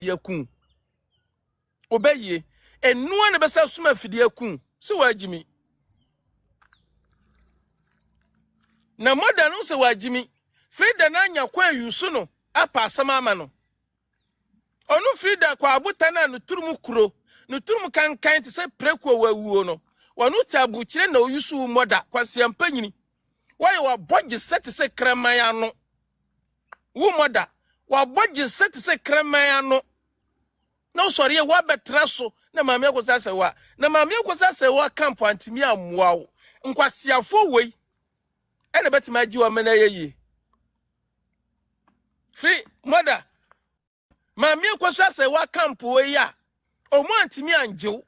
yakun obeye enu an besa suma fidi yakun se wajimi na moda no se wajimi Frida na anya kwa yusu no apa asama ama no onu Frida kwa abuta na no turum kuro no turum kankan te se preko wawuo no wonu ti abuchire na oyusu moda kwase ampanyini why wa bogi set se kremaya no wo moda wa bogi set se kremaya no no sorry ye wa betra so na maame Akosua Serwaa na maame Akosua Serwaa camp antimi amwa wo nkwasiafo wei ene betima agi wa mena yeyi free moda maame Akosua Serwaa camp wei ya omo antimi anjew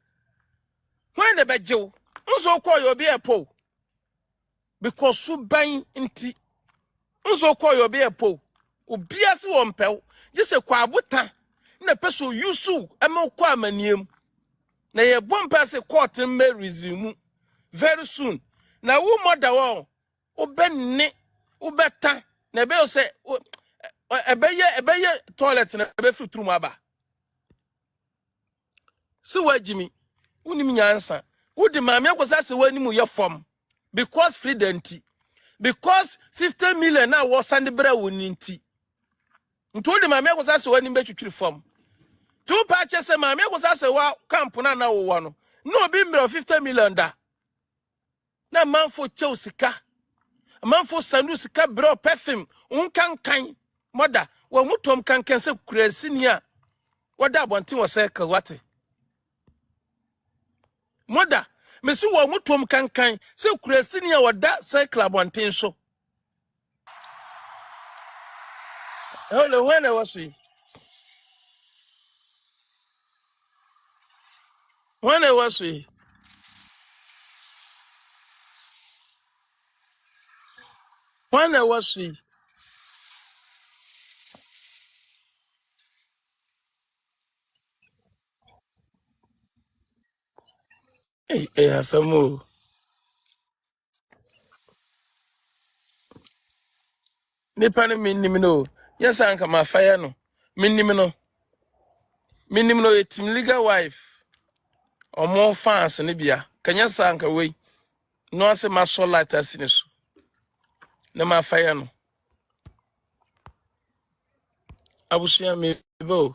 when ne bejew nso kwa yo be epo because so ban nti nso kwa yo be epo obiase wo mpew je se kwa abota na peso yusu eme kwa amaniem na ye bompa se court me resume very soon na wo moda wo obenne obeta na be se ebeye toilet na be frutrum aba se wajimi unim nyansa wodi maame Akosua Serwaa ni mu ye form because freedom because 50 million na wo sande bra woni nti ntodi maame Akosua Serwaa ni be twitwiri form Tupac se maame Akosua Serwaa camp na wo no no bi mbra 50 million da na manfo chew sika manfo sandu sika bro perfume unkankan moda wo mutom kankan se kurasini a wada abonten wo cycle wate moda mesi wo mutom kankan se kurasini a wada cycle abonten so hello when I was we when I was we when I was we asamu nipa ne minnim no yes anka ma fire no minnim no etim legal wife omo fans ne bia kanya sanka we no ase ma so light asine so na ma fire no abusua me bo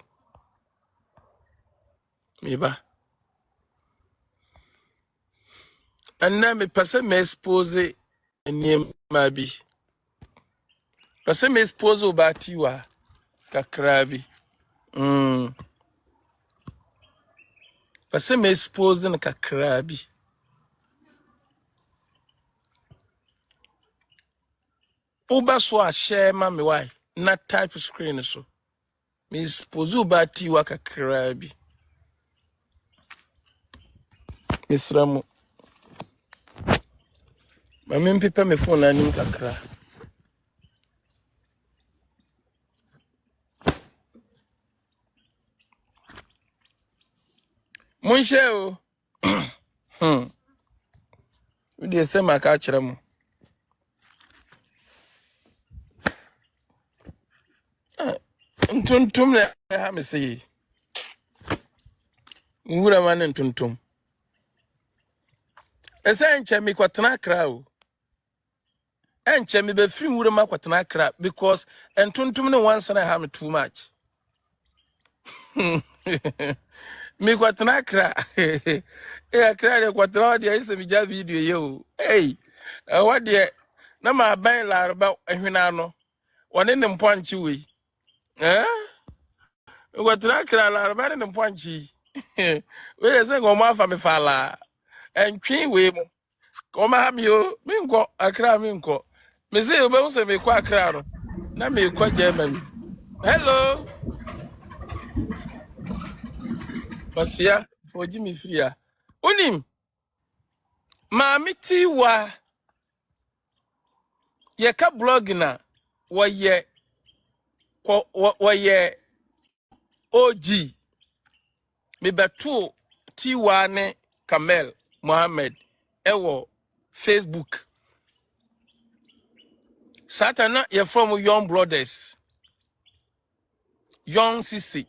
me ba anna me pase me expose enim ma bi pase me expose obatiwa kakra bi pase me expose na kakra bi uba so a share ma me why na type screen so me expose obatiwa kakra bi misramu mami mpipa me phone anim kakra Monshe o we dey say maka kire mu ntuntum na ha me say nwura man ntuntum ese nche mi kwatena kra o enche mi be free nwura ma kwatena kra because ntuntum ne once na ha me too much mi kwatena kra kra de kwatena de ise mi ja video ye o what de na ma ban larba ehwena no wone ne mponchi we kwatena kra larba ne mponchi we se ngo ma fa me fala entwi we mu ko ma ha mi o mi nko akra mi nko me se o be wo se me kwa akra no na me kwa German hello Basia for Jimmy Fria. Unim Mamiti wa yeka blogina wa ye OG me betu Tiwa ne Kamel Mohammed ewo Facebook Satana ye from Young Brothers Young Sisi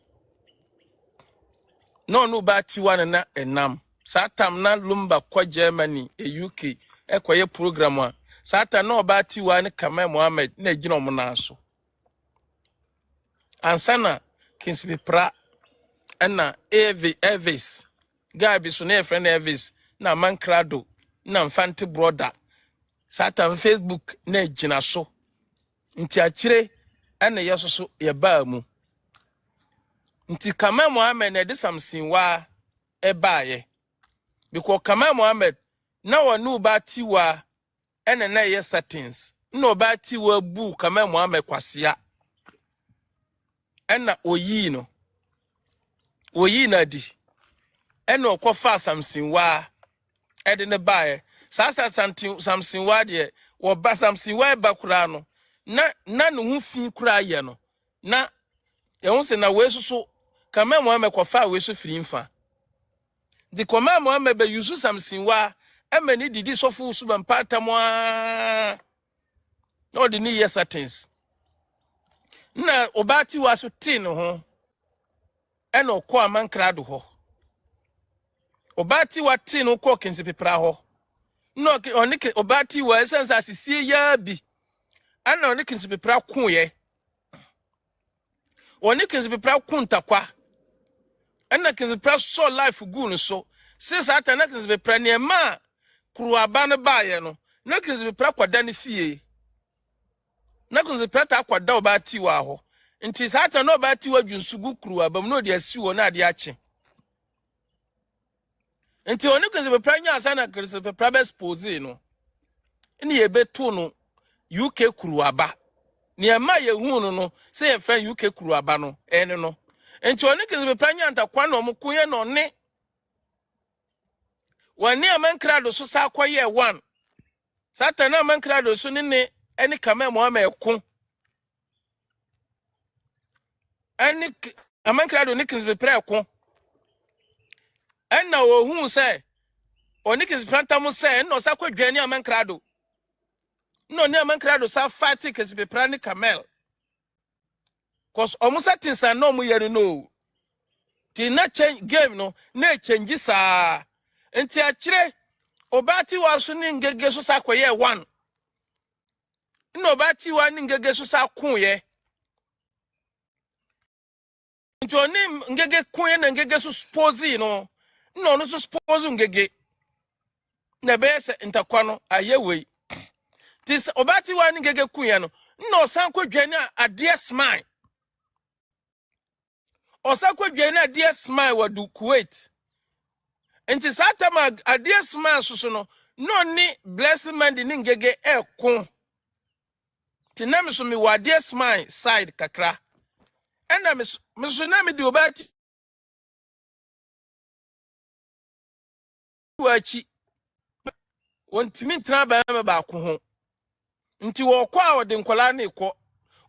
no ba tiwa na enam satam na lumba kwa Germany UK ekoye program a sata no ba tiwa ne Kamal Mohammed na gina omo na so ansana kinsibi pra na Elvis Gabi so na friend Elvis na Mankrado na Mfante brother sata Facebook na gina so nti akire na yesoso ye ba mu nti Kamal Mohammed na de Samson wa ebaaye because Kamal Mohammed na wonu ba tiwa na ye settings no ba tiwa bu Kamal Mohammed kwasea na oyi no oyi na di na okofa Samson wa de ne baaye sasa Samson wa de wo ba Samson wa ba kura no na ne hu fi kura ye no na ye hu se na we so Kamal Mohammed kofa we so firi mfa di Kamal Mohammed be yusu Samson wa amani didi sofu su ban pata mo no de ni yes settings na obati wa so tin ho ena okọ Amankrado ho obati wa tin okọ Kinsipipra ho no onike obati wa esensa asisie ya bi ana onike Kinsipipra kunye onike Kinsipipra kuntakwa ana Kinsipipra so life gun so since ata na Kinsipipra ne ma kuruaba no baaye no na Kinsipipra kwada ne fie na Kinsipipra ta kwada obati wa ho nti sata no obati wa dwunsugu kuruaba no de asiwo na de ache nti oni Kinsipipra nya asa na Kinsipipra be expose no ni yebeto no UK kuruaba ni ma ye hu no se ye friend UK kuruaba no ene no nti oni Kinsipipra nya ntakwa no mkunye no ne wani Amankrado so sa kwaye one sata na Amankrado so ne eni Kamal Mohammed ekun eni Amankrado ni Kinsipipra ekun enna wo hu se oni Kinsipipra tam se no sa kwadwani Amankrado no ni Amankrado sa fight Kinsipipra ni Kamal cause omusa tinsa no mu yeri no ti na change game no na change sa nti akire obati wa so ni ngege so sa koye one no obati wa ni ngege so sa kunye nti oni ngege kunye na ngege so spozi no no so spozi ngege na be se ntakwa no ayewei tis obati wa ni ngege kunye no no san kwadwani ade smile osan kwadwani ade smile wadu Kuwait nti sata ma ade smile so no no ni blessing man ni ngege ekon tinam so mi wade smile side kakra ena mi so na mi di obati wachi wontimi tra ba me ba ko ho nti wo kwa a wode nkola na ekọ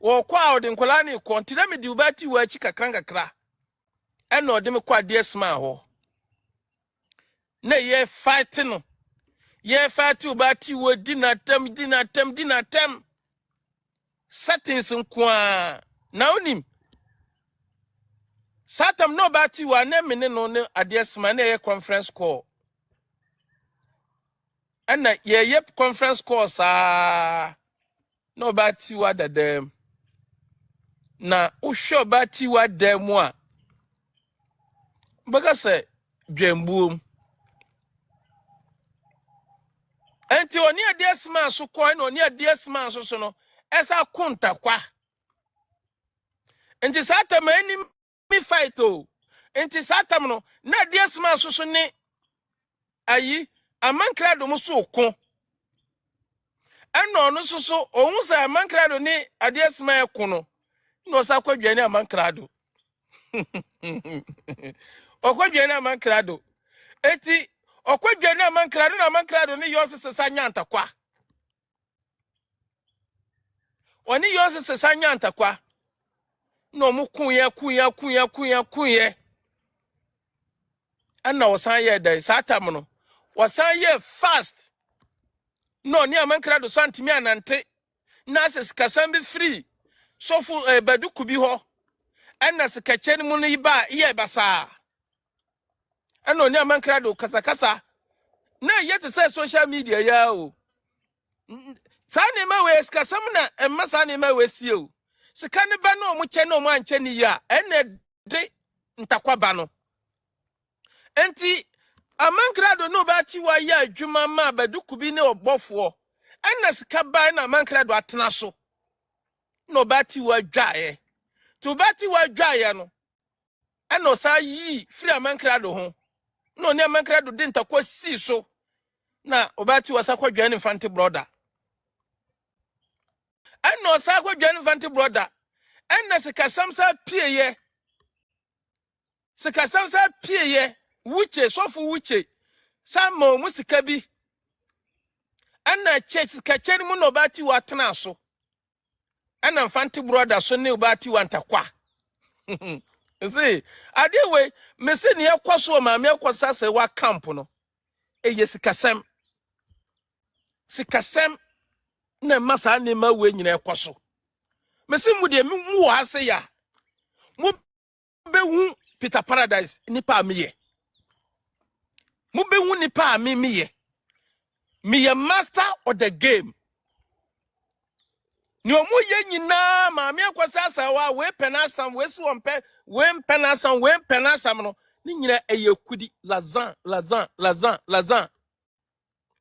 wo kwa a wode nkola na ekọ nti na mi di obati wachi kakra kakra ena ode me kwa ade smile ho na ye fight no ye fight obati wo dinatem settings nkwa na onim satam no obati wa na me no ne ade smile na ye conference call ana ye conference call sa no bati wa dadam na uhwe bati wa demu a baka se dwembuom enti oni adesma so ko na oni adesma so no esa kunta kwa enti satam ani mi fight o enti satam no na adesma so ne ayi Amankrado mu so ko eno no so ohun sa Amankrado ni adesma ekun no sa kwadwani Amankrado okwadwani Amankrado eti okwadwani Amankrado na Amankrado ni yose sa nyantakwa oni yose sa nyantakwa no mu kunye ana wosan ye dai satam no wasan ye fast no ni Amankrado so antimi anante na asikasan bi free sofu baduku bi ho ana sikachen mu ni ba ye basa Eno ni amankrado kasa na yet say social media ya o sa ne ma we skasam na emma sa ne ma we sie o sika ne ba no mo che no mo anche ni ya ene de ntakwa ba no enti amankrado no ba chi wa ya adwuma ma baduku bi ne obofo ena sika ba na amankrado atena so no ba ti wa dwae to ba ti wa dwae no ena sa yi free amankrado ho no ne amankrado de ntakwa si so na obati wasa kwa dwane infante brother ena osa kwa dwane infante brother ena sikasamsa pieye wuche sofu wuche sama musika bi ena church sikacheni mu no obati watena so ena infante brother so ne obati wantakwa see adewe mesi ne yakwaso ma me yakwasa se wa camp no eye sikasem na masa ne ma we nyina ekoso mesi mu de mu wo ase ya mu be hu Peter Paradise nipa ameye mu be hu nipa ameye me master of the game ni omu ye nyina ma me akwasa sawa we penasam we so ompe we penasam no ni nyina eyekudi lazan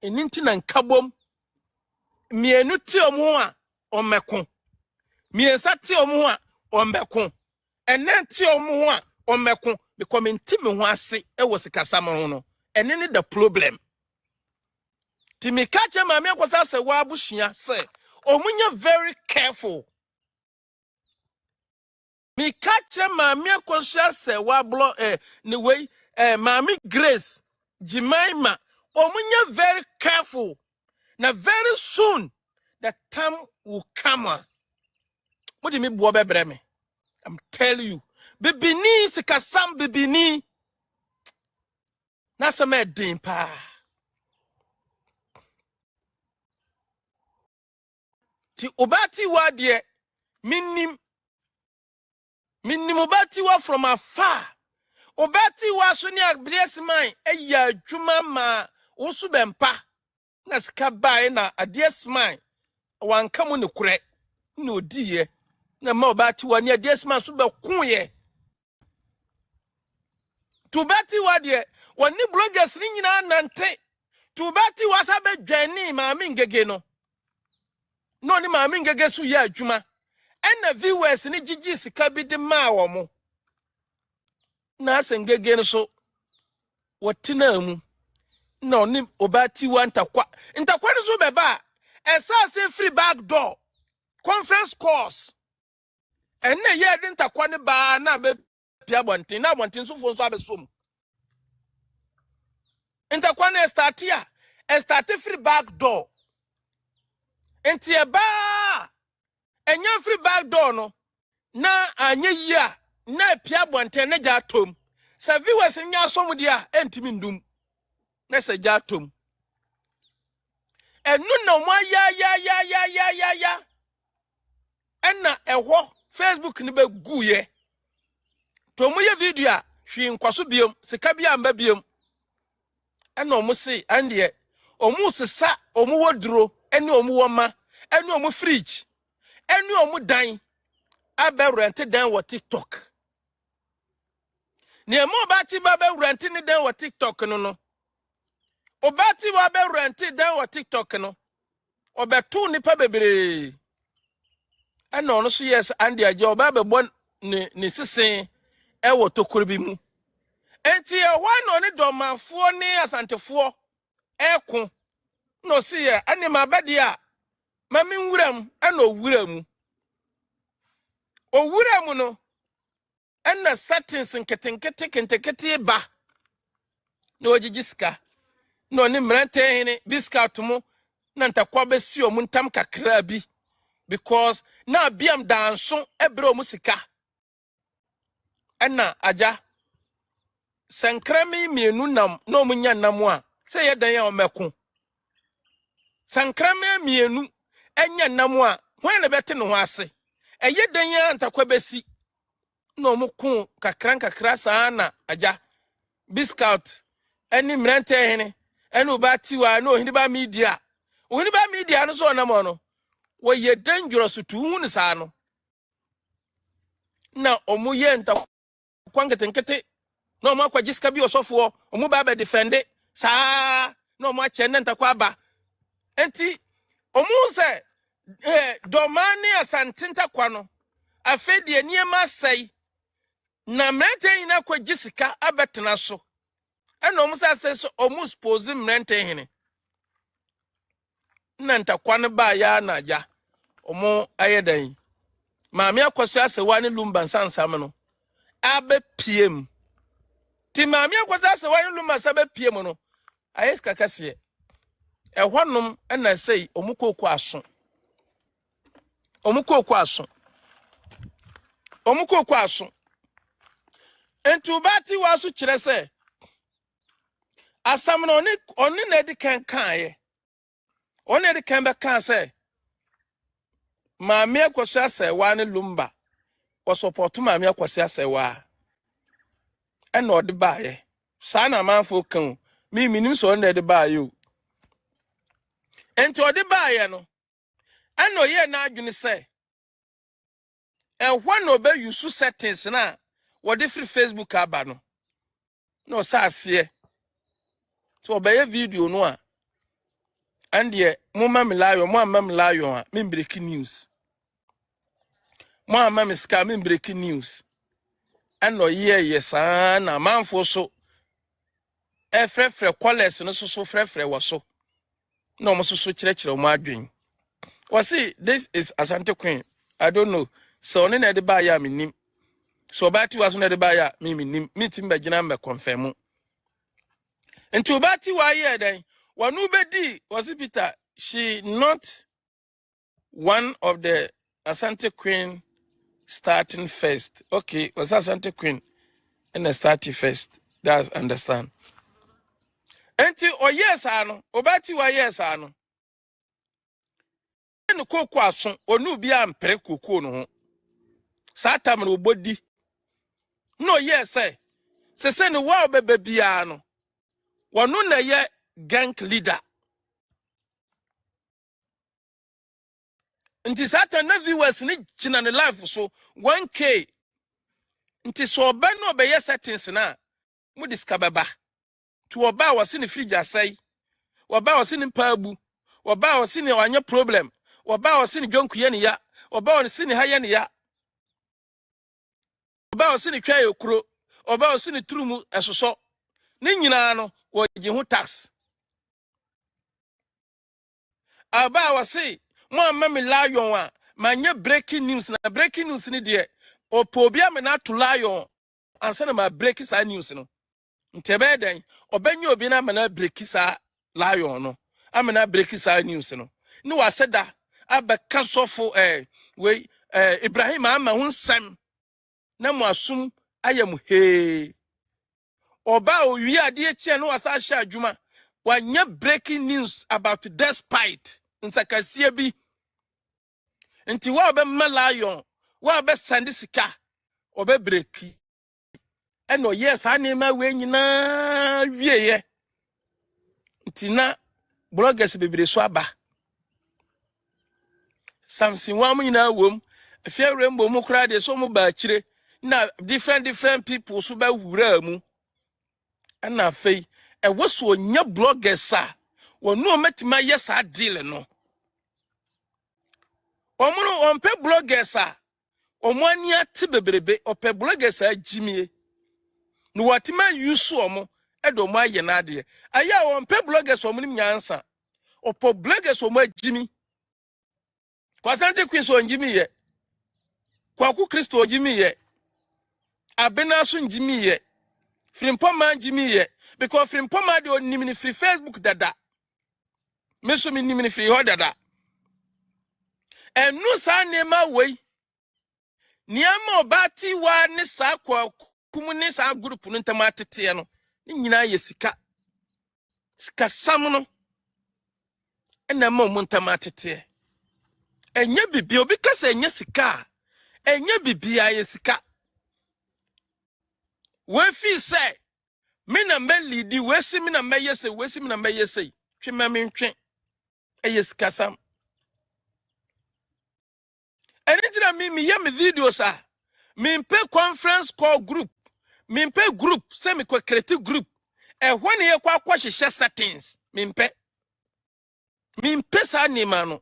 eninti na nkabom mienu ti omu a omeko miensa ti omu a omeko enen ti omu a omeko because menti me ho ase e wo sikasam ho no ene ne the problem ti me ka che ma me akwasa se wa abusua se omunya very careful me ka che ma me akwasa se wa blo ne wey Mami Grace Jimaima omunya very careful. Now very soon the time will come. What do you mean, boy, me? I'm telling you. Bibini sikasam bibini. Nasa me dimpa. Ti obati wa de minim obati wa from afar. Obati wa so ni bless mine eya adwuma ma wo so bempa. Na sika bae na ades mine wanka mu ne kure na odiye na ma obati wa ni ades mine so be kunye tubati wa de woni bloggers ni nyina nante tubati wa sa be dwani maami ngege no no ni maami ngege so ya adwuma ena viewers ni gigi sika bi de ma wo mo na asengege no so wotina mu na oni obati wa ntakwa no so beba esa se free back door conference calls enne ye de ntakwa ne ba na be pia bontin na bontin so fo so abesom ntakwa na start free back door enti e ba enya free back door no na anya yi a na pia bontin na ja tom sa viewers nya asom dia entimi ndum na se ja tom enu no mo ya enna eho Facebook ni be guye to mo ye video a hwi nkwaso biom sika bia amba biom enna omo se ande omo sesa omo woduro ene omo woma ene omo fridge ene omo dan abe rent dan wo TikTok ne mo ba ti ba be rent ni dan wo TikTok no obati wa be rent dan wo TikTok no obeto nipa bebre ena ono so yes ande aje oba be bon ne sisen e wo tokoro bi mu enti e wa no ne domafo ne asantefo eko no si ye ane mabade a mami nwuram ena owuram no ena settings nketenkete ba no ogigiska no ne mrante hene biscuit mu na ntakwa besi o muntam kakra bi because na biam danso ebro musika ena aja sankrami mienu nam no munya nam a se ye dan ya omeko sankrami mienu enya nam a hwan na bete no ho ase eye dan ya ntakwa besi no mu ku kakra sa na aja Biscout any mrente hene enu bati wa no hiniba media ohiniba media no so na mo no wo ye dangerous to hu ni sa no na omu ye nta kwangetenkete na omu akwa jiska bi osofo omu ba be defend sa na omu ache nta kwa ba enti omu se domani asantinta kwa no afedie niema sai na mrente hina kwa jisika abetena so eno omu sa se so omu suppose mrente hene na ntakwane ba ya na ja omo ayedan maame Akosua Serwaa ne lumba sansam no abe piem ti maame Akosua Serwaa ne lumba sabe piem no ayes kakase ehonum na sei omu koku aso entu bati waso kire se asam no oni na di kan ye oni di kan be kan se maame Akosua Serwaa ne lumba o support maame Akosua Serwaa ena odi baaye saa na manfo kan mi minim so na odi baaye o enti odi baaye no ena oye na adwene se ehwa no be use settings na wodi free Facebook aba no no saase so obeye video no a ande mo mamelayo mo amamelayo a me breaking news mo amamiska me breaking news eno ye saa na manfo so efrefre college no so frefre wo so no mo so kirekire mo adwen wasi this is Asante Queen I don't know so oni na de ba ya minim so bati waso na de ba ya minim meeting be gina me confirm nti obati wa ye den wanu bedi wasi Peter she not one of the Asante Queen starting first okay was Asante Queen and the starting first that's understand enti o yes ano obati wa yes ano enu koku aso onu bia mpre koku no ho satam no bodi no yes se no wa obebe bia no wonu na ye gang leader nti satam na viewers ni gina ne live so 1k nti so oba no be yes settings na mu discover to oba wasi ni fridge asai oba wasi ni paabu oba wasi ni wanya problem oba wasi ni jonkuye ni ya oba wasi ni haye ni ya oba wasi ni twa ekuro oba wasi ni turumu esoso ni nyina no woji hu tax aba wasi mo amami lion a manye breaking news na breaking news ni de opobia me na to lion ansa na ma break sa news no ntebe den obanya obi na mana break sa lion no amana break sa news no ni waseda abeka sofo we Ibrahim ama hu nsem na mo asum ayam he oba owi ade eche no wasa sha adwuma wanya breaking news about despite nsakasie bi nti wa obe malayon wa obe sandisika obe breaki eno yes anema we nyina wieye nti na bloggers bebire so aba Samson wa mu nyina wom afia rembo mu kra de so mu ba kire na different people so ba wura mu ana fei woso onya bloggers a wonu ometima yes a deal no omuno ompe bloggers a omwani ati beberebe ope bloggers a jimie no watima use omo edo mo aye na ade aya ompe bloggers omunim nyansa opo bloggers omo ajimi kwa Asante Queen so njimi ye kwa ku Kristo njimi ye abena so njimi ye frimpoma njimi ye because frimpoma de onimini free Facebook dada meso mi nimini free ho dada enu sa nema wei niama obati wa ne sa kwa kumu ne sa group no ntamatete no nyina ye sika sam no ena ma mu ntamatete enye bibi obi kasa enye sika enye bibi aye sika we fi say me na me lidi wesi me na me yese wesi me na me yese twe ma me ntwe eyes kasam enitira me ye me videos a me mpe conference call group me mpe group se me kwa creative group when ye kwa hwehye settings me mpe sa ni ma no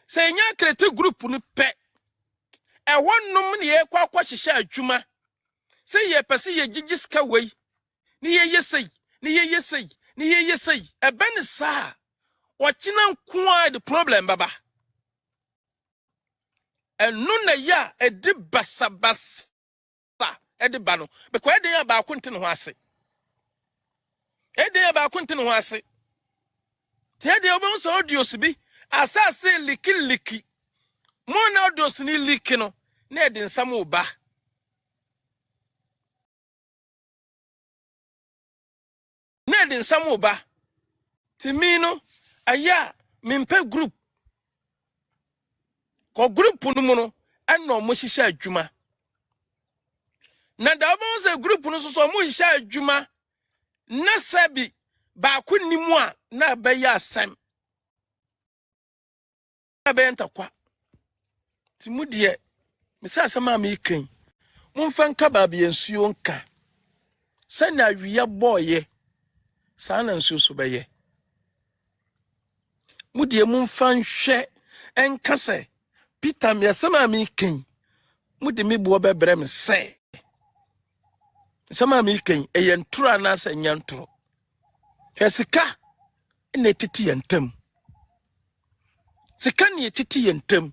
se nya creative group no pe wonnom ne ye kwa hwehye adwuma se ye pese ye gigiska wei ni ye yesei ni ye yesei ni ye yesei ben sa wakina nko the problem baba enu na ya edi basabasa edi ba no because edi ya ba kwonte ne ho ase edi ya ba kwonte ne ho ase te edi obon so audios bi asase liki mo na audios ni liki no na edi nsam oba na edi nsam oba timi no aya mempe group ko group no mu no eno mo hihye adwuma na da obon se group no so mo hihye adwuma na sabi ba ko nimu a na ba ya asem na ba entakwa timu de me se asem a me kan mo mfa nka ba bia nsuo nka se na wiya boye sa na nsuo so beye mu de mo mfa nhwe enka se Peter me asem a me kan mu de me bo bebre me se sama me kan eyentro na se nyantro hwesika na titi yentam sika ne titi yentam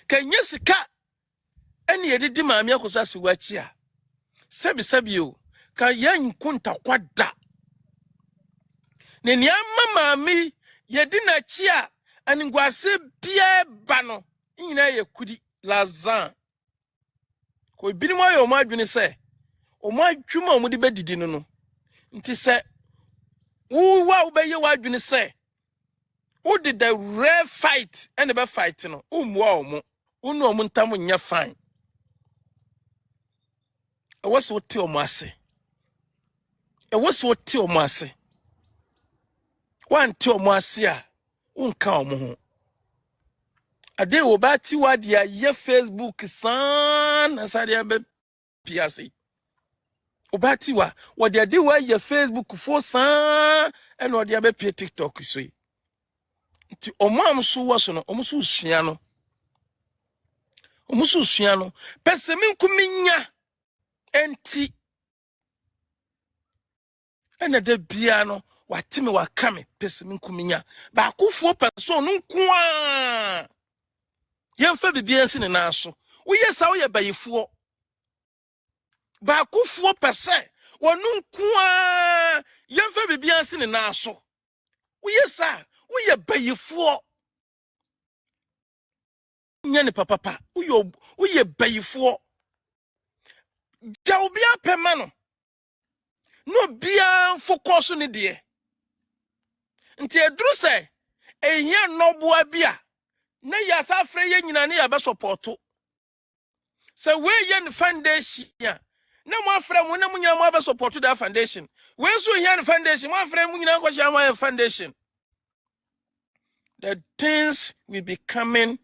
kan yesika ene yedidi maame Akosua Serwaa chi a sabi o kan yankunta kwada ne niamma maame yedi na chi a aningwase bia ba no nyina yakudi lazan ko binimu ayo ma adwene se o ma adwuma o mu de bedidi no nti se wo be ye wa adwene se wo did the rare fight and be fight no umwa omo unu omo ntam nya fine e wo so te omo ase wan te omo ase a unka omo ho ade wo ba ti wa dia ye Facebook san asade be piase obati wa wode ade wa ye Facebook fo san e no de be pie TikTok so yi nti omam so wo so no omso sua no pese min kuminya enti ena de bia no watime wakame pese min kuminya ba akufo person no nko a yemfa bibia nsi ne na so wo yesa wo ye bayefo ba akufo pese wonu nko a yemfa bibia nsi ne na so wo yesa wo ye bayefo nyane papa wo ye bayefo jaw bia pema no bia focus ni de nti eduru se ehia noboa bia na ya safre ye nyina ne ya be supporto se we ye ne foundation ya na mo afre mo na mo nyina mo be supporto that foundation we so hia ne foundation mo afre mo nyina ko hia mo foundation the things will be coming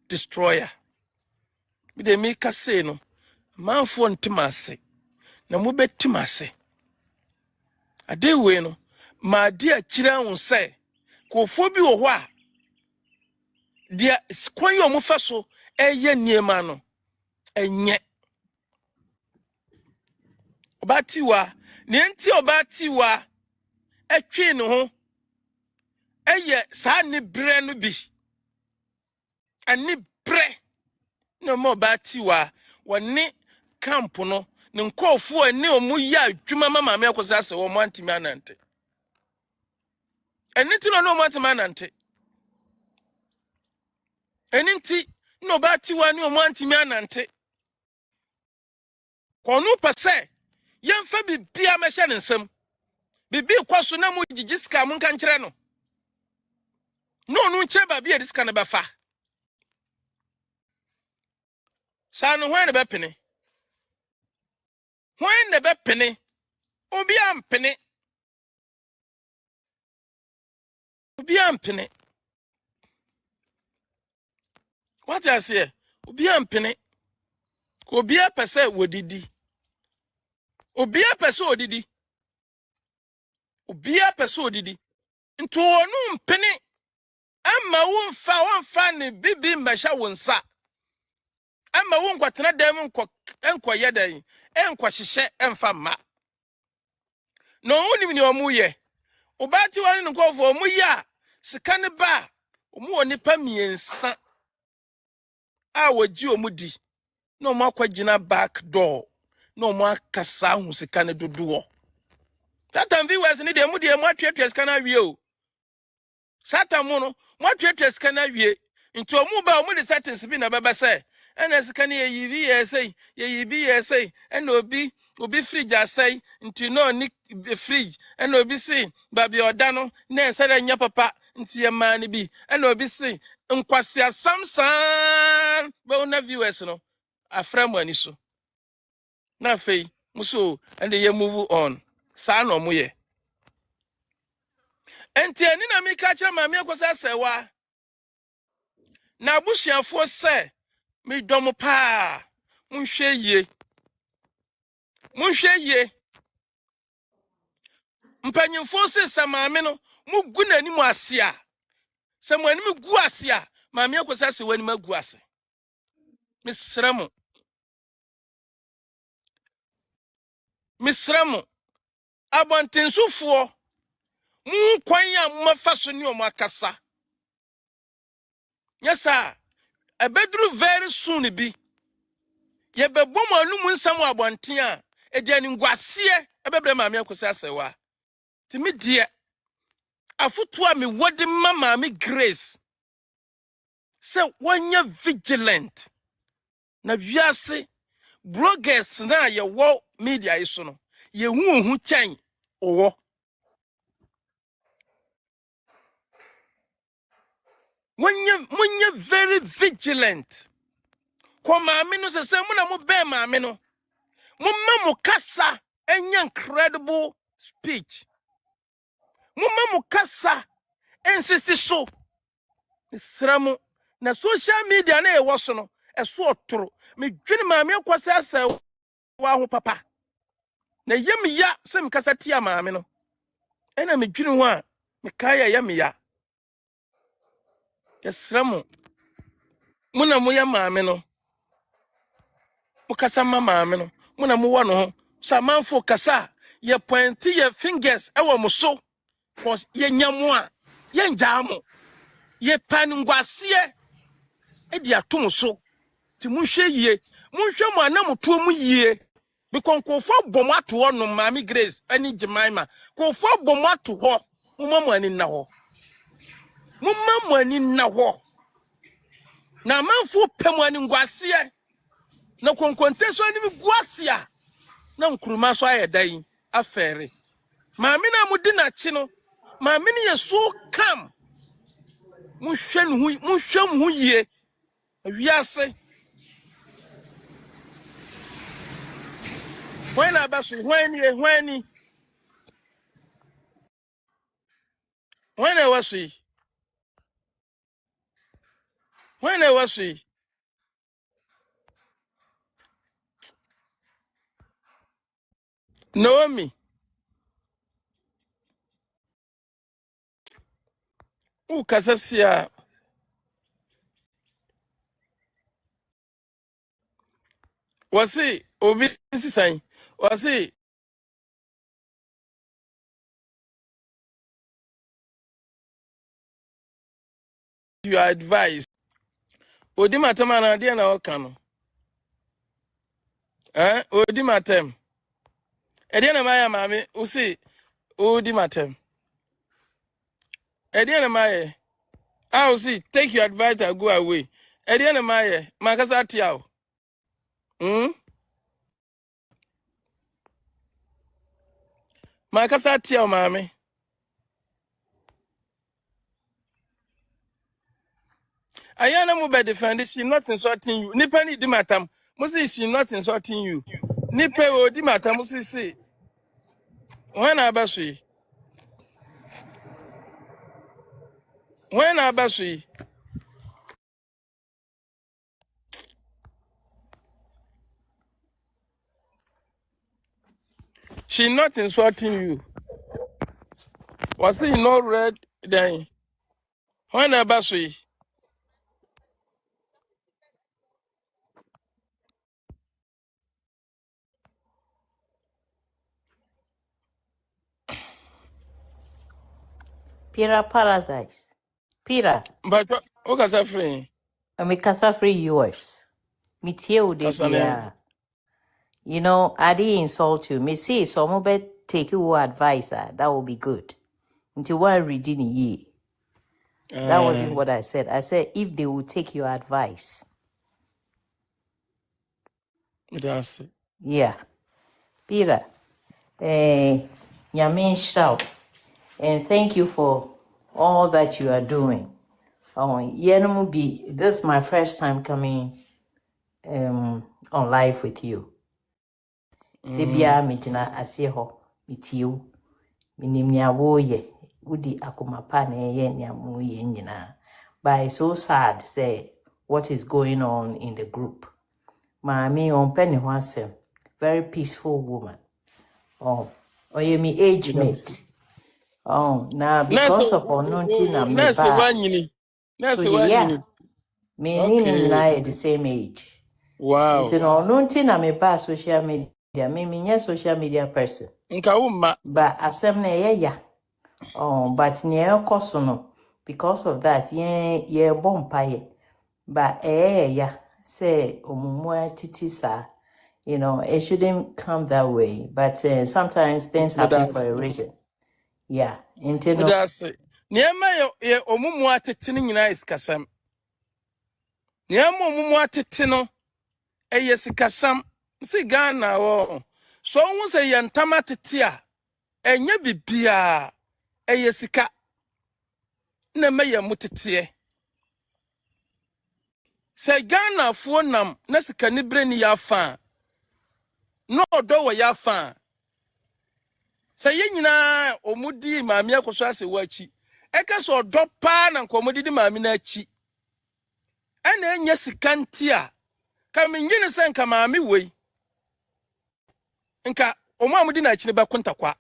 destroyer bi de me ka say no manfo ntimase na mo betimase ade we no ma dia kira won se kofo bi wo ho a dia kwan yo mo fa so eye niema no enye obatiwa ne enti obatiwa etwe ne ho eye saa ne bre no bi ani bre no mo obatiwa woni camp no ne nkofo ani omu ya adwuma mama me Akosua Serwaa mo antimi anante eni ti no mo antimi anante eni ti no obatiwa ni omu antimi anante konu pese yemfa bibia mehye ne nsam bibi kwaso na mo gigiska mo nka nkere no no nche ba bia diska ne befa sa no hwan ne bepene Obi ampene. Obi ampene. What I say? Obi ampene. Obi apese wodidi. Obi apese odidi. Obi apese odidi. Nto onu mpene. Ama wonfa ne bibi mbasha wonsa. Ama wonkotena dem enko yedan. Enko hihye emfa ma. No wonim ni omuye. Obati wani nkofo omuye a sika ne ba. Omu onipa miensa. A waji omudi. No mo akwagina back door. No mo akasa hu sika ne dodoɔ. Satan viewers ni de mu de mo atwetwe sika na wie o. Satan mu no mo atwetwe sika na wie. Nti omu ba omu de settings bi na beba say. Ena sika ne yibi yesay, yibi yesay. Ena obi fridge asay. Nti no ni fridge. Ena obi si babi oda no na ensere nya papa nti ye ma ni bi. Ena obi si nkwasi asamsan ba una viewers no. Afrem ani so. Na fei muso and ye move on. Sa no mu ye. Enti ani na mi ka kire maami Akosua Serwaa. Na abusuafo se mi dom pa. Munhwe ye. Munhwe ye. Mpanyimfo se sa maami no mugu nani mu ase a. Se mo ani gu ase a, maami Akosua Serwaa ni magu ase. Misramo. Misramo. Abontensufoɔ mu kwan a mafa so ni o makasa. Yes sir. Ebedru very soon bi. Ye bebo mo anum nsam abonten a ediani ngwase ebebre maami Akosua Serwaa. Ti me die afoto a me wodi ma maami Grace. Se wonya vigilant. Na wiase bloggers na ye wo media iso no. Ye hu kyan owo. Wonya very vigilant. Kwa maami no se mo na mo be maami no. Mumma mo kasa enya incredible speech. Mumma mo kasa ensisti so. Sramu na social media na ewo so no eso otoro. Me dwene maami Akosua Serwaa ho papa. Na yem ya se me kasa tia maami no. Ena me dwene ho a me kaya yem ya. Sramu. Muna mo ya maami no. Mo kasa ma maami no. Muna mo wa no ho. Sa manfo kasa ye pointi ye fingers ewo mo so. Cause ye nyamwa ye njamo ye panungwase e di atom so ti munhwe yie munhwe mo anamoto mu yie because nkofo bomo ato ho no maami Grace ani Jemima nkofo bomo ato ho mumma mo ani na ho mumma mo ani na ho na manfo pem ani ngwase na konkonte so ani guase a na nkuruma so ayedan afere maami na mudi na chi no maami ne ye so kam munhwem hu yie wiase when abaso when I was Naomi u kasasia wasi obi sisan wasi your advice odi matema na dia na oka no odi matem e dia na maya mami usi odi matem e dia na maya I see take your advice and go away e dia na maya makasa tiao makasa tiao mami ayana mu be defend she not insulting you nipa ni di matam musi she not insulting you nipa odi matam musi When Abasui? When Abasui? She not insulting you. Was he not red then? When Abasui? Pira Paradise. Pira. But what was I free? I'm kasa free yours. Me tie de Casanel. bia. You know, I didn't insult you. Me say some be take your advice. That will be good. Until one reading ye. That wasn't what I said. I said if they will take your advice. That's it. Yeah. Pira. Yamin shout. And thank you for all that you are doing. This is my first time coming on live with you. Debia mijina asieho mitiu. Minimnya woye. Udi akumapa na ye nyamuye njina. But it's so sad say what is going on in the group. Mami on penny wasem. Very peaceful woman. Oye mi age mate. Now because of onunti na me Nurse ba. one Nurse one Yeah. Me okay. at the same age. Wow. It's onunti na me ba social media. Me social media person. Nkauma. But asem na ya. But nye kosono. Because of that, ye bompaye. But ya say omumwa titi sa. You know, it shouldn't come that way. But sometimes things happen for a reason. Yeah. Intino. That's it. Niema ye omumu atete nyina iskasam. Niema omumu atete no eye sikasam. Si Ghana wo. So won say yantama tete a enye bibia eye sika. Na me ye mutete. Say Ghana fo nam na sika ni bre ni ya fa. No odo wo ya fa. Say ye nyina omudi maami Akosua Serwaa achi. Eka so odo pa na nkomodi di maami na achi. Ana enye sika ntia. Ka mengyene se nka maami wei. Nka omo amudi na achi ne bakontakwa.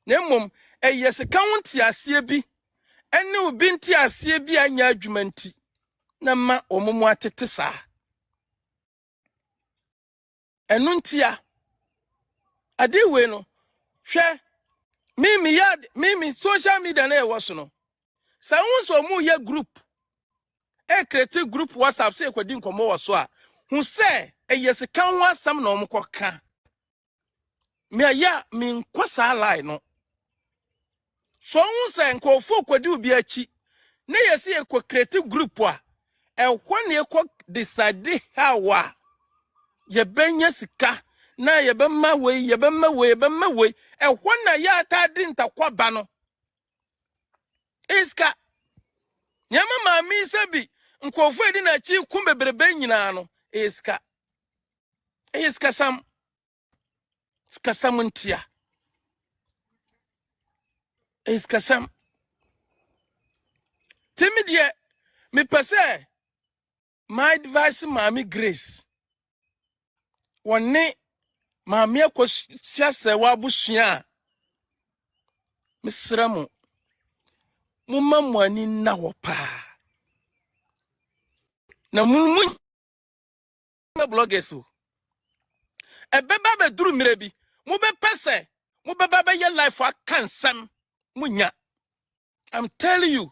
Na mmom eye sika wonti asie bi. Ene obi nti asie bi anya adwumanti. Na ma omomu atete saa. Enu ntia. Ade we no. Hwe mimi social media na e woso no. Sa wonso mu ye group. Create group WhatsApp say kwadi nkomo wo so a. Hu se eye sika ho asam na omkoka. Me aya me nkwasa lie no. So hu se nkofo kwadi obi achi. Na yesi e create group a. Ehwo na e decide how a ye benya sika na ye bemma we ehwo na ya atade ntakwa ba no. Iska nyama maami sabi nkofo edi na chi kumbebrebe nyina no iska sam ntia iska sam timidie me pese my advice maami Grace wonne maami Akosua Serwaa abusua misramu mumma ani na wo pa na munmu na bloggers o ebeba be duru mirebi mu be pese mu beba be ye life akansam munya. I'm telling you,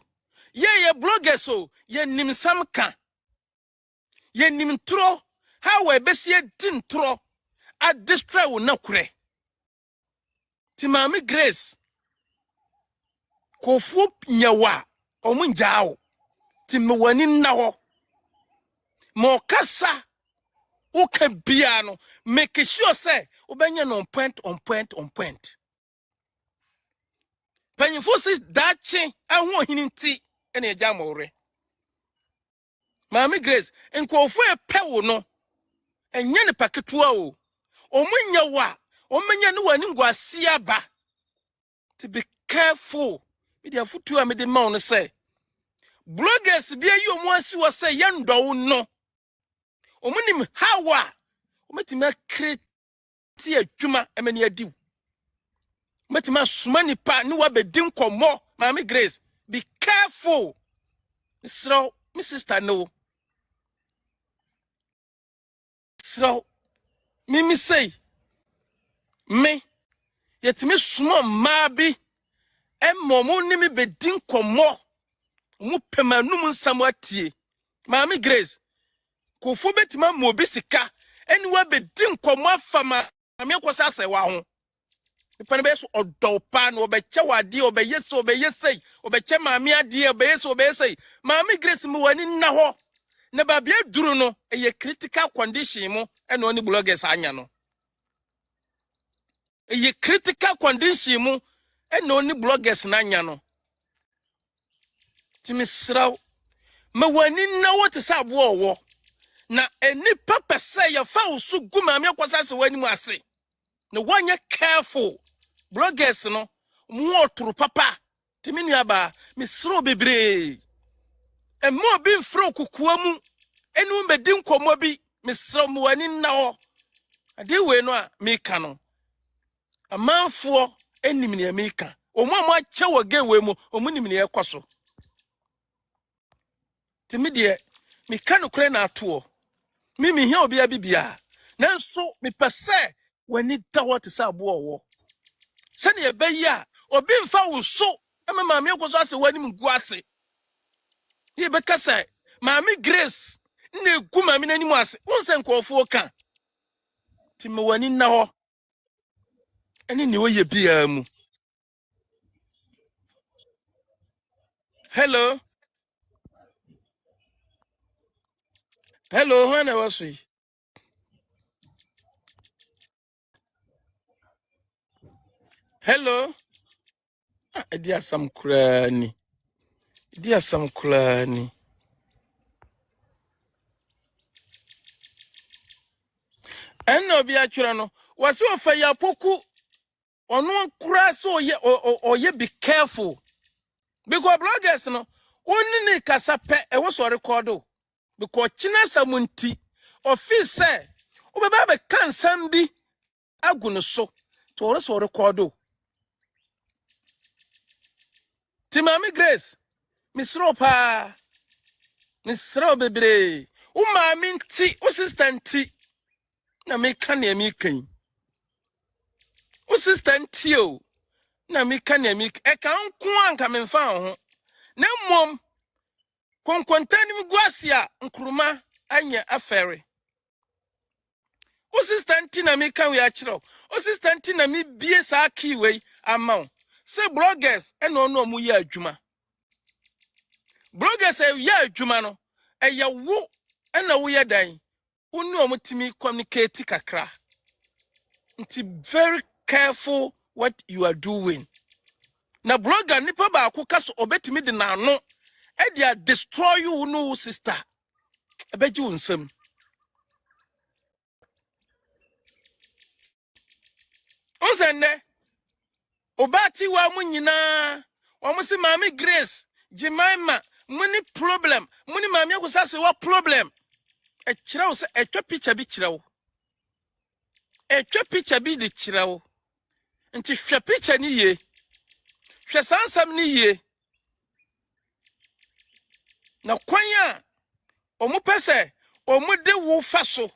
ye bloggers so ye nim sam ka ye nim tro how we besie din tro a destroy wo na kure ti maami Grace kofu nyawa omunjao ti mewani na ho mo kasa o kan bia no make sure say obenya no on point panyifo si dachi aho hininti ene eja mowre maami Grace enkofu epewo no enye ne paketua o omunya wa omenya ne wani ngwase aba to be careful. Media futu a me de ma no say. Bloggers bia yi omo asi wo say yendo no. Omunim hawa. Ometima create adwuma emani adiw. Ometima suma nipa ni wa bedin komo. Mami Grace, be careful. So, my sister no. So, me say, me, yet me small mabi, and momo ni me bedin komo, mu pemanum samwati. Mami Grace, kufu betima mobisika, and we bedin komo fama, Akosua Serwaa. The penebes or dopan or bechawa di or be yes or be yes say, or becha mamia di or be yes or be say, Mami Grace muani naho. Neba bia duru no eye critical condition mo eno oni bloggers anya no eye critical condition mo eno oni bloggers na anya no timisraw me wani na wo te sa bo owo na eni papa say ya fa usu guma me Akosua Serwaa ni mu ase na wanya careful bloggers no mo oturu papa timini aba misro bebre e mo bi mfro kukuwa mu enu medin komo bi misro mu wani na ho ade we no a meka no amanfo enim ne meka omo acha wage we mu omunim ne ekoso timi de meka no kure na ato mimi hia obi abibia nanso mepese wani dawo te sa abo owo se ne ebayi a obi mfa wo so emema me Akosua Serwaa nim gu ase ye beka sai Mami Grace ne gu mami nanim ase wonse nkofo ka timi wani na ho eni ne oye bia mu. Hello. Hello, when I was we. Hello. Dia some krani. Dia some krani. Eno bi atwura no. Wase ofa ya poku. Ono kura so ye be careful. Because bloggers no, oni ne kasa pe e wo so record. Because china samunti office say obeba be kan sambi agu no so. To wo so record. Ti Mami Grace, misro pa, misro bebre. U mami nti, u sister nti, na me kan ya mi kan. U sister nti o, na me kan ya mi. E ka nko anka me mfa ho. Na mom, konkontani mi guasia nkruma anya afere. U sister nti na me kan we a kire. U sister nti na me bie sa ki we ama. Se bloggers e no no mu ye adwuma. Bloggers ya adwuma no eya wo na wo ye dan unu omutimi communicate kakra nti very careful what you are doing na blogger nipa ba ko kaso obetimi de na no e dia destroy you no sister ebeji unsem onsende obati wa munyina wa musi Mami Grace Jemima muni problem muni Mami Akosua Serwaa problem e kirawo se etwa picture bi kirawo etwa picture bi de kirawo nti hwe picture ni ye hwe sansam ni ye na kwanya omupese omude wo faso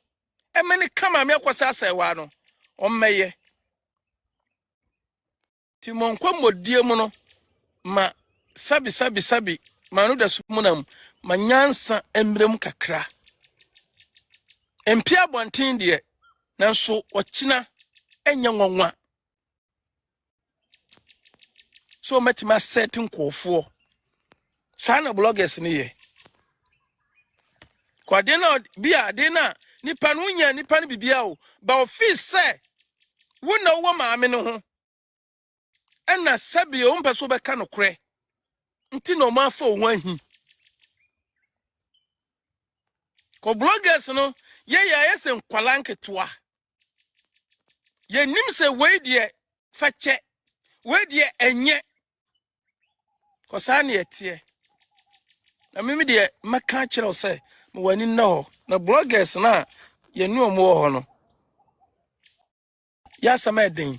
emeni kama Mami Akosua Serwaa no ommeye ti monkwa modie mu no ma sabi manu da sumunam manyansa emrem kakra empia bontin de nanso okina enya nwanwa so matima setting kofo sana bloggers ni ye kwade na bia de na nipa no nya nipa no bibia o ba office say wo na wo maame no ho ena sabi o mpeso be ka no kre nti no ma fa o hwan ko bloggers no ye yesen kwalanke toa ye nim se we de fa che we de enye kosane etie na mimi de maka kire o se me wani na ho na bloggers na ye nu omo ho no ya sama eden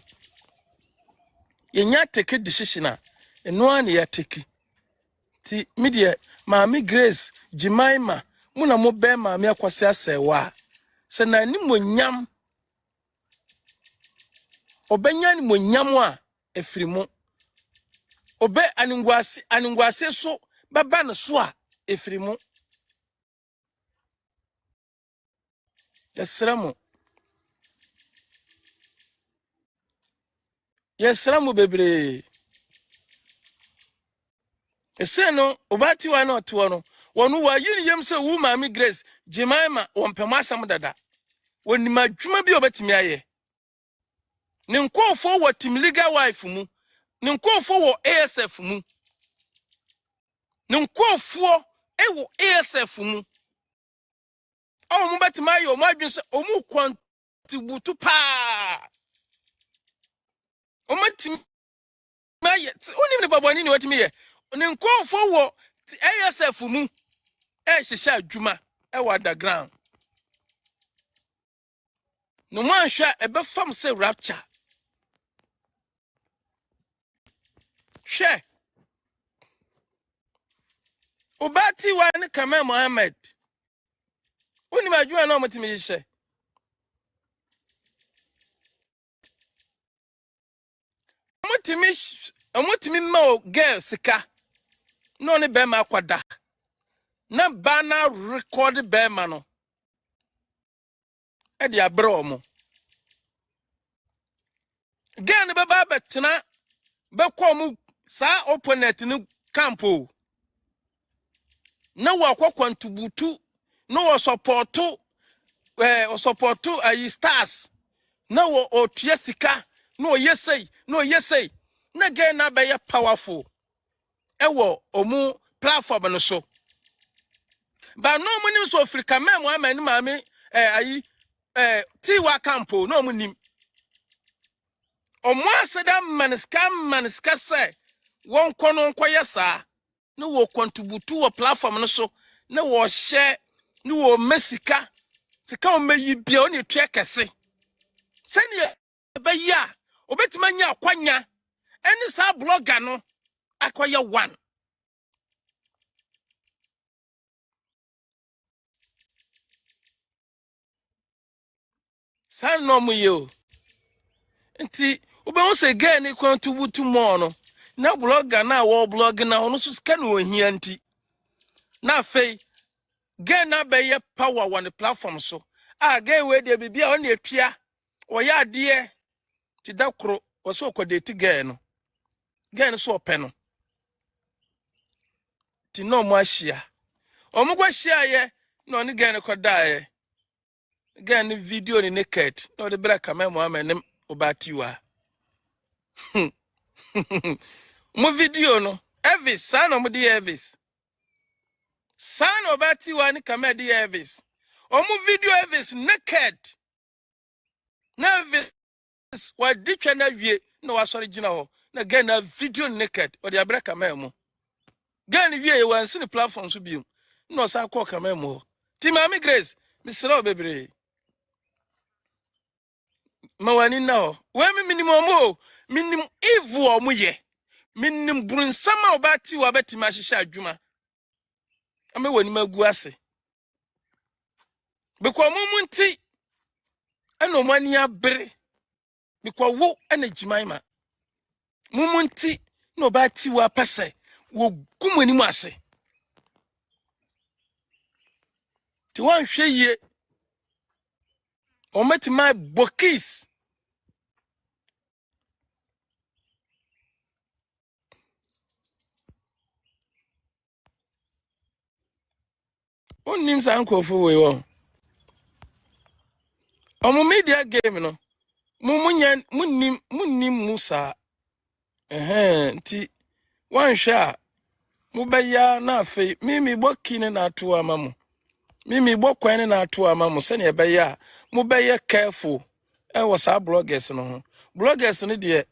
ye nya take decision a eno an ya take ti me de Maami Grace Jimaima muna mo be Maami Akosua Serwaa se na ni monyam obenya ni monyam a efirimu obe aningwase so baba no so a efirimu yesramu bebre ese no obati wa na oto no wonu wa yini yem se wu Maami Grace Jimaima wompem asam dada woni madwuma bi obetimi aye ne nkofo wo tim legal wife mu ne nkofo wo ASF mu ne nkofo ewo ASF mu awu mu betima aye o mu adwen se o mu kwantibutu pa o matim maye oni ne babani ne watimi ye ne nkofo wo ASF mu hyehyɛ adwuma ewo underground no mo anhwa ebefam se rapture hwɛ obati wa ne Kamal Mohammed oni madwuma na omotimi hyehyɛ omotimi ma o girl sika no ne be ma kwada na bana record be ma no e de abro mo girl ne be ba betena be kwa mu sa opponent ni campo na wa kwakwantubutu no wo supporto o supporto ayi stars na wo otua sika no yesei na girl na be ye powerful ewo omu platform no so ba no munim so Africa me mo amani maami ayi tiwa campo no munim omo aseda maniska se won kono nkoye saa no wo contribute wo platform no so na wo share no wo mesika sika o meyi bia o ne twa kese se ne be ya obetima nya akwanya eni saa blogger no akoye one san no mu yo nti obe se gay ni contribute more no na blogger na wo blog na ono so sika no ohia nti na fei gay na be ye power on the platform so gay we de bibia o na etua o ya ade ti dakro o so kodeti gay no so ope no ti no mo ahia o mo gwa hia ye na oni gay no koda ye gay ni video ni naked no de bra Kamal Mohammed nem obatiwa mo video no Elvis sana mo di Elvis sana obatiwa ni Kamal di Elvis o mo video Elvis naked na Elvis wa ditwa na wie na wa sori gina ho na gay na video naked o de abra Kamal mo gay ni wie wa nsi ni platform so biom na o sa kwa Kamal mo ti Maami Grace misra bebre mawani na ho we minim evil o mo ye minim brunsama obati wa betima hyehyɛ adwuma ame wani magu ase because mumunti eno mani abere because wo ena Jimaima mumunti no obati wa pese wo gumani mu ase ti wan hwɛ yie o metima bokis onim san kofo we wo omo media game no munnim musa nti wan hwɛ a mubeya na afei mimi bokine na ato amamu mimi bokwan na ato amamu se ne ebeya mubeye careful e wo sa bloggers no ho bloggers no de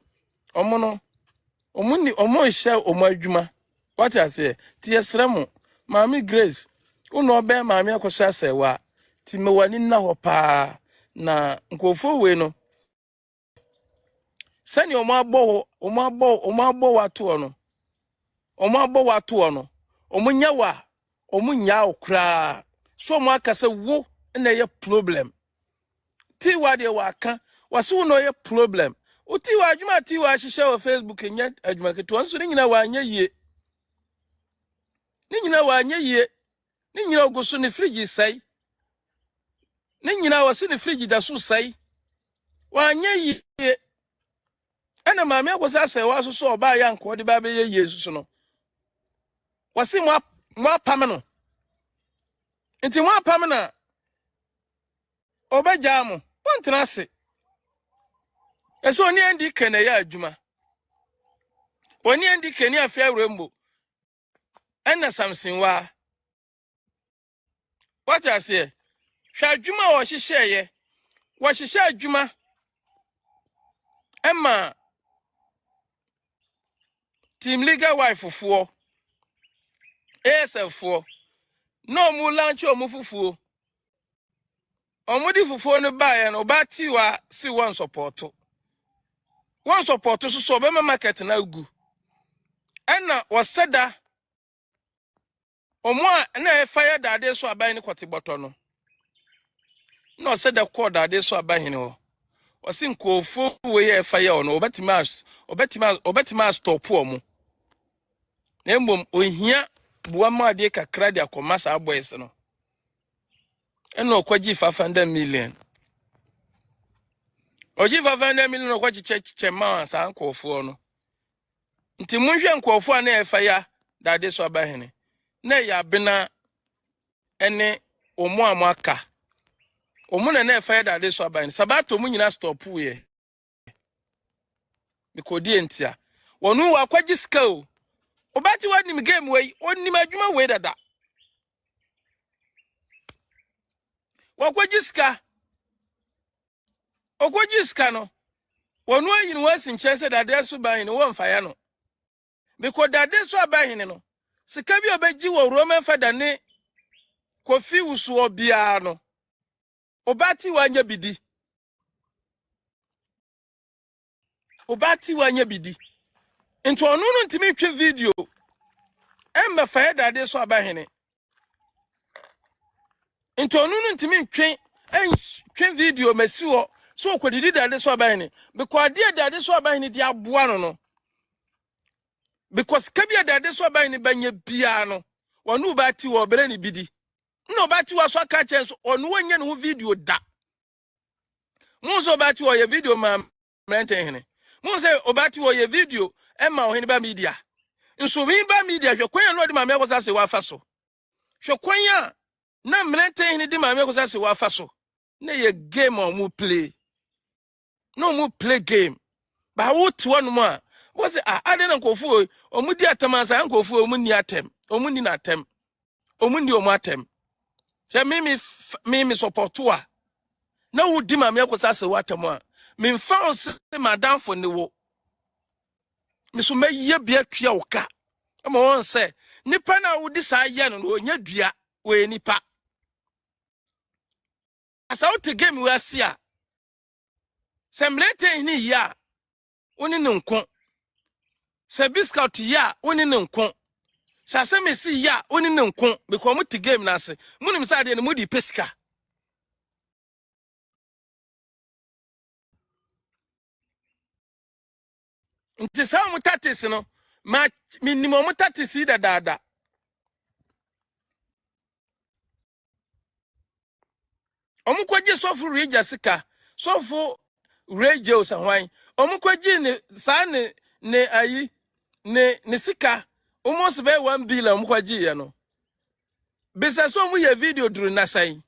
omo no omo hye omo adwuma what I say ti yesremo Mami Grace uno be mami Akosua Serwaa ti mewani na ho pa na nkofo we no sani omo abo wato no omo abo wato no omo nyawa omo nya okra so omo akase wo na ye problem ti wa de waka wase wo no ye problem uti wa adwuma ti wa hyehyɛ wo Facebook nya adwuma keto nso ni nyina wa anya yie ni nyina oguso ne fridge sai ni nyina wase ne fridge da so sai wa anya yie ana maame Akosua Serwaa so oba ya nko de ba be ye Yesu no wase mo apam no nti mo apam na obagya mo wontena ase eso oni andi kene ya adwuma oni andi kene afia wrembo ana samsinwa what I say hwa adwuma wo hyehyeye wo hyehyɛ adwuma ema team legal wife fo ASF fo no mu launch omu fufuo omudi fufuo no bae no ba ti wa si one support so be market na ugu ena waseda omo a na e fire dade so aban ne kwete boto no na waseda call dade so aban ne ho wasi nkofo we ye fire no obetima stop omo na embom ohia buwa ma de kakra de akomasa boys no eno okwaji 500 million oji 500 million okwaji cheche ma sa nkofo no nti munhwe nkofo na e fire dade so aban ne na ya bena ene omo amaka omo na efa da de so aban sabato mu nyina stop ye bikodi entia wonu wa kwaji skill obati wani mi game we onim adwuma we dada wa kwaji ska okwaji ska no wonu ayin wasi nchese da de so ban no won faya no bikodi da de so aban no sika bi obeji wo Roman fada ne kofi wusu obia no obati wanya bidi nti onu no ntimi twe video embe fa da de so abahene nti onu no ntimi twe video masiwo so okodidi da de so abahene because da de so abahene di aboa no because kabia da de so abahene banya bia no wonu obati wo bere ni bidi no obati wa so aka chen so onu wanya no video da munzo obati wo ye video ma mrenten hene munze obati wo ye video emma ohene ba media nso wi ba media hwekwan no de maame Akosua Serwaa fa so hwekwan na mrenten hene de maame Akosua Serwaa fa so na ye game on mu play no mu play game ba wo to no ma wo se ade na nkofo omudi atamasa nkofo omuni atem omuni na atem omuni omu atem je mimi support wa na wo di maame Akosua Serwaa atem a me fa se madam for ne wo misuma ye bia twa woka ama won se nipa na wo di sa ye no onya dua we nipa asa wo te game we asia semlete ni ya woni ne nko se biscuit ya woni ne nko sase mesi ya woni ne nko because mu te game na ase munim sa de no mu di pesika nti sa mu tatis no ma minimum mu tatis da dada omukwaji sofu reja sika sofu reja osahwan omukwaji ne sa ne ayi ne sika almost be 1 billion omukwaji ye no bisa so mu ye video duru na sai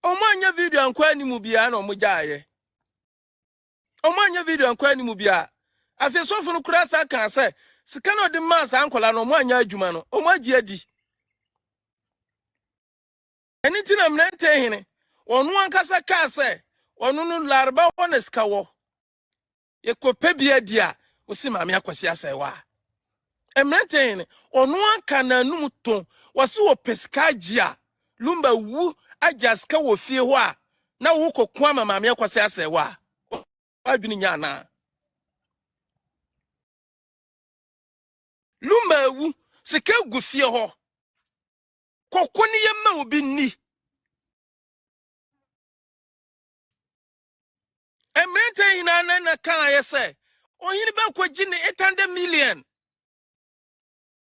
omanya video ankwa ni mu bia na omugyaye omanya video ankwa ni mu bia afi sofu no kura sa kan se sika no de ma sa ankola no omanya adwuma no omagye adi eni ti na mnente hene onu ankasa ka se onu no larba wona ska wo ye kope bia dia Wosi maame Akosua Serwaa. Emrenten ono anka na num ton wose wo pesika gia lumba wu ajaska wo fie ho a na wo kokko ama maame Akosua Serwaa. Adwini nya na. Lumba wu sika gu fie ho. Kokko ne yema obi ni. Emrenten hina na kan ayese. Ohini ba kwaji ni 800 million.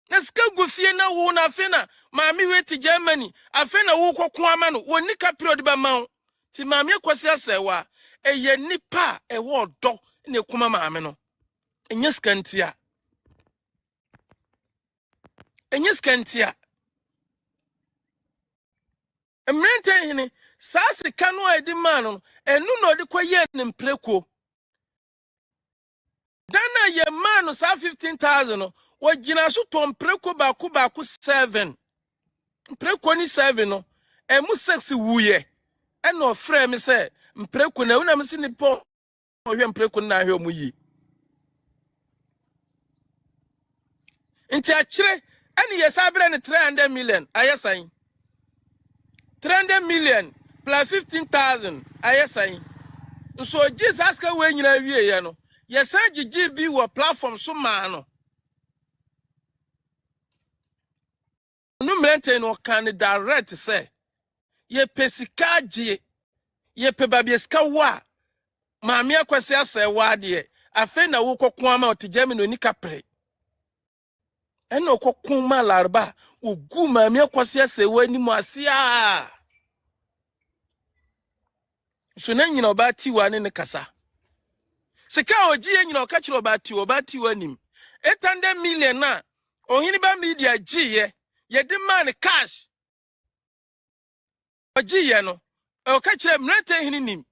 Na sika gu fie na wo na afena maame weti Germany afena wo kokko ama no woni ka period ba ma ti maame Akosua Serwaa eye nipa ewo do ne kuma maame no enye skantia emrenten hini saa sika no edi ma no enu no de kwaye ne mpreko dana ye ma no saa 15,000 no wagina so to mpreko ba ku 7 mpreko ni 7 no emu 6 wuye ena ofre me se mpreko na una me se ni po ohwe mpreko na ahwe omuyi nti akire ene ye sabre ne 300 million ayesan 300 million plus 15,000 ayesan so Jesus ka we nyina wie ye no ye san gigi bi wo platform so ma no no mrente no kan direct say ye pesika gie ye pe babieska wa maame Akosua Serwaa de afa na wo kokko ama otijami no nika pre ena kokko ma larba ogu maame Akosua Serwaa ni mu asia so na nyina obati wa ne kasa sika ogie nyina okachiro obati wa nim 800 million na ohini ba media gie ye de man cash ogie no okachiro mrente hini nim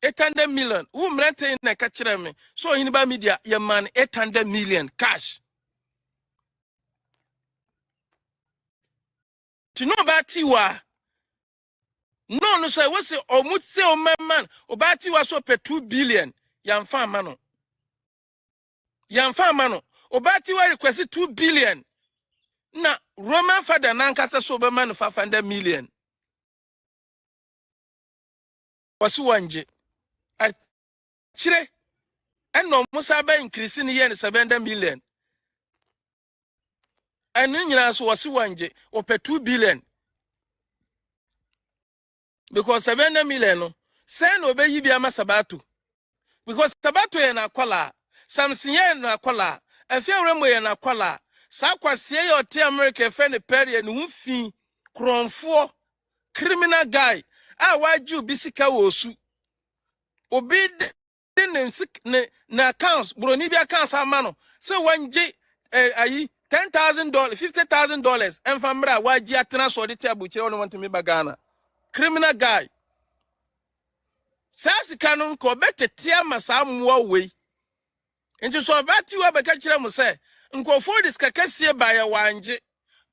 800 million who mrente na kachiro me so ohini ba media ye man 800 million cash tino obati wa no say we say omutse o man obati wa so pe 2 billion yamfa ama no obati wa request 2 billion na Roman father nankasa so be man 500 million wasi wanje a chire eno musa ba increase ni yen 700 million enu nyina so wasi wanje o pe 2 billion because 700 million no say no be yi bia masabato because sabato ye na kwala samson ye na kwala afiawremo ye na kwala sa kwasie ye ote America friend perie ne hufi kronfo criminal guy a waju bisika wosu obi ne na accounts broni bi accounts amano say wanje ayi $10,000 $50,000 enfamra waji atena so de tabu kire won want me bagana criminal guy sasi kanun ko betete amasa muwa we nti so bati wa beka kire mu se nkofo diskakasie ba ya wanje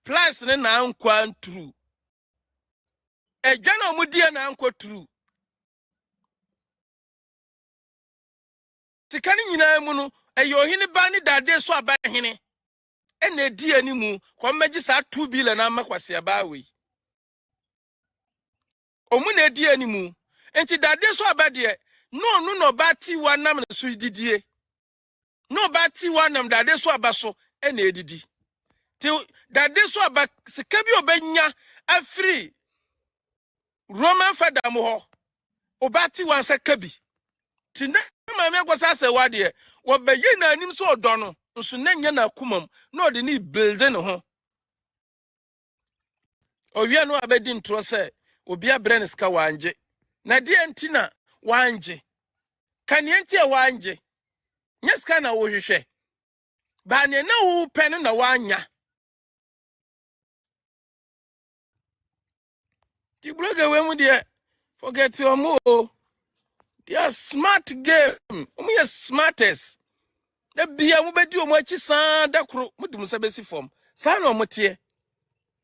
plus ne na ankwa ntru edwa na omudie na ankwa tru sikani nyina mu no eyohini ba ni dade so aba hene ena edi animu ko magi sa 2 billion na makwase ba we omu na edi animu enti dade so aba de no bati wa nam na so didie no bati wa nam dade so aba so ena edidi ti dade so aba sika bi obenya afri Roman father mo ho obati wa nsa kabi ti na maame Akosua Serwaa de wo beye na anim so odo no nso na nya na kumam na ode ni build ne ho owie no abedi ntro se obi abrane ska wanje na de antina wanje kanienti e wanje nyeska na wo hwehwe ba ne na wo pen na wanya ti bloga we mu de forget your mo they are smart game yes smartest na bia mu bedi omo achi san da kro mudum sa besi form sa na omo tie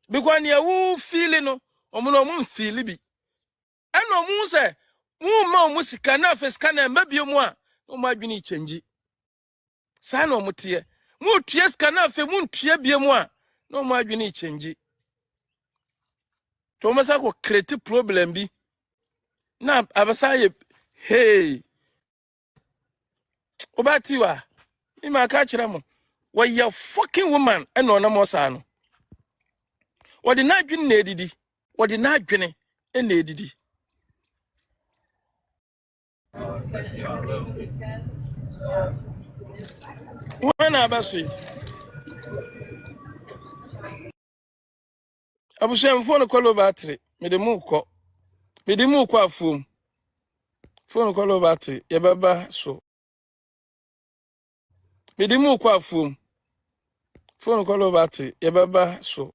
because ne wo feel no omo no omo feel bi ana omo se mu ma omo sika na afeska na mabie mu a omo adwini chenji Sa na omutie. Mu tue ska na afi mu ntue bie mu a no mu adwene change. To masa ko create problem bi. Na abasa ye hey. Obatiwa. Ima ka kire mo. Why you fucking woman and no na mo sa no. What the na adwene na edidi. What the na adwene na edidi. When abasi. Abusem phone call battery. Me de mu ko. Me de mu ko afum. Phone call battery. Ye baba so. Me de mu ko afum. Phone call battery. Ye baba so.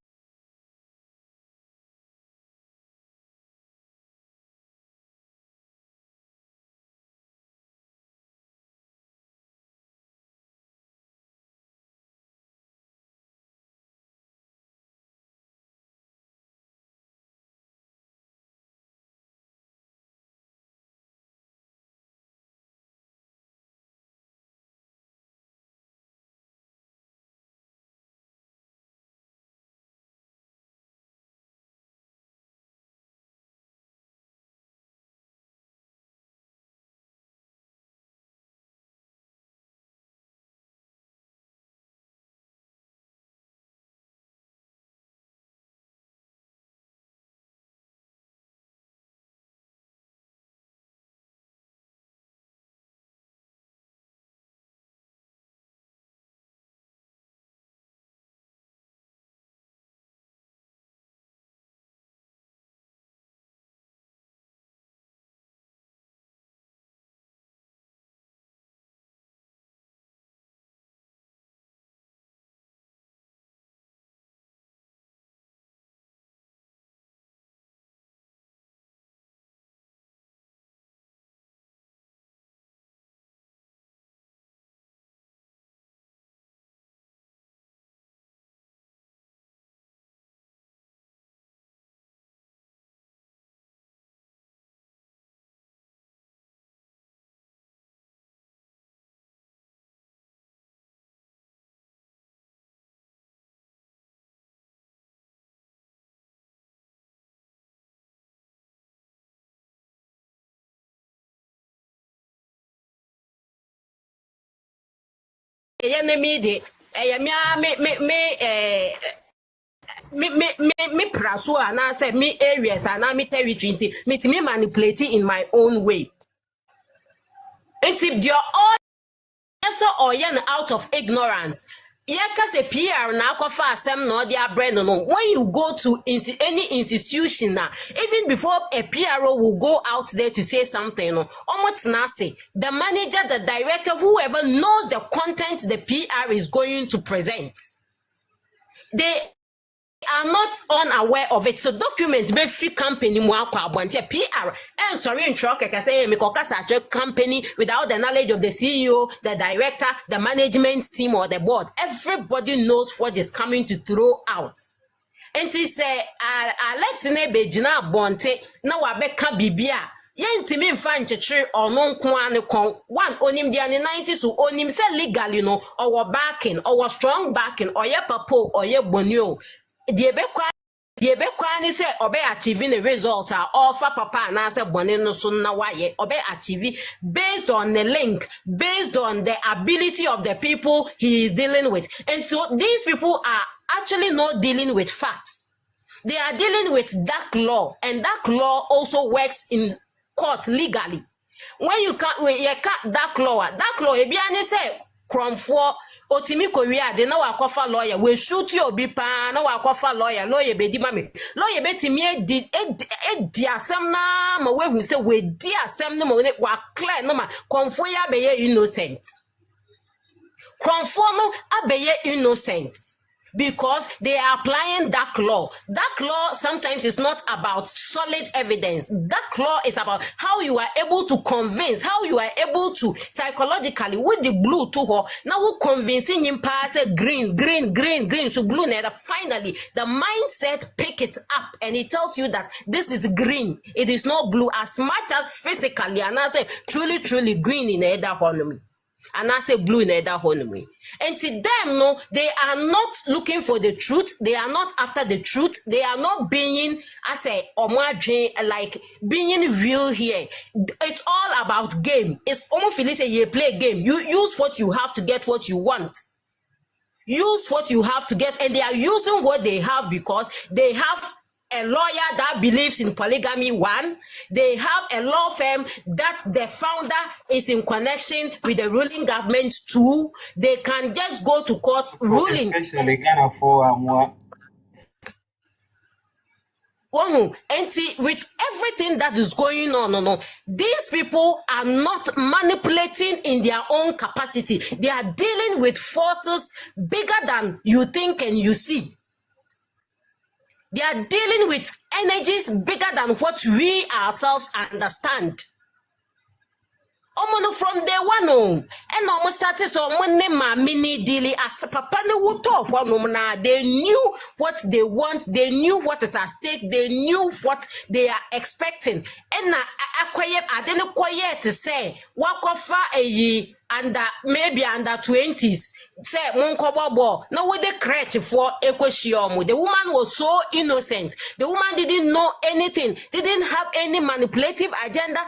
Enemy de me praso and say me areas and me territory me manipulate in my own way. It's if you're all so or out of ignorance. Yaka say PR na akwafa asem no dia brand no. When you go to any institution now, even before a PRO will go out there to say something, no, say the manager, the director, whoever knows the content the PR is going to present, they are not unaware of it. So documents be free company mo akwa abonte PR and sorry in truck I say me kokasa company without the knowledge of the CEO, the director, the management team or the board. Everybody knows what is coming to throw out. And he say let's be jina bonte na wa be ka bibia yentimi mfa nchechire ono nko ane kon one onim dia ne nine so onim say legally no or backing or strong backing or ye papo or ye bonio die be kwa ni say obe achieving the result offer papa na say bone no so na waye obe achieve based on the link, based on the ability of the people he is dealing with. And so these people are actually not dealing with facts. They are dealing with dark law, and dark law also works in court legally. When you cut dark law ebiane say cromfo otimi korea de na wakofa lawyer we shoot you obi pa na wakofa lawyer be di mame lawyer betimi edi asem na ma we hu say we di asem no ma we wa clear no ma cromfo ya be innocent. Cromfo no abeye innocent. Because they are applying dark law. Dark law sometimes is not about solid evidence. Dark law is about how you are able to convince, how you are able to psychologically with the blue to her. Now who convincing him pass green. So blue now finally the mindset pick it up and it tells you that this is green. It is not blue as much as physically and I say truly green in the economy. and I say blue in that honey. And to them, no, they are not looking for the truth. They are not after the truth. They are not being, I say, like being real here. It's all about game. It's almost feeling say you play game. You use what you have to get what you want. Use what you have to get, and they are using what they have because they have a lawyer that believes in polygamy. One, they have a law firm that the founder is in connection with the ruling government. Two, they can just go to court ruling. Especially Ghana for more. And see, with everything that is going on, these people are not manipulating in their own capacity. They are dealing with forces bigger than you think and you see. They are dealing with energies bigger than what we ourselves understand. From day one, and almost started so when mini dealing as papa no would talk one now. They knew what they want, they knew what is at stake, they knew what they are expecting. And I didn't quiet to say, walk off a ye under maybe under 20s. Say Monkobo, no with the crutch for Ekoshiomu. The woman was so innocent. The woman didn't know anything, didn't have any manipulative agenda.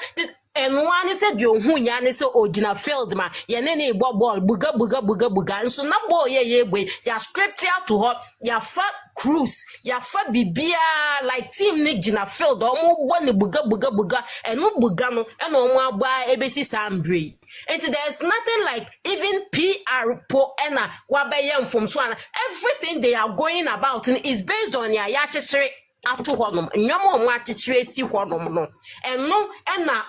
And one said, "You who yan so ojina field ma yanene ball buga and so na boy ye ya script out to her ya fat cruise ya fat bibia like team ni jina field omo boni buga and no buga no and omo agba ebesi sambre." And there's nothing like even PR po ena wabayem from Swana. Everything they are going about is based on ya yachichiri atu honum nyomo mo achichiri si honum no and no ena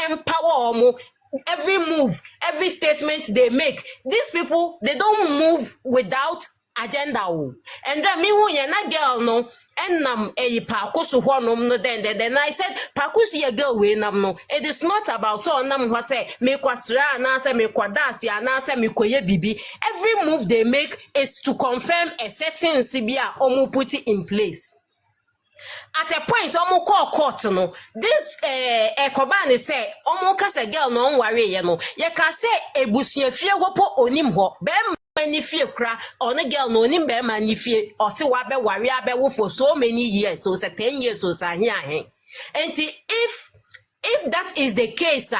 empower omo. Every move, every statement they make, these people, they don't move without agenda. And then me who na girl no and a Akosua no then I said Akosua girl we no. It is not about so nam what say me kwasra na say me kwadasi na say me koye bibi. Every move they make is to confirm a certain CBA omo put it in place. At a point, omo call court no. This Kobani say omo kase girl no worry ye no. Ye ka say ebusuafie hopo onim ho. Be many fie kra on a girl no nim be many fie or se wa be worry abe for so many years, so say 10 years so say here. And if that is the case,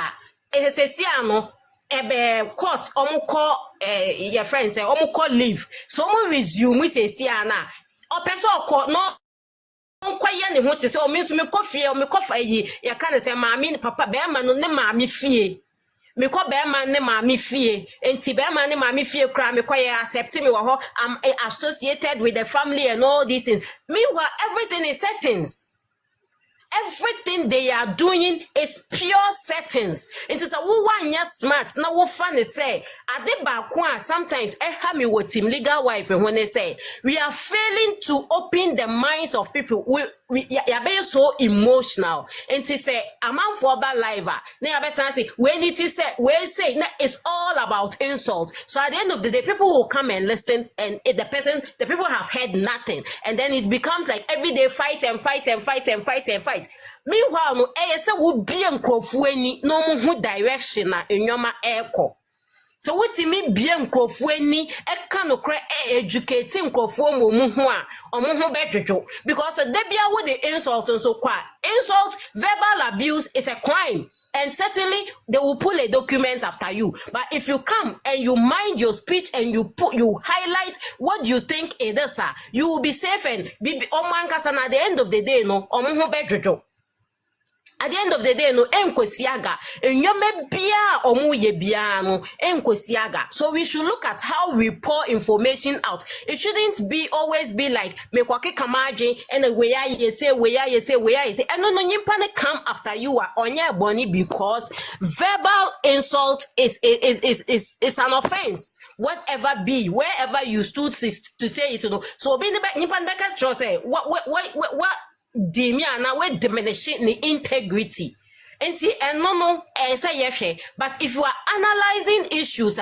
it say no ebe court omo call your friend say omo call leave. So omo resume we say na o person court no Unquaya ni what is all means me coffee or me coffee ya can say mammy papa bearman no ne mammy fee. Me call bearman ne mammy fee and Tiberman ne mammy fee cry me quite accept me or I'm associated with the family and all these things. Meanwhile, everything is settings. Everything they are doing is pure settings. It is a one year smart. Now what funny say at the back sometimes I have me with him legal wife and when they say we are failing to open the minds of people. We are being so emotional. And to say a man for that liver. Now better say when it is said we say it's all about insults. So at the end of the day, people will come and listen, and the people have heard nothing, and then it becomes like every day fight and fight and fight and fight and fight. Meanwhile, no say will be en no mu direction na enyoma eko. So what me bien crofweni e can educating crofo mo ho a omo ho bedwojo because they be with the insult and so kwa insult verbal abuse is a crime and certainly they will pull a document after you. But if you come and you mind your speech and you highlight what you think it is, you will be safe and be at the end of the day no omo ho bedwojo. At the end of the day, no enkwesiaga. Enyome bia omu ye bia no enkwesiaga. So we should look at how we pour information out. It shouldn't always be like me kwake kamaje and we ya ye say. And no nyimpane come after you are onye boni because verbal insult is an offense. Whatever be, wherever you stood to say it, no. So be the nyimpane beka say what Dimiana we diminishing the integrity. And see, and no, say yes, but if you are analyzing issues,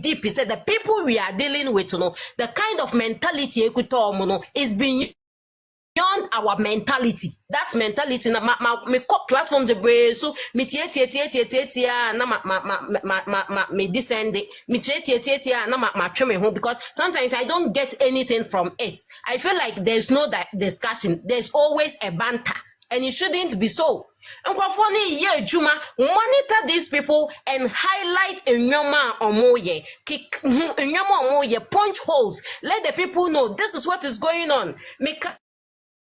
deep, he said the people we are dealing with, the kind of mentality is being our mentality. That mentality na me platform the brain so me tie na me descend me tie na ma twe me ho because sometimes I don't get anything from it. I feel like there's no that discussion. There's always a banter and it shouldn't be so. Monitor these people and highlight Nyoma Omoye, Nyoma Omoye, punch holes. Let the people know this is what is going on.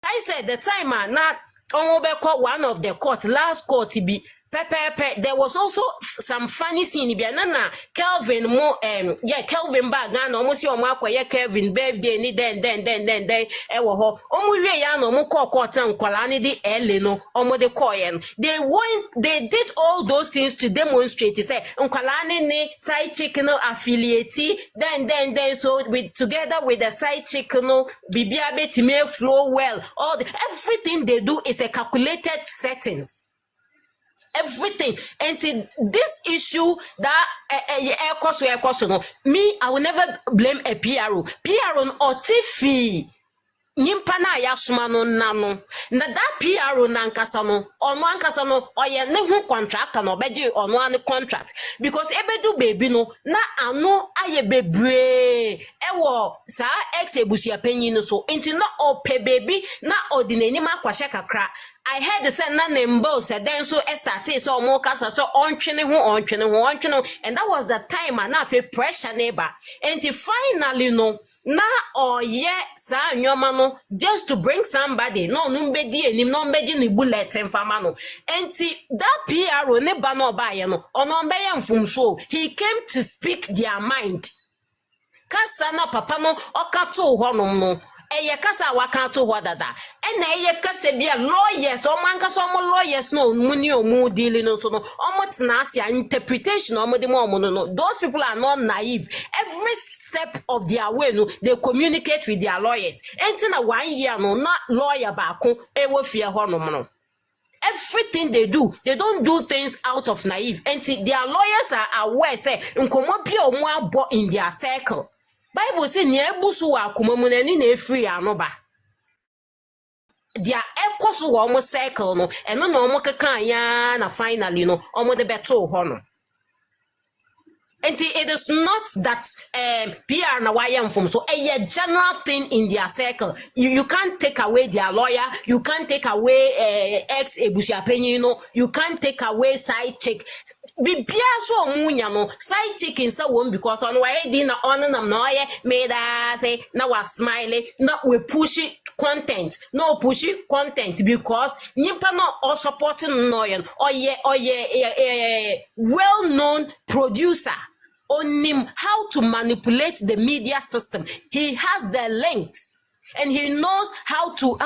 I said the time not one of the court, last court to be there was also some funny scene. Kelvin Kelvin bag almost your mark Kelvin birthday ni then ewo ya no mo court and kwalani di eleno omo de koyen. They did all those things to demonstrate to say kwalani ni side chick no affiliate then so with together with the side chick no bibia betime flow well. Everything they do is a calculated settings. Everything. And this issue that me, I will never blame a PRO. PRO or Tiffy. Nimpana yasumano nano. Na that PRO nankasano, on one casano, or ye never contract and obey on one contract. Because ebedu baby no, na ano aye bebre. Ewo, sa ex-Abusuapanin so, into not all pay baby, na ordinary ma kwashaka crack. I heard the same name boss then so started so more casa so on and that was the time and I feel pressure neighbor and finally no na or sa nyomano just to bring somebody no numbedi ni nombeji ni bullet and famano and that PRO ne bano buy no onombe from so he came to speak their mind kasa na papa no okato honom no eye kasa wakato wadada ena eye kasa bia lawyers o manka so mo lawyers no muni o mu dealing no so no o tena asia interpretation o mo de mo no those people are not naive. Every step of their way no they communicate with their lawyers entina 1 year no not lawyer baako e wo fie ho no. Everything they do, they don't do things out of naive. And their lawyers are aware say nkomo bi o mo abo in their circle. Bible say ni Ebusuapanin munani na free anoba. Dia ekoso wo mo circle no eno na omo keka ya na finally no omo de beto ho no. And it is not that PR na wayam from so a general thing in their circle. You can't take away their lawyer, you can't take away ex-Abusuapanin, you can't take away side chick. Bibia so munya no side chick in so one because on why dinner on nam no made say now was smiling, not we pushy content, no pushy content because nimpa no or supporting noyan or well-known producer on him how to manipulate the media system. He has the links and he knows how to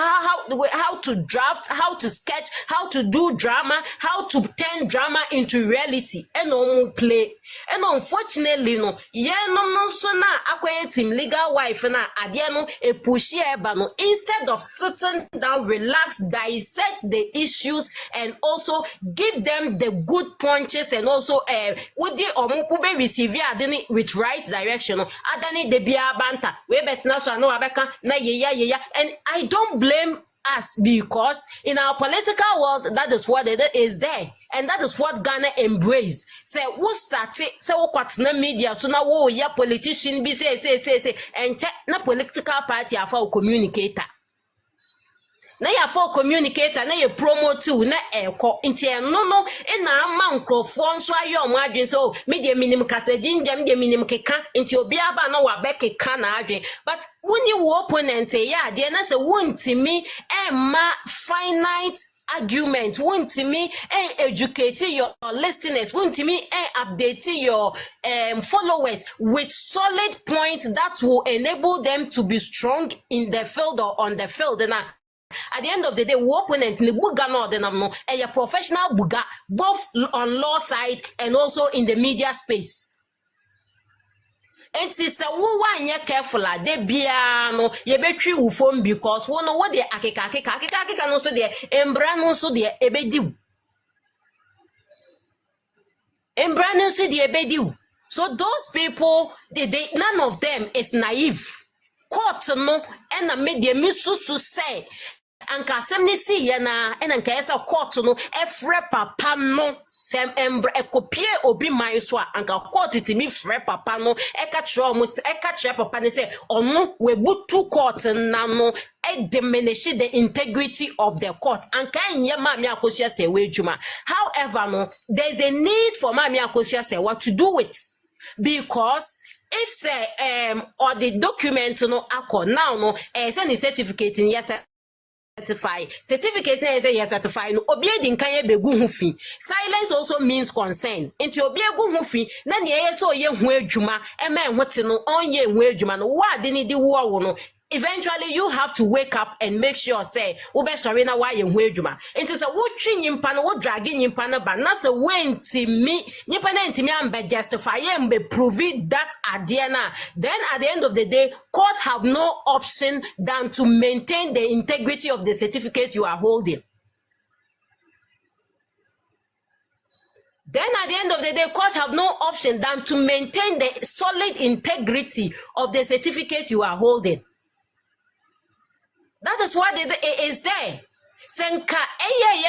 draft, how to sketch, how to do drama, how to turn drama into reality and no play. And unfortunately no no so na akwaye team legal wife na ade no e push eba no instead of sitting down, relax, dissect the issues and also give them the good punches and also would the omuku receive adeni with right direction no adani de bia banta we betina so no abeka na ye and I don't blame us because in our political world that is what it is there. And that is what Ghana embrace. Say, who started, say, what's the media, so now, oh, yeah, politician be say, and check na political party are for communicator. Na ya for communicator, na ya promote to, na eko, inti no, na man crofon, so I your margin, so, media minimum cassadin, jam, the minimum keka, into your biaba no wabeke kana, but when you opponent, yeah, there is a wound to me, and ma finite argument won't me educate your listeners, won't me update your followers with solid points that will enable them to be strong in the field or on the field. And at the end of the day, we opponent in the buga no de no a professional buga both on law side and also in the media space. And it's a one year careful de biano ye betri wo phone because one know what the akeka no so de embra no so de ebedi so those people they none of them is naive court no and a media misusu say anka asem ni si ye na e na nka yesa court no efre papa no sem embre ekopie obi man so anka court timi frɛ papa no eka tro mo eka tro papa ne say ono we butu court na no e diminish the integrity of the court anka nye Mami Akosua Serwaa adwuma. However no there's a need for Mami Akosua Serwaa to do it, because if say or the document no akọ now no send the certificate in yes certificate na say yes certify no obi edi nkan ye begu hu fi. Silence also means consent. Into obi egu hu fi na ne ye so ye hu adwuma e ma enwote no onye hu adwuma no wa de ni di wo no. Eventually you have to wake up and make sure say ube sorry na why you adwuma. Into say wo twi nyimpa no wo drag nyimpa no ba na say wenti mi nyimpa na ntimi ambe justify ambe prove that adie na. Then at the end of the day court have no option than to maintain the integrity of the certificate you are holding. Then at the end of the day, courts have no option than to maintain the solid integrity of the certificate you are holding. That is what it is there. Senka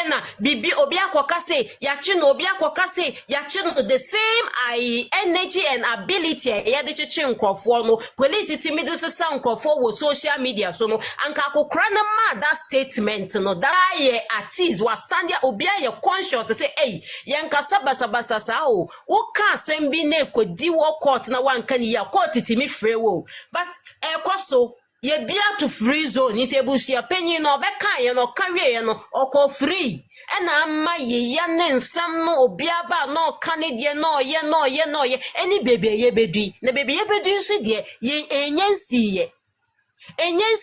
na bibi obi akwoka say yachi no obi akwoka say yachi no the same energy and ability ya de chichi nkrofo no police timi de sesa nkrofo wo social media so no anka akokra na ma that statement no that ye artist was standing obi aye conscious say hey yanka sabasa sa o ka asem bi na ekodi wo court na wanka ni ya court timi free wo but ekoso ye bia to free zone it Abusuapanin no beka ye no kawie ye no oko free ena ama ye ya ne nsam no obia ba no kanedie no ye eni bebe ye bedui na bebe ye bedui so de ye enyansi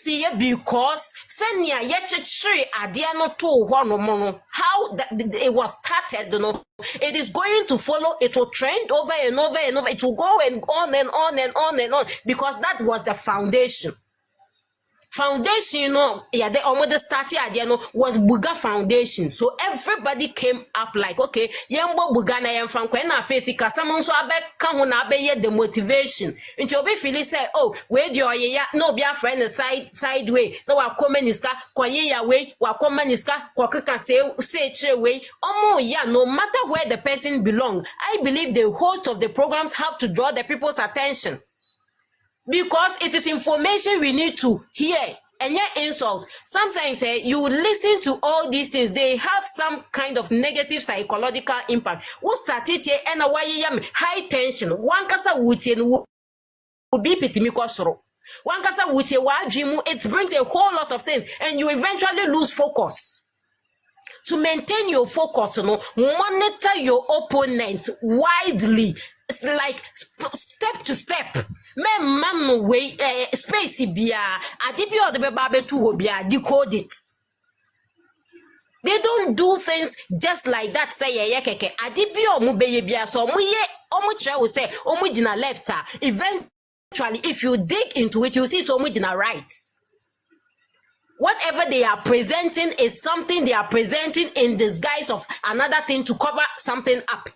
ye because senia ye chichiri ade no to ho no mo no how it was started no it is going to follow, it will trend over and over and over, it will go and on and on and on and on because that was the foundation. Foundation, you know, yeah, the almost started idea no was Buga Foundation. So everybody came up like, okay, yambo Buga na yam from kwena face kasamon so abe kahuna be the motivation. Into obi feel say, oh, where do you no be a friend side way. No wa komeniska kwa ya way, wa komeniska kwa kaka say che way. Omo yeah, no matter where the person belong, I believe the host of the programs have to draw the people's attention. Because it is information we need to hear and yet insult. Sometimes you listen to all these things, they have some kind of negative psychological impact. What started here and high tension. One kasa wuti will be pitimi kosoro. One kasa wuti wa dream, it brings a whole lot of things and you eventually lose focus. To maintain your focus, monitor your opponent widely. It's like step to step. Me man way space bia adibio de beba to hobia decode it. They don't do things just like that. Say ye keke adibio mu beye bia so mu ye omu try will say omu jina left. Eventually if you dig into it you see so omu jina right. Whatever they are presenting is something they are presenting in disguise of another thing to cover something up.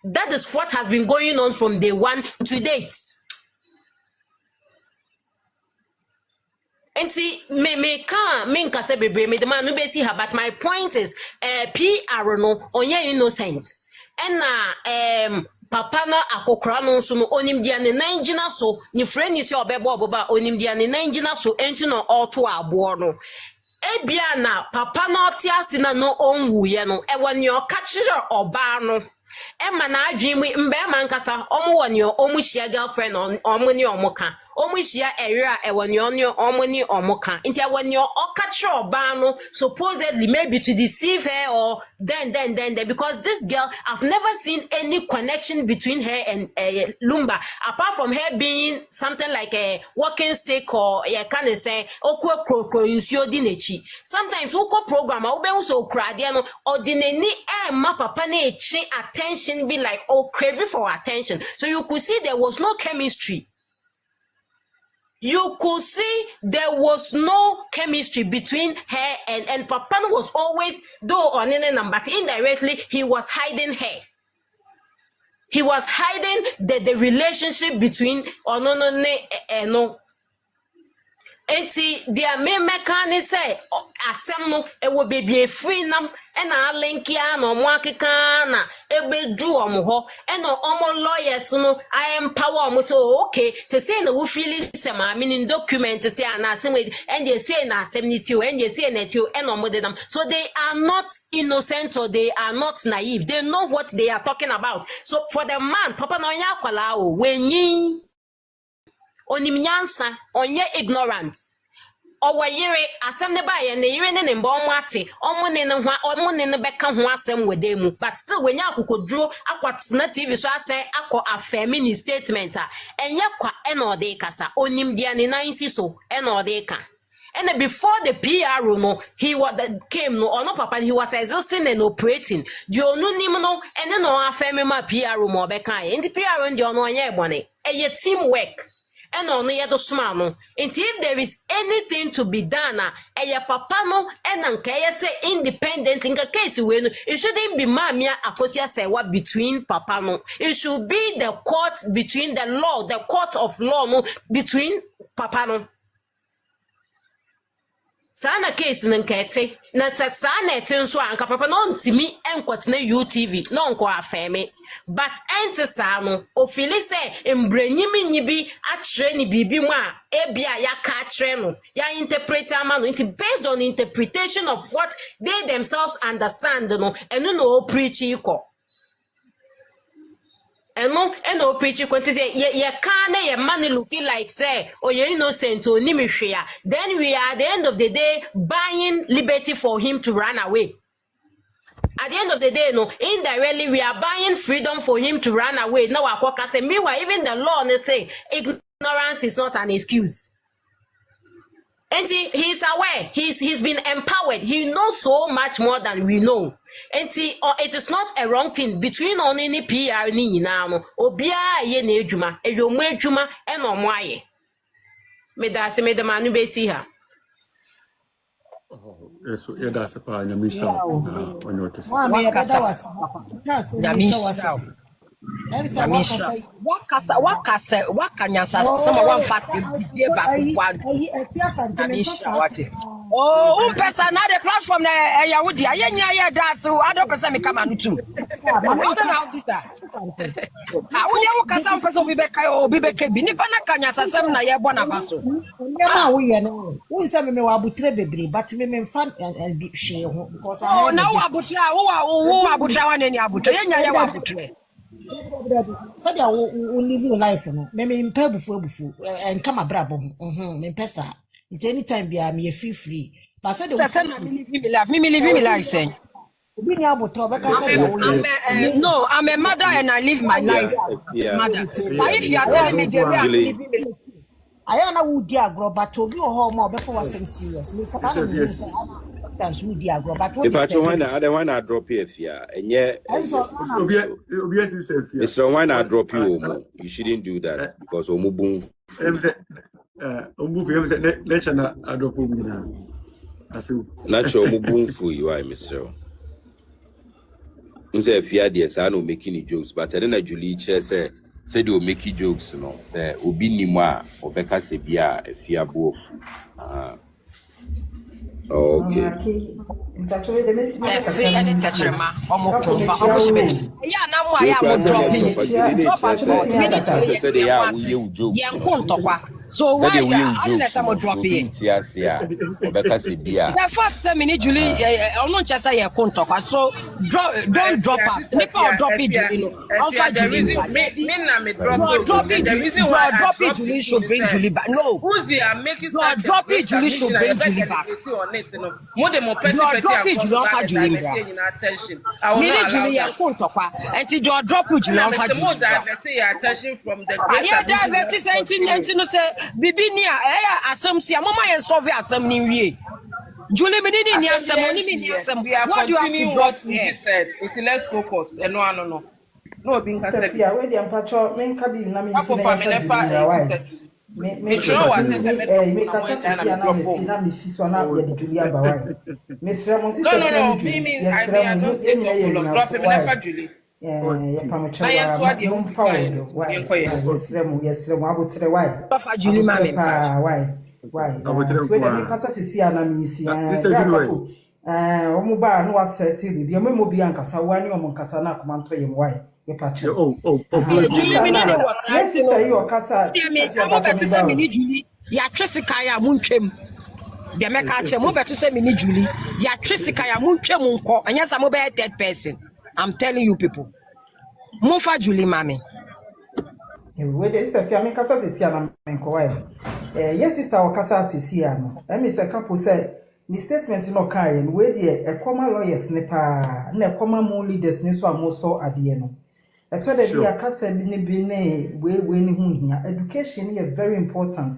That is what has been going on from day one to date. And see, me can't mean kase bebre me the man no be see her, but my point is PR no onye innocence. And papa na akokra no so no onim dia ne nanjina so ni friend ni se obebo oboba onim dia ne nanjina so enti no auto abo no. Ebia na papa na otiase na no onwu ye no e woni o ka kire oba no. Emma na adwimi mbe mankasa omo woni omo hia girlfriend omo ni omo ka omo hia area e woni omo ni omo ka nti woni o ka kire oba no supposedly maybe to deceive her or then because this girl I've never seen any connection between her and Lumba apart from her being something like a walking stick or can I say okwo krokro nsuo di nechi. Sometimes woko program a ube so krade no ordinary ma papa na echi attention be like craving for attention. So you could see there was no chemistry. You could see there was no chemistry between her and Papa was always, though on any number, but indirectly he was hiding her. He was hiding the relationship between no. enti dia me mekani say asem no e wo bebie free nam e na link ya no mo akeka na ebedu omho e no omo lawyers no I empower omo so okay to say na wo feel say ma meaning document te na asem and they say na asem ni ti o and they say na ti o e no mo de nam so they are not innocent or they are not naive. They know what they are talking about. So for the man papa no nya kwala o wenyi onimnyansa onye ignorant owayire asem ne ba ye ne yire ne mba omate omune ne hwa omune ne beka ho asem wedemu but still wenya akokoduro akwatena TV so asen akọ affirming statement a enye kwa ena ode kasa onimdia ne nansi so ena ode ka. And before the PR no he came no or no papa he was existing and operating the onu nim no ene no affirm ma PR mo be kan enti PR ndi ono anya ebone eye teamwork and on ye do sma no enti if there is anything to be done eye papa no enanka ye say independent in case we no it shouldn't be mamia Akosua Serwaa between papa no it should be the court between the law the court of law no between papa no. Sana case nkete na sana ete nso anka papa no ntimi enkwatena UTV no nko afeme but ente sa no ofili se embrenyimi nyibi atre ni bibi mu a ebia ya ka atre no ya interpret ama no it based on interpretation of what they themselves understand no eno no preach iko eno preach kwenti say ye can ye man looking like say oh you innocent or nimishia then we are at the end of the day buying liberty for him to run away. At the end of the day no indirectly we are buying freedom for him to run away. Now akoka say meanwhile even the law they say ignorance is not an excuse. And he's aware, he's been empowered, he knows so much more than we know. And it is not a wrong thing between on any PR ni na no obia ye na edwuma eyomo edwuma e no mo aye me da se me de manu be si ha eso e da se pa nyamisha onyo kesi wakanyasa sama one fat be back oh person na the platform na yahudi ayenya ya da so ado person me kama no too we wakasa person bi beka bi nipa na kanyasa sem na ye bo na baso nyama wo ye no wo se me wa abutre bebre but me mfa bi hwe ho because oh na wo abutra wo abutra wa na ni abutra yenya ye wa abutre so dia wo live your life no me mpa bufu enka mabrabo me pesa it's anytime be am ye free but said me live life saying no I'm a mother and I live my life mother but if you are telling me the way I'm living my life I na wo di agro but obi o ho ma obefo wasem serious me say times we di agro but what is the one I drop you here enye obi esi se fia it's the one I drop you you shouldn't do that because omubun omufu say lecture na drop you na asu natural omubun fu you are Mr. Unse fia dey say no making jokes but then na Julie che say they will make jokes no say obi nimu a obeka se bia afia bofu okay yes any toucherma omokomba omoshebe ya na mo aya mo drop passport me dey say they are ye nkontokwa so why you let some drop here obeka se bia the fact say me need Julie ono chesa ye nkontokwa so don't drop us nipa drop it Julie no offer Julie me na me drop it drop it Julie should bring Julie back no who's there making such drop it Julie should bring Julie back mo de mo drop it Julie offer Julie back me need Julie ye nkontokwa enti drop it Julie offer Julie mo divert your attention from the I hear divert say no say bibi ni asem si amoma yen solve asem ni wie Julie me ni asem oni me ni asem what do you have to drop here said it let's focus no being said yeah we dey patcho men ka bi na me si me sure what me ka se na me fi so na ye di Julie aba why me sra mo sister no me I don't drop him never Julie yeah pamacho wa yes remo abotre why offer Julie mama why Why? Abotre To the kwa. kasa sisi ana misi. Mr. Gilway. Omo ba no aseti bibi. Omo bi ankasa wani omo nkasa na komanto yem why? Ye pache. Julie me ne was Yes, sister, you kasa. me come up to say me ni Julie. Ya twesika ya muntwem. Bia me ka che mo beto say me ni Julie. Ya twesika ya muntwem nko. Anya sa mo be third person. I'm telling you people. Mo fa Julie mami. We dey sister fia me kasa sisi ana menko why? Yes, sister o kasa sisi ano. Me say couple say the statement no kai no we dey ekoma lawyers ne pa na ekoma mo leaders ne so amoso ade no. Eto de bia kasa bi ne we ni hu hia. Education is very important.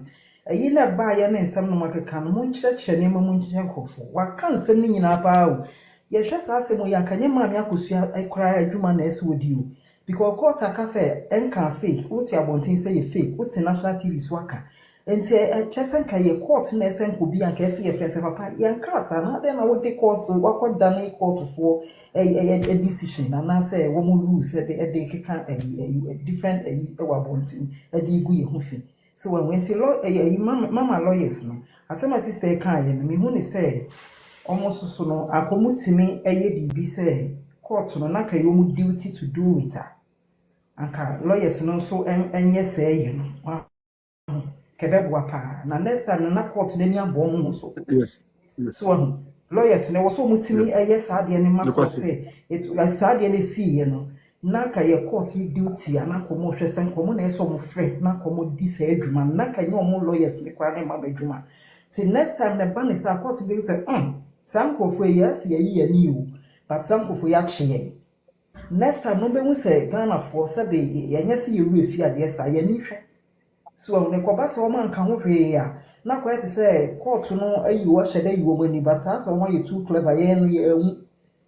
Yi na ba ya na nsam no makeka no mo nkyerɛkyerɛ ne ma mo nkyerɛ kofo. Wa kan nsam ni nyina ba o. Ye hwɛ saa asɛm ya kanye ma me akosua ekora adwuma na eso odi o. Because court akase enka fake, uti abontin say ye fake, uti national TV swaka. Enti chesen ka ye court na esen ko bi anka ese ye fese papa, ye nka asa na dey na wo dey court, wakọ dan court for a decision na say wo mo lose dey keka different abontin, dey gu ye ho fi. So when went to law mama lawyers no, asema sister kan ye me hu ni say almost so no akomutimi bibi say court no na ka yomu duty to do with her. Anka lawyers no so enye say you know. Kebebwa pa na next time na court na ni abon so. Yes. So lawyers no so mutimi saa de ne ma court say it saa de ne see you know. Na ka ye court duty ana komo hwesen komo na eso mo frɛ na komo di say adwuma na ka nye omo lawyers ne kwa na ma badwuma. Till next time na ban is court be say some kofo yes ye ni o. But some kofo ya kye. Next time no be hu say Ghana for say be yenye se ye ru efi ade sa ye ni hwe. So ne koba se o man kan ho hwe ya. Na kwa te say court no ayi wo hye da yi wo mani but as o you too clever ye no ye hu.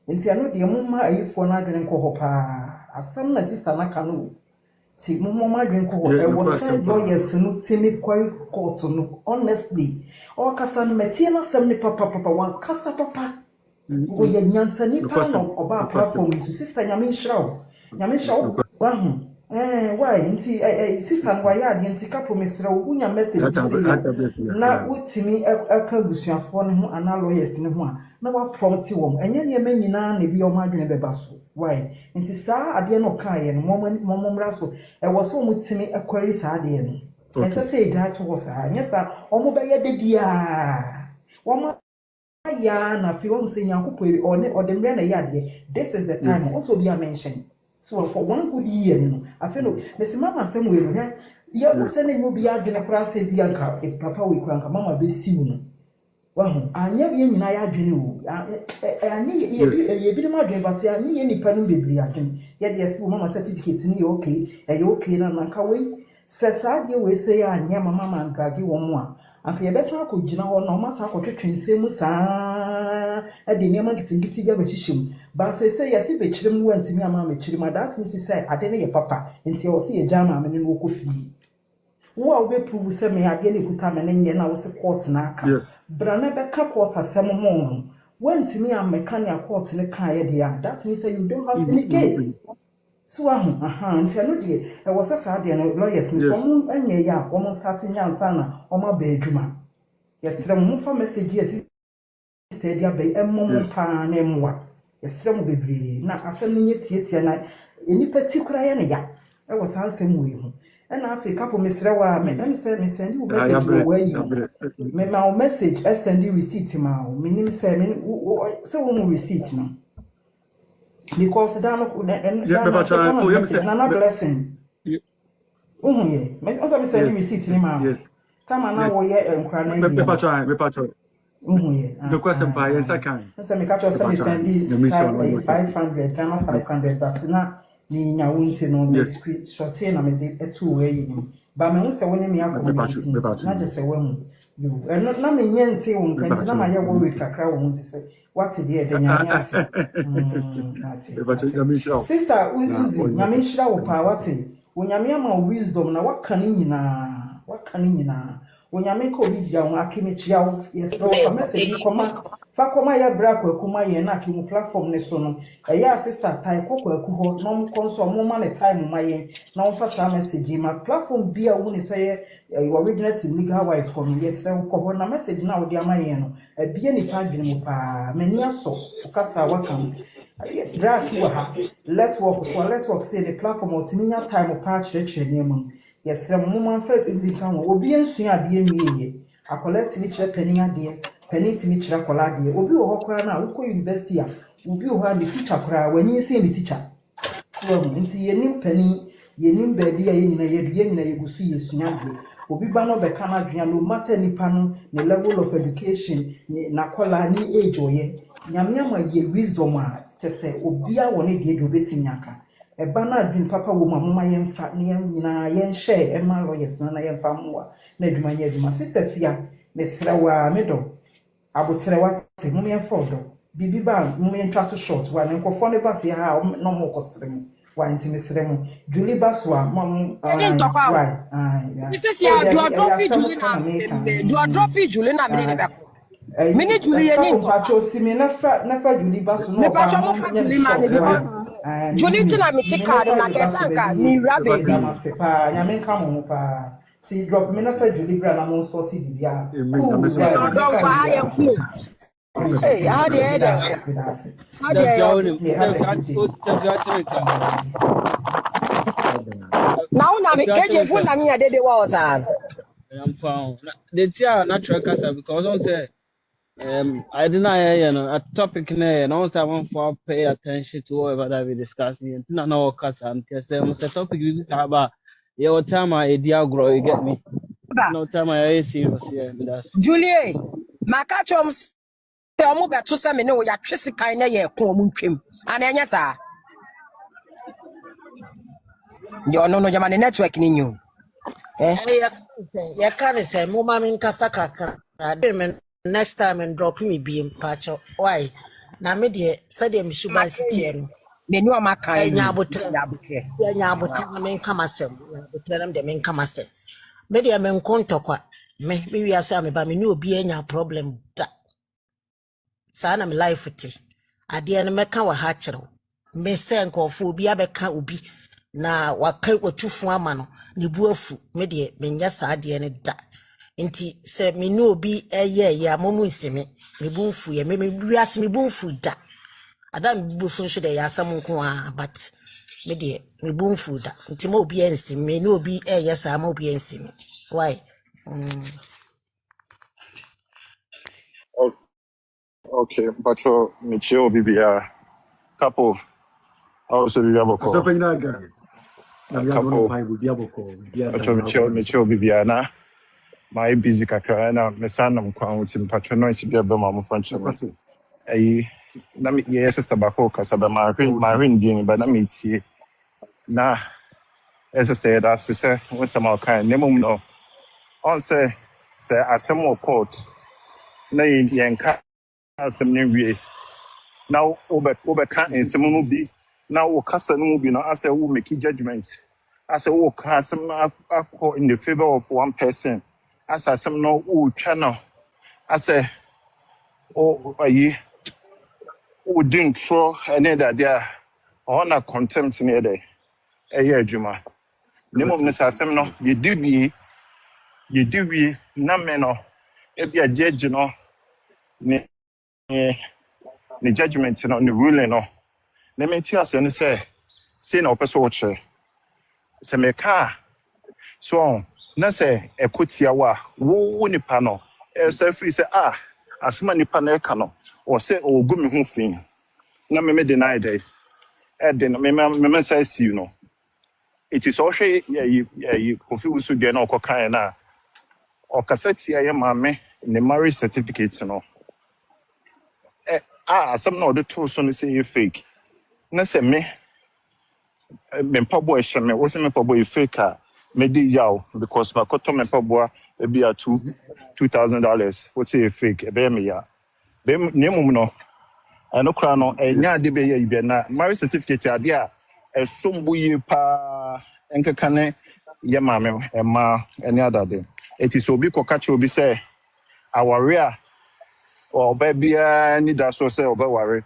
Enti ano de mumma ayifo na adwene nko ho pa. Asam na sister na kanu. Ti mumma adwene nko ho. E wo say lawyers no timi kwari court no honestly. O kasa no metie na sam ni papa wan kasa papa. Wo ye nyansa ni pa no oba platform so sister nyame nhyira wo why nti sister no ya de nti ka promise wo unya message na utimi aka busuafo ne ho ana lawyers ne ho a na wa prompt wo enye ne manyina na bi o ma adwene beba so why nti saa ade no ka ye no momra so e wo so mutimi akwari saa ade no ense say da to wo saa nya saa o mo be ye de bia wo ya na fi won say nyankopɔ or the mre na yade this is the time also be a mention so for one good year no afi no mesi mama asem we no ya wo se ne mo bi adwene kora se bi anka papa we kora anka mama be siwu no wa ho anya ye nyina ya adwene o anya ye bi ma adwene but anya ye nipa no bebri adwene ye de yesi mama certificate ni okay na nanka we se saa de we se ya anya mama man dragi wo mo a anka ye besa akogina ho na o masa akotwetwe nsem saa ade ne ma kitingiti ga ba hihim ba se yesi be kirem no antimi ama ma kirim that means say ade ne ye papa nti o se ye jama me ne wo kofi wo a we prove say me ade ne kuta me ne nye na wo se court na aka bra na be ka court asem mo wantimi am mechanical court ne kan ye dia that means say you don't have any case so nti no de e wo se saa de no lawyers ni so anye ya wo mo start nyansa na o ma ba adwuma yesre mo fa message yesi steady abay emmom pa na emwa yesre mo bebre na asem nye tietie na enipa ti kura ye ne ya e wo saa asem we hu e na Africa po mesre wa me say me send you message wo yi me ma message send receipt ma o me nim say me say wo mo receipt no because that no blessing ye me also me send receipt ni ma tama na wo ye enkra na me patro the question by yes I can say me catch us send 500 Ghana 500 but na ni nya wunti no me screenshot na me de etu we yi ni ba me hu say woni me akọ na je say we mu you na me nyente won kan na ma ye wo we kakra wo mu say what the nyame ase sister uzi nyame hira wo pa what wo nyame ama wisdom na waka ni nyina onyame ko bi bia won akimechia wo yesro fa message koma fa koma ya bra kwakuma ye na akimu platform ne so no eya sister tai kwakwaku ho no mkonso mo ma ne time ma ye na won fa sa message ma platform bia wo ne say original legal wife from yesro ko na message na wo dia ma ye no bia ni pa dwene mo pa mani aso ukasa wakam bra ki wa ha let's work say the platform otiminya time pa chire nemu yesre mo man fa bi kan wo obi ensu ade enwiye akolect ni chire pani ade pani timi chire akola ade obi wo hokora na wo university a obi wo ha ni teacher kora wani se ni teacher so nti yenim pani yenim baabi a yenyina yenyina yegusu yesunya ade obi ba no be kana adwea no matter nipa no the level of education na kola ni age oye nyame ama ye wisdom a tese obi a woni de obetimi aka eba na adwin papa wo mama yemfa ne nyina yen share e ma lawyers na yemfa moa na adwuma nya adwuma sister fia mesra wa medo abotere wa te mu yemfa odo bibi ba mu yentwa so short wa ne nkofo ne ba se ha no mo kosere mu wa nti mesre mu Julie Baswa mom this is ya do drop Julie na me ne be mini Julie ye ni pacho simi na fa Julie Basu no ba Julie ma ne Julie tina me ti card na kesanka mi ra baby pa nyame nka mo pa ti drop me na fa Julie bra na mo so ti bibia hey how dey now na me keje fu na me adede wa osan I'm found the tia natural cancer because on say I didn't know a topic and also I want to pay attention to whatever that we discuss me and I know cancer I'm a topic we about your time I dear grow you get me no time I serious yeah that's Julie makachom omo beto se me ne wo ya twese kan na ye ko omo ntwem ana enya sa yo no jamani network ni nyu ya can say mo ma min kasa kakra next time and drop me be in patch why na me de say dem shuba city no me ni o makan nya abotre men kamasem abotre nam de men kamasem me de men kontokwa me wi asa me ba me ni obi anya problem da sa na me life ti ade no meka wa ha kyerɛw me se nkofo obi abeka obi na waka watufu ama no ne buafu me de menya sa ade ne da nti se me ni obi ya momu nseme me bunfu ye me wiase me bunfu da adam bufu nso de ya asam nko a but me de me bunfu da nti ma obi enseme me ni obi ya sa ma obi enseme why Okay, but so Michio Bibia couple also Biaboko. Couple Michio Bibiana. My busy kakana, my son, I'm quite in patronize Biabama French. Yes, Sister Bako, Casaba, my ring, but I meet you. Now, as I said, as I said, what's some kind, no. On say, I some more court. Nay, Yanka, some new now over can't some be now custom movie no as a make judgment as a walk has some in the favor of one person as I some no channel as a ye didn't throw any that there honor contempt near there a year juma name of Nessa no you do be no man if you are judge no the judgment on the ruling no let me tell you say na opeso watch se me ka so na se ekotia wa wo nipa no e se free say asema nipa na e ka no o se o gu me ho fin na me deny dey e dey no me say see you know it is also you kofi usu dey na okokan na o kasati ya maame ne marriage certificate no asem na o de to so no say fake na se me boy shame was me boy fake me di yaw because my cotton me boy e be at $2,000 what's say fake e be me ya be name no no kra no enya de be ya ibe na marriage certificate ade a e sombu yi pa enkeka ne ye ma me e ma any other day It is obi ko catch obi say aware or baby need that so say obi worry.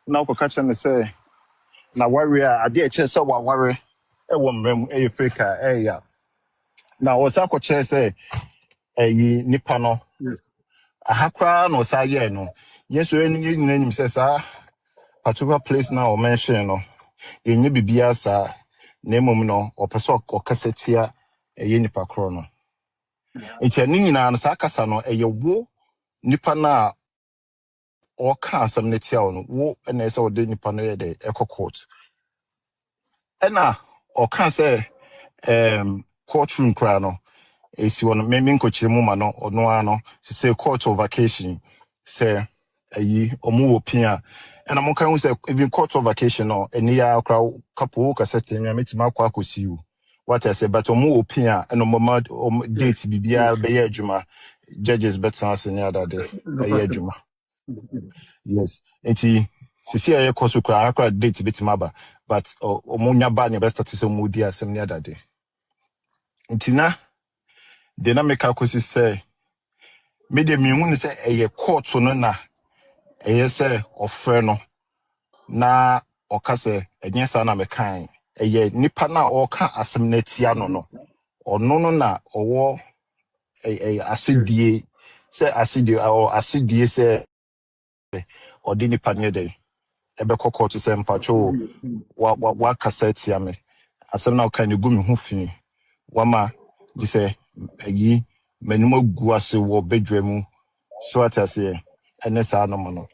Now ko catch and say na warrior ade che say wa worry e wo mbem e fake e ya. Na wo sa ko che say yi nipa no Yes. ahakra no sa ye no. Yes we ni nyina nim say sa particular place now mention no. Yenye bibia sa na emom no opeso okasetia ye nipa kro no. Nti ani nyina no sa kasa no eye wo nipa na o ka asam ne tia no wo na ese wo de nipa no ye de court ena o ka say courtroom kra no esi wono me nkochire mu ma no ono ano say court of vacation say ayi omu opia ena mo kan say even court of vacation no eni ya kra couple ka setting me metima akwa akosi you what I say but omu opia ena mo date bibia be ye adwuma judges better as any other day ye adwuma. Yes. Enti sisi aye koso kra akra date betima ba but omunya ba ne best to say mudi asem ne other day. Enti na de na make akosi say me de mi hu say eye court no na eye say ofre no na okase enye sa na mekan eye nipa na oka asem na tia no no ono no na owo asidie say asidie or asidie say odi nipa ne de ebe kokko to say mpacho wa cassette ya me asem na oka ne gu me hu fi wama di say ayi menuma gu ase wo bedwam so atase ene sa no mo no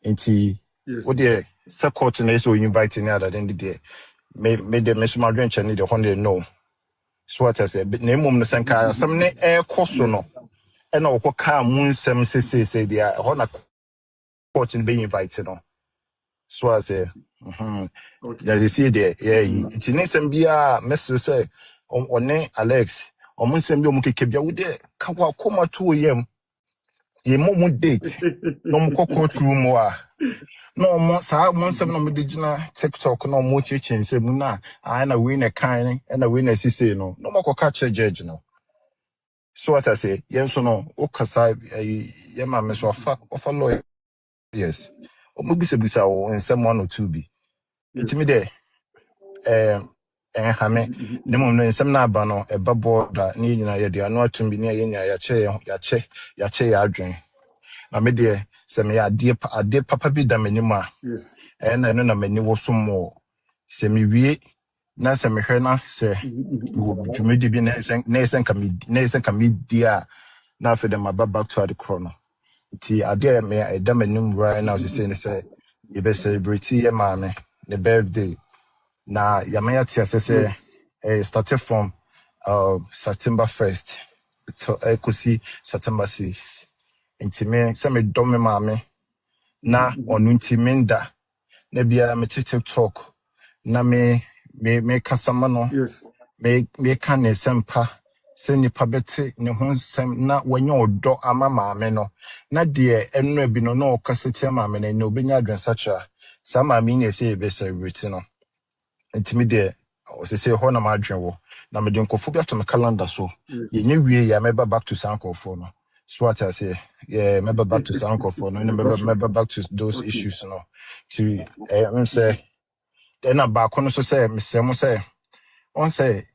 enti wo de se court na so invite ni ada den de me de me suma dwen chani de honde no so atase na emom no senka asem ne koso no ena wo ka mu nsem sese de ho na court ni be invite no so ase ya see there enti ne nsem bia mesre say one Alex omo nsem bi omo keke bia wo de ka kwa koma to yem ye mo date no mo kokko true mo a no mo sa mo nsem no mo digina TikTok no mo chichi nsem na ai na we na kan na we na sisi no no mo kokka che judge no so what I say yen so no o kasa ye ma me so ofa lawyer yes omo bisa o nsem 1 or 2 bi itimi de hame ne mo no nsem na aba no eba border ni nyina ye de ano atum bi ne ye nya ya che ya adwen na me de se me ade papa bi da mani ma yes na no na mani wo so mo se me wie na se me hwe na se wo dwumedi bi na esen ka me dia na fe dem aba back to the chrono ti ade me da mani right now say you be celebrate ye ma me the birthday na yamaya tia say started from September 1st to ekosi September 6th. Intime se me dom me mame na onu intime nda na bia me TikTok na me kasama no yes me kan ne sempa se nipa bete ne ho nsem na wanya odo ama mame no na de enu abi no na okasete mame na ne obenya adwensacha sa mame ne se be celebrate no intime de o se ho na ma adwen wo na me de nkofo bi ato me calendar so ye nye wie ya me back to sankofo no so what I say yeah me back to sankofo no me back to those issues no to me say then about no so say me say mo say on say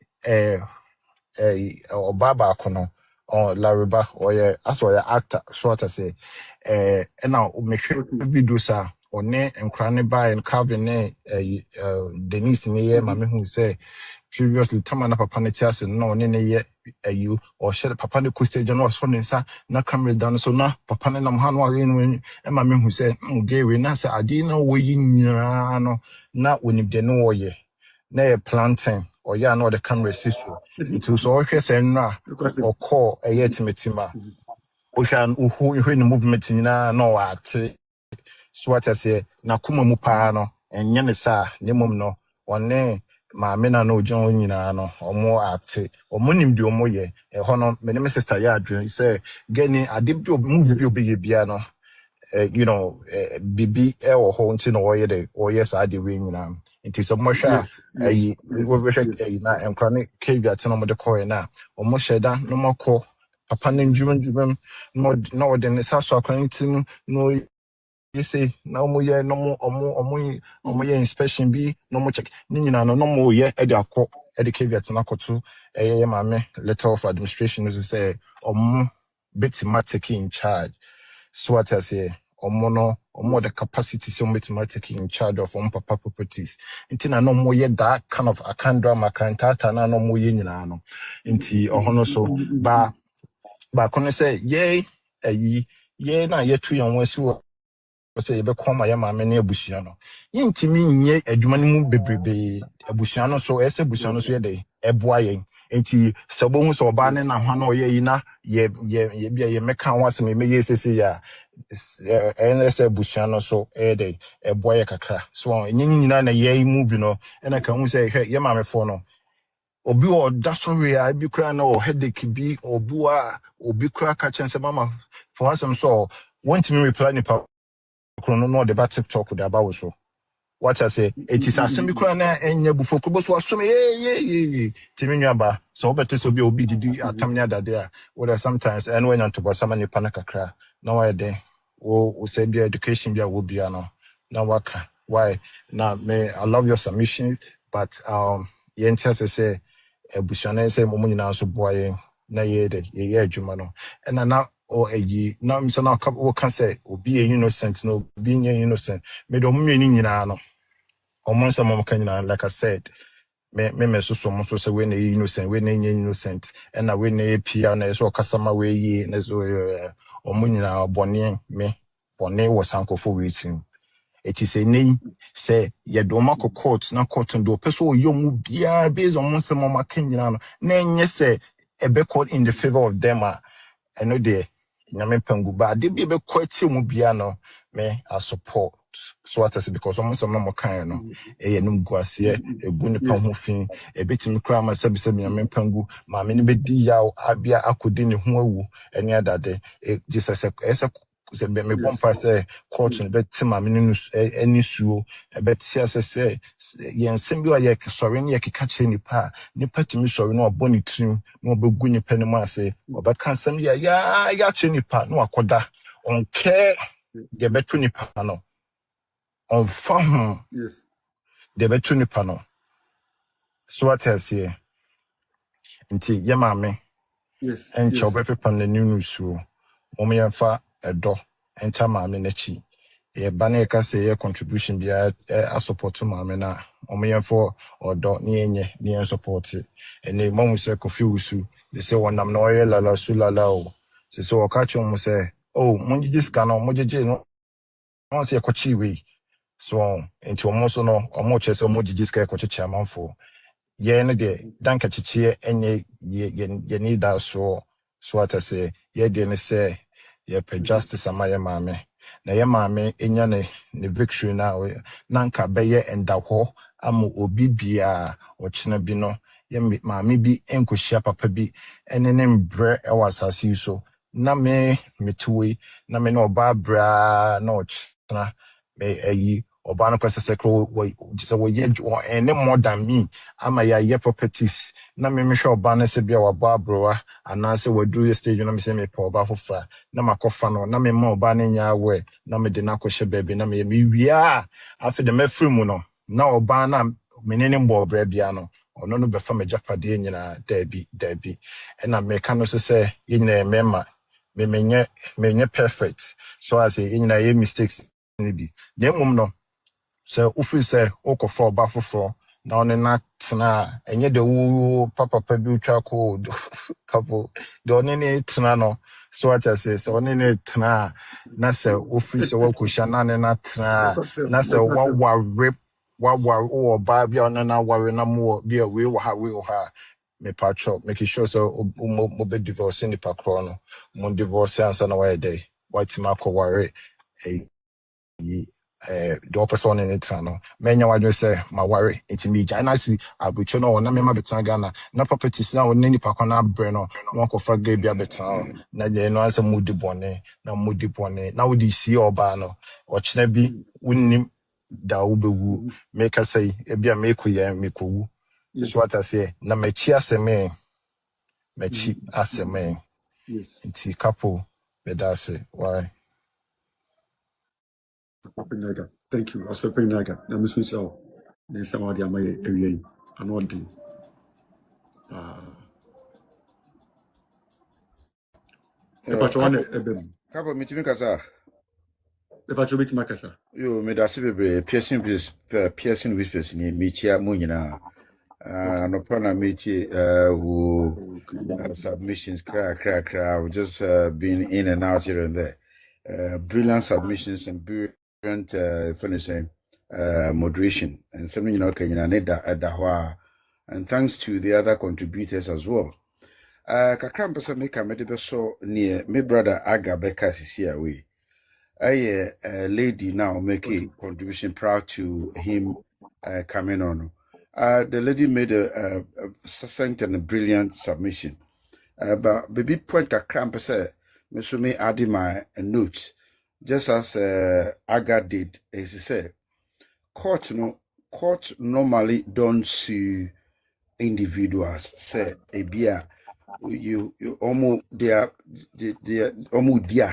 Obaba kono or Lariba or yeah as well actor so what I say now me video sa or ne and cranny by and carving ne Denise in the year mammy who say previously tamana papa netias no ne ye you or share papa ne could stage and was funding sa na camera down so na papa ne nam hanwa in and mammy who say gay na say I didn't know where you no not when you didn't know ye na plantain or ya no the camera sisu it was all say na or call a yetimetima Ocean who in movement na no at so what I say na kuma mu pa no enye ne sa ne mum no one ma me na no jon nyina no omo ate omo nim de omo ye ho no me ne sister ya adwen say gani ade bi movie bi obi ye bia no you know bibi ho nti no oye de oye sa de we nyina nti so mo hwa we hwa na enkrane kebia te no mo de koye na omo sheda no mako papa no ndwum no de ne sa so akran tim no you say no mo ye no mo ye inspection bi no mo check ni nyina no mo ye e de akọ e de caveat na koto ye maame letter of administration no say betima take in charge so what I say omo the capacity so betima take in charge of papa properties intina no mo ye that kind of akandra kan tata na no mo ye nyina no inti ohono so ba kono say ye ye na ye tu yan wasi say you be come ya ma me na abusua no yintimi nye adwuma no mu bebrebe abusua no so ese abusua no so ye de eboa yen enti sebo hu so oba ne na hwa na oye yi na ye bia ye meka wasem me ye sese ya ese abusua no so de eboa ye kakra so enyi nyina na ye mu bi no na ka hu say hwe ye ma me fo no obi o da sorry a bi kra na o headache bi obi kra ka chense mama for wasem so want me reply ni pa krono no de ba TikTok de aba wo so what I say it is asem kura na enya bufo kubo so asome timinwa ba so obete so bi obi didi atamnya dade a what sometimes and when on to bo sama ni panakakra na why de wo say bi education bi a wo bia no na waka why now me I love your submissions but yenta say ebushana say mo nyina so boye na ye de ye adwuma no and na or now so now we can say be innocent no being innocent me do me nyina no omo say mom kan nyina like I said me so say we na innocent we na innocent and na we na pia na so kasama we yi na so omo nyina bone me bone was ankofo waiting it is a name say ye do ma court na court do person yomu bia based on mom say mom kan nyina no na enye say e be court in the favor of them I know there nyame pangu ba de bi be kwati mu bia no me I support so what I say because almost some no kan no e num guase egu ni pa ho fin e betimi kra ma sabi nyame pangu ma me ne be di yaw abia akodi ne ho awu eni adade Jesus se be me bompa say court no be tema me no eni suo e be tia say yen sembi wa ye sori ne ye keka che nipa timi sori no oboni trim no obegu nipa ne ma say obeka nsem ya che nipa no akoda onke de betu nipa no on fam Yes. de betu nipa no so what I say nti ye ma me Yes. enche Yes. obepepa na ninu suo mom yemfa edo enta ma me na chi ye bana ka say your contribution be a support ma me na omyefo odo ne yenye ne support ene mom say kofi usu they say wonam na oye lala sulala o say o ka chum say oh monjiji ska no monjiji no on say kochi we so enti omo so no omo che say monjiji ska kochi chairmanfo ye ne de danka chichie enye ye need that so what I say ye de ne say ye pe justice amaye mame na ye mame enya ne victory na nka beye endahọ amu obi bia ochina bi no ye mame bi enkohia papa bi ene ne mbre e wasase so na me metuwe na me no ba bra na ochina me ayi oba no kwese sekro we ye ene more than me ama ya ye properties na me hwe oba na se bia wa ba broa ana se wadu ye stage na me se me pa oba fofra na makofa no na me ma oba na nya we na me de na kohye baabi na me wia afi de mafiri mu no na oba na menene mbo bra bia no ono no befa me japade nyina dabi na me ka no se ye nyina mema me menye perfect so I say nyina ye mistakes ni bi na mum no so ufi say okofa oba foforo na one na tena enye de wu papa bi utwa ko couple de one ne tena no so what I say so one ne tena na say ufi say wakohia na ne na tena na say wa oba bia one na ware na mo bia we wo ha me patcho make sure so mo be divorce ni pakro no mo divorce ansa na why day what ma ko ware the person in it no menya wadwe say ma worry intimi ja na si abucho no na me ma betan Ghana na properties na woni nipa kwa na bre no na ko fa ga bia betan na je no asa mudi bone na wodi si oba no o chena bi wonnim da wo bewu make say e bia me ko ya me ko wu so what I say na machi aseme Yes. It's couple, but that's it. Why? Thank you. I was hoping Naga. I'm so sorry. There's somebody am I area. I'm not doing. Couple meeting kasa. Epacho bit makasa. Yo, me da se bebre piercing whispers ni meetia mu nyina. No pana meetie who submissions cra. We've just been in and out here and there. Brilliant submissions and brilliant finishing moderation and something Kenya neda and thanks to the other contributors as well. Kakram pesa meka medebe so near my brother Aga Beka sisi away. A lady now make a contribution proud to him coming on. The lady made a succinct and a brilliant submission. But baby point Kakram pesa me so me add my notes just as Aga did, as he said. Court normally don't sue individuals. Say a beer. You almost they almost dear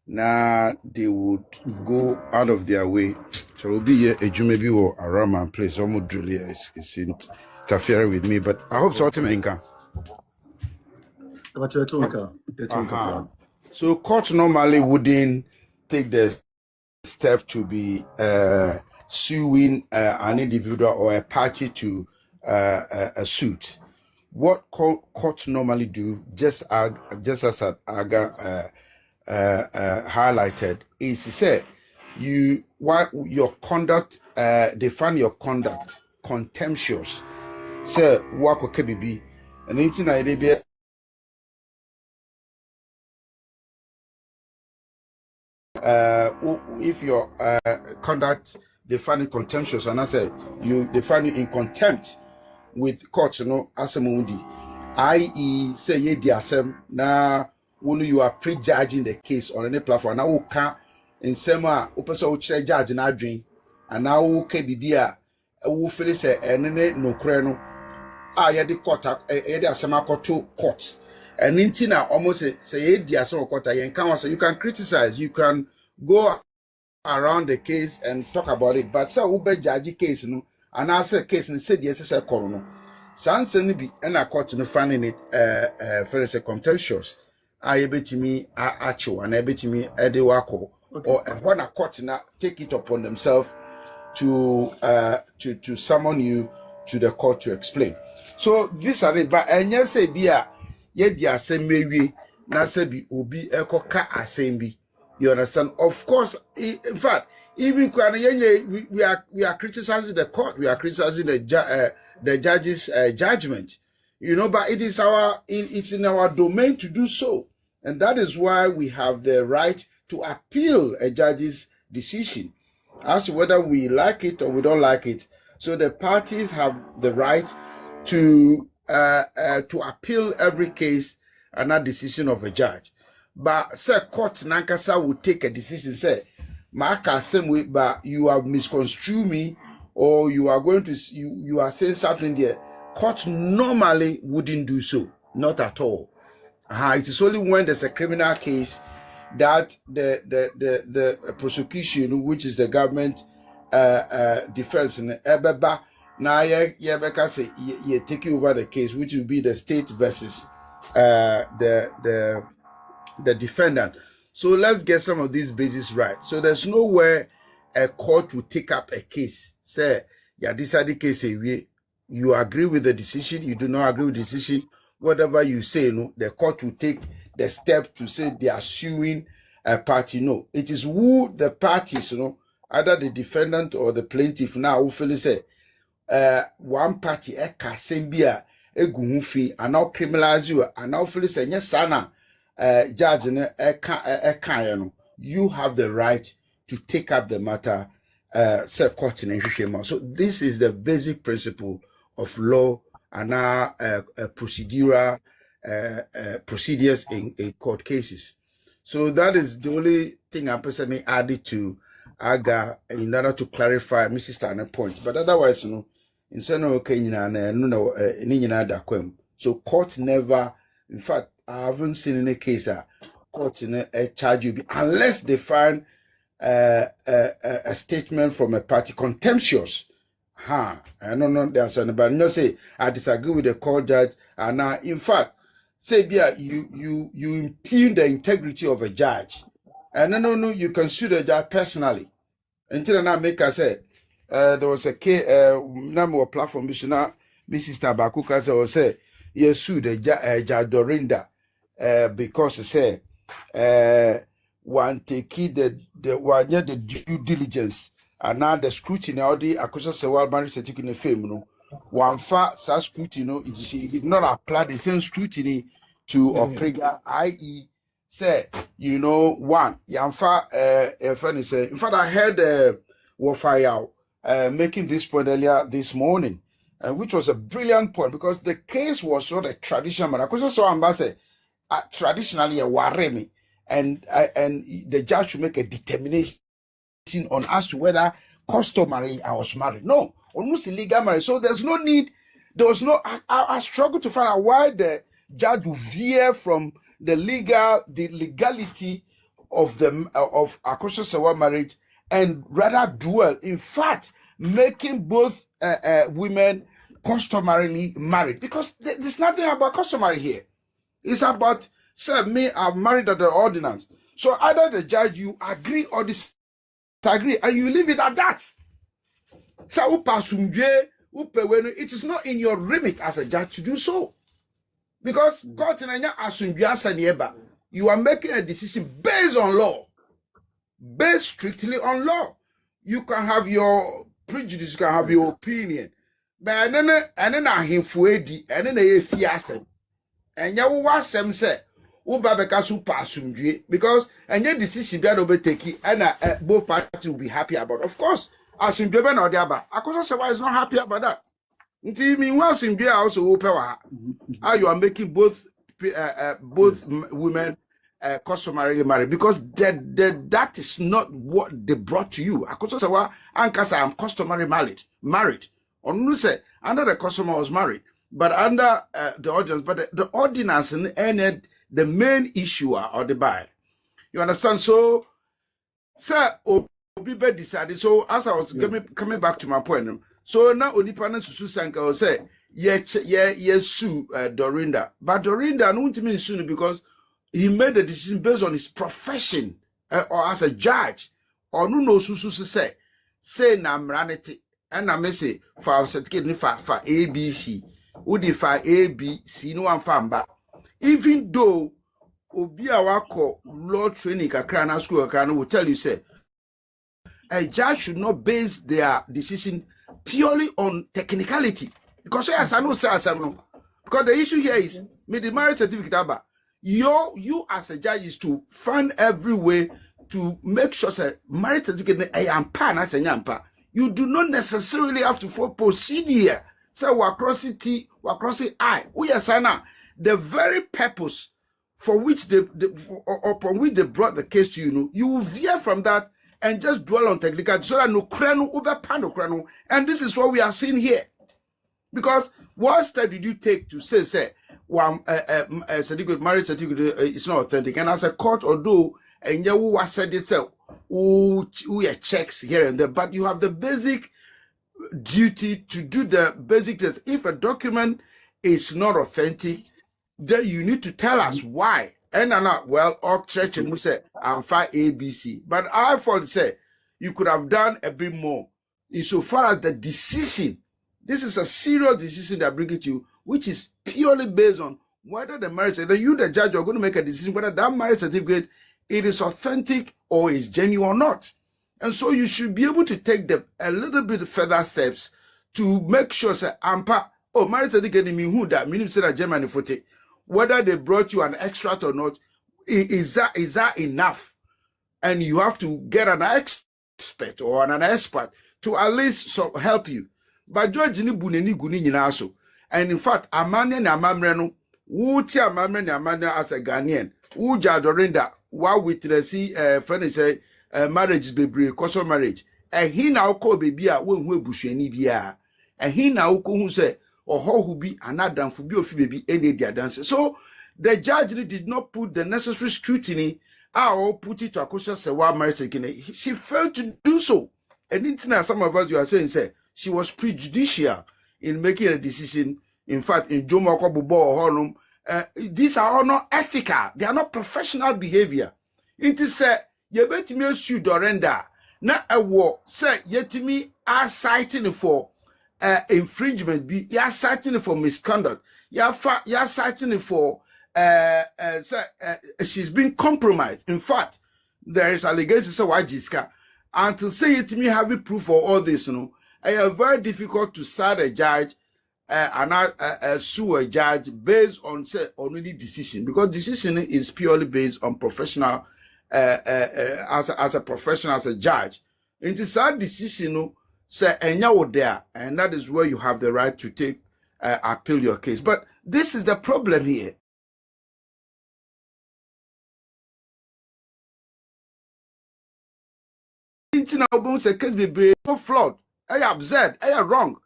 now they would go out of their way. So will be a jumebi or around my place almost really is interfering with me, but I hope so to So court normally wouldn't take the step to be suing an individual or a party to a suit. What courts normally do, just as Aga highlighted, is to say your conduct, they find your conduct contemptuous. Say what could be, and internet if your conduct they find it contemptuous, and I said they find you in contempt with court, asemundi, i.e., say ye diasem na when you are prejudging the case on any platform. Now who can in sema upeso uche judge na dream, and now who can be who feel say enene no kreno ye the court ye the asema to court. And intina almost say ye diasem court ye can so you can criticize, you can go around the case and talk about it, but so ube judge case no and answer case and said yes say coroner sans any be and a court no finding it for say contentious I betimi acho and betimi edewako or when a court na take it upon themselves to summon you to the court to explain. So this are it, but enya say bia ye di asem na say bi obi ekoka asem bi. You understand? Of course, in fact, even we are criticizing the court, we are criticizing the judge's judgment, but it's in our domain to do so, and that is why we have the right to appeal a judge's decision as to whether we like it or we don't like it. So the parties have the right to appeal every case and that decision of a judge. But say court nankasa will take a decision, say, Marka same way, but you have misconstrued me, or you are going to you are saying something there. Court normally wouldn't do so, not at all. It is only when there's a criminal case that the prosecution, which is the government defense in Ebeba, now say you take over the case, which will be the state versus the defendant. So let's get some of these bases right. So there's nowhere a court will take up a case. Say, yeah, this is the case. You agree with the decision, you do not agree with the decision. Whatever you say, the court will take the step to say they are suing a party. No, it is who the parties, either the defendant or the plaintiff now who feel say, one party sembia eguhufi and now criminalize you and now feel say yes sana judge you have the right to take up the matter say court in. So this is the basic principle of law and procedural procedures in court cases. So that is the only thing I'm personally added to Aga in order to clarify Mrs. Tanner's point. But otherwise, in so court never, in fact, I haven't seen any case court in a charge you unless they find a statement from a party contemptuous. I don't know the answer, but no say I disagree with the court judge. And now, in fact, say you impugn the integrity of a judge. And no, you can sue the judge personally. Until now, make us say there was a case number of platform Mrs. Tabakuka say you sue the judge Dorinda because say one take the one the due diligence and now the scrutiny of the Akosua Serwaa marriage certificate in fame no one far such scrutiny it did not apply the same scrutiny to Oprega, i.e. say one yamfa friend say in fact I heard Wofayao making this point earlier this morning which was a brilliant point because the case was not a traditional matter. Akosua Serwaa say traditionally a waremi and the judge should make a determination on as to whether customary I was married. No, almost illegal marriage. So there's no need. There was no. I struggle to find out why the judge would veer from the legality of the of Akosua Serwaa marriage and rather dwell. In fact, making both women customarily married because there's nothing about customary here. It's about say me I'm married at the ordinance. So either the judge you agree or disagree and you leave it at that. So it is not in your remit as a judge to do so. Because you are making a decision based on law. Based strictly on law. You can have your prejudice, you can have your opinion. But and then I him fuedi and then a fiasem. And ya wasem say Ubabeka super asumdue because and your decision be overtaken and both parties will be happy about. Of course, asumdue be no dey aba. Akosua Serwaa is not happy about that. Until me once asumdue also open how you are making both women customarily married because that is not what they brought to you. Akosua Serwaa ankasa am customary married. Onu say under the customer was married. But under the ordinance, but the ordinance ended the main issue or the buy. You understand? So, sir, Obibe decided. So, as I was coming back to my point, so now Onipanen Susu Sanka will say, sue Dorinda. But Dorinda, no one sue because he made the decision based on his profession or as a judge. Or no Susu say na mranity. And I may say, for certificate for ABC. Udi fa A, B, C, no one famba. Even though Obia wako law training kakra school kakra will tell you say a judge should not base their decision purely on technicality. Because yes, I know say no. Because the issue here is me the marriage certificate aba. You as a judge is to find every way to make sure say marriage certificate you do not necessarily have to proceed here. So wakrosi I. Uyasana, the very purpose for which upon which they brought the case to you, you will veer from that and just dwell on technical so that no krenu ube pano krenu. And this is what we are seeing here. Because what step did you take to say one certificate, marriage certificate is not authentic? And as a court, although and you was said itself, we checks here and there, but you have the basic duty to do the basic test. If a document is not authentic, then you need to tell us why. And well, all church and we say I'm fine ABC. But I thought say you could have done a bit more insofar as the decision. This is a serious decision that brings it to you, which is purely based on whether the marriage certificate, you the judge are going to make a decision whether that marriage certificate it is authentic or is genuine or not. And so you should be able to take a little bit further steps to make sure say ampa marriage certificate mean who that meaning say that Germany fote whether they brought you an extract or not is that enough, and you have to get an expert or an expert to at least help you. But George ni buneni guni nyina so, and in fact amane na amamre no wuti amamre na amane as a Ghanaian uja Dorinda wa witnessy friend say marriage is bebree custom marriage he na uko baby a wo hu ebusuani bia he na uko hu say oho hu bi anadamfo bi ofi baby ene dia dance. So the judge did not put the necessary scrutiny or put it to Akosua Serwaa marriage again. She failed to do so. And in some of us, you are saying, say, she was prejudicial in making a decision. In fact, in Jomo Kobubo or Honum, these are all not ethical. They are not professional behavior. It is said, you bet me sue Dorenda. Na a war, say, yet me are citing for infringement, you are citing for misconduct. You are citing for she's been compromised. In fact, there is allegations of Wajiska. And to say it to me having proof for all this, you know, it's very difficult to cite a judge and sue a judge based on say on any decision, because decision is purely based on professional as a professional, as a judge. It is that decision, you know, say and there, and that is where you have the right to take appeal your case. But this is the problem here. Say case be so flawed, absurd, wrong,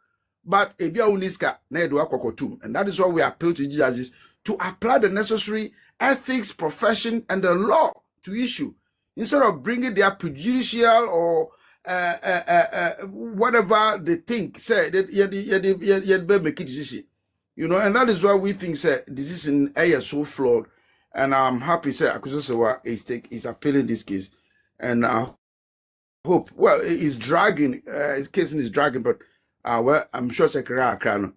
but ebia uniska na edo akokotum, and that is why we appeal to judges to apply the necessary ethics, profession, and the law to issue, instead of bringing their prejudicial or whatever they think. Say that make it decision, you know, and that is why we think say decision is so flawed. And I'm happy say Akosua Serwaa is appealing this case, and hope, well, it's dragging, his case is dragging, but well, I'm sure Sekara Akrano,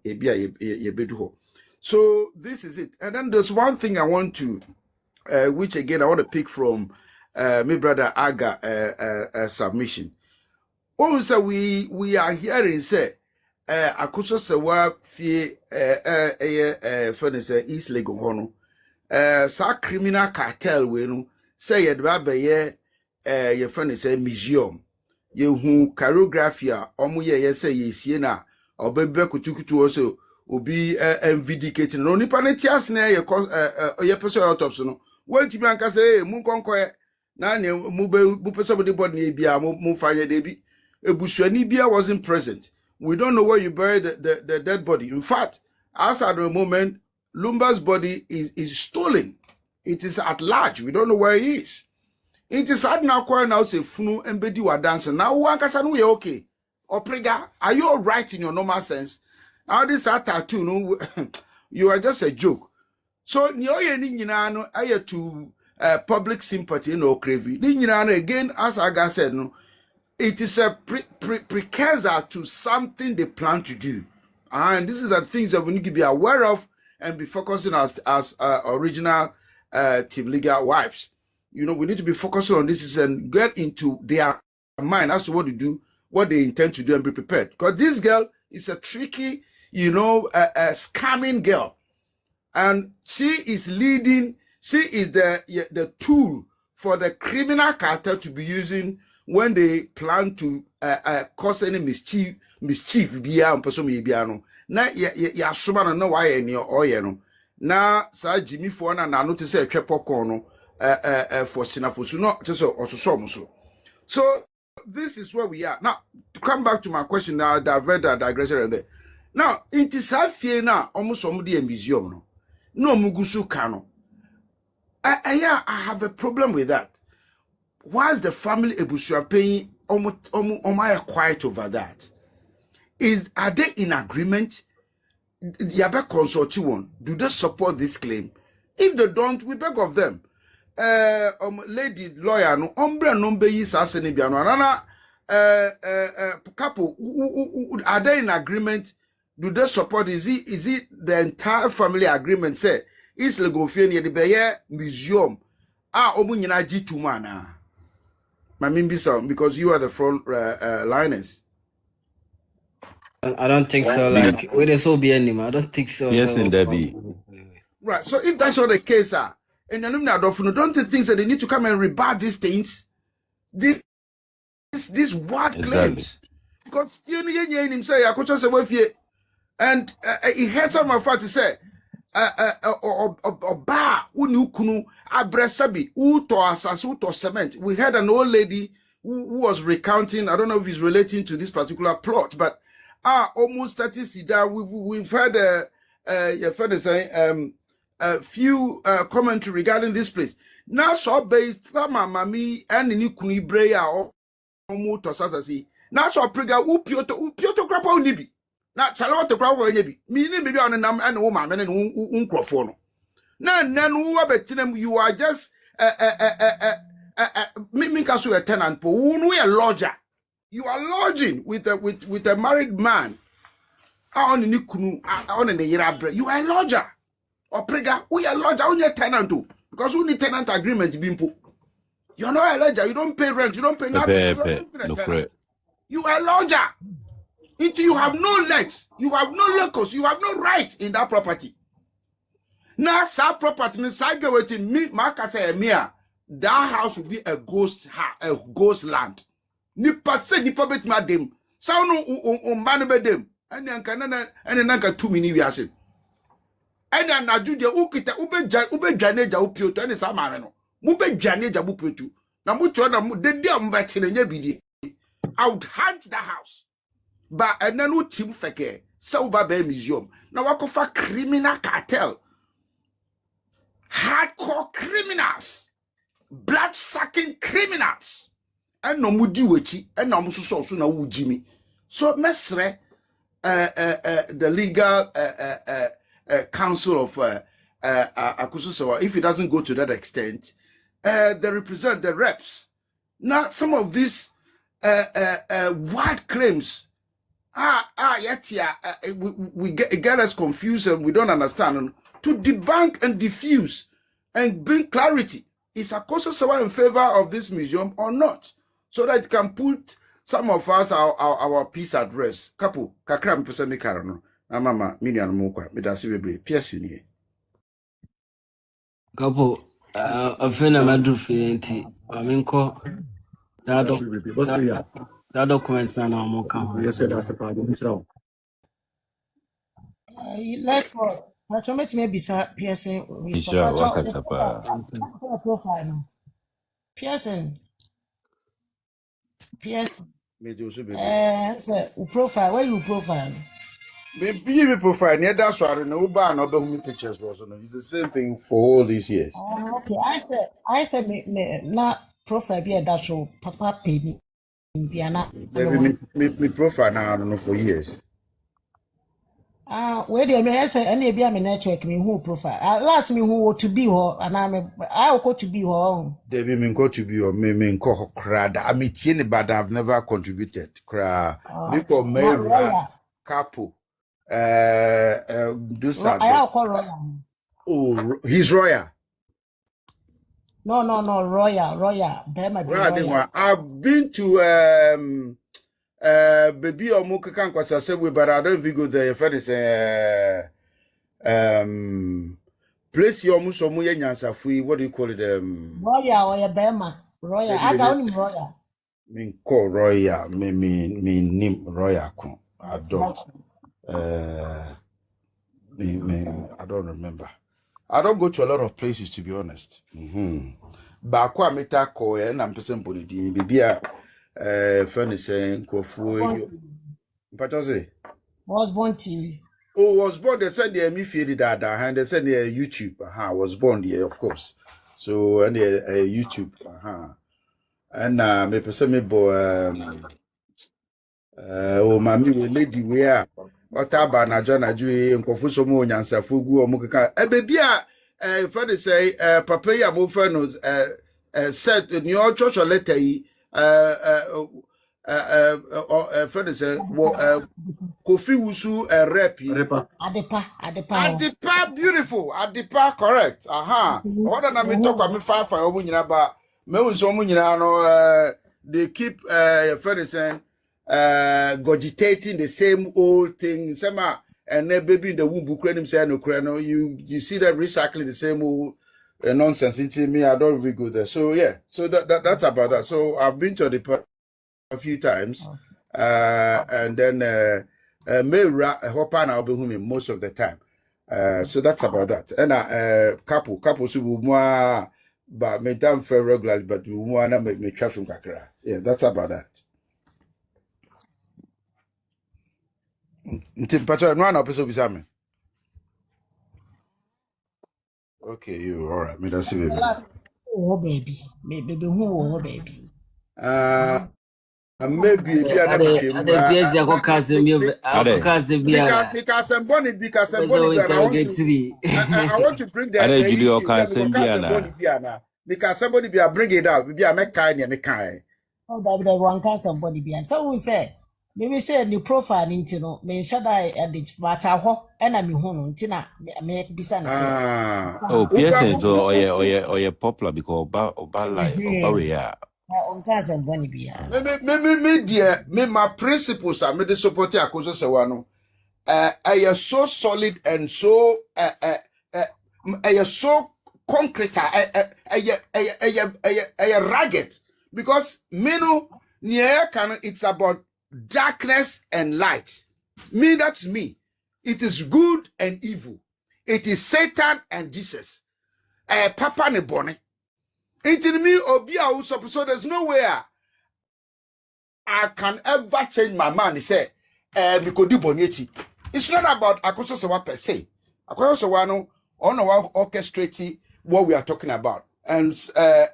so this is it. And then there's one thing I want to, which again I want to pick from my brother Aga submission. When we are hearing say Akosua Serwaa fie East Legon Hono, sa criminal cartel we no say yedba your friend is a museum. You who choreography omu ye say ye sie na obebe kutukutu also obi vindicating no nipa ne tias na ye person autopsy no wanti mi anka say mu konkoye na ne mu person body body bia mu fire dey bi ebusuani bia wasn't present. We don't know where you buried the dead body. In fact, as at the moment, Lumba's body is stolen. It is at large. We don't know where he is. It is hard now now say funu embedi wa dancing. Now one kasa no okay. Oprega, are you all right in your normal sense? Now this tattoo, no, you are just a joke. So nyoye ni nyina no aye to public sympathy no craving. Ni nyina no again, as Aga said, no, it is a precursor to something they plan to do. And this is the things that we need to be aware of and be focusing as original team legal wives. You know, we need to be focusing on this and get into their mind as to what to do, what they intend to do, and be prepared. Because this girl is a tricky, you know, a scamming girl. And she is leading, she is the tool for the criminal cartel to be using when they plan to cause any mischief biya on person biano. Na ya suma no why any or no. Na sa Jimmy for na notice a popcorn for Sinafusu, not just also. So this is where we are. Now, to come back to my question, now digression there. Now, it is fear now, almost somebody a museum. No Mugusu Kano. I have a problem with that. Why is the family Abusuapanin almost quiet over that? Are they in agreement? Yabe consult one. Do they support this claim? If they don't, we beg of them. Lady lawyer no ombre no be yi sasene bia no anana couple are they in agreement? Do they support? Is it the entire family agreement say is legofie ne de beye museum omu nyina G2 mana mamimbi so, because you are the front liners. I don't think so. Like with this will be anymore. I don't think so. Yes, in Debbie. Right. So if that's not the case, and don't you think that they need to come and rebut these things? These wild claims. Because him say Akosua Serwaa and he heard some of us say oba unukunu abresabi uto asas uto cement. We had an old lady who was recounting. I don't know if it's relating to this particular plot, but almost 30 sida. We've heard your friend saying a few commentary regarding this place. Now so based sama mami and ni kunu breya o mu to sasasi. Now so prega upioto krapa unibi. Na chalo to krapa unibi. Me ni baby on nam and wo ma me ne unkrofo no. Na nanu wa betinem you are just me kaso a tenant po unu a lodger. You are lodging with a married man. On ni kunu on the yira. You are a lodger. Or prega, we are lodger, only a tenant too. Because we need tenant agreement bimpo. You're not a lodger, you don't pay rent, you don't pay nothing. You are a lodger. Until you have no legs, you have no locus, you have no right in that property. Now, that property, me, Mark say, that house will be a ghost land. Nipa se nipa bet madem. Sa no man bedem. And then 2 minutes we are and then na jude ukita ube dwane ja upioto ene sa mare no mu be dwane ja upioto na mu cho na mu de mbetene nya bidie. I would hunt the house but and then team feke sa uba be museum na wakofa criminal cartel, hardcore criminals, blood sucking criminals, and no mudi wechi and no muso so na wujimi. So mesre the legal council of Akosua Serwaa, if it doesn't go to that extent, they represent the reps. Now, some of these wild claims, we get us confused and we don't understand. To debunk and diffuse and bring clarity, is Akosua Serwaa in favor of this museum or not? So that it can put some of us our peace at rest. Kapu, kakra mpesa mi karano. Mama, million mokwa, me da sibebre, pierce ni. Kapo, afena madrufi enti, aminko, that documents na mo kan. Yes, that's a problem. So, Like for Patromet may be piercing with profile. Piercing. Profile, where you profile? Maybe profile near that's why no bar no be pictures was no. It's the same thing for all these years. Oh, okay. I said me not profile be that show papa pay me. Me profile now I don't know for years. Where do I say any be my network me who profile. Last me who to be her and I go to be her own. Debbie me go to be or me ko krada. I mean tieni but I've never contributed. Kra because me couple do something. I call royal. Oh, he's royal. No, royal. Royal. I've been to baby or muka kwasa sewe, but I don't even go there. If it's place your muso nyansa fui. What do you call it? Royal or a Bema. Royal. I got him royal. Mean call royal. Me name royal. I don't. I don't remember. I don't go to a lot of places, to be honest. But I meta ko and I'm person politi bibia furniture crofo. Was born TV. Oh, was born. They said they me feel that and they said they YouTube. Was born there, of course. So and YouTube. And me person me bo oh mami we lady we are. Otaba na jana jue nkofo so mo nyansafo gu omukeka baby a friend say papa ya mo friend said in your church letter yi friend say Kofi Wusu rep Adepa beautiful Adepa correct what na me talk am 5 omu nyina ba me unso omu nyina no they keep friend saying gogitating the same old thing. And then baby in the womb, you see them recycling the same old nonsense into me. I don't really go there. So yeah, so that's about that. So I've been to the a few times, and then may hop on I'll be home most of the time. So that's about that. And couple so more, but me damn fair regularly, but we wanna make me traffic kakra. Yeah, that's about that. Nti pacho no ana opeso bisa me Okay, you all right. Me that's baby. Oh baby, baby who oh baby. Maybe be an between Ade PSC akɔka Ade. biara. because I'm born because I'm Pese o born and interrogatory. I want to bring Ade the Julio issue kan that sem because bia I'm born na. because somebody be a bring it out be a make kind and make kind. Oh baby, they want somebody be. So we say, maybe say the profile into no, me shada edit but ho and I mean hono ntina me bisa na say. Oh, Uba Pearson so oye popular because oba like oba we are. On somebody be. me dear me my principles are me the support Akosua Serwaa no. I am so solid and so I am so concrete. I am ragged because me no near can it's about darkness and light. Me that's me. It is good and evil. It is Satan and Jesus. Papa ne bone. Into me obia so there's no way I can ever change my mind. He said, it's not about Akosua Serwaa per se. Akosua Serwaa no on our orchestrating what we are talking about. And say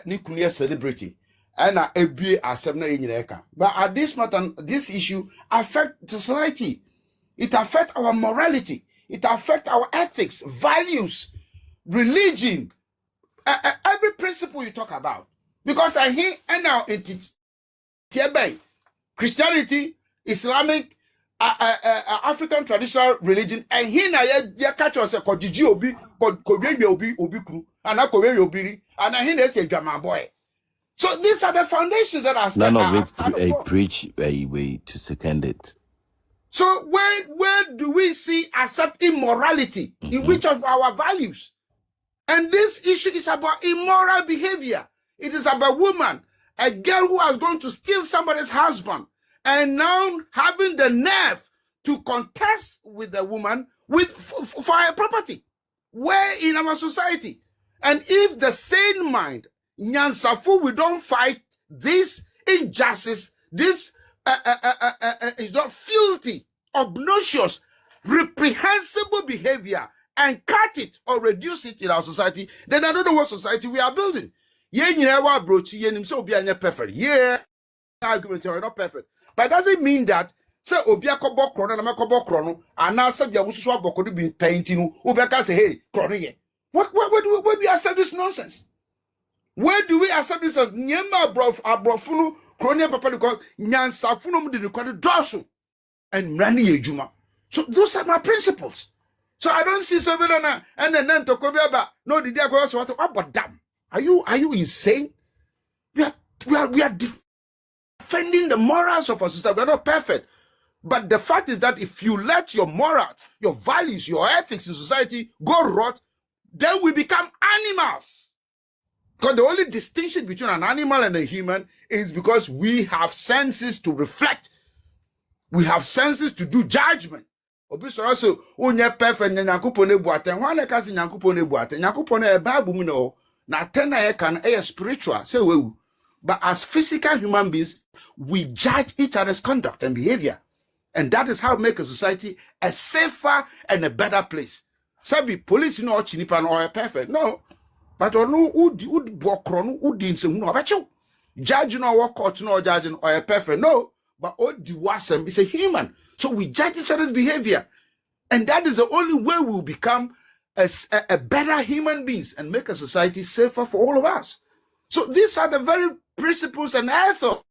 Nikunia celebrity. And a be a 7 in. But at this matter, this issue affect society. It affects our morality. It affects our ethics, values, religion, every principle you talk about. Because I hear and now it's Christianity, Islamic, African traditional religion, and here na ya catch us a kodiji obi, obi kru, and a obi, and I hear they say German boy. So these are the foundations that are None of it preach a way to second it. So where do we see accept immorality in which of our values? And this issue is about immoral behavior. It is about woman, a girl who has gone to steal somebody's husband, and now having the nerve to contest with the woman for her property. Where in our society? And if the sane mind, Nyansafu, we don't fight this injustice, this is not filthy, obnoxious, reprehensible behavior, and cut it or reduce it in our society, then I don't know what society we are building. Perfect. Yeah, argument are not perfect. But doesn't mean that say obia kobo krono na makobo krono and now say bia wususu abokodi be painting obeka say hey krono ye. Where do we accept this nonsense? Where do we accept this as nyema abrofunu krono papa because nyansafunu mu de record dosu and rani ejuma. So those are my principles. So I don't see somebody and then to come about no did I go so what about damn? Are you insane? We are defending the morals of our society. We are not perfect. But the fact is that if you let your morals, your values, your ethics in society go rot, then we become animals. Because the only distinction between an animal and a human is because we have senses to reflect. We have senses to do judgment. Obisoro so onye perfect nyankopon ebuaten ho na kasi nyankopon ebuaten nyankopon e bible mu no na ten na ye kan e spiritual say we. But as physical human beings we judge each other's conduct and behavior, and that is how we make a society a safer and a better place. Sabi police no chinipa no perfect no, but onu udi bokro no udi nsemu no abacho judge no work court no judge no perfect no, but odi wasem is a human. So we judge each other's behavior. And that is the only way we will become a better human beings and make a society safer for all of us. So these are the very principles and ethos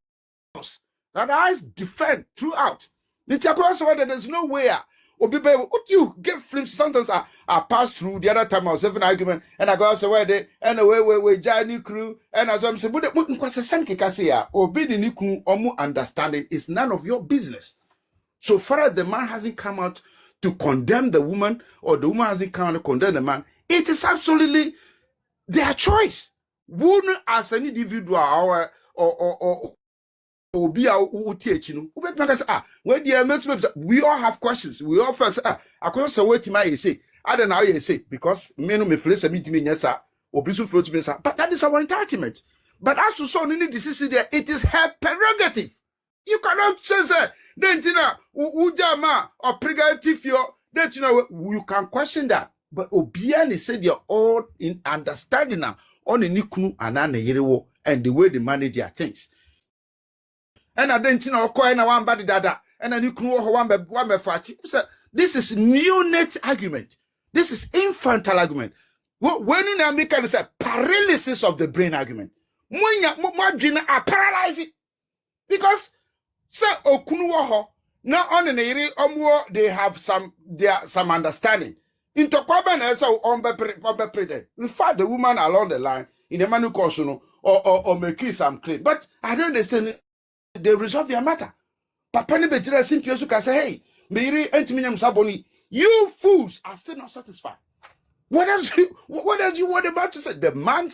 that I defend throughout. There's no way. Would you get flips? Sometimes I pass through. The other time I was having an argument and I go outside there and away Johnny crew and as I'm saying, understanding is none of your business. So far as the man hasn't come out to condemn the woman or the woman hasn't come out to condemn the man, it is absolutely their choice. Woman as an individual or be our we all have questions. We all first I couldn't say what you say. I don't know how you say because men me feel me yes or be so float me but that is our entitlement. But as to so any decision there, it is her prerogative. You cannot say then ujama or prerogative then you can question that. but obia ne said you're all in understanding now on the nikunu anane yerewo and the way they manage their things. And I didn't know coin one body dada and then you can one be fatty. This is neonate argument. This is infantile argument. When in America is a paralysis of the brain argument. When are paralyzed because say okunu now on the area they have some understanding. Into Kwaban as in fact the woman along the line in the manu consuno or making some claim. But I don't understand. They resolve their matter. Papa ni bejira simply can say, hey, Mary Antimium Saboni, you fools are still not satisfied. What else you want about to say? The man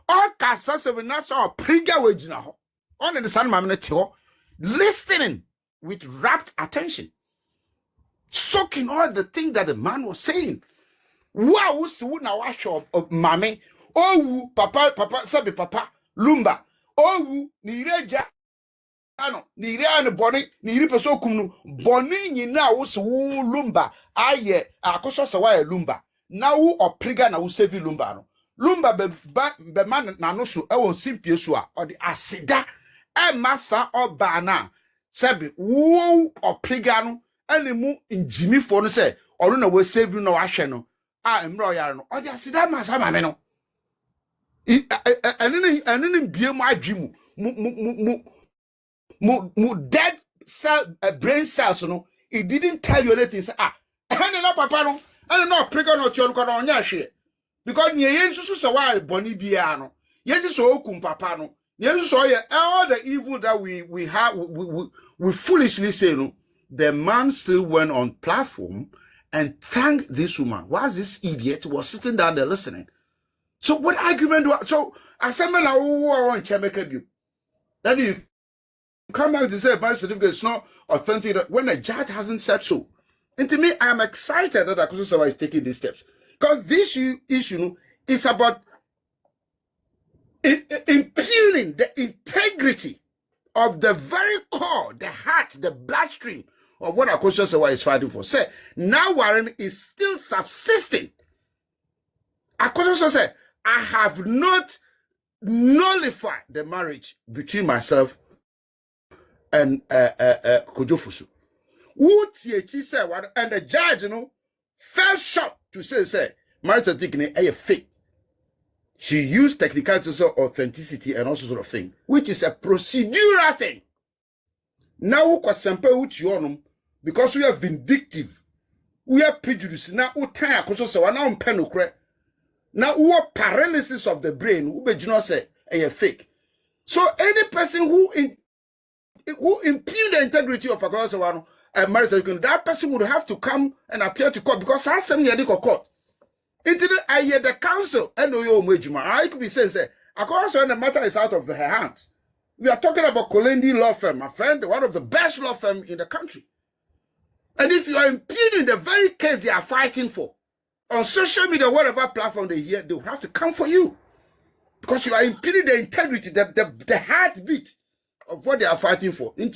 all casas of national priga wage now. On the sun maminatio, listening with rapt attention, soaking all the things that the man was saying. Wow, so now I show of mammy. Oh, papa, sabi papa, lumba. Oh, ni reja. Ano ni ria boni ni ri peso kumnu boni nyina wo se wo lumba aye Akosua Serwaa lumba na wo opriga na wo sevi lumba no lumba be man na no so e won simpie so a odi asida e masa oba na sebi wo opriga no ene mu njimi fo no se oro na wo sevi no wa hwe no a emro yare no odi asida masa mame no enene bie mu adwi mu dead cell brain cells no it didn't tell you anything say and no papa no and no prega no chon ko no nya hwe because ne yensu so wa boni bia no yensu so okum papa no yensu so all the evil that we foolishly say no. The man still went on platform and thanked this woman whilst this idiot was sitting down there listening. So what argument do so assemble na wo on chemeka bi that you come back to say a marriage certificate is not authentic when a judge hasn't said so. And to me, I am excited that Akosua Serwaa is taking these steps. Because this issue is about impugning the integrity of the very core, the heart, the bloodstream of what Akosua Serwaa is fighting for. Say, now Warren is still subsisting. Akosua Serwaa said, I have not nullified the marriage between myself and Kojofusu. And the judge, fell short to say, marriage certificate is fake. She used technicalities of authenticity and all sorts of thing, which is a procedural thing. Now we can because we are vindictive, we are prejudiced. Now we time Akosua Serwaa now penokre. Now we are paralysis of the brain. We be say a fake. So any person who impugn the integrity of Akosua Serwaa and marriage certificate, that person would have to come and appear to court because I send you court. I hear the council and I could be saying, Akosua Serwaa, the matter is out of her hands. We are talking about Kolendi law firm, my friend, one of the best law firm in the country. And if you are impugning the very case they are fighting for, on social media, whatever platform they hear, they will have to come for you. Because you are impugning the integrity, the heartbeat of what they are fighting for. No, you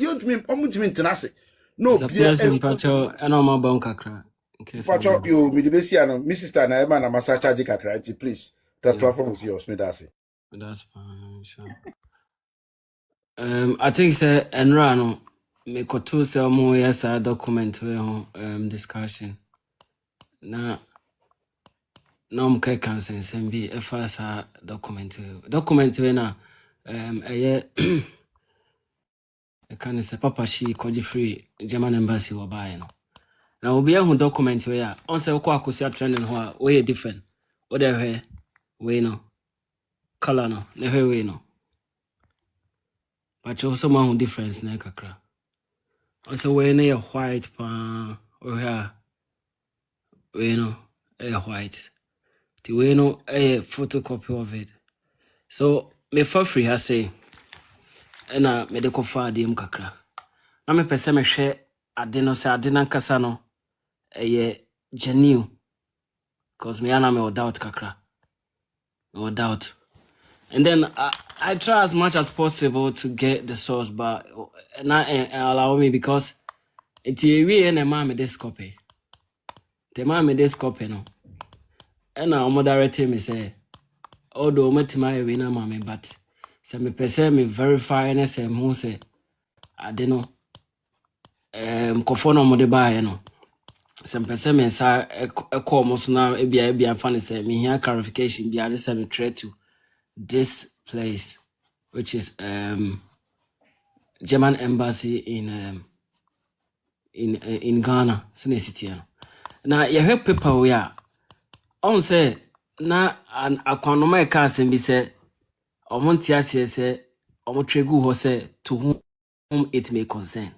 Mrs. Tana and Masacha Kakra, please. The platform is yours, Medasi. That's fine, sure. I think say Enrano me koto say omo yes a document we discussion. Na can send be a first document we na I can say papa she code free German embassy wa buy no. Na obi ehun document we a on say kwa Akosua training ho a we different. O dey we no color no na we no. But also one difference na kakra. Also we na white pa or here we no white. The we no a photocopy of it. So me for free I say na me de kofa de kakra. Na me pese me hwe ade no say ade na nkasa no genuine because me ana me doubt kakra. No doubt. And then I try as much as possible to get the source, but not allow me because it's a we and a man this copy. The man made this copy, no. and I'm directing me say, although my way na mommy, but some me person me verify and say who say I don't know kofono mo de buy no. Some person me say a call most now e be funny say me here clarification be I just me try to this place which is German embassy in Ghana, Sene City. Now you have people we are on say na an akonoma ka asem bi say omontia say omotregu ho say to whom it may concern.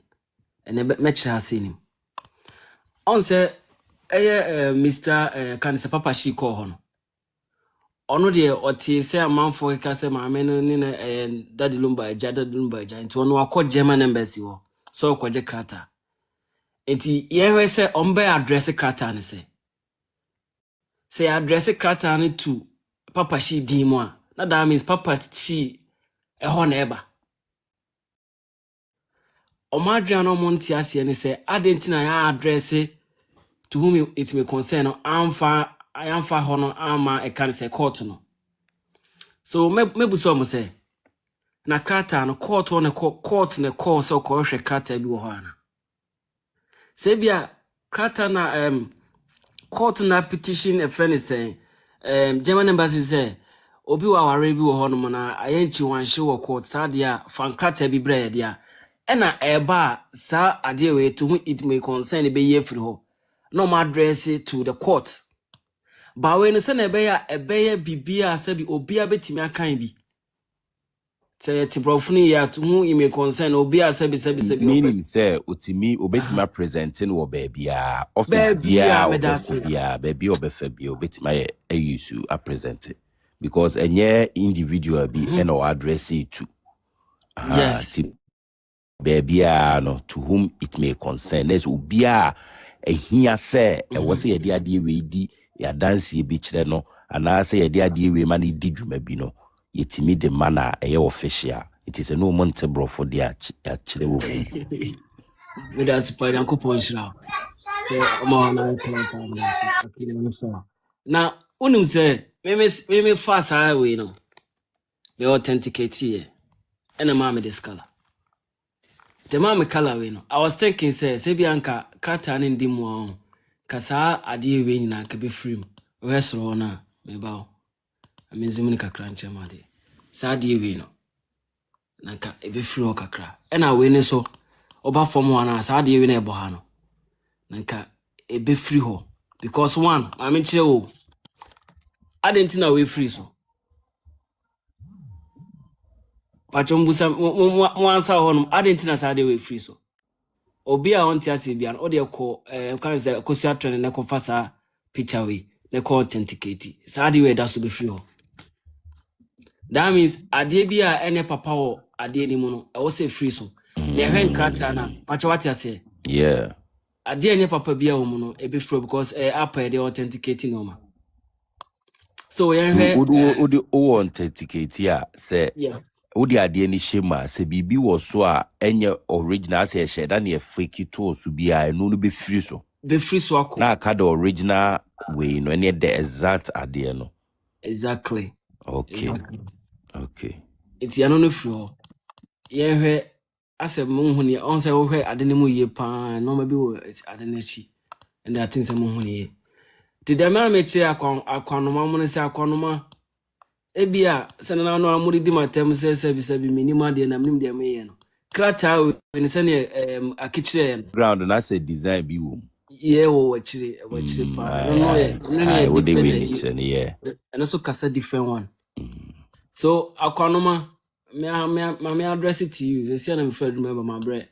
And a metch has seen him. On say Mr. Kanisa Papa she call hon. Ono de oti say a man for ka say ma me no ni na daddy lumba ja into ono akọ German embassy wo. So kwaje krata. Enti yewe say ombe address krata ne say address krata ne to Papa she di mo a. Na that means Papa she ho na eba. Omadria no monti ase ne say adentina ya address to whom it may concern I am far hono ama e kan say court no. So mebu so mo say na krata no court ne call so ko hwe krata bi wo ho ana. Say bia krata na court na petition e friend say German embassy say obi wa ware bi wo ho no na ayenchi wanhye wo court sadia fan krata bi bre dia ena eba sa ade we to whom it may concern be ye free ho no ma address it to the court. But when you say ebeye bibia sabi obia betimi akan bi say tibrofuni ya to whom it may concern obia sabi meaning say utimi obetimi presenting wo bia office bia obia baby obefa bia obetimi use a present because enye individual bi and or address it to yes baby no to whom it may concern let's obia ehia say e wo say ye de ade we di ya dance ye bi kire no ana say ye de ade we ma ne di dwuma bi no yetimi de mana eye official it is a no monte bro for dia ya kire wo with that spider and coupon shra now unu say me fast we no me authenticate here and ma me this color the ma me color we no I was thinking say bianca krata ne ndi mu kasa ade we nyina ka be free we soro na me bawo amenzumi kakra nchema de sa ade we no nanka e be free o kakra e na we ne so oba form wana sa ade we na ebo ha no nanka e be free ho because one I mean kire o adentina we free so pachombusa mo ansa ho no adentina sa ade we free so obi a onti ase bia no de ko kan say Akosua trend na ko fasa picture we na ko authenticate sa ade we da so be free ho. That means ade bia ene papa wo ade ni mu no e wo say free so na hwen krata na pacha what you say yeah ade ene papa bia wo mu no e be free because app e dey authenticate no ma so yen hwe o authenticate ya say yeah odi ade ni shema say bibi wo so a enye original say sheda na fake to so bia enu no be free so akọ na aka the original way no any the exact ade no exactly okay it's ya no free ho yen hwe asem mo hu ne on say wo hwe ade ne mu ye pa no ma bi wo ade ne chi and I think say mo hu ne ti dem na me chi akwanoma mo ne say akwanoma ebia senana no amuri di matem say bi minima de na mnim de me ye no krata we se ne akichere ground na say design bi wo ye wo wachire pa no ye wo de we ni chene ye and also kasa different one so akwanoma me address it to you say na me friend remember my bread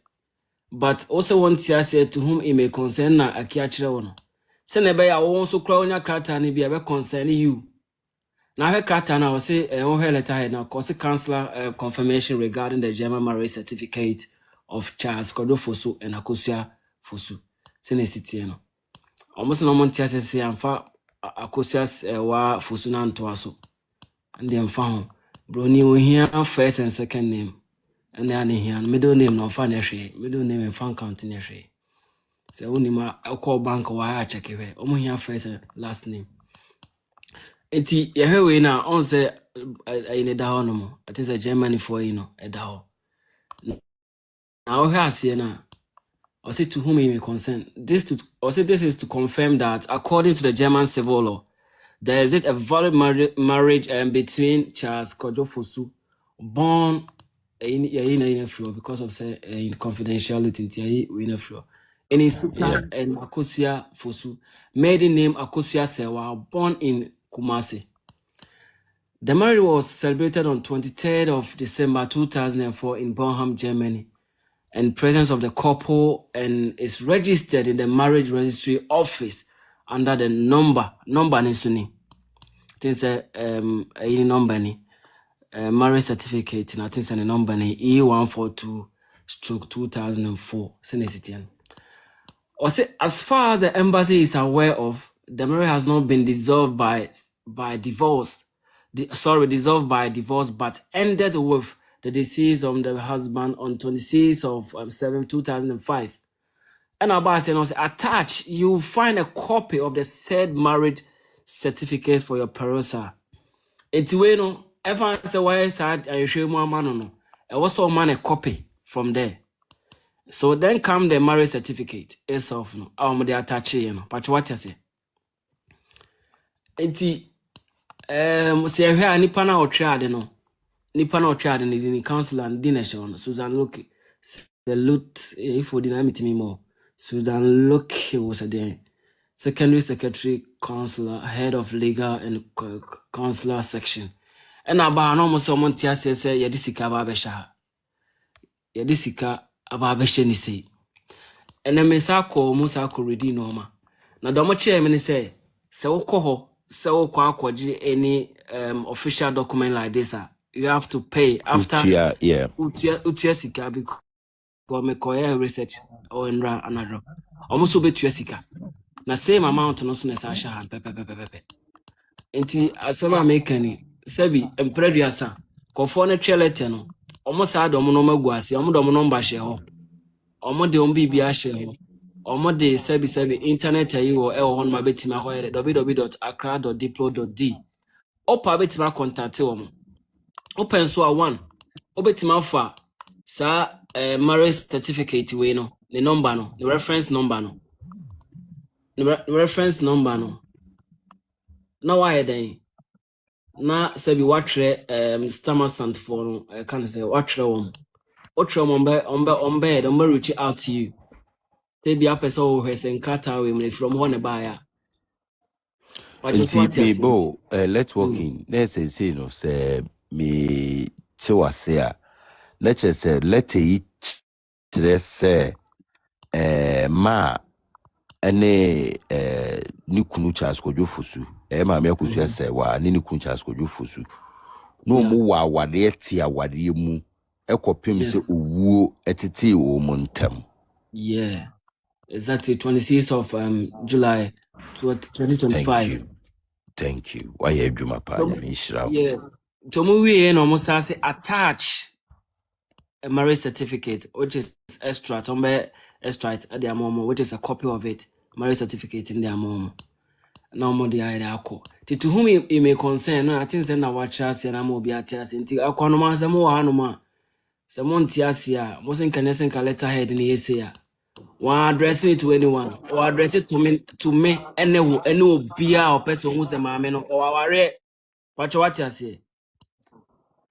but also want to say to whom it may concern na akiachire wo no se na be ya wo so kra onya krata ne bia be concern you. Now, her Kratana was say, her letter now, cause counselor confirmation regarding the German marriage certificate of Charles Kodo Fosu and Akosua Fosu. Sene Citiano. Almost no month as say, and fa Akosua Serwaa Fosu Nantoaso. And then found Broni will hear first and second name. And then here, middle name no financial, middle name and fan counting. So only my alcohol bank or I check it. Here first and last name. Enti yehewe na on say in da ho no mo. I think say Germany for you know da ho. Now here na or say to whom he may concern. This is to confirm that according to the German civil law, there is a valid marriage between Charles Kojo Fosu, born in flow because of say in confidentiality in flow. And his sister and Akosua Fosu, maiden name Akosua Serwaa, born in Kumasi. The marriage was celebrated on 23rd of December 2004 in Bonham, Germany, and presence of the couple and is registered in the marriage registry office under the number nisuni. Things a number ni marriage certificate and I think the number ni E142/2004. Senesition. Or say as far as the embassy is aware of, the marriage has not been dissolved by divorce. Dissolved by divorce, but ended with the decease of the husband on 26th of 7, 2005. And about saying also attached, you find a copy of the said marriage certificate for your perusal. It's when no ever say why sad and you show more man no. I also man a copy from there. So then come the marriage certificate itself no. They attach you know. But what you say? It's say here nipa na otwade no. Nipa na otwade no the council and dinner show Susan Loki. The loot if we didn't me more. Susan Loki was there. Secondary Secretary Councillor, Head of Legal and Councillor Section. And about no more someone tia say Yadisika Babesha. Yadisika Ababesha ni say. And then Mesako Musako ready norma. Now the much chairman say, so koho, so kwaji any official document like this. You have to pay after Utia Sika because me koya research or enra another. Almost obey Sika. Na same amount no so na sa sha pepepepepe. Enti asema mekani sabi empreduasa kofo na twelete no omo sa dom no maguase omo dom no mba hye ho omo de om bibia hye ho omo de sabi internet ayi wo e wo ho no mabetima ho yere www.accra.diplo.d opa betima contact wo mo open so a 1 obetima fa sa marriage certificate we no the number no the reference number no reference number no na why then na sabi watre stammer sant for no can say watre won otre ombe reach out to you sabi a person who has encounter we from one by ya let's walk in let's say no say me tiwase let's say let it say ma ene ni kunu Charles Kojo Fosu ma me Akosua Serwaa ni kunu Charles Kojo Fosu no mu wa awade ti awade mu ekopem se owuo etete o montam exactly 26th of July 2025. Thank you why you adwuma pa me shira to mu wie no mo say attach a marriage certificate which is extract at their mom, which is a copy of it, marriage certificate in their mom. No more the idea. To whom it may concern, no, I think send a watch us and I'm be at us into a conoma, some more anoma. Someone tiasia, wasn't connecting a letterhead in the essay. One addressing it to anyone, or address it to me, any beer or person who's a man or our rare. But what you say?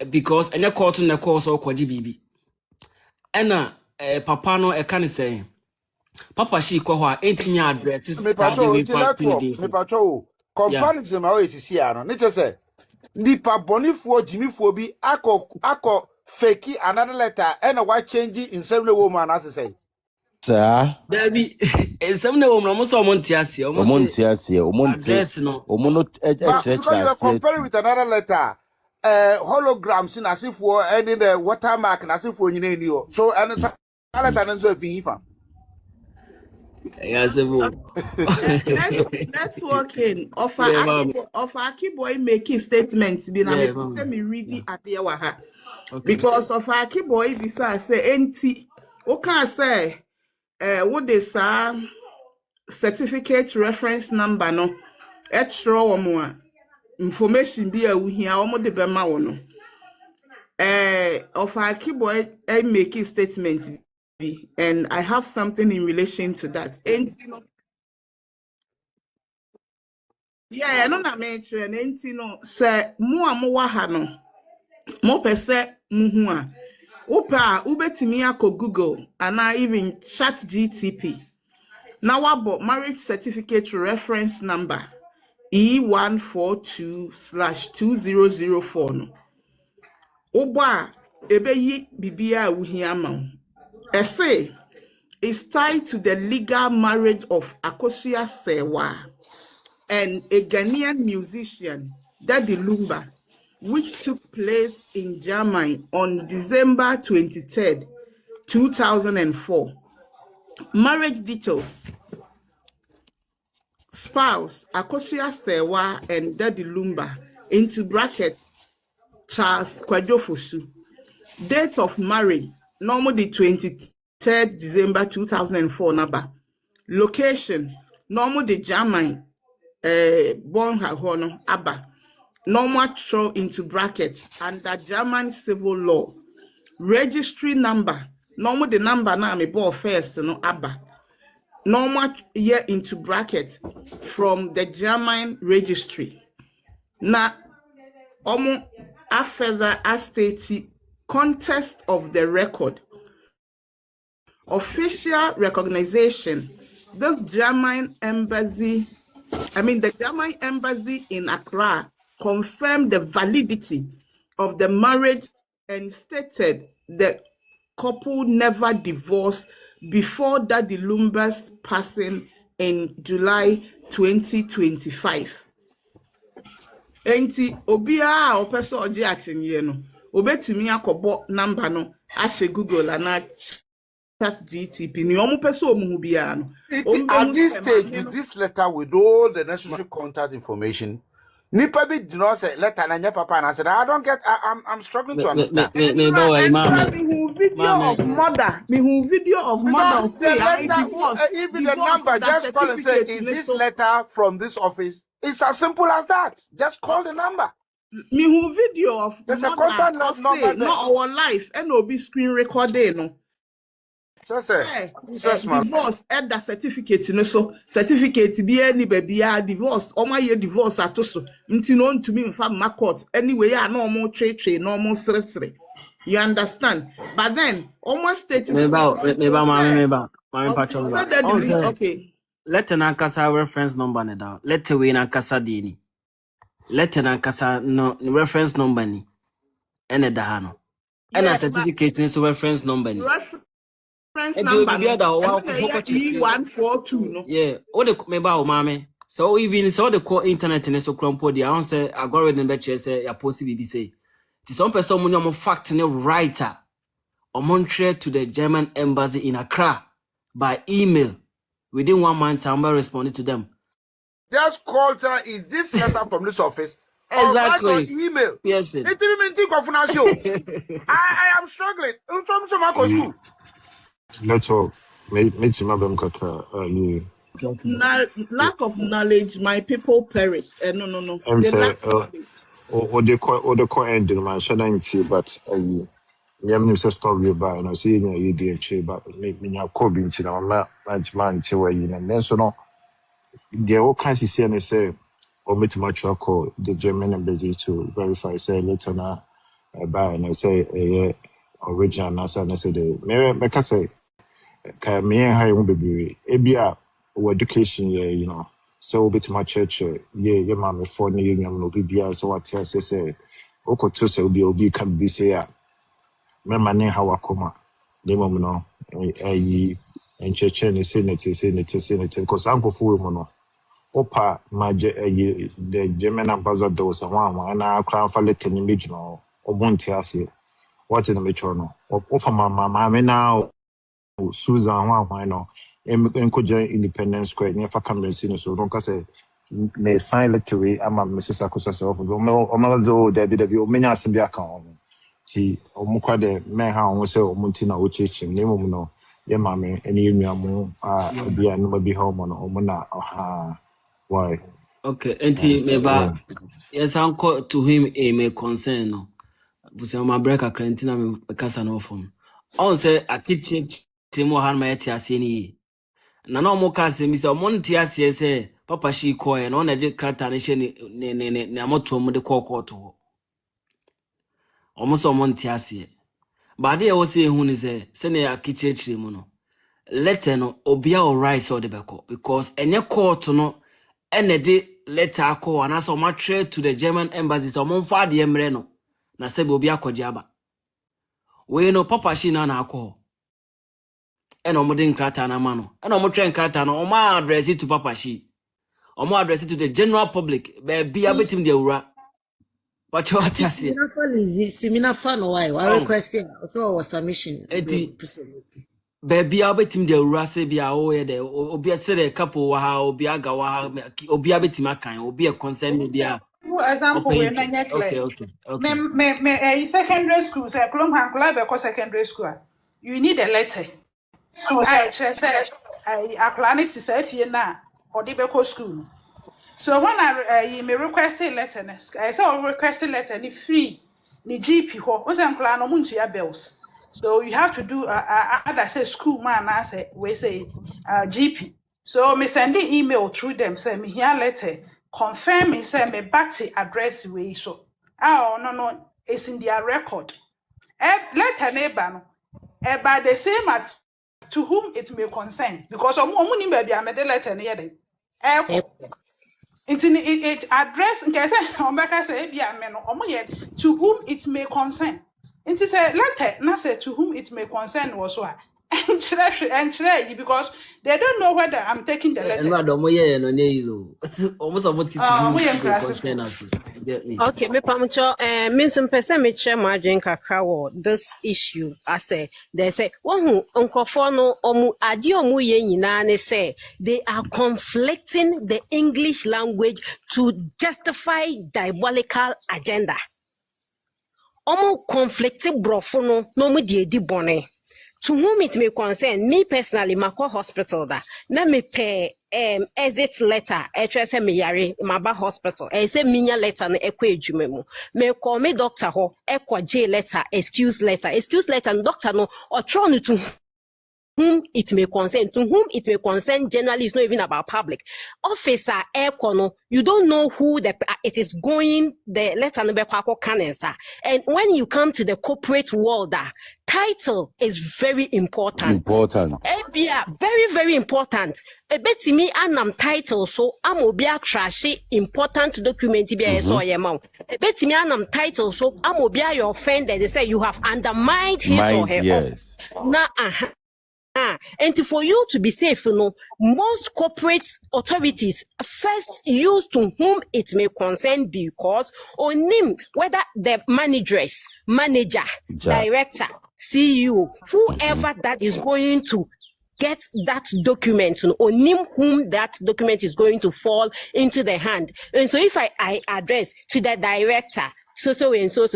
Because any court in the course or kwaji bibi. Ena papa no e kan say papa she ko ho a entinya address me pacho comparison ma o esisi ano ne say nipa bonifuo jimifuo bi akọ fake another letter and why change in several woman as say sir there be some woman mo so montiase address no no compare with another letter holograms in as if for any the watermark and as if for you know so and let's walk in offer Akiboy making statements be na me read at the waha because of Akiboy bisa say enti o can say what they say certificate reference number no extra one information be a wuhia omo de bema wo no. Of our keyboy I make a statement and I have something in relation to that. And yeah, no na mention and say mo wa ha no. Mo pese muhu a. Upa ubetimi ako Google and I even chat GTP. Now about marriage certificate reference number E142/2004 no. Oba ebeyi bibia wuhia ma. Essay is tied to the legal marriage of Akosua Serwaa and a Ghanaian musician, Daddy Lumba, which took place in Germany on December 23rd, 2004. Marriage details. Spouse Akosua Serwaa and Daddy Lumba into bracket Charles Kwajofosu. Date of marriage normally 23rd December 2004 number. Location normally Germany born Hahono Abba. Normal throw into brackets under German civil law. Registry number normal the number now me ball first no Abba. Normal year into bracket from the German registry. Now, omo a further state contest of the record. Official recognition. This German embassy, the German embassy in Accra confirmed the validity of the marriage and stated the couple never divorced before Daddy Lumba's passing in July 2025. Enti obia opese oje achenye no obetumi akobo number no ahye Google na chat GTP ni omo pese omu bia no. At this stage, with this letter with all the necessary contact information, Nipa bi do not say letter na nya papa and I said I don't get I'm struggling to understand. Me video of mother. Even the number, just call and say in this letter from this office. It's as simple as that. Just call the number. Me video of there's a contact number, not our life, and will be screen recording. No. So say, divorce, add that certificate, so certificate be any baby divorce, or my year divorce at also. Known to me in fact my court. Anyway, I normal trade, normal seriously. You understand? But then almost status. Okay. Let an ankasa reference number ne da. Let we na ankasa dini. Let an ankasa no reference number ni. Ene da hano. Ena certificate ni so reference number ni. Reference number E142 no. Yeah, all the meba o mame. So even so the core internet ni so krompo dia. I say algorithm be che say ya post bibi say. Ti some person mo nyam fact ne writer. Omontre to the German embassy in Accra by email. Within 1 month, I'm responding to them. Just call her. Is this letter from this office? Exactly. Or email. Yes. I am struggling. Let's all make lack of knowledge, my people perish. No. I'm saying, or the coin end in my shadow, but you say story about and I see you did but make me a cobin to my man to where you and then so no. There all kinds of and say or meet much call the German embassy to verify say later now by and I say original answer and I say the make I say me and how you be ebia or education you know so bit my church your mama for new no be so what I say oko to say obi can be say Remember ne how akoma the mom no and church and senate because uncle fool mono opa maje the German ambassador was one and crown for letting image no or montiasi what in the metro no opa mama now Susan one no encourage independence square near for Cameroon so don't say me sign lettery ama Mrs. Akosua Serwaa o malazo debi o menya asem account ti omukwa de men ha won se omunti na ochechi nemum no ye mame eni enuamu a bia no bi ha omo no omo na why Okay, enti meba yes uncle to him a may concern no. Busa ma break a crantina me kasa no phone. On say a kitchen timo han ma yeti ase ni. Na no mo kasa mi say mo nti ase say papa shi ko e no na je krata ne she ne amoto mo de kokko to. Omo so mo nti ase. Ba de e wo say hu ni say ne a kitchen chire no. Letter no obia or rice or the beko because any court no enede letter ko and as o trade to the German embassy so mon fa de emre no na se be obia kwaje aba we no papa shi na akọ e no modern krata na ma no e no mo tren krata no o ma address it to papa shi o mo address it to the general public be bia betim de awura what you say Simina fan why I requested so submission Baby, I'll bet him the Rasabia or the Obia said a couple wa Obiaga wa Obia Betimakan, Obia concern media. Example, okay. Secondary school, say, Clumhan Club, secondary school. You need a letter. I plan it to say, if you're not, or the school. So when you may request a letter, I saw request a letter, ni free, ni GP, what's I'm plan on your bills. So you have to do, I say school man, I say, we say GP. So me send the email through them, say me here letter, confirm me, say me back to address way so. Oh, no, it's in their record. Letter neighbor, by the same at to whom it may concern, because money may be a letter near them. It address, in case I say, to whom it may concern. It is a letter, not say to whom it may concern was what. And because they don't know whether I'm taking the letter. Okay, me pamucho me some person me share margin kakra this issue. I say they say one who unkofo no omu adi omu ye nyina ne say they are conflicting the English language to justify diabolical agenda. Omu conflicting brofo no mu die di bone. To whom it may concern, me personally, Mako Hospital da. Na me pay exit letter, say me yari, Maba Hospital. Say minya letter na ekwe jumemu. Me call me doctor ho, ekwa J letter, excuse letter, and doctor no, or try to whom it may concern. To whom it may concern generally is not even about public. Officer Ekono, you don't know who it is going, the letter number cancer. And when you come to the corporate world, title is very important. Very, very important. Ebeti me anam title so amobia trashy important document be so yemon. Ebeti me anam title so amobia your offended. They say you have undermined his or her. Yes. Na and for you to be safe, most corporate authorities first use to whom it may concern because on him, whether the manager, director, CEO, whoever that is going to get that document, on him whom that document is going to fall into the hand. And so if I address to the director, so and so,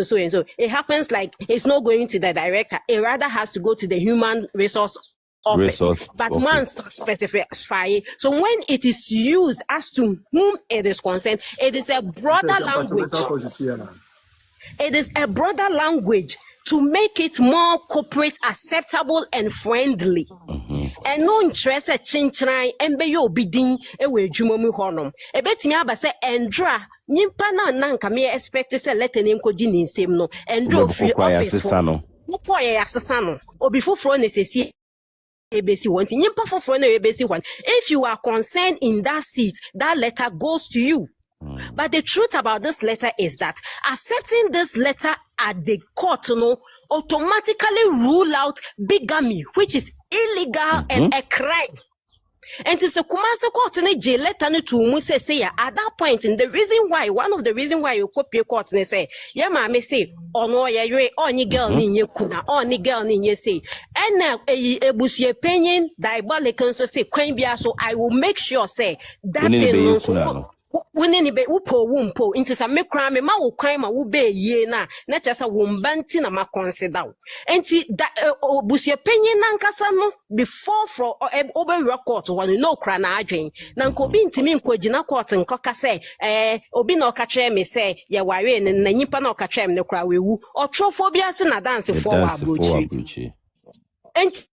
it happens like it's not going to the director. It rather has to go to the human resource office. But once specify. So when it is used as to whom it is concerned, it is a broader language. It is a broader language to make it more corporate acceptable and friendly. And no interest a chinchnai and be your bidding away jumomu honum. A bet me aba say Andra nimpa na nanka me expect say let name ko di nsem no and drove free office for Mukoye asesano obi foforo nesesi ebesi want nimpa foforo na ebesi want. If you are concerned in that seat, that letter goes to you. But the truth about this letter is that accepting this letter at the court automatically rule out bigamy, which is illegal and a crime. And it's a Kumasi court in a jail letter to say at that point, and the reason why, one of the reasons why you copy a court and say, yeah, mammy say, oh no, yeah, only girl in your kuna, only girl in your say, and now a bush opinion, diabolical so say, so I will make sure say that they know. Wouldn't be upo wumpo into some crime, ma will crime a wube ye na just a wumbantin a ma consider. And see that Busia Penny Nankasano before for over your court one no crana drain. Nanko bin to me quajina court and coca say, Obino catchem me say, ya warren and Nipano catchem no cry woo or trophobias in a dance for Abuchi. And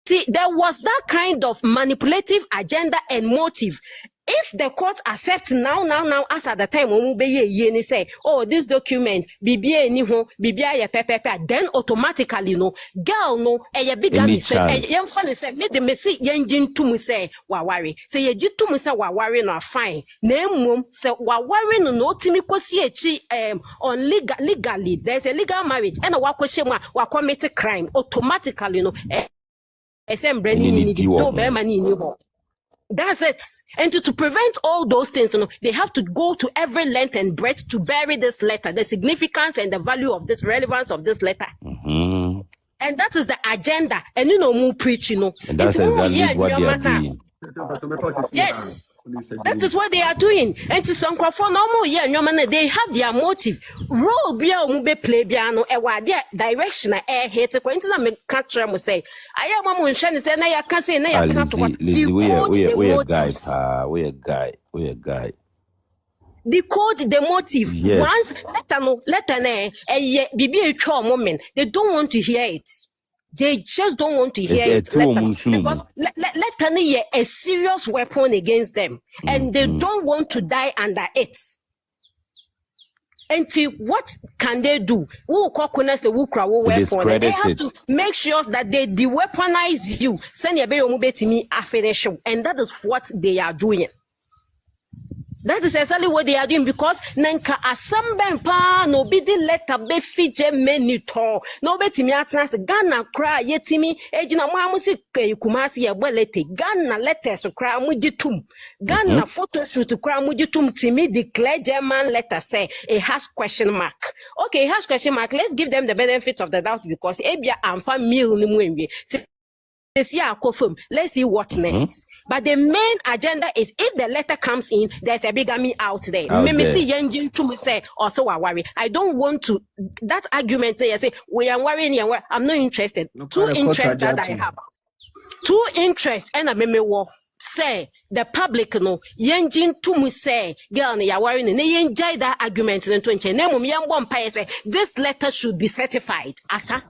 see, there was that kind of manipulative agenda and motive. If the court accepts now, as at the time when we say, oh, this document, BBA niho, BBA ya pepe, then automatically no, girl no, a big mistake, young funny say, me the messy engine to me say, wawari, say ye to me say wawari no fine. Name mum say wawari no timiko see on legally, there's a legal marriage, and a wakoshema wa commit a crime automatically no. SM Brenny do that's it. And to prevent all those things, they have to go to every length and breadth to bury this letter, the significance and the value of this relevance of this letter. And that is the agenda. And more preaching, and that's exactly what they are doing. Yes, that is what they are doing. And to some crowd for normal they have their motive. Role bia mube play piano and their direction air hate going to them catch them say I am a munchen say na ya can say na ya can't what we a guy decode the motive. Yes. Once letter bibi a moment they don't want to hear it. They just don't want to hear it. Because letter a serious weapon against them. And they don't want to die under it. And what can they do? They have to make sure that they de-weaponize you. And that is what they are doing. That is exactly what they are doing because nanka asamben pa no be the letter be fije menito no betimi atnas Ghana cry yetimi ejina mo amusi kumasi ye bolete Ghana letters cry mujitum Ghana photo shoot cry mujitum timi declare German letter say it has question mark. Okay, it has question mark. Let's give them the benefit of the doubt because ebia amfa mil ni mwenwe. Let's see what's next. But the main agenda is if the letter comes in, there's a bigamy out there. Also worry. I don't want to that argument where you say we are worrying. I'm not interested. Two interests that I have. Two interests and a meme say the public no yenjin to me say girl ya worrying and enjoy that argument in 20 say this letter should be certified. Asa.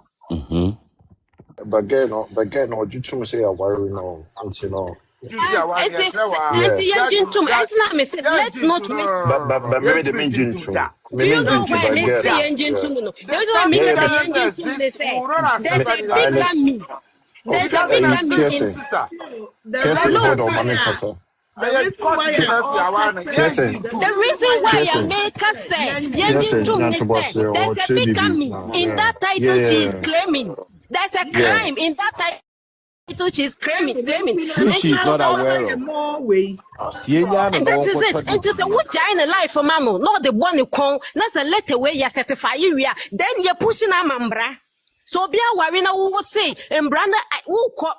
But again, you two say a worry no, you know. Let's not miss. But maybe the engine too. Do you know why the engine too? The reason why make the engine too, they say there's a big gummy. There's a big gummy in the reason why your makeup say engine too, there's a big gummy in that title she is claiming. There's a crime in that title she's claiming. She's not aware of. And that is it. And to say, what you in a life for mano, not the one you call, that's a letter where you certify you, then you're pushing a mambra. So be a worry now, who will say, and Branda,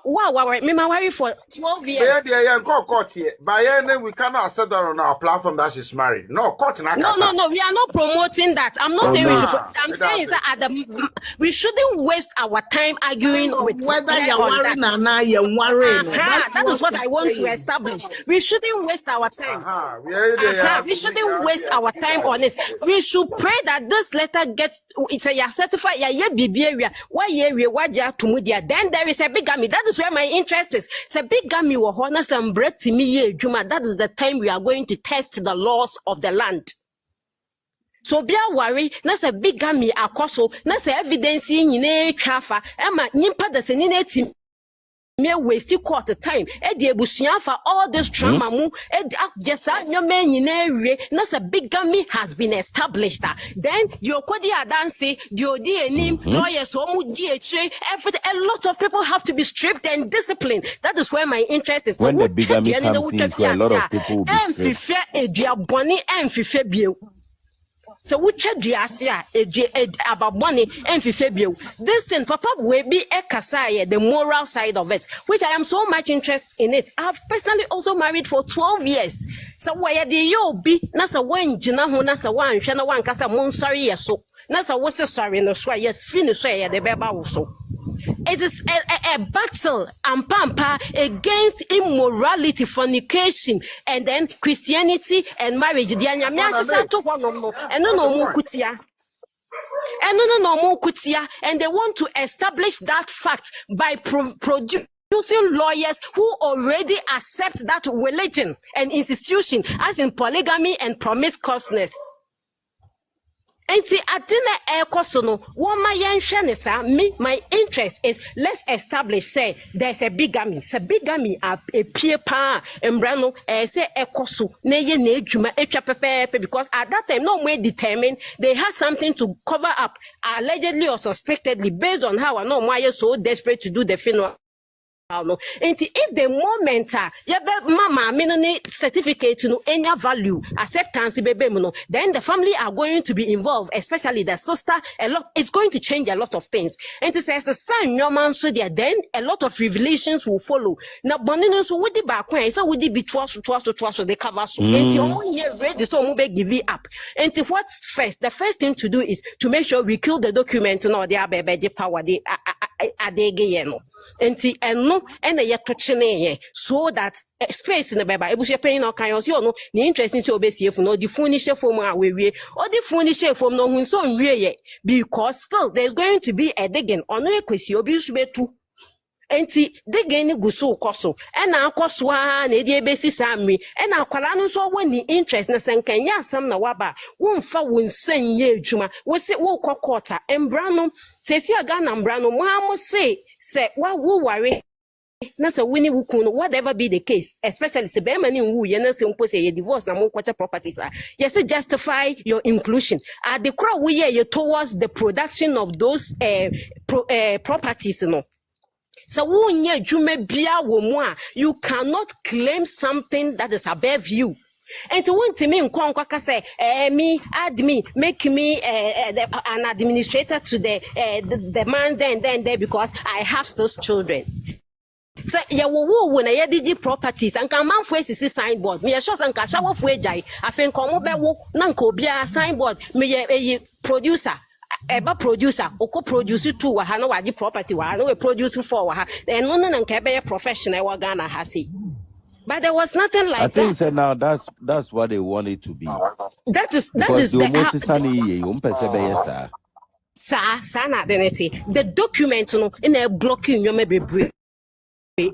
wow, me worry for 12 years. Yeah, go court here. By any, we cannot set down on our platform that she's married. No, court no, we are not promoting that. I'm not saying we should. I'm saying that we shouldn't waste our time arguing with whether you're worrying or not, you're worrying. That is what I want to establish. We shouldn't waste our time. We shouldn't waste our time on this. We should pray that this letter gets it's a certified area. Why then there is a big gummy. That is where my interest is. It's a big gummy will honor some bread to me. That is the time we are going to test the laws of the land. So be a worry, that's a big gummy akoso, that's evidence in chafa, Emma nimpa the senate mere waste court time. Edi ebusuan for all this trauma mu. Edi akjesa nyome nyine that's a big gummy has been established. Then the okodi adansi, the odi enim, lawyers omu DHA, everything. A lot of people have to be stripped and disciplined. That is where my interest is. When the big gummy comes in, a lot of people will be stripped. So we check the asia about money and Febio. This thing, Papa will be a kasaya, the moral side of it, which I am so much interested in it. I've personally also married for 12 years. So why the yo be nasa one jina ho nasa one shana one kasa mon sorry so nasa was sorry no so ya finish so ya the beba also. It is a battle and pampa against immorality, fornication, and then Christianity and marriage. And they want to establish that fact by producing lawyers who already accept that religion and institution as in polygamy and promiscuousness. Enti adina ekosono woma yenhwe sa me my interest is let's establish say there's a bigamy a pie pa embra no say ekoso na ye na adwuma etwa pepepe because at that time no more determined they had something to cover up allegedly or suspectedly based on how no more so desperate to do the funeral. If the moment mama minuni certificate no any value acceptance then the family are going to be involved, especially the sister. A lot it's going to change a lot of things. And it says a son your man so there then a lot of revelations will follow. Now bonino so would the back when so would be trust they cover so and your own year ready so move give it up. And what's first? The first thing to do is to make sure we kill the document no they are the power they adegeno. And the yet so that space in the baby. I was paying all kinds of no interesting so basically for no the furniture from our way or the furniture from no one so really because still there's going to be a digging on a question be too. Enti digging guso koso and Akosua na the basis amri and akwala so when interest na senkanya sam na waba wonfa wonsan ye adwuma wo se wo kokota embra no sesi aga na mbra no mo am say wa wo ware na se wini wukun whatever be the case especially se be mani wu ye na se mpo se ye divorce na mo kwacha properties yes justify your inclusion at the crowd we ye towards the production of those properties no. So you cannot claim something that is above you. And to want to me say me add me make me an administrator to the man then because I have those children. So ya wo when I did properties and can man face is signboard me sure san ka shawo fu ejai afen komo be wo na nka obia signboard me ye producer eba producer oko produce 2 wa ha na waji property wa na we produce 4 wa ha then no na nka be professional wa Ghana ha say. But there was nothing like that. I think that now that's what they want it to be. That is the document no in a blocking your maybe. So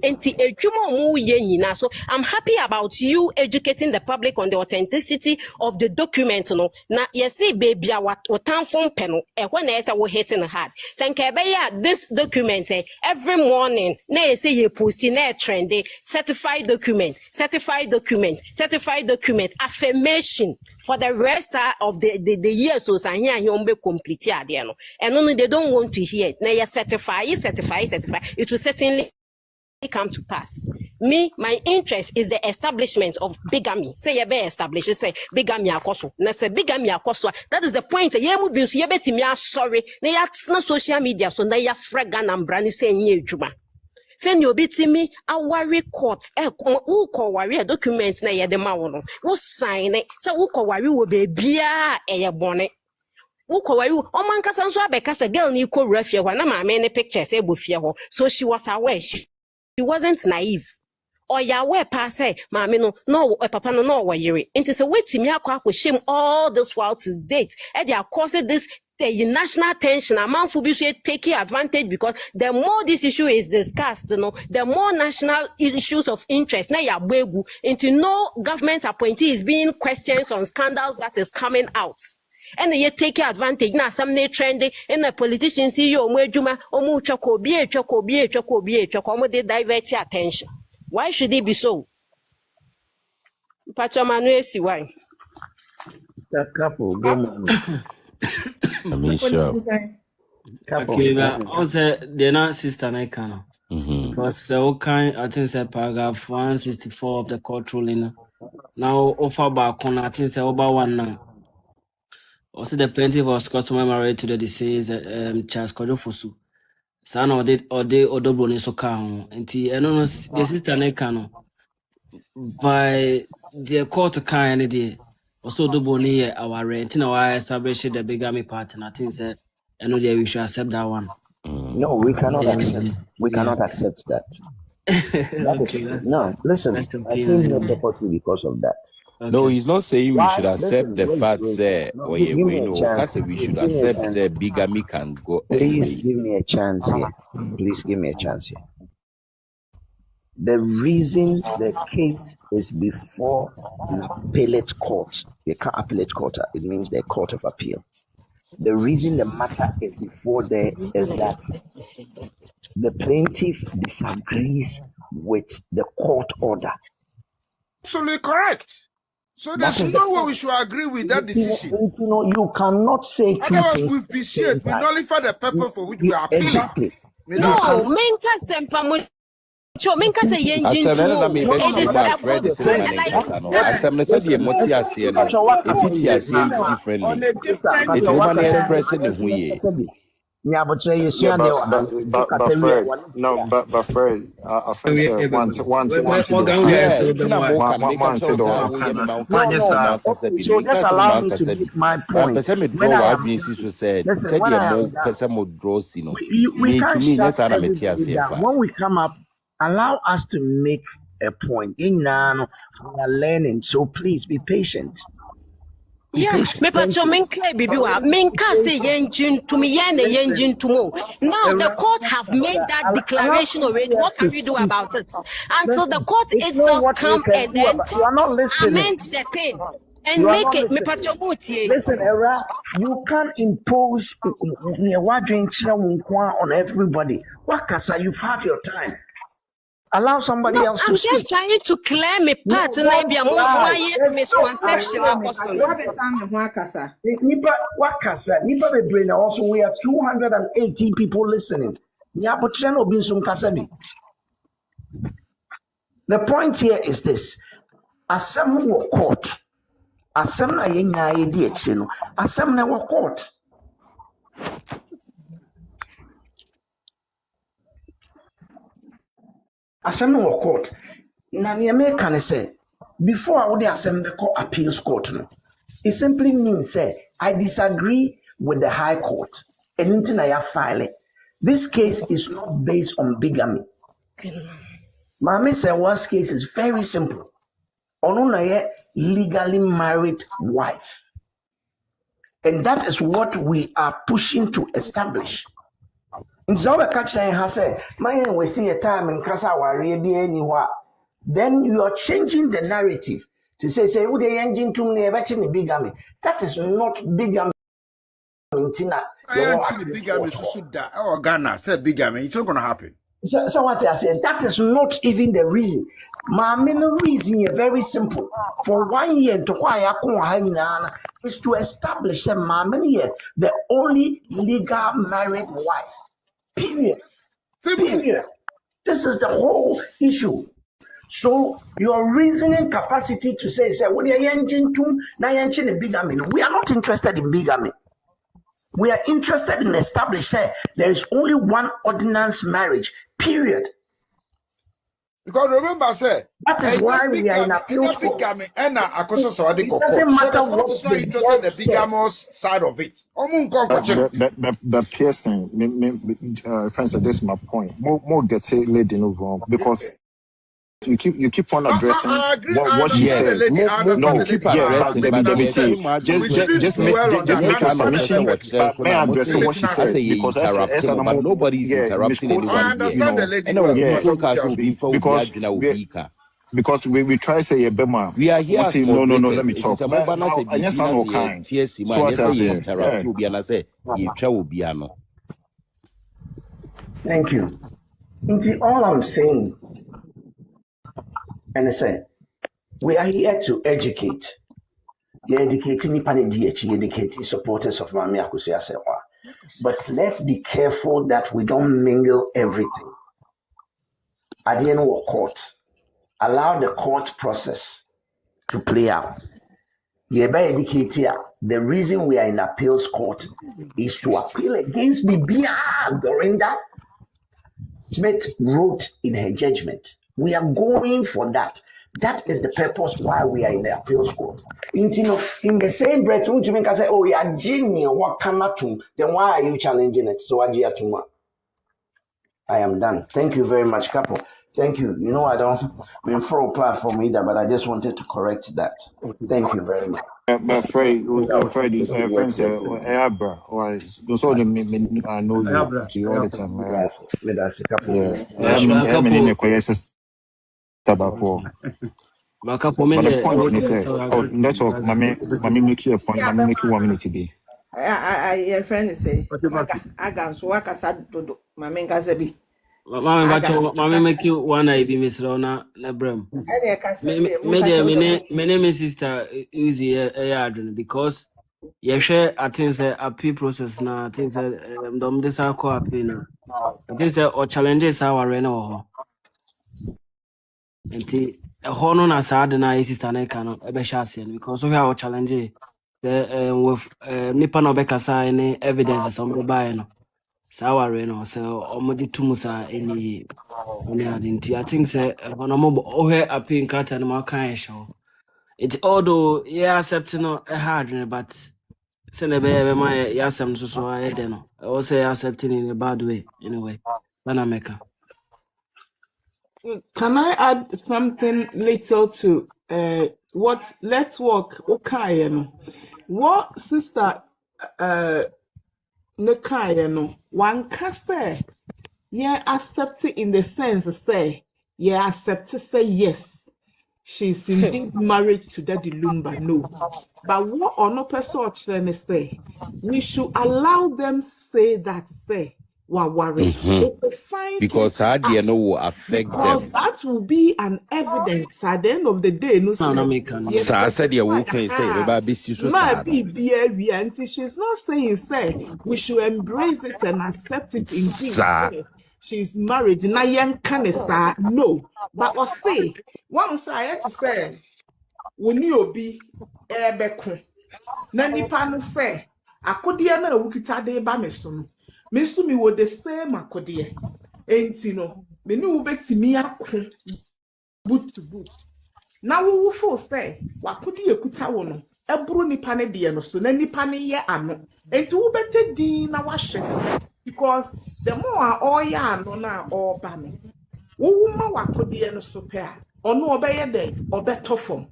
I'm happy about you educating the public on the authenticity of the document. No, now you see, baby, what time phone panel and when I say we're hitting hard. So this document every morning. Now you say you posting a trendy certified document, affirmation for the rest of the year. So here you be complete and only they don't want to hear it. Now you certify. It will certainly come to pass. Me, my interest is the establishment of bigamy. Say you be established, say bigamy akoso. Na say bigamy akoso. That is the point. Ye mu bi ye beti me sorry. Na ya na social media so na ya fraga na mbrani say nye adwuma. Say ni obi ti me awari court who ko wari document na ye de ma wo no. Wo sign it. Say who ko wari wo be bia eye bone. Uko wari o man kasa nso abeka say girl ni ko rafie ho na ma me ne pictures e bofie ho. So she was aware. She wasn't naive. Or ya we pass say, Mammy no papa no yere. Into say wait me akwa shame all this while to date. And they are causing this national tension. A man for be taking advantage because the more this issue is discussed, the more national issues of interest. Now ya begu into no government appointee is being questioned on scandals that is coming out. And they take advantage now. Some trendy and the politicians see you mwejuma omu chokobie they divert your attention. Why should it be so? Pachamanu see why. Couple, good morning. I mean, sure. Okay, but also they're not sister Naikano. Because okay, I think it's paragraph 164 of the court ruling. Now offer back on I think it's over one now. Also, the plaintiff was caught married to the deceased Charles Kojofosu. Son or Odo Broni so can. And the sister Nekano by the court kind idea. Also, Odo Broni our rent in our established the bigamy partner. I think that I know we should accept that one. No, we cannot accept. We cannot accept that. No, listen. I came here purposely because of that. Okay. No, he's not saying we should accept the fact that we should accept that bigamy can go. Please give me a chance here. Please give me a chance here. The reason the case is before an appellate court, they can't appellate court, it means the court of appeal. The reason the matter is before there is that the plaintiff disagrees with the court order. Absolutely correct. So there's no way we should agree with that decision. You cannot say two otherwise things. We appreciate, we nullify the purpose for which we are appealing. Exactly. No, menka tempa so menka say yenjin but Fred, I think so just allow me to make my point. When we come up, allow us to make a point. We are learning, so please be patient. Yeah, me pacho menkle bibiwa menka say yenjin to me yen yenjin to mo. Now the court have made that declaration already. What can we do about it? Until the court itself come and then amend the thing and make it me pacho mutie. Listen, Era, you can't impose on everybody. Wakasa, you've had your time. Allow somebody else to speak. I'm just trying to clear me part and I be a more misconception. Nipa be brain also we have 218 people listening. The point here is this. Asem wo court. Asem na yenya yedi echi no. Asem na wo court. Asem no court. Na niame can say before I would assemble the appeals court. No, it simply means I disagree with the high court. And I file it. This case is not based on bigamy. Mami Serwaa's case is very simple. Onunaye legally married wife. And that is what we are pushing to establish. In Zoba Kacha has said, my wasting your time in Casa Wari anywhere. Then you are changing the narrative to say, would the engine to me eventually bigamy? That is not bigamy. Tina, bigamy or Ghana said bigamy. It's not going to happen. So what I said, that is not even the reason. My main reason is very simple. For 1 year to is to establish that the only legal married wife. Period. Period. This is the whole issue. So your reasoning capacity to say, what are you engine to bigamy? We are not interested in bigamy. We are interested in establishing there is only one ordinance marriage. Period. Because remember, that is why we are in appeals court. And Akosua Serwaa court. So the court is not interested in the bigamous side of it. The piercing, friends, this is my point. More get lady no wrong because you keep on addressing what she said. No, keep addressing. Just make a submission. May I address what she said because but nobody's interrupting anyone. I understand the lady. Because we try to say Bema. We are here. No, let me talk. Yes, I'm okay. So what I say. Thank you. All I'm saying. And I say, we are here to educate. You're educating educating supporters of Mami Akosua Serwaa. But let's be careful that we don't mingle everything. At the end of court, allow the court process to play out. The reason we are in appeals court is to appeal against Bibia Dorinda Smith wrote in her judgment. We are going for that. That is the purpose why we are in the appeals court. In the same breath, you make us say, oh, yeah, Jimmy, what cannot do? Then why are you challenging it? So I am done. Thank you very much, couple. Thank you. You know, I don't mean for a platform either, but I just wanted to correct that. Thank you very much. But Freddie, friends, Abra, or those all the I know you all the time. That's a couple. Yeah, I'm in the quiet tobacco. But the point is, let's talk. Mammy, make you a point. Mammy, make you 1 minute today. Your friend say, I got so I can say, Mammy Gazabi. Mammy, make you one I be Miss Rona Lebram. My name is Sister Easy Adrian because you share a things a P process now. Things that this are co appeal. Things or challenges our reno. And the honor na sad na sister na cannot a beshasian because we have challenge with nipa no bekasa any evidence on the buy no. Sawa reno so omodi tumusa any identity. I think say when I'm over appeal crata no more kind show. It although yeah accepting no hard but send a baby my yasam so I don't know. I also accepting in a bad way anyway. Panameka. Can I add something little to what let's work okay no what sister Nekaye no one caster yeah accept it in the sense say yeah accept to say yes she's indeed married to Daddy Lumba no but what on no person say we should allow them say that say worry. Because I didn't know will affect because them. that will be an evidence at the end of the day. No, so I said, "You can say about this." She's not saying say we should embrace it and accept it. Indeed, she's married. Na young canesa no, but I say once I had to say, when you be ebeko, na nipa no say akodia na wukita de ba meso. Mesu mi wo the same akodie. Enti no, me ni wo betimi akon boot to boot. Na wo fo say, wakodie kuta wo no, eburu nipa ne de no so na nipa ne ye ano. Enti wo bete din na wahwe because the more all ya ano na all ba no. Wo ma wakodie no so pe a, ono obeye de, obeto fom.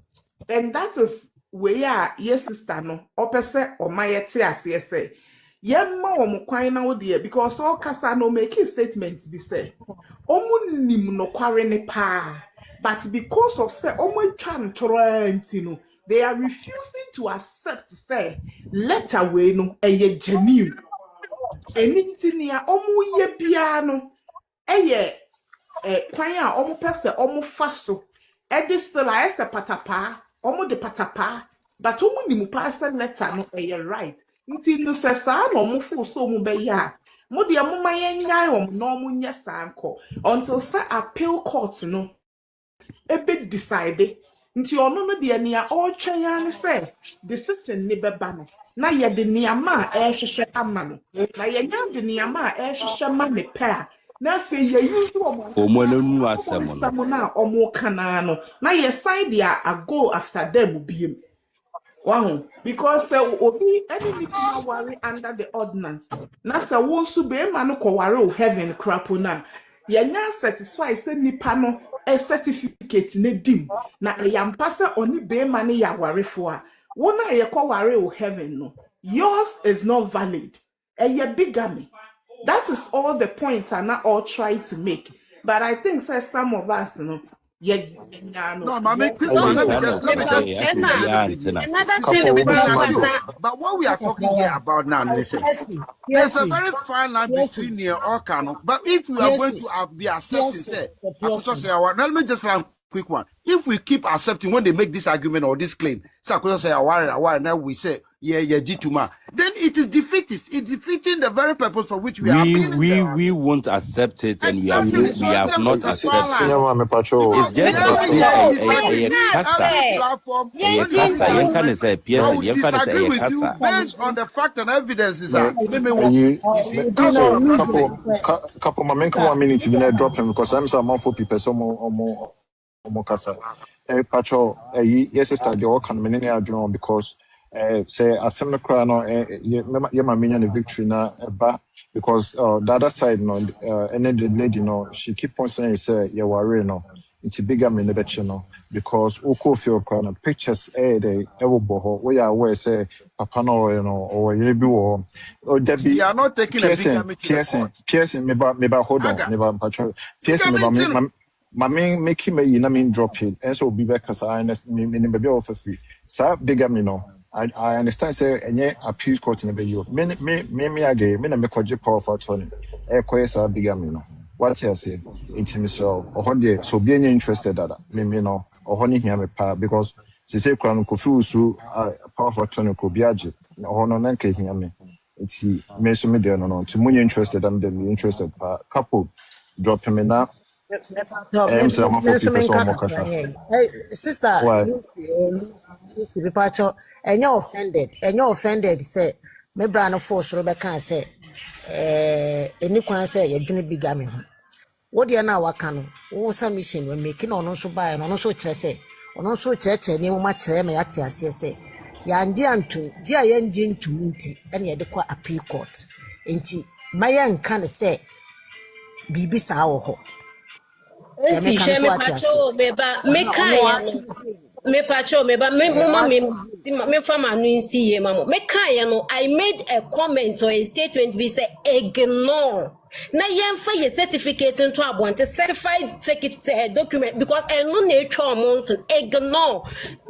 And that is where yes sister no, opese o mayete ase say. Yemma omo kwan na wo de because all kasa no make a statement be say omo nim no kware ne pa but because of say omo twan torrent no they are refusing to accept say letter we no eye genuine eninti nia omo ye bia no eye kwan a omo pese omo faso e still a ese patapa omo de patapa but omo nim pa say letter no eye right. Nti no sesa no mo fo so mo be ya mo de mo mayenyan o no mo nya sanko until say appeal court no e be decide nti ono no de ania o twan say decision ni beba no na ye de niama a ehwehwe ama no na ye nya de niama a ehwehwe ma me pa na fe ye use o mo nu asem no na o mo kana no na ye side dia a go after them biem. Wow, because obi any people worry under the ordinance. Na say won su be ma no ko worry heaven crapo na. Ye nya satisfy say nipa no a certificate ne dim. Na e yampa say oni be ma ne ya worry for a. Wona ye ko worry heaven no. Yours is not valid. E ye bigamy. That is all the points are not all trying to make. But I think say some of us no no, let me just another thing but what we are talking here about now, listen, there's a very fine line between here all kind of, but if we are going to be accepting, Akosua Serwaa, let me just run quick one. If we keep accepting when they make this argument or this claim, Akosua Serwaa, now we say, yeah, Jituma, then it is defeatist. It's defeating defeating the very purpose for which we are appealing. We won't accept it, and we have not accepted. It's just a kasa. Disagree with you based on the fact and evidences. Couple minutes in a drop him because I'm some for people some kasa. Pacho, yes, sister, the all can many are drawn because say a similar crown or my minion victory now because the other side no any lady no she keep on saying say you worry no it's bigger me the no because oko feel crown pictures they ever boho we are where say papa no you know or you be or Debbie you are not taking a bigger Piercing me ba hold on me ba patrol Piercing me ba make him a drop it and so be back as I understand me baby of free sir bigger me no I understand say any appeals court in the you me again me na me koje power for attorney sir bigger me no what you say intimate so be any interested that me no or honey here me pa because she say crown ko feel so power for attorney ko biaje or no na ke here me it's me so me there no to money interested I'm the interested couple drop him in now. Sister, and you're offended, say, me brand force Rebecca say, any can say you're gonna be gammy. What do you know? What can some mission when making on also buy and also chess, on also church and you much me at say, Yanjian to Gia engine to Minty, and you had a appeal court. Inti, my young can say, Bibi Sao. Enti she me pacho meba me kaya no me pacho meba me mama me fama no nsi ye mama me kaya no I made a comment or a statement we say ignore na yemfa ye certificate into abonte certified document because eno na etwa omonso ignore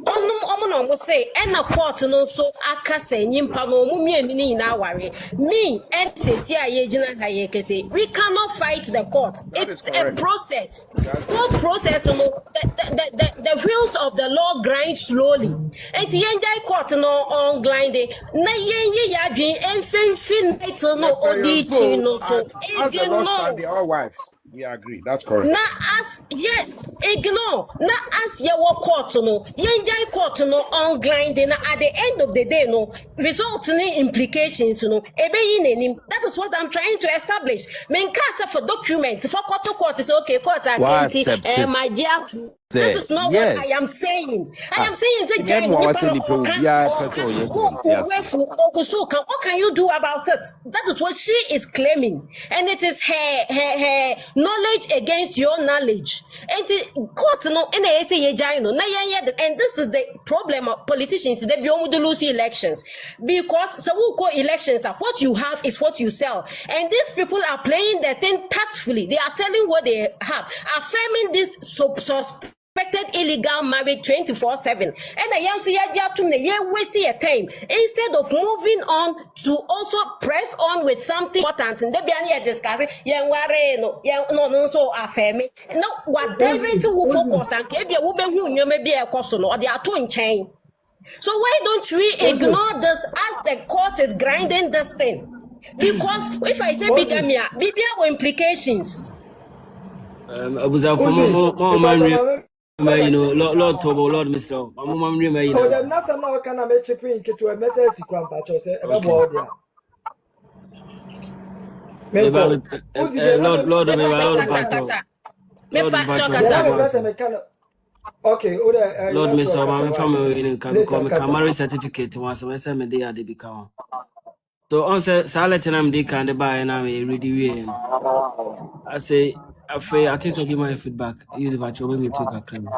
omo no say na court no so akasa nyimpa no omo mieni ni na aware me entity aye gina haye kese we cannot fight the court. It's a process. Court process no the wheels of the law grind slowly and yenjai court no on grinding na yenye ya dwen enfenfin it no odichi no so ignore the all wives. We agree. That's correct. Na as yes, ignore. Na as your court no, yenjai court no on grinding. At the end of the day no, resulting implications no. That is what I'm trying to establish. Men cast for documents for court is okay. Court identity. My dear. That is not what I am saying. I am saying what can you do about it? That is what she is claiming. And it is her knowledge against your knowledge. And court no and this is the problem of politicians. They be able to lose elections. Because so elections are what you have is what you sell. And these people are playing their thing tactfully. They are selling what they have, affirming this suspected illegal marriage 24/7. And the young so you wasting your time instead of moving on to also press on with something important. And they be discussing no so affirming no whatever to focus and maybe a question or they are two in chain. So why don't we ignore this as the court is grinding this thing? Because if I say bigamy will implications. You know, Lord Tobo, Lord Mr. I'm remaining. Oh, there's nothing more can I make a print to a message. Okay, Lord Mr. I'm from a marriage certificate once I said, they are the become. So, on Salet and I'm the kind of buy and I'm ready. I say, I think I'll give my feedback. Use it about your women to a claim.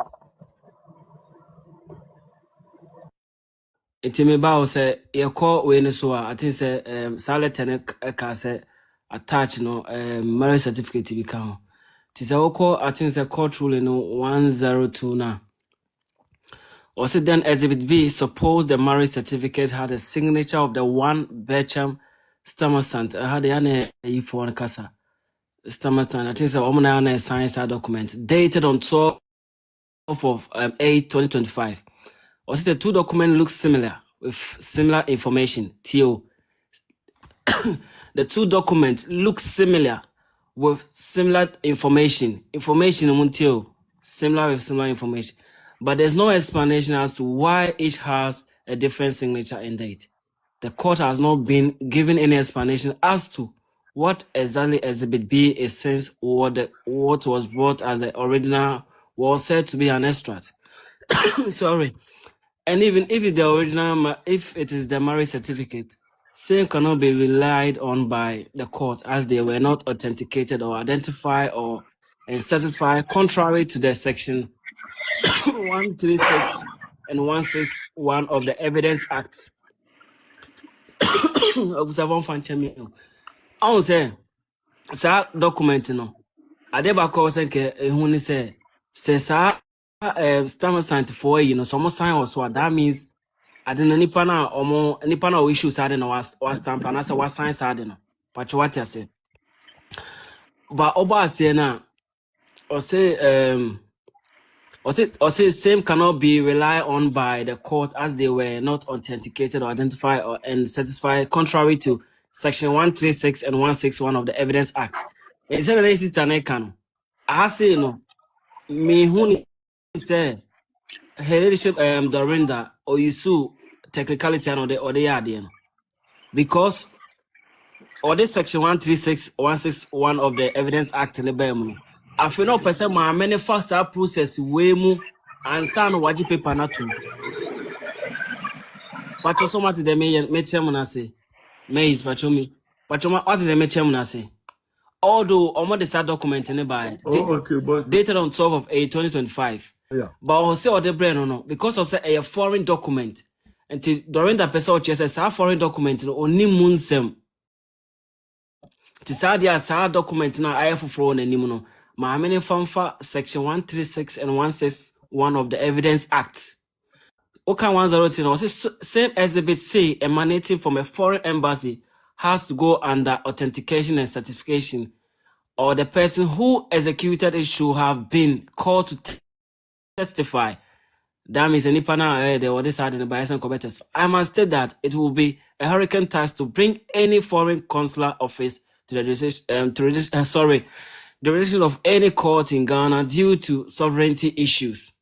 It me bow say, your call when so I think say, Salet and a cassette attach no marriage certificate to become. Tis a call, I think a court ruling 102 now. Also, then Exhibit B, suppose the marriage certificate had a signature of the one Bertram Stammerstant. I had the for one casa. Stammerstant, I think so. Omana science document dated on 12 of 8 2025. Also, the two documents look similar with similar information. TO the two documents look similar with similar information. Similar with similar information. But there's no explanation as to why each has a different signature and date. The court has not been given any explanation as to what exactly Exhibit B is, since what was brought as the original was said to be an extract. Sorry. And even if it is the marriage certificate, same cannot be relied on by the court as they were not authenticated or identified and satisfied, contrary to the section 136 and 161 of the Evidence Act. I will say, sir, document no. Adeba say ke ehuni say sir stammer science for so sign also that means adena nipa na issue side no was stamp and say was sign side no. But what you say? But oba say na or say same cannot be relied on by the court as they were not authenticated or identified and satisfied, contrary to section 136 and 161 of the Evidence Act. It said that sister Nekano. I say no. Me who say her leadership Dorinda or you sue technicality and or the idea. Because or this section 136 161 of the Evidence Act in the Bemu. I feel no person my many faster process way mu and sign waji paper na to. But so much the me chairman say. Me is pachomi. Pachoma what the me chairman say. Although almost the start document in by dated on 12 of 8 2025. Yeah. But I say Odo Broni no because of say a foreign document. Until during that person says a foreign document no only munsem. Tisadia sa document na IF4 na nim no. Ma many fanfa section 136 and 161 of the Evidence Act. Okay, 103 no say same exhibit C emanating from a foreign embassy has to go under authentication and certification, or the person who executed it should have been called to testify. That means any panel they were decided by some combatants. I must state that it will be a hurricane task to bring any foreign consular office to the jurisdiction of any court in Ghana due to sovereignty issues.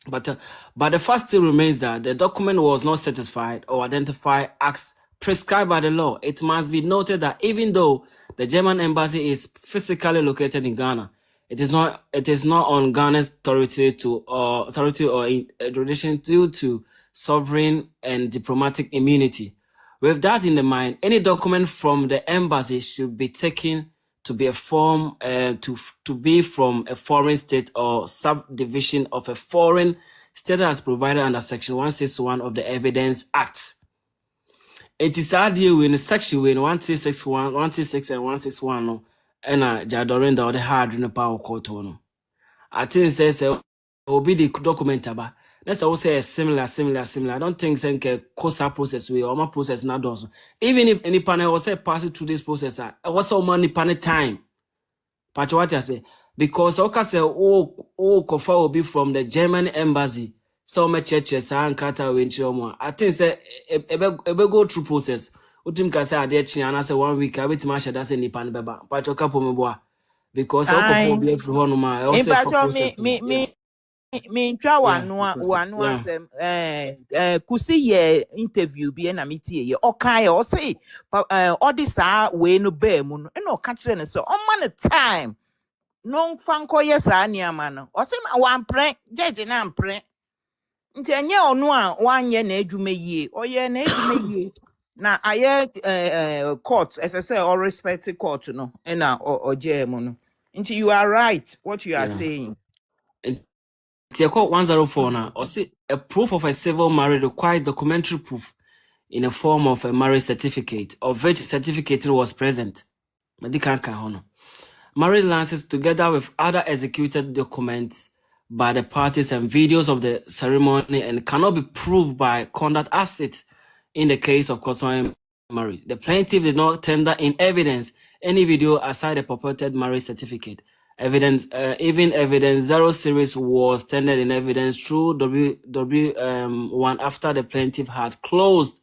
But the fact still remains that the document was not satisfied or identified as prescribed by the law. It must be noted that even though the German embassy is physically located in Ghana, it is not on Ghana's authority or jurisdiction due to sovereign and diplomatic immunity. With that in the mind, any document from the embassy should be taken to be a form to be from a foreign state or subdivision of a foreign state as provided under section 161 of the Evidence Act. It is ideal in section 136 and 161 no, and Jadorinda or the hard in the power court no. I think says will be the document about. Let's also say similar. I don't think say course process way or my process not does. Even if any panel was say pass through this process, I was so money panel time. But what I say because okay say Kofa will be from the German embassy. So much churches and kata we nchiomo. I think say ebe go through process. Utim ka say ade chi and say 1 week I wait ma shada say nipa ne beba. But oka pomo because Kofa be free hono ma. Also for process. Me ntwa wanu asem kusi ye interview bi na metie ye okan ye o say odi saa we no ba mu no na o ka kire ne so o ma ne time no fanko ye saa niama no o say wan pren judge na pren nti enye onu a wanye na adwuma yie oye na adwuma yie na aye court ss or respect court no na oje mu no nti you are right what you are saying. Tiako 104 now, or say a proof of a civil marriage requires documentary proof in the form of a marriage certificate, of which certificate was present. Marriage license together with other executed documents by the parties and videos of the ceremony and cannot be proved by conduct as it in the case of customary marriage. The plaintiff did not tender in evidence any video aside the purported marriage certificate. Even evidence 0 series was tendered in evidence through W1 after the plaintiff had closed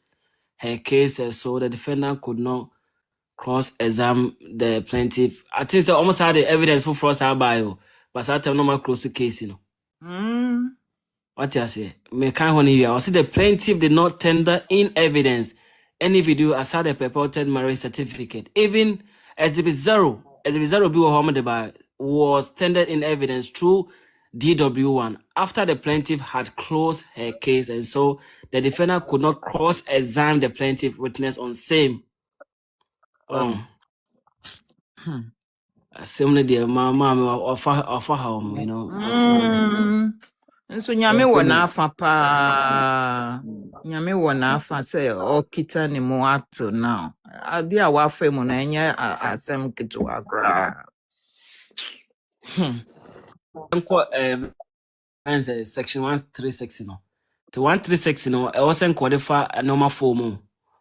her case, so the defendant could not cross-examine the plaintiff. I think they almost had the evidence for fraud bio, but I tell no more close the case, you know. What you say? Me can't honey you. I see the plaintiff did not tender in evidence any video aside the purported marriage certificate. Even exhibit zero be was tendered in evidence through DW1 after the plaintiff had closed her case, and so the defendant could not cross-examine the plaintiff witness on same. Similar dear mama offer home, you know. Nso nyame wɔ n'afa pa nyame wɔ n'afa sɛ ɔkita ne mu ato now ade a wafa mu na enye asɛm ketewa kra Section 136 no. To 136 no, I was qualify a normal form.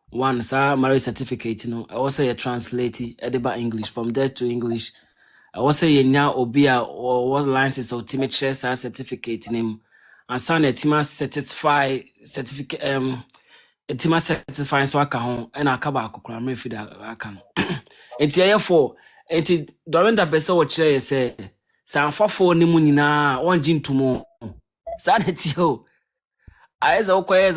One marriage certificate no, I was a translate ediba English from there to English. I was say nya obia or what license or ultimate share certificate name and sign a tima certify certificate a tima certify so aka ho and akaba akokra me fi da aka. Enti ayefo enti during that person what share say sanfafo ne mu nyina wonji ntumo sa na ti ho aiza okoye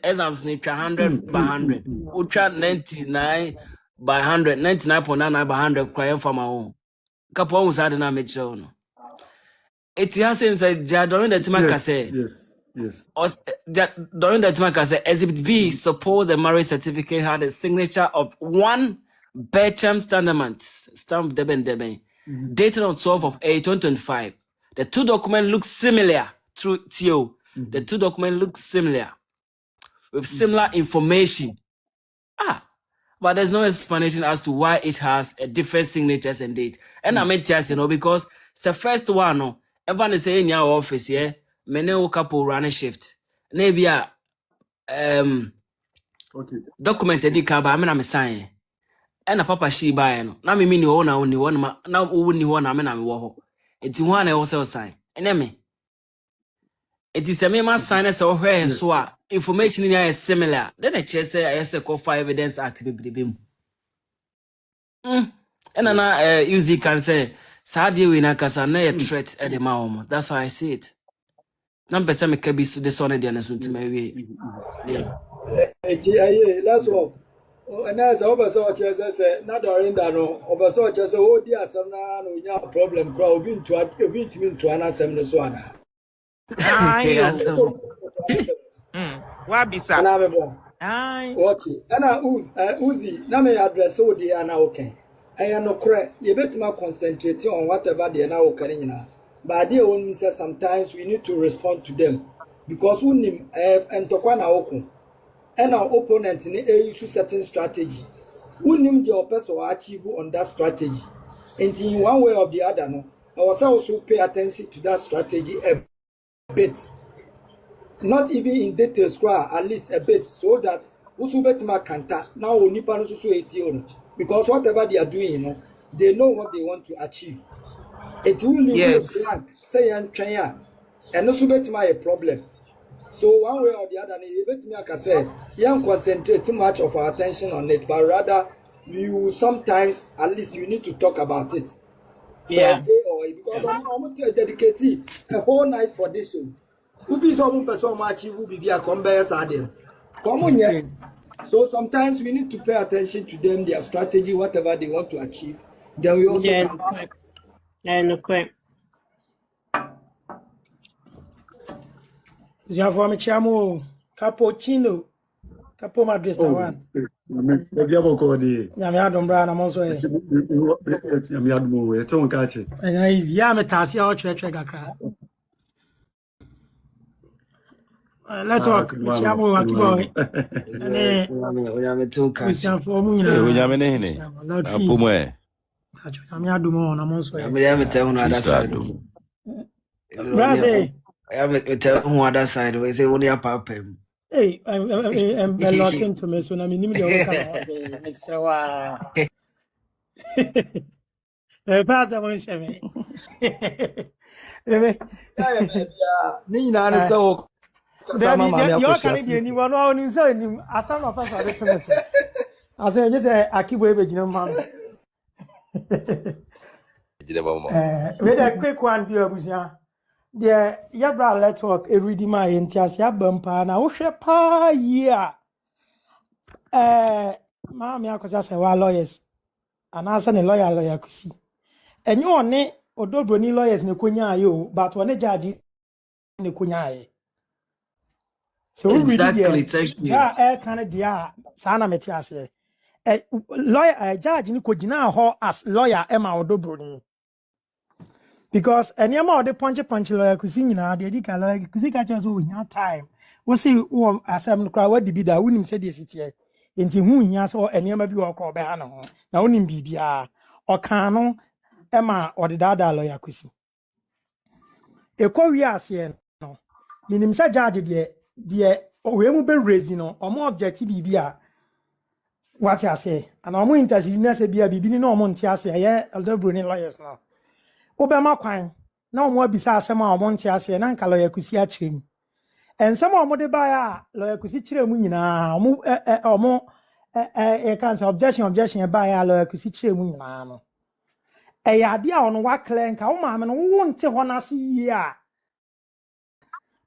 exams ni 100 by 100 ultra 99 by 100 99.99 by 100 kwa for my own kapo on sa de na me chiro no eti ha say during the time ka say yes during the time ka say exhibit B suppose the marriage certificate had a signature of one Bertram stamp deben dated on 12 of 8 2025. The two documents look similar through TO. The two documents look similar with similar information. But there's no explanation as to why it has a different signatures and date. And I meant to because the first one, no, everyone is saying in your office, yeah, many couple run a shift. Maybe document edikaba I'm sign. And a papa she buy no. Na me ni na oni won ma na wo ni ho na me na me wo ho. Enti ho na e wo se sign. Ene me. Enti se me ma sign se wo hwe so a information ni is similar. Then the chair say I say call for evidence act be mu. And na use can say sa de we na kasa na a threat e de ma wo. That's how I see it. Na be se me ka bi so de so na de na so ntima we. Yeah. Eti aye last one. And as I say, not during that, no, over so just oh, dear, some no problem, crowd being to an assembly swan. What be sa? Okay, and I Uzi, na me address so dear now okay. I am no correct, you better not concentrate on whatever they are now carrying. But they only say sometimes we need to respond to them because we need and to Kwana Oko. And our opponent in issue certain strategy. Who name the person or achieve on that strategy? And in one way or the other, no, I was also pay attention to that strategy a bit. Not even in detail square, at least a bit, so that Usubetma Kanta now Nippon because whatever they are doing, you know, they know what they want to achieve. It will leave a blank, say and try and Usubetma a problem. So one way or the other, like I said, you don't concentrate too much of our attention on it, but rather you sometimes at least you need to talk about it. Yeah. Because I'm going to dedicate a whole night for this show. If it's someone person much, you will be a conveyance adding. Come on, yeah. So sometimes we need to pay attention to them, their strategy, whatever they want to achieve. Then we also come back. Okay. Ziavome chiamo cappuccino. Capo madrista one. Nyame adom bra na monso e. Nyame adom we to nka che. Ya metasi a o chwe kakra. Let's talk. Chiamo akibo. Ene Nyame to nka. Christian for mu nyina. Nyame ne hene. Apomo e. Nyame adom na monso e. Nyame te hu na other side. Braze. I tell who other side we say only a papem. Hey, I'm looking to me so na minim de o kan Mr. Wa. Pasa mo sheme. Ni nyina ne so Dabi you can be anyone on so nim asam na pass ade tele so. Ase you say akibo ebe gina mam. We the quick one bi abusia. The yabra network e ready my entias ya bampa na wo hwe pa yia. Maami Akosua Serwaa lawyers. Anasa ne lawyer kusi. Enyo one Odo Broni lawyers ne konya ayo but one judge ne konya aye. So exactly, thank you. Yeah, kind of dia sana meti ase. Lawyer judge ni ko gina ho as lawyer Emma Odo Broni. Because anyama ode punch lawyer kusi nyina de di ka lawyer kusi ka cho so we time. We see wo asem no kra wadi bi da wonim se de sitie. Enti hu hia so anyama bi wo ko be ha no ho. Na wonim bibia o kan no Emma ode dada lawyer kusi. Ekọ wi ase no. Minim se judge de we mu be raise no omo objective bibia. What you say? And omo intercede na se bia bibi ni no omo ntia ase ye Odo Broni lawyers no. Obema kwan na omo abisa asem a omo ntia ase na nka lawyer kusi a kirem. Ensem omo de ba ya lawyer kusi kirem nyina omo can say objection ba ya lawyer kusi kirem nyina no. Ya de a ono wa clear nka wo ma me no wo nte ho na se yi a.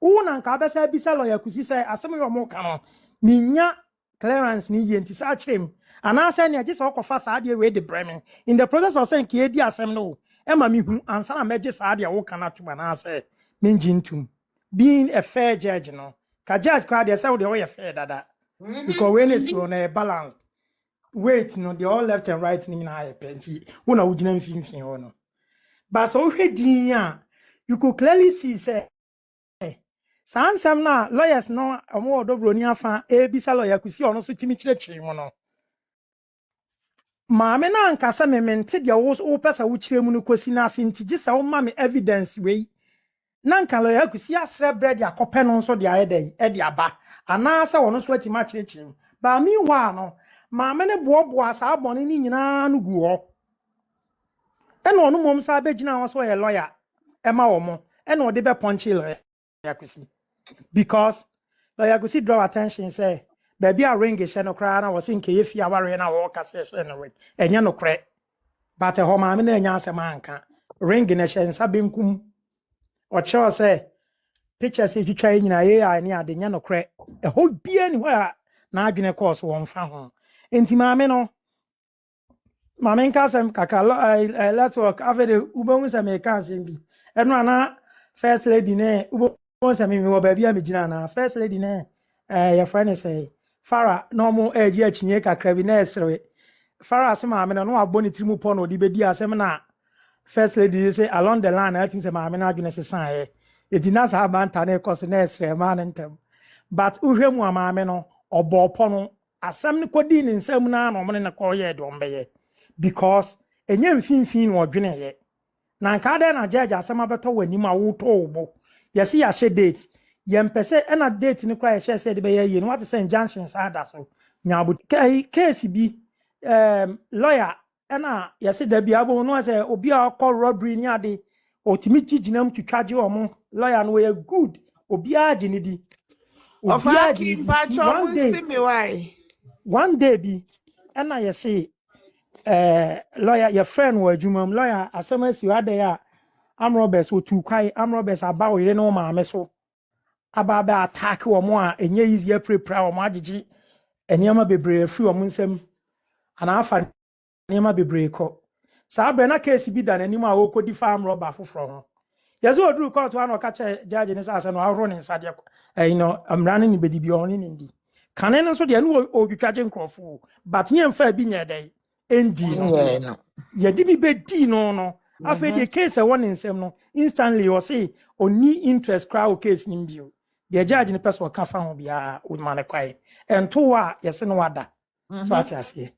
Wo na nka abesa bisa lawyer kusi say asem yo mo ka no ninya clearance ni yenti sa kirem. Ana say ne agisa okofa sa de we de breme. In the process of saying ki edi asem no Emma mi hu ansa na meje sa de wo kana tuma na say menjintum. Being a fair judge no. Ka judge crowd dey say we dey fair dada. Because when it's on a balance wait no they all left and right ni na high plenty. Una ugina mfimfin ho no. But so hwedin a you could clearly see say sansam na lawyers no omo Odo Broni afa ebisa lawyer kusi ono so timi kirechiri mo no. Maame na nkasa memente de wo pesa wo kiremu no kosi na asenti gisa wo ma me evidence we na nka lawyer kusi asre bread akope no so de ayede e de aba ana asa wono so atima kirechiri ba mi wa no maame ne bobo asa abone ni nyina no gu ho e no no mom sa begina wo so ye lawyer e ma wo mo e no de be punchi lawyer kusi because lawyer kusi draw attention say baby a ring she no kra na wo sin ke yefi aware na wo kase she no ring enya no kre but ho ma me na enya asema anka ring na she nsa benkum o che say pictures e twitwa nyina ye ya ni ade nya no kre e ho bia ni ho a na adwene course wo mfa ho enti ma me no ma me nka sem kaka let's work after ubon se me kan sem bi eno ana first lady ne ubon se me wo baby a me gina na first lady ne your friend say Farah no mo eji achinye kakra bi na esre Farah se ma me no aboni trimu po no di bedi asem na first lady say along the line I think say ma me na adwene se san it na sa banta na ekoso na esre ma na ntem but uhwemu ma me no obo po no asem ne kodi ni nsam na no mo ne ko ye do mbeye because enye mfinfin no odwene ye na nka da na judge asem abeto wani ma wo to obo yesi ya she date yempese ena date ni kwa ye say de be ye no what say injunction sa da so nyabu case bi lawyer ena yesi da bi abo no say obi a call robbery ni ade otimi ginam twitwaje omo lawyer no we good obi a gini di ofa kimpacho munsi me why one day bi ena yesi lawyer your friend wa adwumam lawyer asemasi wa dey a am robbers otu kwai am robbers aba oyire no ma me so ababa attack wo mo a enye easy prepare wo mo agigi enema bebre free wo nsem ana afa enema bebre ko sa be na case bi da nanim a wo kodi farm robber foforo ho yeso oduru court wa no ka che judge ni sa no ahoro ni nsade amrane ni bedi bi oni ndi kanen nso de no odwitwaje nkrofo but nyemfa bi nyedai endi no ye di bi bedi no afa de case won nsem no instantly o say oni interest crowd case ni mbio the judge ni person ka fa ho bia o ma ne kwai ento wa yese no wada so ati ase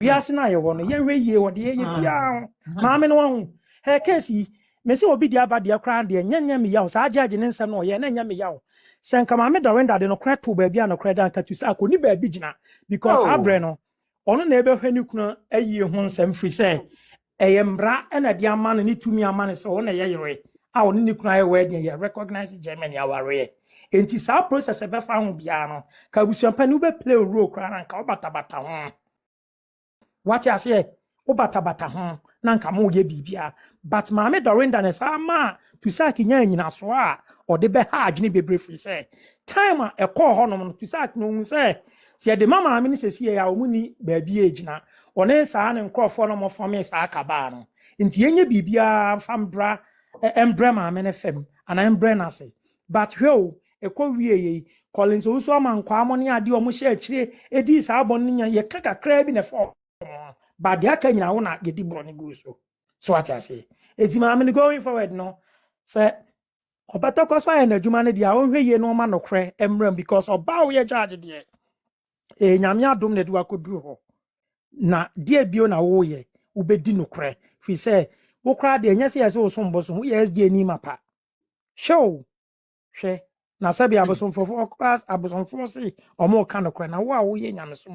we ase na ye wono ye hwe ye wo de ye bia ma me no ho he case me se obi dia ba dia kra de nyanya me yawo sa judge ni nsem no ye na nya me yawo sen kama me dorenda de no kra to ba bia no kra dan ka tu sa ko ni ba bi gina because abre no ono na ebe hwe ni kuna ayi ho nsem free say eyembra ena di ama no ni tumi ama ne se wo na ye yere a oni ni kuna wedding ye recognize Germany aware enti saa process be fa ho bia no ka abusuapani be play role kra na nka obata ho what you say obata ho na nka mo ye bibia but maame Dorinda ne saa ma to say kinya nyina so a ode be ha adwene bebre free say time a ekọ ho no to say no hu say se de mama maame ne sesi ya omuni ba bi ejina one saa ne nkrofo no mo fome saa kaba no nti yenye bibia fambra embre maame ne fem ana embre na se but hwe ekọ wie ye Collins oso amankwa mo ne ade o mo hye akire edi saa bon nya ye kakakra bi ne fo but they can now not get the brony go so what I say it's my going forward no say obato koso ya na dwuma ne dia wo hwe ye no ma no kre emram because oba wo ye charge de nyame adom ne de wakoduru ho na dia bio na wo ye ubedi no kre fi say wo kra de nya se yese wo sombo so wo ye SDA ni mapa show hwe na sabi abosomfo class abosomfo si omo ka no kre na wo ye nyame so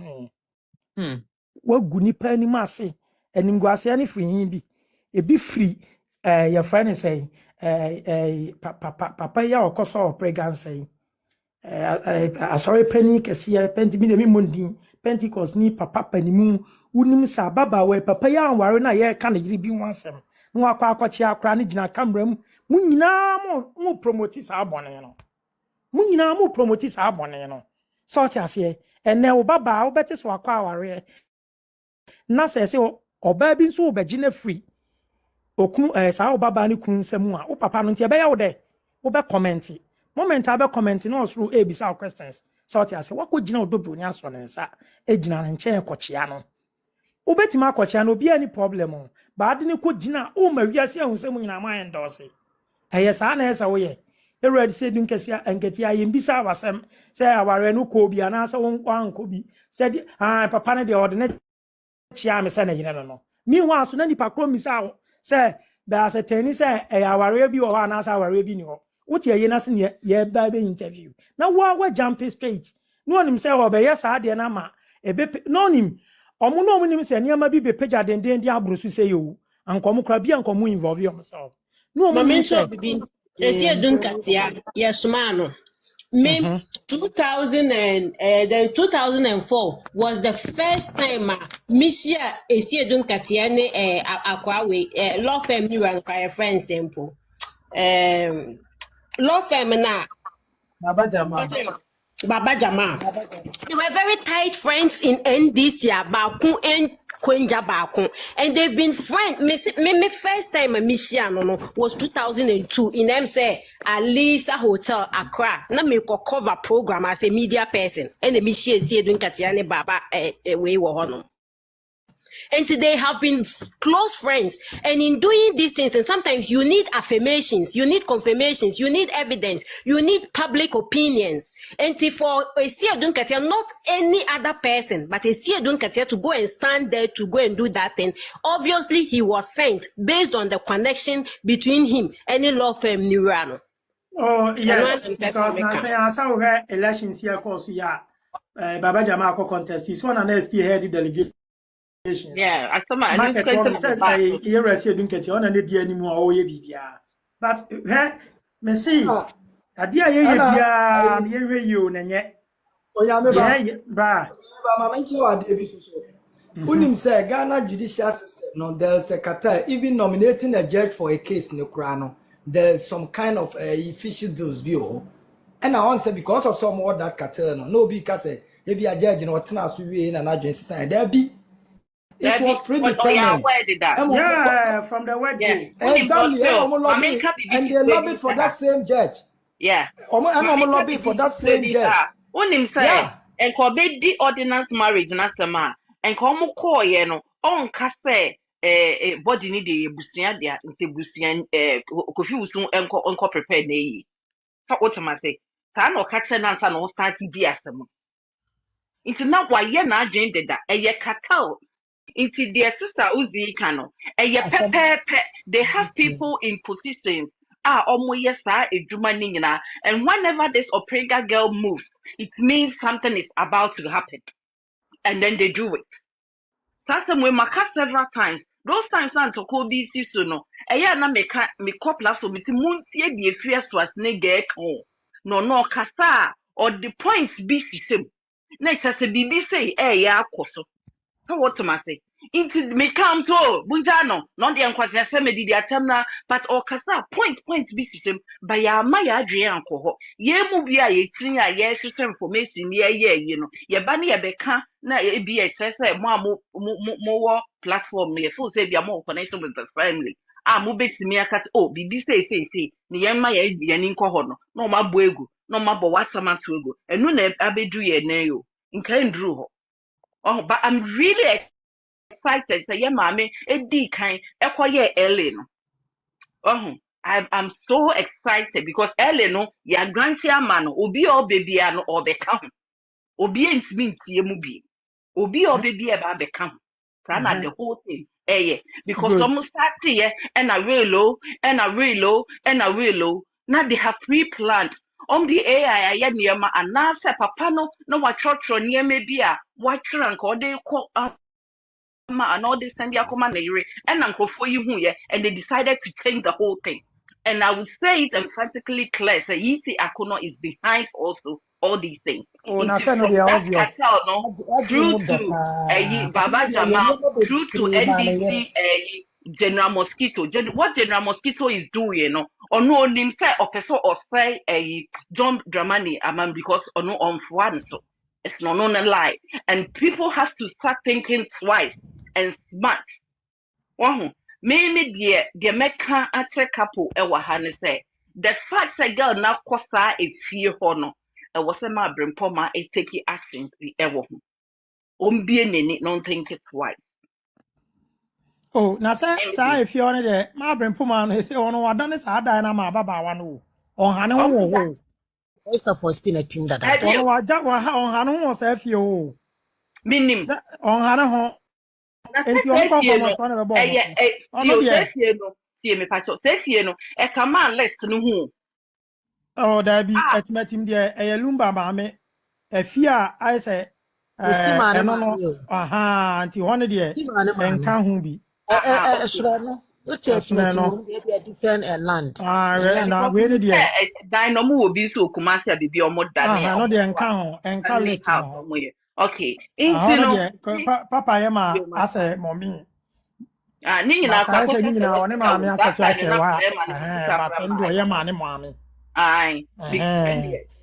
wagu nipa anim ase animguase ne firi bi ebi firi your friend say papa ya okoso pregan say sorry penny kese penti mi de mi mondin Pentecost ni papa panimu unim sa baba we papa ya anware na ye ka na yiri bi wansem no akwa akwachi akra ne gina camera mu nyina mo promote sa abone no mu nyina mo promote sa abone no so ti ase ene wo baba wo beti so akwa aware na se oba bi nso obegina free okun saa obaba ne kun nsam a wo papa no ntia be ya wo de wo be comment moment abe comment na osuru ebisa questions so ti ase wakogina Odo Broni aso ne nsa egina na nche ekochia no obetima akochia no obi ani problem o ba ade ne kogina o ma wiase ahusem nyina ma endorse eye saa na esa wo ye ready say dun kesia enketi aye mbisa wasem say aware no ko bi ana sa won kwa nko bi say papa ne de ordinate chia me say na yine no mi wa so na nipa kro mi say ba say tani say aware bi o ana sa aware bi ni ho what ye na se ye ba be interview na wa jump straight no onim say ho be yes ade na ma ebe no onim omo no onim say niam bi be page denden dia abrosu say yo ankom kra bi ankom involve yourself no omo say bibi esi edun katia yes man me 2004 was the first time Misia esi edun katia ne akwawe law firm ni ran kwa friends simple law firm na Baba Jama. They were very tight friends in NDC Baku and Kwenja Baku. And they've been friends. Me first time no was 2002 in them say Alisa Hotel Accra. Na me cover program as a media person. And the Misia is here doing Katiane Baba way wohono. And they have been close friends. And in doing these things, and sometimes you need affirmations, you need confirmations, you need evidence, you need public opinions. And for a Siadun Katia, not any other person, but a Siadun Katia to go and stand there to go and do that thing. Obviously, he was sent based on the connection between him and the law firm Nurano. Oh, yes, because now say I saw her elections here, course, yeah. Baba Jama contest is one and SP head delegate. Yeah, I saw my market one says I hear I see don't on and the anymore or ye bibia. But me see a dear ye bia you nanye. Oh ya me ba mama nche wa de bi so. Unim say Ghana judicial system no there's a cartel even nominating a judge for a case no kra no there's some kind of official deals bi o. And I want say because of some more that cartel no be ka say e bi a judge no tena so wie na na dwen sisan there be. It was predetermined. Yeah, from the word go. Exactly. And they lobbied for that same judge. Yeah. I'm lobbying for that same judge. Unim say, and kobe di ordinance marriage na sema, and komu ko ye no, on kase body ni de busia dia, nte busia kofi usun enko prepare na yi. So automatic. Sa no kache na nsa no start bi asem. Nti na wa ye na agenda da, eye katal. Into their sister Uzi Kano. They have people in positions. Yes, and whenever this Oprega girl moves, it means something is about to happen. And then they do it. That's when Maka several times. Those times to Kobe Sisuno, eya na me cop platform ti muntie die free swas ne ge kan no kasa or the points be system na chase bibi say ya akoso so what ma say into me come so bunjano no de enkwase se me di atem na but or kasa point be system by ya ma ya adwe anko ye mu bia ye tin ya ye hwese information ye no ye ba ne ye beka na e bi e chese mo wo platform me feel say bia mo connection with the family mo betimi akati bibi say ne ye ma ye ni nko ho no ma bo egu no ma bo WhatsApp to egu enu na abedu ye na yo nka ndru ho but I'm really excited say ye mama edi kan ekoye LA no I'm so excited because LA no ya grant ya man obi o baby no obeka ho obi entimi ntie mu bi obi o baby e ba beka ho na the whole thing because some start here and a real now they have pre-planned the AI ya niema anase papa no na wachotro niema bi a wachira nka ode ko and all this and and they decided to change the whole thing. And I would say it emphatically clear. So Yiti Akuno is behind also all these things. Oh, now It's say no, from they are that obvious. cartel, no, through to Baba Jamal, through to NDC General Mosquito. What General Mosquito is doing, you know, or no name say or person or say John Dramani because or no on one so it's not a lie. And people have to start thinking twice and smart. Maybe the Mecca at a couple say the fact that girl now kosa a fear honor was a ma bring poma a take actions the ever be any non think it twice. Oh, now say if you're on the my brain puma no say ono wadane sa da na ma baba wa no on hane ho wo First of all, still a team that ono waja wa on hane ho sa fie o minim on hane ho enti on ko ko mo so na be bo mo ono de tie me pacho say no e kama list no hu oh da bi etimatim de e lumba ma me afie a ai say eno no aha anti hono de enka ho bi no it's a different land na we ne de dynamo will be so kumasi a bibi omo dane no de enka ho enka list no okay into no papa yema ase mommy ni nyina kwa ko se ni nyina woni ma me Akosua Serwaa but ndo yema ne mommy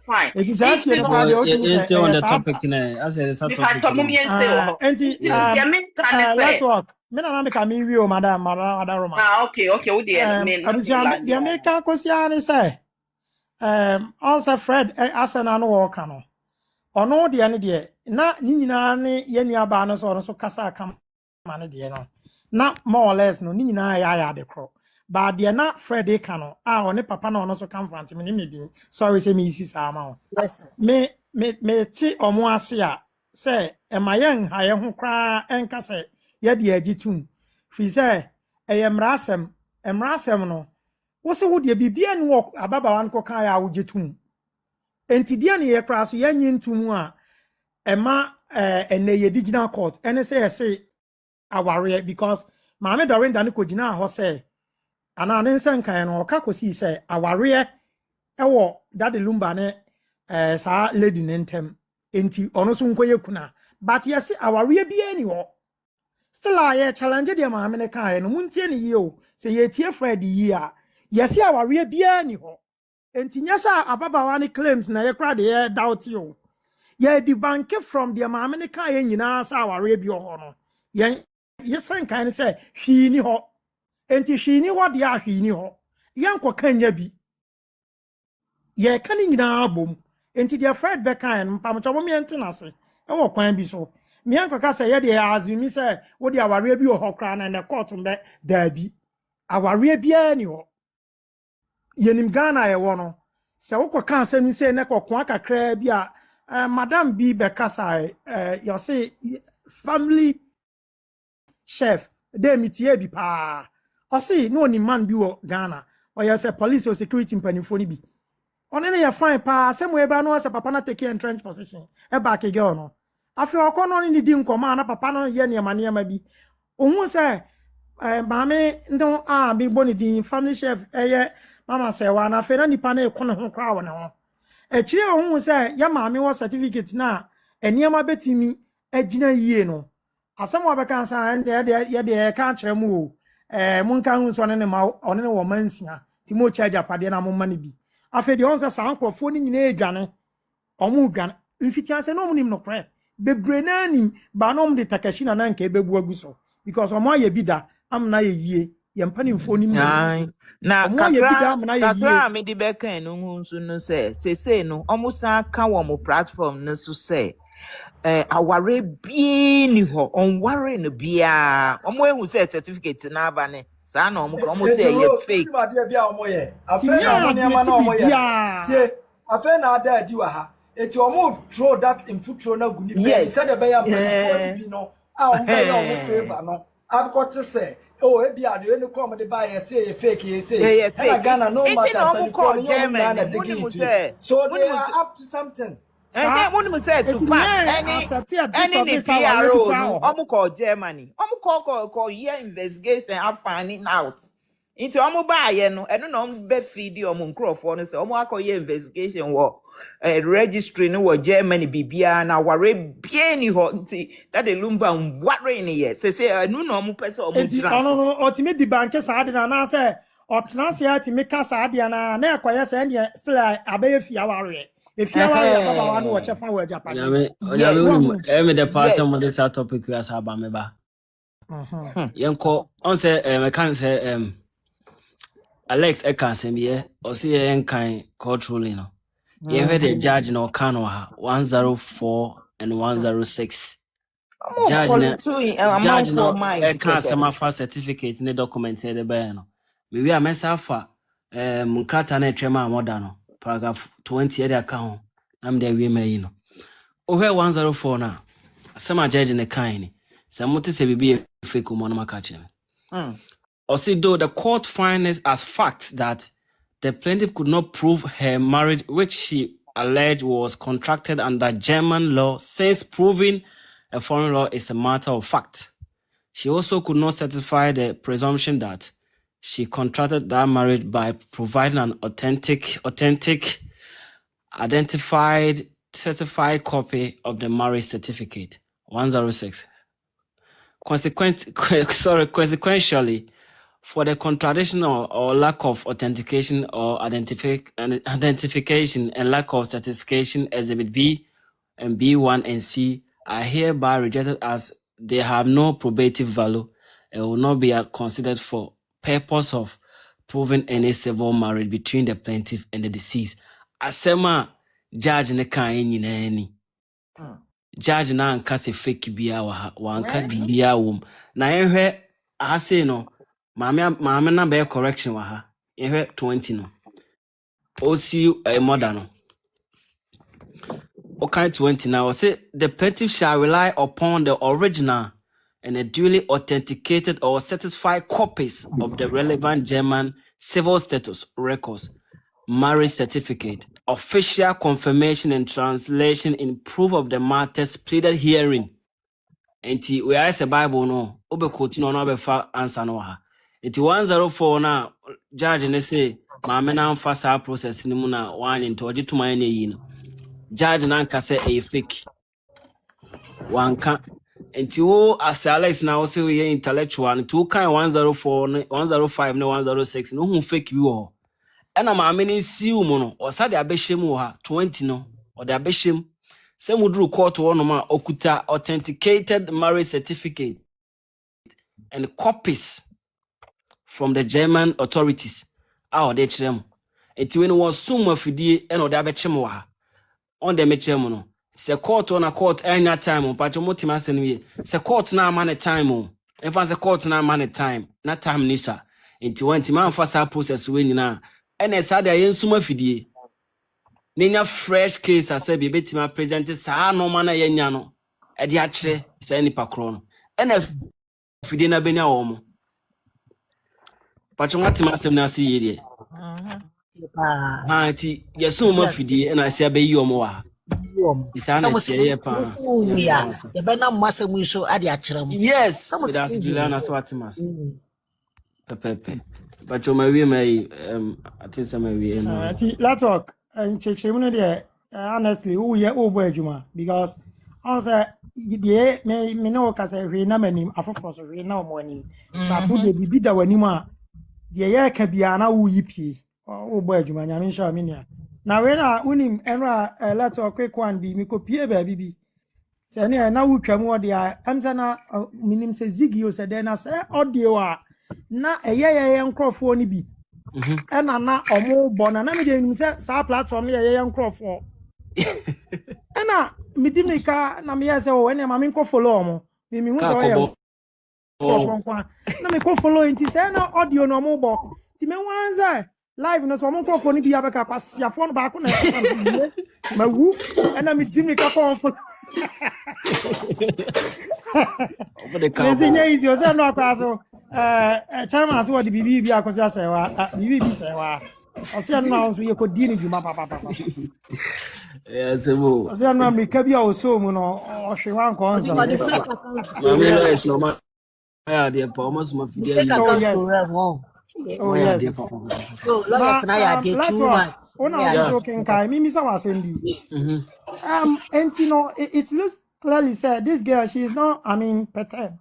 fine exactly no kwa de o tu say on the topic na as a topic let's walk me na me ka me wi o madam Roma okay wo de abuja de me ka Akosua ne say also Fred asana no wo ka no ono de ne de na ni nyina ne ye nua ba no so kasa kam ma ne de no na more or less no ni nyina ya de kro ba de na Fred ka no one papa na ono so kam front me ni din sorry say me issue sa ma me ti omo ase a say e ma yen ha ye ho kra enka say ye de agitum fi say emrasem no wo se wo de bibia ni wo ababa wan ko kan ya wo gitum enti dia ne ye kra so ye nyintum a ema ene ye digital court ene say aware because maame dorin dan ko gina ho say ana ne nsan kan no ka kosi say aware ewo dade lumba ne sa lady nentem enti ono so nkoye kuna but yes aware bia ni ho still a challenge de maame ne kan no muntie ne yi o say ye tie Fred yi a yes aware bia ni ho enti nyasa ababawa ne claims na ye kra de ye doubt you ye di bank from the maame ne kan ye nyina sa aware bi ho no ye yesen kan say hwi ni ho enti hwi ni ho de a hwi ni ho ye nko kanya bi ye kan nyina abom enti de Fred bekan mpam chobo me enti na se e wo kwan bi so me anko ka say ye de azumi say wo de aware bi ho kra na ne court mbe da bi aware bi ani ho yenim Ghana ye wo no se wo ko kan asem say ne ko kon akakra bi a madam bi be kasa you say family chef de mitie bi pa o say no ni man bi wo Ghana o ya say police or security mpanimfo ni bi onene ya fine pa asem we ba no say papa na take entrenched position e back girl no afi okono ni di nkoma na papa no ye niema bi ohun say Mame no big boni din family chef Mama Serwaa na fe na nipa na ekono ho kra wo ne ho. Echire ho say ya mame wo certificate na eniema betimi agina yie no. Asem wa beka nsa ye ka kire mu o. Munka hu so ne ma one ne wo mansia. Ti mo charge apade na mo mane bi. Afe de on say sa ankrofo ni nyina edwane. Omu dwane. Mfiti ase no munim no kra. Bebre na ni ba no de takashi na nka ebebu aguso because omo aye bida am na ye yie ye mpani mfo ni mu na kakra me di beka no hu nso no se no omo sa ka wo mo platform no so se aware bi ni ho onware no bia omo ehu se certificate na aba ne sa na omo se ye fake bia omo ye afa na omo ne ma na omo ye tie afa na ada adi wa ha eti omo throw that infutro na guni be said the be am bi no omo be omo favor no I've got to say oh e bia de no come the buy say fake e say and Ghana no matter before you na digging so they are up to something and one say Tupac any the PRO omo call Germany omo call year investigation and finding out into omo buy no eno no be feed omo nkrofo no say omo akoye investigation wo registry no wo Germany bibia na ware bia ni ho nti that the lumba ware ni ye say no no omo pese omo dira no otimi di bank sa ade na say optransia ti meka sa ade na ekoye say ne still abaye fia ware efia ware baba wa no wo chefa wo Japan me the person with this topic we as aba me ba yenko on say me can say Alex Ekasemie or see enkan court ruling no you heard the judge no Kano 104 and 106 judge no can some for certificate in the document say the be no me we amesa fa nkrata na twema amoda no paragraph 20 the account am the we me no o 104 na some judge ne kan ni say muti say bibi fake mo no makache though the court finds as fact that the plaintiff could not prove her marriage, which she alleged was contracted under German law, since proving a foreign law is a matter of fact. She also could not satisfy the presumption that she contracted that marriage by providing an authentic, identified, certified copy of the marriage certificate, 106. Consequentially, for the contradiction or lack of authentication or identification and lack of certification, Exhibit B and B1 and C are hereby rejected as they have no probative value and will not be considered for purpose of proving any civil marriage between the plaintiff and the deceased. Asema judge ne kan nyinani. Judge na anka se fake bia wa anka bia wom. Na ehwe ahase no Mama na be correction wa ha. Ehwe 20 no. Osi mother no. Okay 20 now say the plaintiff shall rely upon the original and a duly authenticated or certified copies of the relevant German civil status records, marriage certificate, official confirmation and translation in proof of the matters pleaded herein. Enti we are say Bible no, obe quote no no be fa answer no ha. Enti 104 na judge ne say maame na amfa sa process ni mu na wan into oje tuma ne yi no. Judge na nka say e fake. Wanka enti wo as Alex na wo say we intellectual nti wo kan 104 105 na 106 no hu fake bi wo. E na maame ne si mu no o sa de abehye mu ha 20 no o de abehye mu. Say mudru court one ma okuta authenticated marriage certificate and copies from the German authorities. They chrem. Eti when was sum afidie and oda bechem wa. On the mechem no. Se court on a court any time pa chomotima senwe. Se court na man time o. Enfa se court na man time. Na time nisa. Enti wanti man fa sa process we nyina. Ene sa de yen sum afidie. Nenya fresh case as be betima present sa no man na yenya no. E di a kire se nipa kro no. Ene fidie na benya wo mo. Pacho ngati masem na si yire. Ti yeso mo fidie na se abeyi omo wa. Isa na tie ye pa. Ya be na masem so ade a kire mu. Yes. That's Juliana so atimas. Pepe. But you may may I think some may let's talk. And Chechimune there, honestly, who ye over Juma because answer the me no case we na manim afofo so we na omoni. But who dey bibi da wanima the ye ka bia na wo yipi over Juma nyame sha minia. Na we na unim enra let's talk quick one bi me ko pie ba bibi. Se ne na wo twam de a amsa na minim se zigi o se de na se audio a na eye nkrofo ni bi. Ena na omo bona na me de nim se sa platform eye nkrofo. Ena midimika na me yese o ene ma me nko follow omo. Me hu se o ye nkrofo na me ko follow nti se na audio no omo bo. Ti me wanza live no so omo nkrofo ni bi abeka kwasiafo no ba ko na e mawu ena midimika ko Mesinye easy o se no akwaso chama so the bibi bi Akosua Serwaa bibi bi Serwaa o se no anso ye ko di ni djuma papa sebo o se no America bi o so mu no o hwewa nko onso mami no is no ma ya de pa o maso ma fidie yi oh yes so lawyer na ya de too much ona so ken kai mi sa wasendi and you know it looks clearly said this girl she is not perturbed.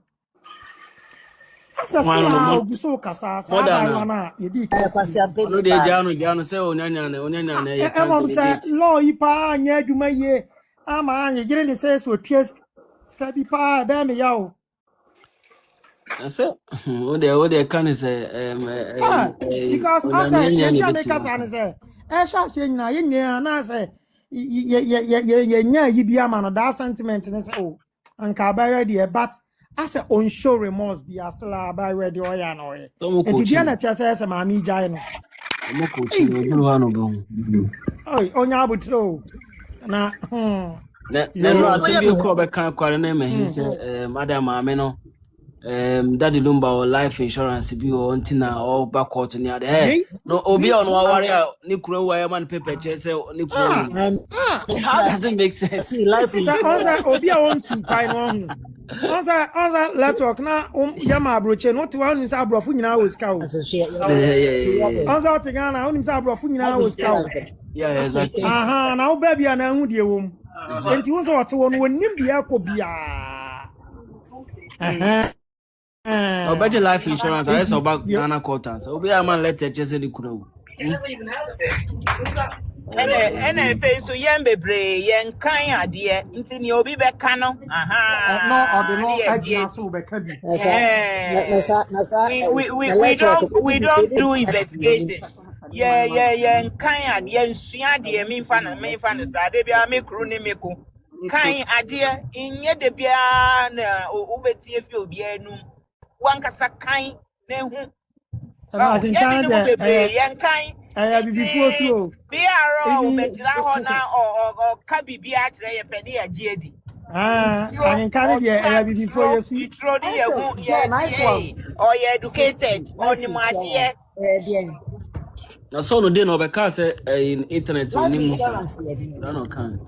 Asa still Oguso kasa sa ba na ye di kwasi ampe no de janu say onyanya na ye kan say law ipa anya adwuma ye ama anya gire ni say so twies ska bi pa ba me yawo ase o de kan say because asa ye make us an say sha say nyina ye nyina na say ye nya yi bi ama no that sentiment ni say oh anka ba ready but as a on show remorse be still about ready or ya no e ti dia na chese se ma mi jai no mo ko chi no duru ha no bo oi onya abutro na na no asembi ko be kan kware na me hin se madam ame no daddy lumba or life insurance bi o ntina o back court ni ade hey no obi on wa ware ni kuro wa man paper chese ni kuro how does it make sense see life is obi a want to find one onza network na yama abroche no ti wa nim sa abrofo nyina wo ska o onza otigana onim sa abrofo nyina wo ska o yeah exactly na wo ba bia na hu de wom enti wo so wote wo no nim bia ko bia budget life insurance I saw back Ghana quarters obi a man let chese ni kuro ene fe so yen bebre yen kan ade nti ni obi be ka no no ode no agina so be ka bi we don't do investigation yen kan ade nsua ade mi fa na sa de bia me kru ni me ko kan ade inye de bia na obetie fi obi anu wankasa kan na hu yen kan before slow biaro betra ho na o ka bibia kire ye pede ya giedi I can be before you see nice one or you educated on the idea na so no dey no be ka say in internet on nim no no kan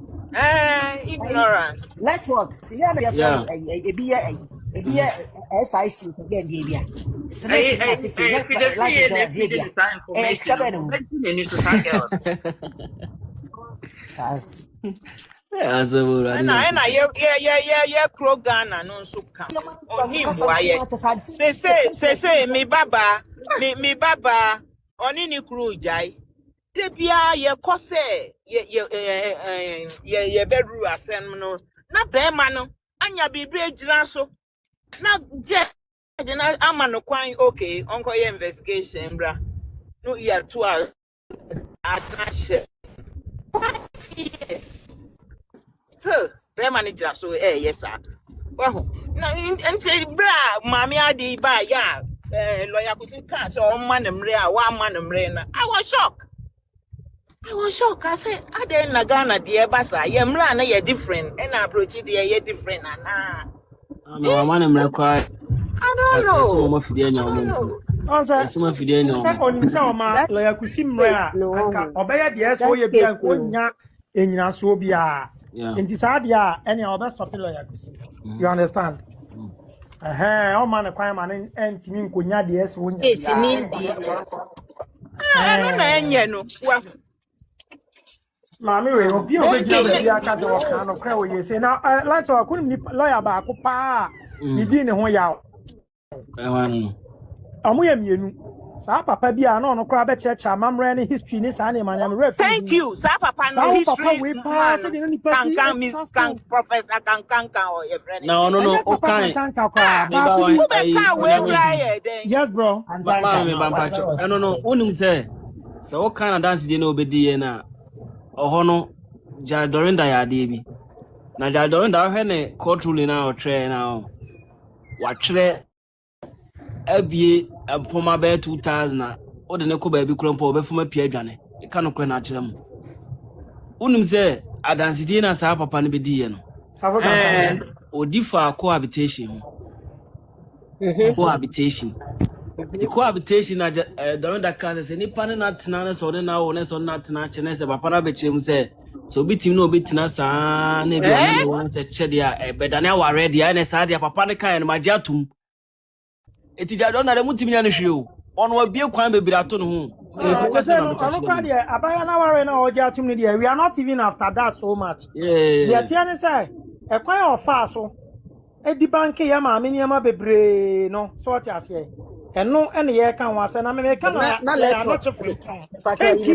ignorance network see ya na ebi SIC again dey bia straight as life insurance dey bia skabeno as na ye kro Ghana no nso ka oni mwaye se mi baba oni ni kru jai de bia ye kose ye bedru asem no na brema no anya bibre ejira so na je na amano kwan okay onko ye investigation bra no year 2 atnash so brema ni jira so yes sir well na ente bra mami adi ba ya lawyer kusin ka so o manamre a wa manamre na I was shocked I said I dey na Ghana dey basa ye mra na ye different and approach dey ye different na no manamre kwa I don't know so mo fidie nya mo so mo fidie nya se oni se o ma lawyer kusin mra aka obeya dey so ye bia ko nya enyina so bia enti sa dia any other stop lawyer kusin you understand O man kwa man ntimi nkonya de eso nya. Yes, nindi. No na enye no. Wa Mami we obi obegyina be bia ka se wo kan no kra wo yese na let's talk kun ni lawyer ba ko pa ni di ne ho yaw amu ya mienu sa papa bia na ono kra be checha mamre ne history ni sa ne man am referee. Thank you sa papa no history papa we pa se de ni pasi kan professor kan o your friend no okay yes bro me bampacho no unum say so o kan dance de na obedi ye na ohono ja dorinda ya de bi na ja dorinda he ne court ruling na o tre na wa tre abie empoma be 2000 o de ne ko ba bi krompo obefuma pia adwane e ka no kre na kire mu unum se adansi de na sa papa ne be di ye no odi fa cohabitation cohabitation the cohabitation na dorinda ka se nipa ne na tena ne so ne na wo ne so na tena chene se papa na be chire mu se so bitim no betina sa na bi ona won se che dia bedane aware dia ne sa dia papa ne kan ne magia tum etija don na de mutim nya ne hwe o ono abie kwan bebira ato no ho ono kwa dia abaya na aware na oja tum ne dia we are not even after that so much dia tia ne say e kwan ofa so edi bank ya ma ameni ma bebre no so what ase eno ene ye kan wa se na me kan na let's not thank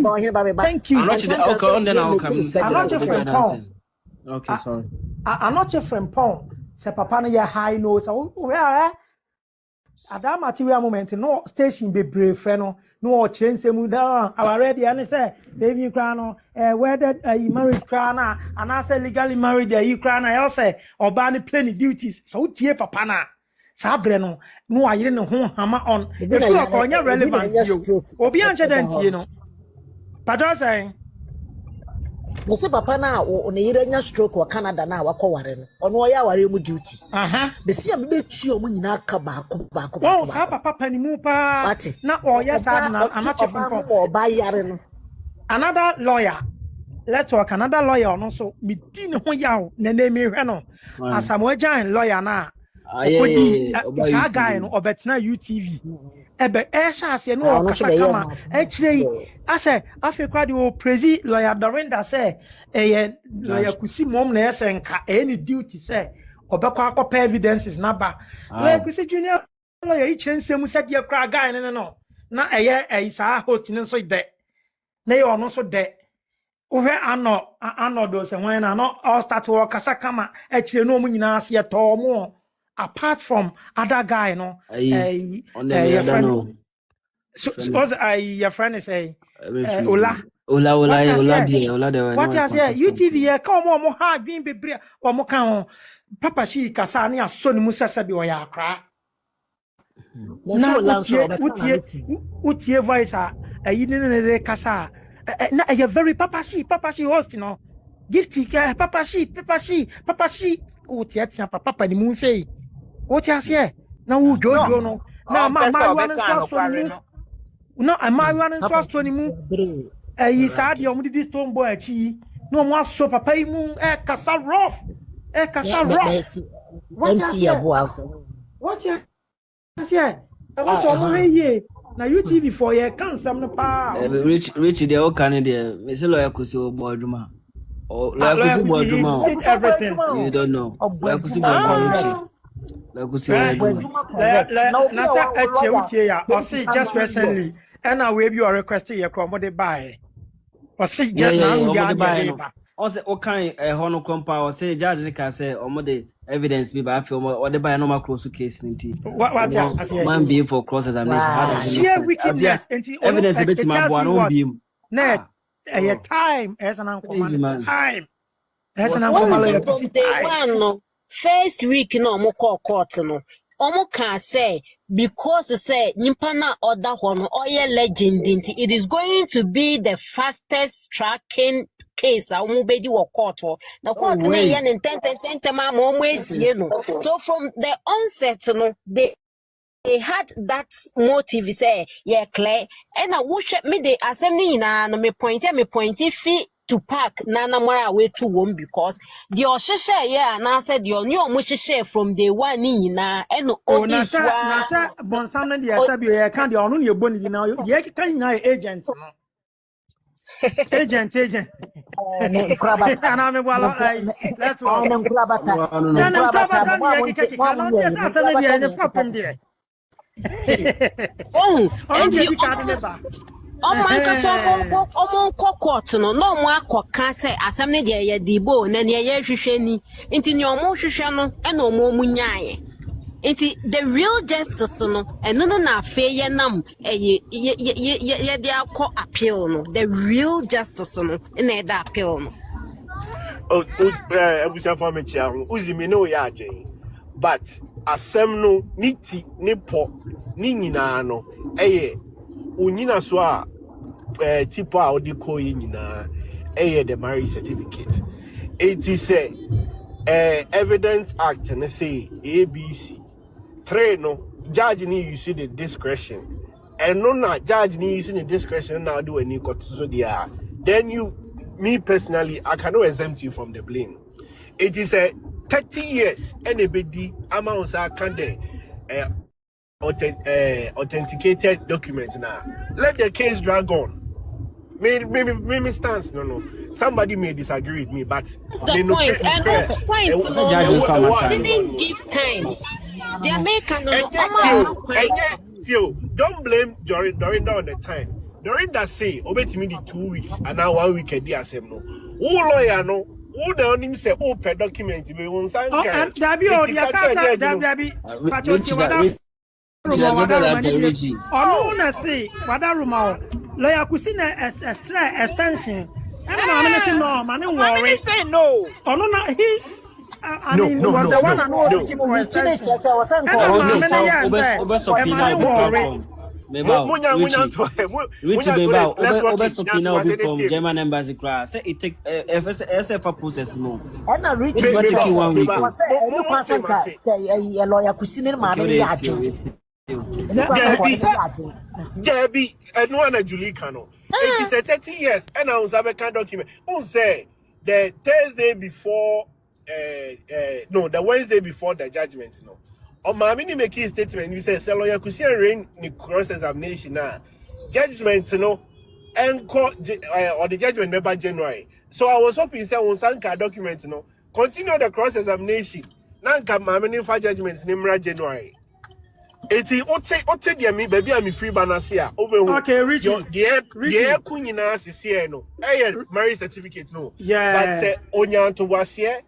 you I'm not okay on then I'll come okay sorry I'm not your friend pon se papa na ya high no so where at that material moment no station be brave friend no o chensemu da our ready and say you cry no whether you married cry na and I say legally married you cry na you say oba ni play duties so tie papa na sabre no ayire ne ho hama on e feel onya relevant you obi anche dan tie no pato say me se papa na o ne yire nya stroke wa Canada na wakọ ware no ono oya ware mu duty be se am be tue o mu nyina aka baako oh sa papa panimu pa na oya sad na amache from oba yare no another lawyer let's talk another lawyer no so me di ne ho yaw na na me hwe no Asamoah Gyan lawyer na that guy no obetna UTV ebe ase no okakama echire ase afekwa de o prezi lawyer Dorinda say lawyer kusi mom na ese nka any duty say obekwa akọpa evidences na ba lawyer kusi junior lawyer ichensem say de kra guy no na isa host ni so de na ye ono so de uhe ano do se when na no all start work kasa kama echire no mu nyina ase to mo apart from other guy no your friend so your friend is Ola de what you say UTV come mo ha green bebre o mo kan papa shi kasa na so ni musasa bi o ya akra na utie voice ayi ne kasa na you very papa shi host no gift papa shi utie tia papa ni mu say what you say na wo jojo no na ma no amaru so so ni mu sa de omu di stone boy achi no mo aso papa yi mu kasa rough what you say I so mo ye na UTV for ye kan sam no pa rich de o kan de me se lawyer kusi o boy duma o lawyer kusi boy duma everything you don't know lawyer kusi boy duma just recently and now we you requesting your cromode buy or see just now also okay hono compa or say judge ni can say omode evidence be by film or the buy normal close case ninti what man be for cross examination share wickedness evidence bit ma bo no be net a time as an uncommon time as an uncommon first week no mo call court no omo can say because say nyimpa na order ho no oye legend it is going to be the fastest tracking case omo bedi wo court the court na ye ne ma omo esie no so from the onset no they had that motive say yeah clear and I wish me the assembly na no me point fi Tupac nana mara way to wom because the osheshe yeah na said the only omo from day one ni na eno odiswa nasa bonsam na dia sabi e kan dia onu ne eboni di na dia kan na agent no agent ana me bwala let's go ana nkurabata dia keke no dia sa sa na dia ne problem dia enti omo court no mo akoka say asem ne dia ye dibo na ne ye hwehwe ni enti ne omo hwehwe no e na omo munyaaye enti the real justice no eno na afa ye nam ye de akọ appeal no the real justice no na da appeal no Abusia for me chia uzi me no ya adwen but asem no niti ne po ni nyina no unyina so a tipo a odi ko nyina the marriage certificate it is evidence act and say ABC 3 no judge ni use the discretion and no na judge ni use the discretion now do any court so there then me personally I cannot exempt you from the blame. It is 30 years anybody amount can authenticated documents now. Let the case drag on. Maybe stance no. Somebody may disagree with me, but the point and also point didn't give time. The American don't blame during the time. During that say, obey me the 2 weeks and now 1 week a day as no. Who lawyer no? Who the only say per document we won't sign. Ono na say wada ruma lawyer kusina extension. I say no, man worry. Say no. Ono na he I mean the one I know German embassy cry. Say it take SF process no. And I reach 1 week. Lawyer kusina ma me ya Debbie, and one a Julie Cano. It is 30 years, and I was have a document. Who say the Thursday before, the Wednesday before the judgment, no. On my mini make a statement, you say, lawyer could see a ring in cross examination now. Judgment, no, and or the judgment made by January. So I was hoping, say, on Sanka document, no, continue the cross examination. Now, come my many for judgments in January. Eti ote dia me baby am free banasia okay Richie the kunyina sisi no marriage certificate no but say onyanto wase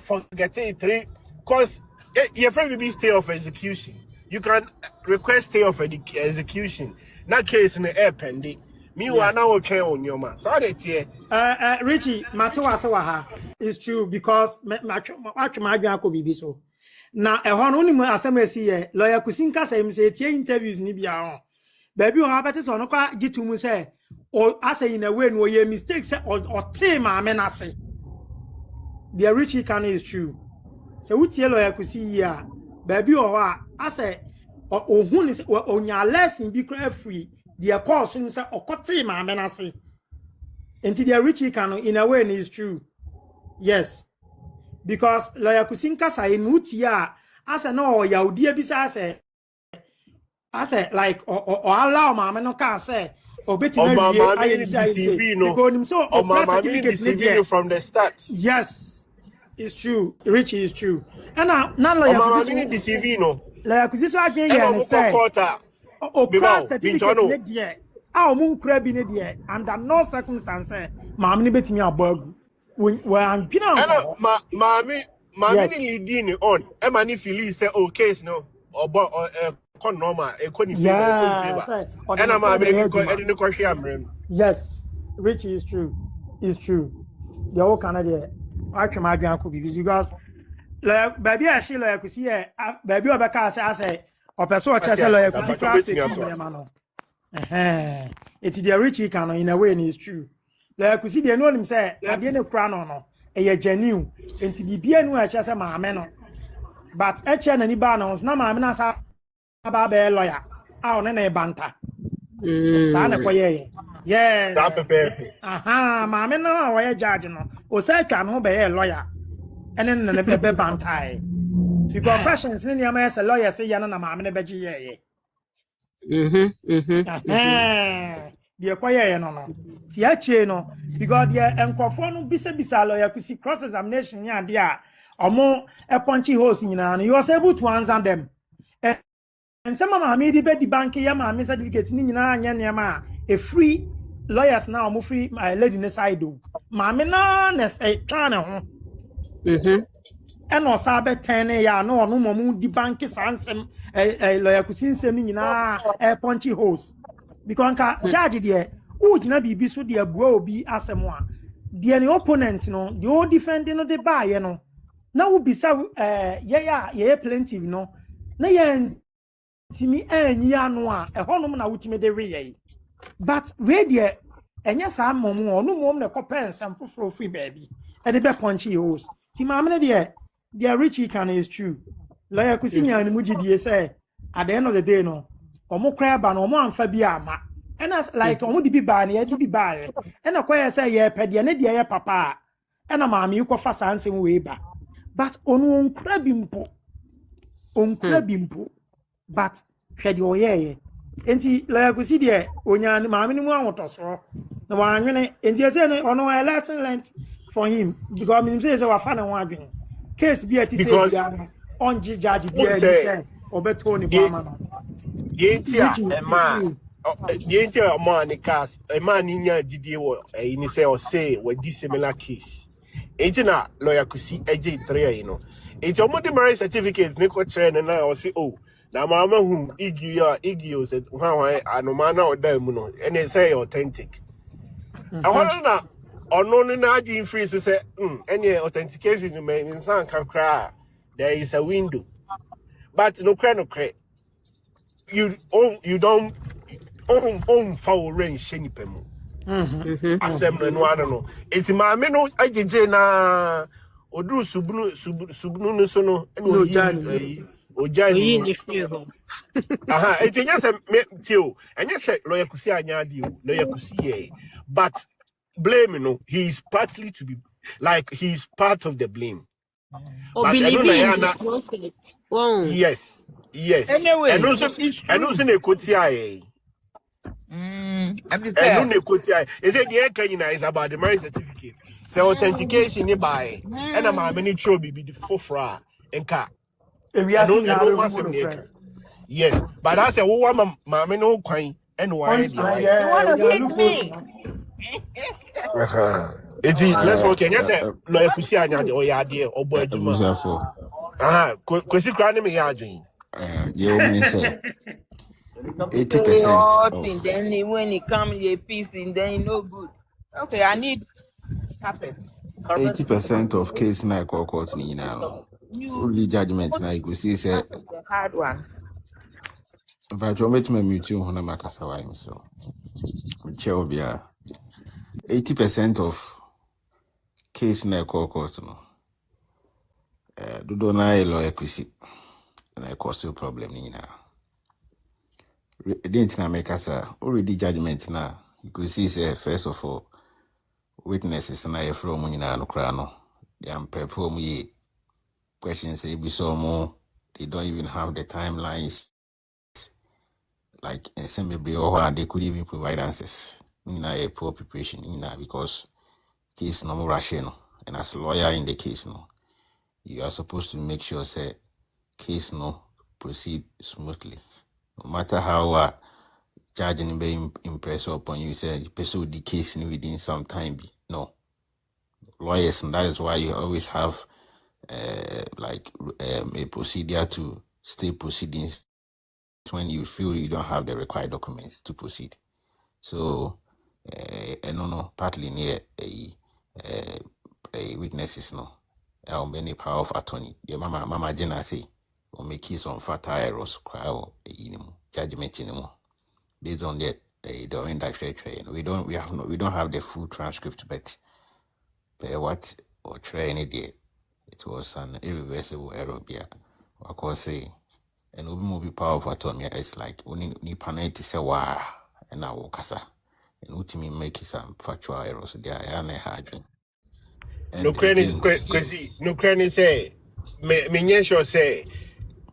forget it 3 cause your friend will be stay of execution. You can request stay of execution. That case in the air pending. Me wa na okay on your man. So that here Richie Matewa Sawaha is true because my could be so. Na ehon onimu asemesi ye lawyer kusinka say say tie interviews ni bia ho baby ho abete so no kwa gitumu say o asa in a way no ye mistake say o team amenase the Richie can is true say wutie lawyer kusi ya baby ho a asa ohun ni onya lesson bi kra free the course ni say o team amenase enti the Richie can in a way is true yes. Because lawyer kusinka say nutia as a no yaudi bisa say like or allow mama no can say or betting so from the start. Yes, it's true. Richie is true. And now lawyer deceiving no lawyer kusiso again say o class certificate there a mun kura bi ne there under no circumstance mama ni betimi abogu when Mammy leading on. Emani Philly say, oh, case no, or normal, a coni favor. And I'm yes, Richie is true. It's true. The whole Canada, I can imagine could be busy because, baby, I see like see baby, I say, or person it's the Richie can in a way, and it's true. Like we see the know him say I didn't crown no e genuine enti bibia nu a cha say maame no but e che na ni ba no na maame na sa ba be lawyer a one na e banta Sana kwa ye. Yeah. That pepe. Aha, maame no a wɔyɛ judge no. O say twa no be lawyer. Ene ne be bantai. Because questions ni am as a lawyer say yana na maame ne beji ye. The acquire no. Ti ache no because the enkofo no bisa lawyer kusi cross examination ya dia omo a punchy holes nyina no. He was able to answer them. And some of my the bank ya my certificate ni nyina anya niam a free lawyers now mo free my lady ne side do. Maame na na twan ho. And no sabe 10 ya no no mo di bank sansem lawyer kusinsem ni nyina punchy holes. Because judge there who gina bibi so de abua obi asem a de ne opponent no the old defending no de buy no na wo bisa ye plenty no na ye timi anyi anu a ehonum na wutimi de we but we de enya sa mom onu mom na kopensam foforo free baby e de be punchy holes ti ma me de richie can is true lawyer kusinya ni mugidie say at the end of the day no omo kra ba no omo amfa bi ama and as like omo di bi ba na ye di bi ba e na kwaya say ye pede ne de ye papa e na maami ko fa sansem we ba but onu onkra bi mpo but hwede oyeye enti la kusi de onya maami ni mu anwotoso na wanwene enti say no ono a lesson learned for him because me say wa fa na ho adwen case bi ati say on judge bi say obeto ni ba ma no Yentia man cast a man in your GD in say or say with this similar case. Ain't lawyer could see AJ3, you know. It's a marriage certificate, Nico train and I say, oh, now mamma whom Igio said, how I no man or them, and they say authentic. I want to or no Najin free to say, any authentication you may in some can cry. There is a window. But no credit. You don't own foul rain shiny pemu. Assembly no I don't know. It's my meno IJ na Odu subnu sono no Ojani. It's just a tio and yes lawyer kusi anyadi lawyer kusi but blame he is partly to be like he is part of the blame. But yes. Anyway, and also ne kotia and no ne kotia is it the Kenya is about the marriage certificate so authentication nearby and I'm many trobi be the fofra and car yes but I say oh my no coin and why let's work and yes lawyer kusi anya de oyade obo aduma kwesi kra ne me yadwen you mean say 80% of then when it comes a piece and then no good. Okay, I need carpet. 80% of case na court ni now. Only judgment na you see say the hard one. But you met me mute you na makasa wa him so. Cheo bia 80% of case na court no. Do na elo ekwisi. Na cause you problem ni now. Didn't na make us already judgment na you could see say first of all witnesses na ye from nyina no kra no they am perform ye questions say be so more they don't even have the timelines like in some or they could even provide answers na a poor preparation because case no more rushing and as a lawyer in the case no you are supposed to make sure say case no proceed smoothly. No matter how judging be impressed upon you, say the person with the case within some time. No, lawyers, and that is why you always have a procedure to stay proceedings when you feel you don't have the required documents to proceed. So, no, partly near a witnesses no, any power of attorney. The mama Jenna say. Or make some fatal errors, judgment anymore. Based on that, during that trade, we don't have the full transcript, but what or try any day, it was an irreversible error. Of course, say, and we will be power of attorney. It's like only ni panel to say wow, and I will kasa and ultimately make some factual errors there I am hard. And No cranny again, no cranny say me sure say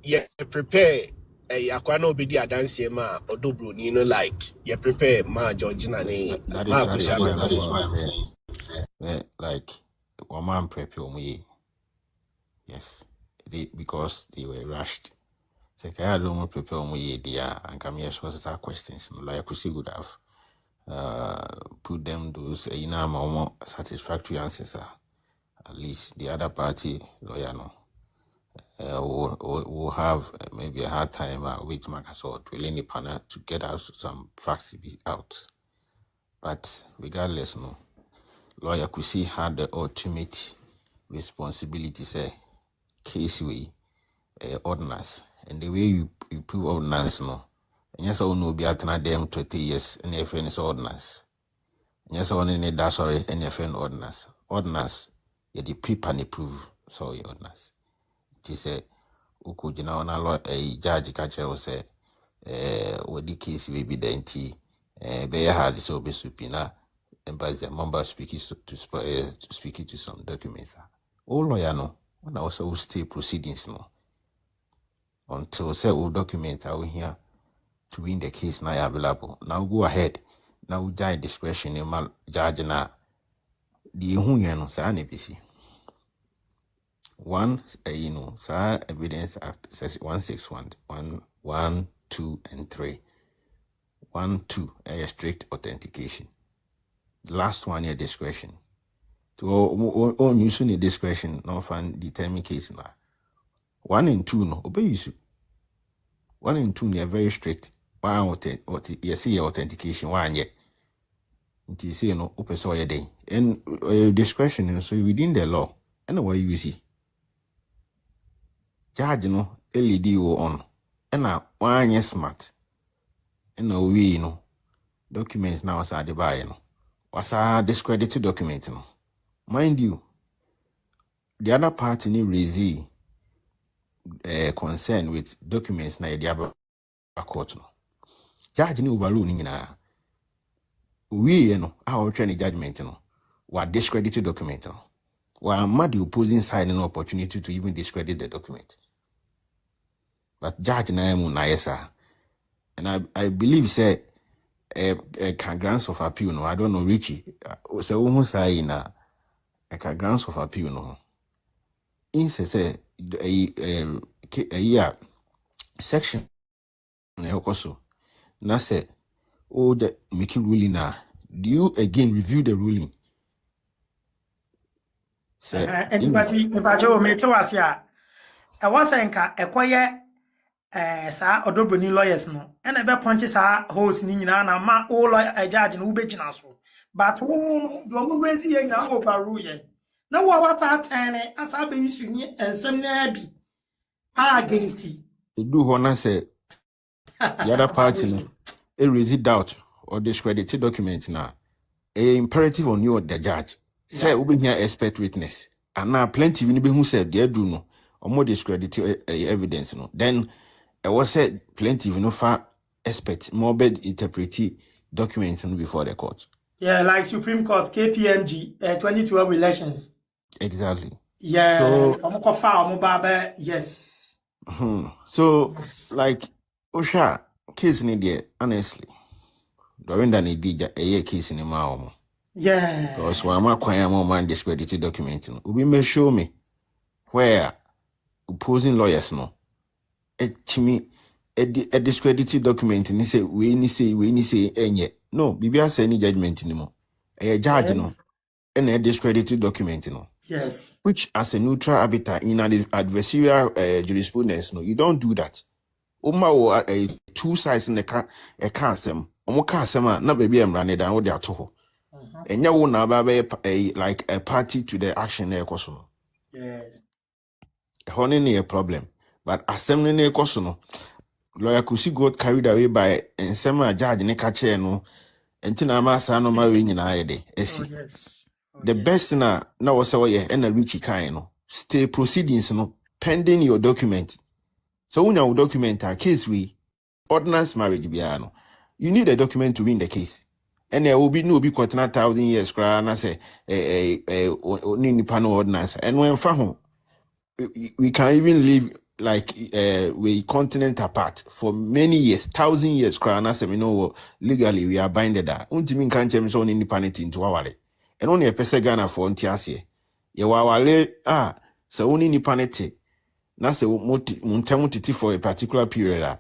yeah prepare akwa no be the dance ma Odo Broni, you know, like you prepare ma Georgina ni ma that is why I'm saying Akosua. like one man prepare me. Yes, because they were rushed. So I don't prepare me there and come here so that questions. Like Kusi would have put them those more satisfactory answers. At least the other party lawyer no will have maybe a hard time with Microsoft to any panel to get out some facts to be out. But regardless, no lawyer Kusi had the ultimate responsibility. Say case way ordinance and the way you prove ordinance no. And yes, I will be at them 20 years and your friend is ordinance. And yes, I only need that sorry and your friend ordinance. Ordinance, yeah, the people and prove sorry ordinance. It is a uku jina on a judge catcher was say what the case will be the NT be hard so be supina and by the member speaking to speaking to some documents. Oh lawyer no, when I also stay proceedings no. Until say all document I will hear to win the case now available. Now go ahead. Now judge discretion in my judge na the no say NPC. One say evidence act says 161 1, 2, and 3. 1, 2 a strict authentication. The last one here discretion. To all using the discretion, no fan determine case now. 1 and 2 no obey you. 1 and 2 they are very strict. One you see authentication one yet. It is open so your day. And discretion so within the law. And what you see. Charge LED on. And now one year smart. And now we documents now as the buy was a discredited document. Mind you, the other party need raise concern with documents na the other court. Judge ni overruling na we our training judgment what discredited document were mad the opposing side an opportunity to even discredit the document. But judge na yesa. And I believe say can grants of appeal no I don't know Richie so who say na grants of appeal no in say a section na yokoso na say oh the making ruling na do you again review the ruling say anybody Joe me to was ya I was enka ekoye sa Odo Broni lawyers no and ebe punch sa host ni nyina na ma o lawyer judge no ubegina so but who do raise ye na overrule ye na wo wa ta ten asa be yu ni ensem na bi against do hona say the other party no a raise doubt or discredited document na a imperative on you the judge say we be here expert witness and now plenty we be who said they do no or more discredited evidence no then I was said plenty far expert more bad interpret documents before the court. Yeah, like Supreme Court, KPMG, 2012 elections. Exactly. Yeah, so, yes. So, yes. Like, Osha, case in there, honestly, during that need a case in the mouth. Yeah. Because one more quiet man discredited document. We may show me where opposing lawyers know. To me, a discredited document and say we need say any no BBS say any judgment anymore. A judge no and a discredited document Yes. Which as a neutral arbiter in an adversarial jurisprudence you don't do that. Oma two sides in the castem. Omo casema na baby am running down with their toho. And you will now be like a party to the action there kosono. Yes. Honey a problem. But assembly ne kosono lawyer Kusi got carried away by and some judge ne kache no entina amasa no ma we nyina yede esi. The best na was say and a richie kind no stay proceedings no pending your document. So when your document a case we ordinance marriage bia no You need a document to win the case. And there will be no be 1,000 years cry and I say ni panel ordinance. And when found we can even live like we continent apart for many years, 1,000 years cry and I say legally we are binded that. Untimin can't change on independent into our way. And only a person Ghana for Ntiasie. Wale so only independent. Na say muntamutiti for a particular period.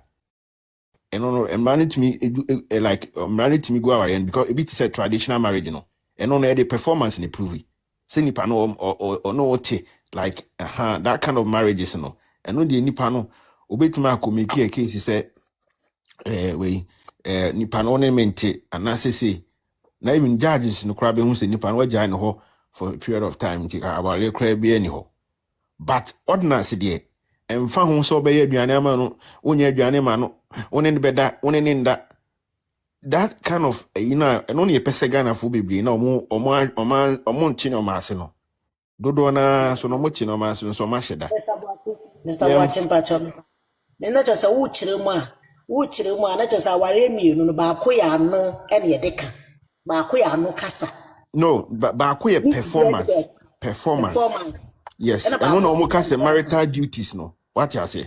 And I'm running to me like I'm running to me go away because it is a traditional marriage, and only the performance in the prove. Say nipa no or no like that kind of marriages, and only nipa no obetima ko make a case say we nipa no ne mente and say na even judges no crab who say nipa no jai no for a period of time about le crab be any ho. But ordinance there and found so be aduane ama no wonya aduane ma no wonen beda wonen that kind of and only a person Ghana for bibli na omo nchi no maase no dodo na so no mo chi no maase no so ma hyeda Mr. Watching Patron. Then that is a wuchire na just aware mienu no ba ko ya no ene yedeka ba ko ya no kasa no ba ko ye performance yes and no mo kasa marital duties no what you say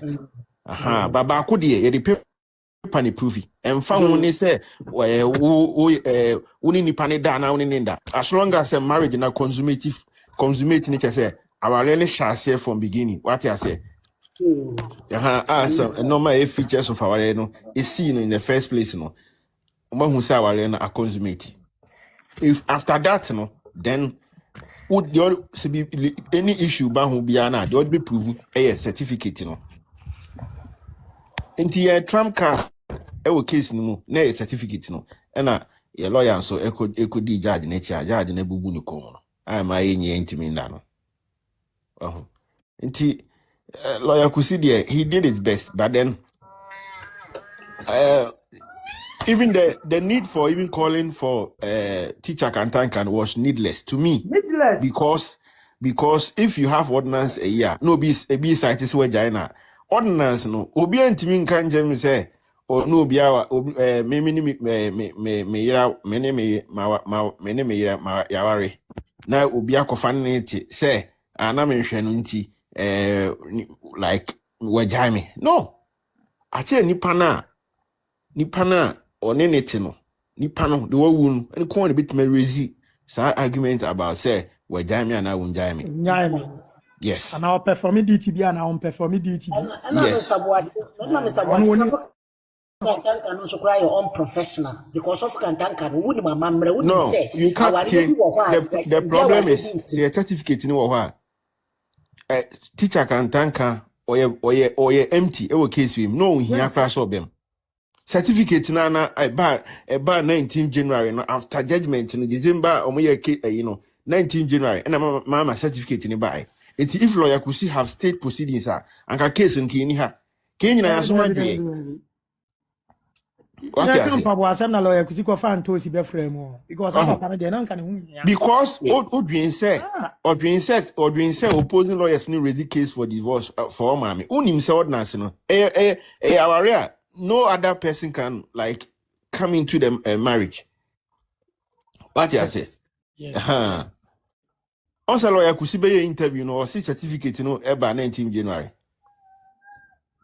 ba ko de ye de pani proof and found when say we ni pani da na we da as long as a marriage na consummate nature say our really shall say from beginning what you say so normal features of our no is seen in the first place no who say our na consummate if after that no then would your any issue ba hu bia na they would be prove a certificate no into Trump card ewo case no na a certificate no na your lawyer so eco di judge na judge na bubu ni kom no am ayenye ntimi nda no nti lawyer Kusi there he did his best but then even the need for even calling for teacher Kantankan was needless to me. Needless. Because if you have ordinance a year, no be site is where China ordinance no obi antimi nkan jem say or no be our me yaware na obi akofan ne ti say ana me hwe no nti like wajame no ache nipa na oneneti no nipa no de wawu no en ko ne bit me raise sa argument about say wajame ana wunjame yes and our performing duty be and our performing duty yes Mr. Boy Kantanka no so cry your own professional because of Kantanka woni mama mre woni say you can't the problem is the certificate ni wo ho teacher Kantanka oye empty e wo case we no hia class obem certificate na about 19 January no after judgment no December omoye 19 January and mama certificate ni buy it if lawyer Kusi have state proceedings anka case nki ni ha kenyi na yaso madwe what you say papa na lawyer Kusi ko fan to si be frame because papa na dey na nka ne hu because odwin say opposing lawyers ni raise case for divorce for mama unim say ordinance no aware no other person can like come into the marriage. What you say? Yes. Also, lawyer Kusi be interview no or see certificate no eba 19 January.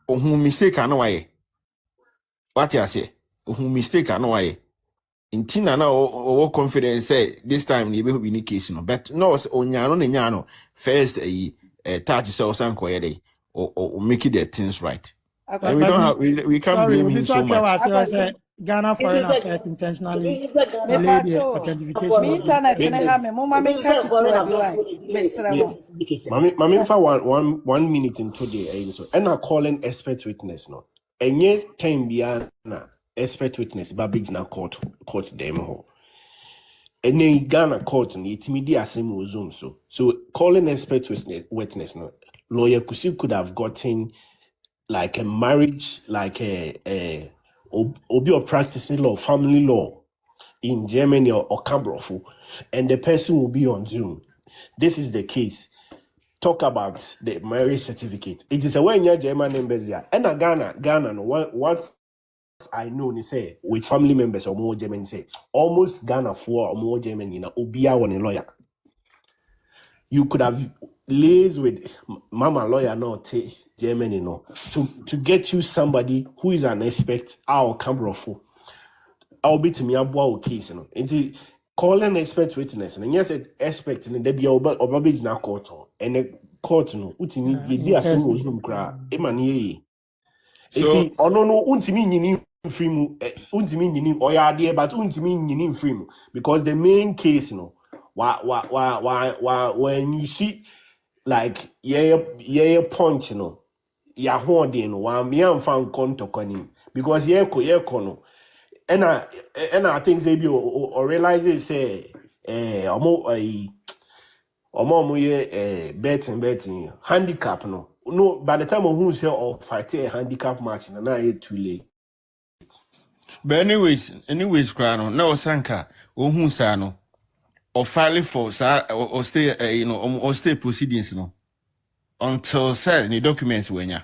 Oh, who mistake ano waye? What you say? Oh, who mistake ano waye? In Tina na o confidence say this time ni be win case no, but no onyano first touch so sanko ye or make it the things right. And we don't have we can't blame him so much. Ghana Foreign Affairs intentionally delayed the authentication. Internet na ha me mama me Mami fa 1 minute into the so and I calling expert witness no. Enye time bia na expert witness ba big na court them ho. Ene Ghana court ni itimi di asem ozum so calling expert witness no lawyer Kusi could have gotten like a marriage, like a obi or practicing law, family law in Germany or Cabrofo, and the person will be on Zoom. This is the case. Talk about the marriage certificate. It is a way in your German embassy. And a Ghana, no, what I know, they say with family members or more German say almost Ghana for or more German, you know, Obia one a lawyer. You could have liaised with Mama lawyer, no, German, you know, to get you somebody who is an expert, our camera for. I'll be to me about case, you know. It's call an expert witness, and yes, expert in the be over big now court and the court, no, ultimately, you did a single Zoom cry, Emmanuel. It's no, ultimately, free mu, ultimately, or ya dear, but ultimately, free mu, because the main case, you know, why, when you see, like, yeah, point, you know, ya hoarding, why me and found contact because yeah, no. And I think they be or realize they say betting handicap no by the time of who say or fight a handicap match and now it's too late. But anyways, Grano, no Sanka, or who sano, or filing for or stay, or stay proceedings, no, until sir, the documents when ya.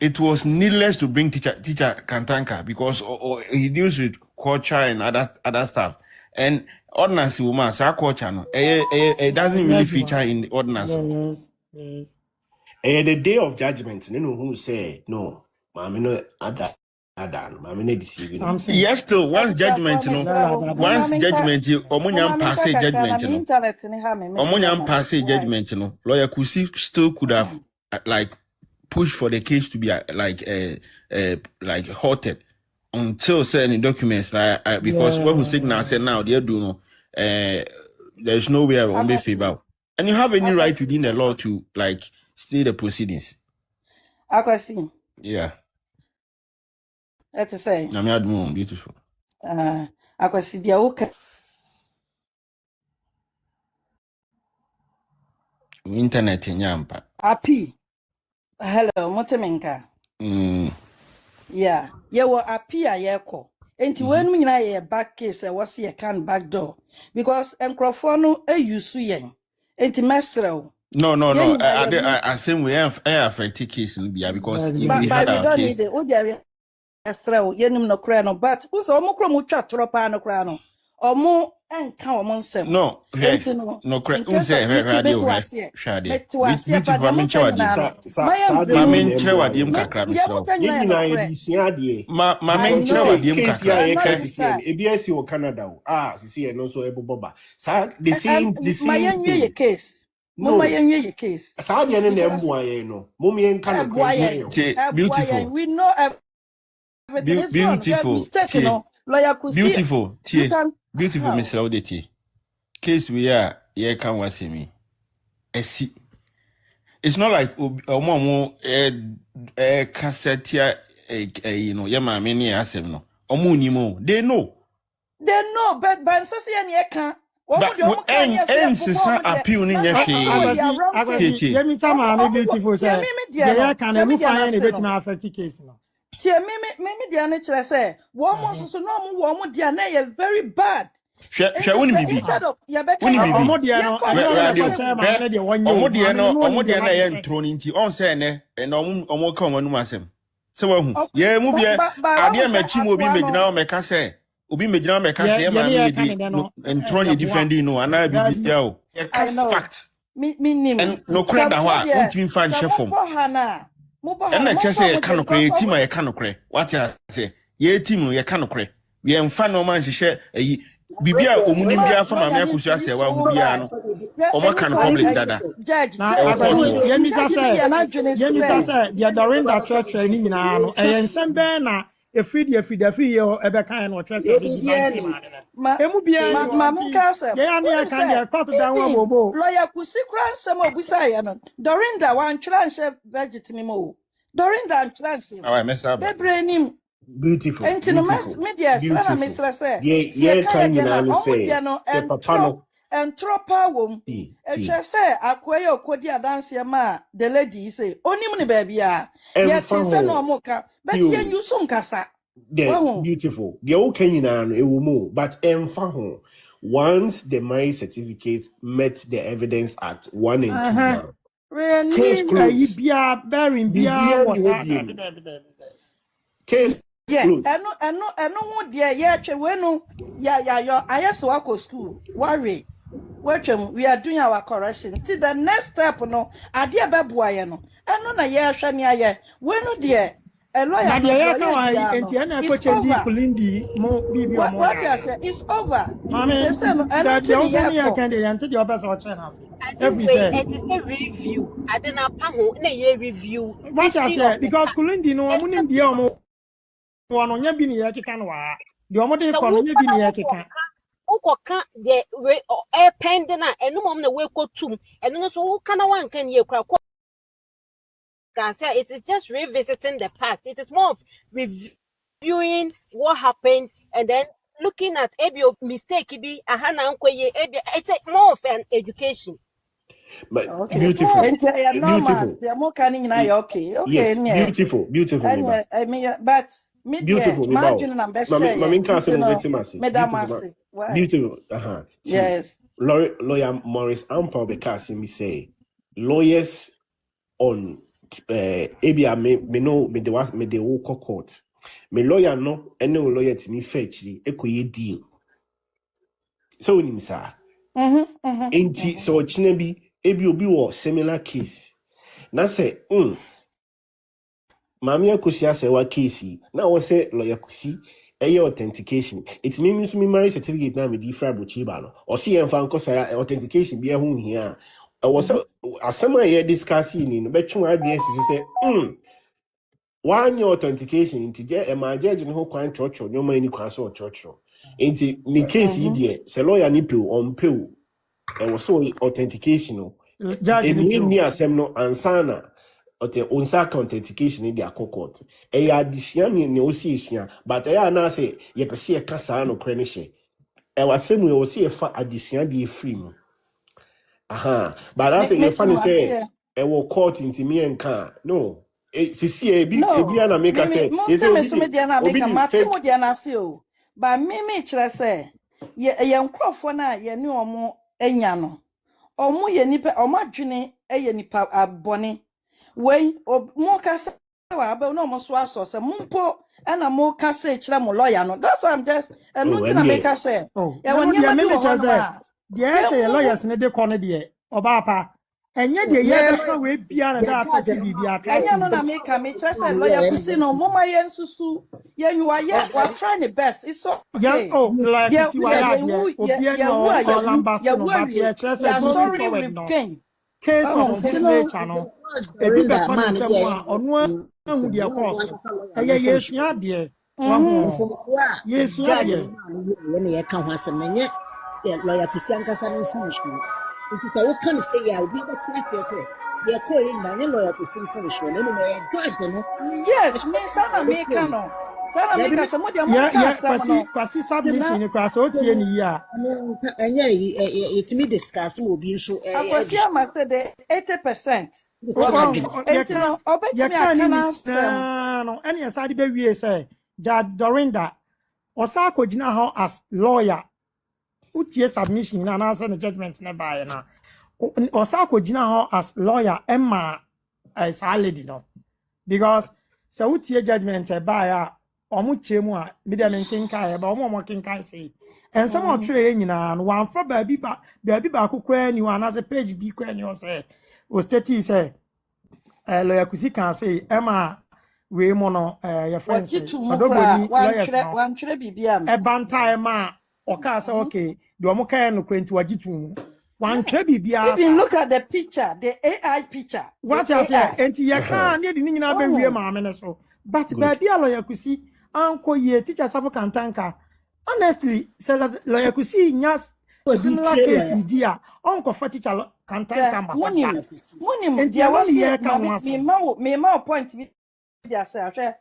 It was needless to bring teacher Kantanka because or he deals with culture and other stuff. And ordinance woman, sa culture no, it doesn't really feature in the ordinance. Yes. The day of judgment, you know who say no, mommy no ada, mommy no deceiving. Yes, still once judgment, you know, once judgment, you omunyam pass judgment, you know, omunyam pass judgment, you know, lawyer Kusi still could have like push for the case to be like halted until certain documents because when we signal said now they do no there's no way on be favor and you have any right within the law to like stay the proceedings. Akosua. Yeah. Let's say. I'm admire beautiful. Akosua dia okay. Internet nyampa. Api. Hello, Motemenka. Yeah. Ye appear ye ko. Enti when me na ye back case was ye can back door. Because enkrofo use yen. Enti mesrew. No. I say we have affect case in Bia because we had our case. But we don't need it. Estrew yenim no kra no but who so mo kro mo twa tropa no kra no. Omo enka omo nsem. No, no correct. Who say radio shade. Beautiful mamin chawadi. Mamin chawadi kakra misro. Yegina yedisiade. Mamin chawadi kakra. Case ABS or Canada. See no so eboba. Sa the same my case. No, my case. Saudi and no. Mummy and Canada. Beautiful. We know everything. Beautiful. Lawyer Kusi. Beautiful. Beautiful, Mr. Odeti. Case we are, can was me. It's not like Omo cassette, Yama many asem no. Omunimo, they know. They know, but Bansasi and Yaka. Appeal in your face. Let me tell my beautiful say. Yeah, can I find a bit now 50 case now? Tia me dia na kire say wo mo so no mo wo mo dia na ye very bad. Hwe woni bibi. Omo dia no omo dia na ye ntro ni nti on say ne na omo ka omo num asem. Se wa hu. Ye mu bia ade machi mo obi megina o meka say obi megina o meka say ma me di ntro ni defending no ana bibi ya o. Fact. Me nim. And no credit da ho a untimi fan chefom. And I just say, canocre, team, I canocre. What I say, ye team, ye canocre. We am fan no man, she share a Bibia, Umunia from Akosua Serwaa, who be an or can public dada. Judge, Yemisa said, the Dorinda church training now, and some banner. A free year, ever kind or trap. Lawyer Kusi Kran some of Busayan. Dorinda one tranche vegetable. Dorinda and tranche. Oh, I mess up. They bring him beautiful. And to the mass media, Mr. Say, and tropa womb. And just say, Aquayo Kodia dance your ma, the lady say, only money baby, yet it's no mocha, but you soon casa. Beautiful. The old Kenyan, it will move, but once the marriage certificate met the Evidence Act 1 and 2. Case closed. Case close. Eno ho de ye twe we no ya ayeso akọ school worry we are doing our correction till the next step no ade beboa ye no eno na ye hwe ne aye we no de lawyer no ya ka wa enti na ko chendi kulindi mo bibi o mo what you say it's over mama say no eno ti ni ye ko can dey yanti the person o che na say every say it is a review adena pa ho na ye review what you say because kulindi no mo nim bia o mo wono nya bi ni ye keka no wa de o mo de ko no nya bi ni ye keka ukoka de we pending na eno mom na we ko tum eno no so uka na wan kan ye kra ko can say it is just revisiting the past. It is more of reviewing what happened and then looking at every mistake be it's more of an education. But okay. Beautiful. Beautiful. They are more canning okay. Yes, beautiful. Anyway, I mean, but beautiful. Imagine I'm best share. Beautiful. Yes. Lawyer Morris Ampao because me say lawyers on ebia me no me de wo court. Me lawyer no ene lawyer ti mi fetch ekoye deal. So nim sa. Enti so chine bi ebi obi wo similar case. Na say Mami Akosua Serwaa case na wo say lawyer Kusi eye authentication. It means me marriage certificate na me di fra bochi ba no. O se yemfa nkosa authentication bi ehun hia. Was asema ye discussing ni no betwe adwen say one year authentication into my judge no kwan church no man ni kwan so church into ni case here say lawyer ni pe on pe e was so authentication no judge ni asem no ansana onsa authentication ni dia court e ya dihia ni o si ehia but e ya na say ye pese e kasa no kre ni hye e wasem o si e fa adihia di free mu but I say funny say e will court into me and can no see ebi na make us say is obi dia na say o ba me kire say ye nkrofo na ye ne omo enya no omo ye nipa omo adwene ye nipa abone we mo ka say wa ba no mo so aso say mumpo na mo ka say kire mo lawyer no that's why I'm just no tin na make us say ye won ye me kire say dia say lawyers ne de kono de oba pa enye de ye be we bia na da afati bibia ka enye no na make am kire say lawyer Kusi no mo ma ye nsusu ye nyua ye we try the best it's so okay lawyer Kusi wa ya de obi no lambasto no ba ye kire say going forward no case of signature no ebi be kono say mo a onu ahu de course eye yesua de wa ho yesua de ye ne ye ka ho asem nye lawyer Kusi ankasa no function because we can say ya we be class say they call him na lawyer Kusi function no no ye judge no yes me sana make no sana make some de mo ka asem no kwasi submission ni kwasi o tie ni ya enye yetimi discuss mo bi nso Akosua must say the 80% etino obetimi akana asem no any aside be wie say Judge Dorinda osa akogina ho as lawyer utie submission na na say the judgment na buy na osa akogina ho as lawyer emma as a lady no because say utie judgment e buy a omu chemu a me dem nkenka e ba omu kenka say and some of tray nyina no wan fa baabi ba kokra ni wan as page bi kra ni o say o state say lawyer Kusi can say emma we mono your friends Odo Broni lawyers wan tire bibia e bantai ma o ka say okay do mo kan no kwenti wagitu wan tire bibia even look at the picture the AI picture what you say enti ye kan ne di nyina ba wie ma me ne so but baabi a lawyer Kusi anko ye teacher safu kantanka honestly say lawyer Kusi nya similar case dia onko fa teacher kantanka ma munim enti ya wasi me ma point bi dia say ahwe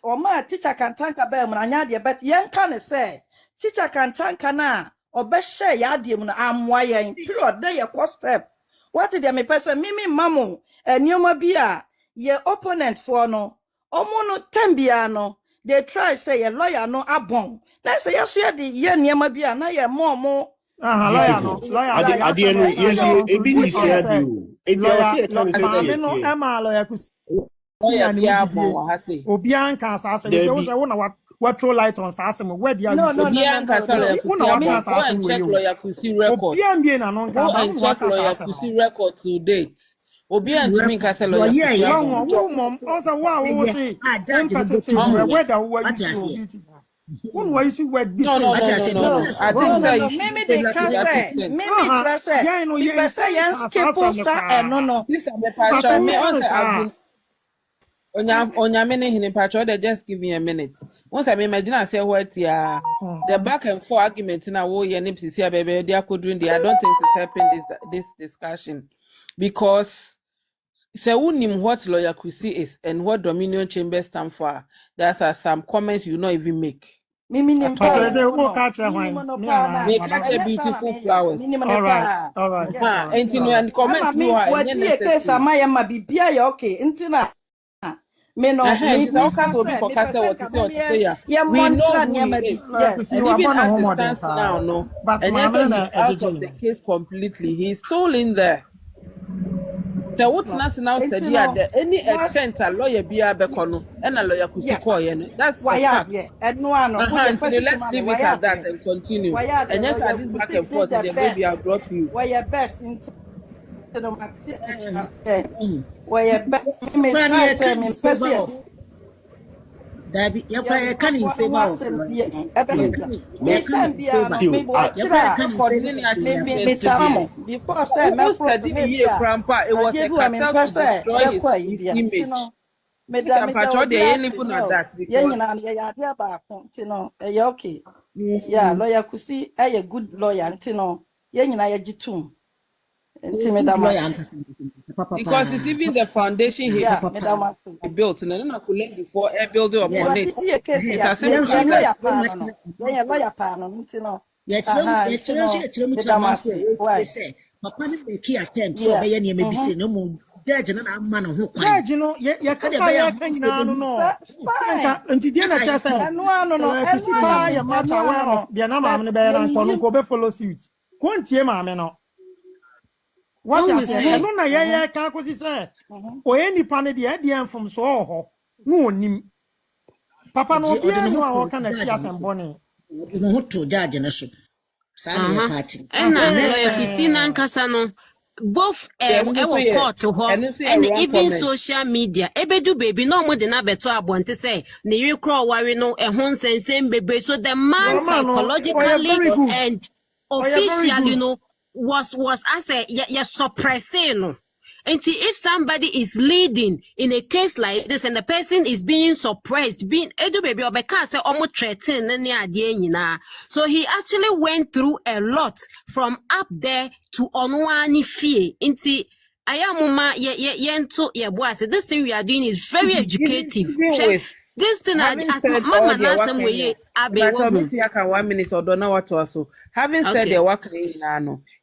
o ma teacher kantanka ba mu anya de but yen ka ne say teacher kantanka na obehye ya de mu na amwa yen period dey e cost step what dey me person mimi mamu enioma bi a ye opponent for no omo no tambia no they try say ye lawyer no abon na say yeso ye de ye niema bi a na ye mo lawyer no ade no yeso ebi ni share di o eti o say e kan say no Emma lawyer Kusi lawyer bia mo ha say obi an ka asase we say wo what throw light on asase where dia no obi an ka say lawyer Kusi check lawyer Kusi record obi an bi na no nka ba mo check lawyer Kusi record to date obi an tumi ka say lawyer Kusi wo mom also wa wo say where da wo you one way you word this no I think maybe they can say maybe say yan skip sa no this is the patch me on Onyame ne hini patch they just give me a minute once I imagine I say what ya the back and forth argument na wo ye ne pisi baby they are doing I don't think it's helping this discussion because say unim what lawyer Kusi is and what Dominion Chamber stand for. There's some comments you not even make. Me catch beautiful flowers. All right. And comments me okay. Me no me all kinds of people can say what to say yeah we know who he is. Yes. And even as it stands now, no. And yes, he's out of the case completely. He's still in there. So what's now study at any extent a lawyer be a bekono and a lawyer Kusi koye. That's why fact. Let's leave it at that and continue. And yes, at this back and forth, the baby I'll drop you. Why your best in why your best Dabi yakwa can in favor of before say me study grandpa it was a catastrophe to destroy his image. Madam Pacho dey any put na that because okay yeah lawyer Kusi a good lawyer ntino ye nyina ye gitum because it's even the foundation he built and then I could learn before a building upon it. Papa ne make attempt so be any me say no mo judge na amma no ho kwan. Judge no ye ka no. Nti dia na cha say. No. Ya match aware of dia na ma me be na nko ko be follow suit. Ko ntie ma me no. What you say? No na ye ka ko si say. O ye nipa ne de e mfom so ho. No onim. Papa no bi anu a wo ka na chi asembone. No ho to judge na so. Party. And lawyer Christina Nkasano, both court and even social media. Ebedu baby no more than abeto abonte say ne yekro ware no ehon sensem bebe so the man psychologically and officially was as a suppressing. And if somebody is leading in a case like this and the person is being suppressed, being edu baby or say almost threatened, so he actually went through a lot from up there to onwani fear. Inti ayamuma yento yeboase. This thing we are doing is very educative. This thing having said 1 minute or don't know what to also. Having said the work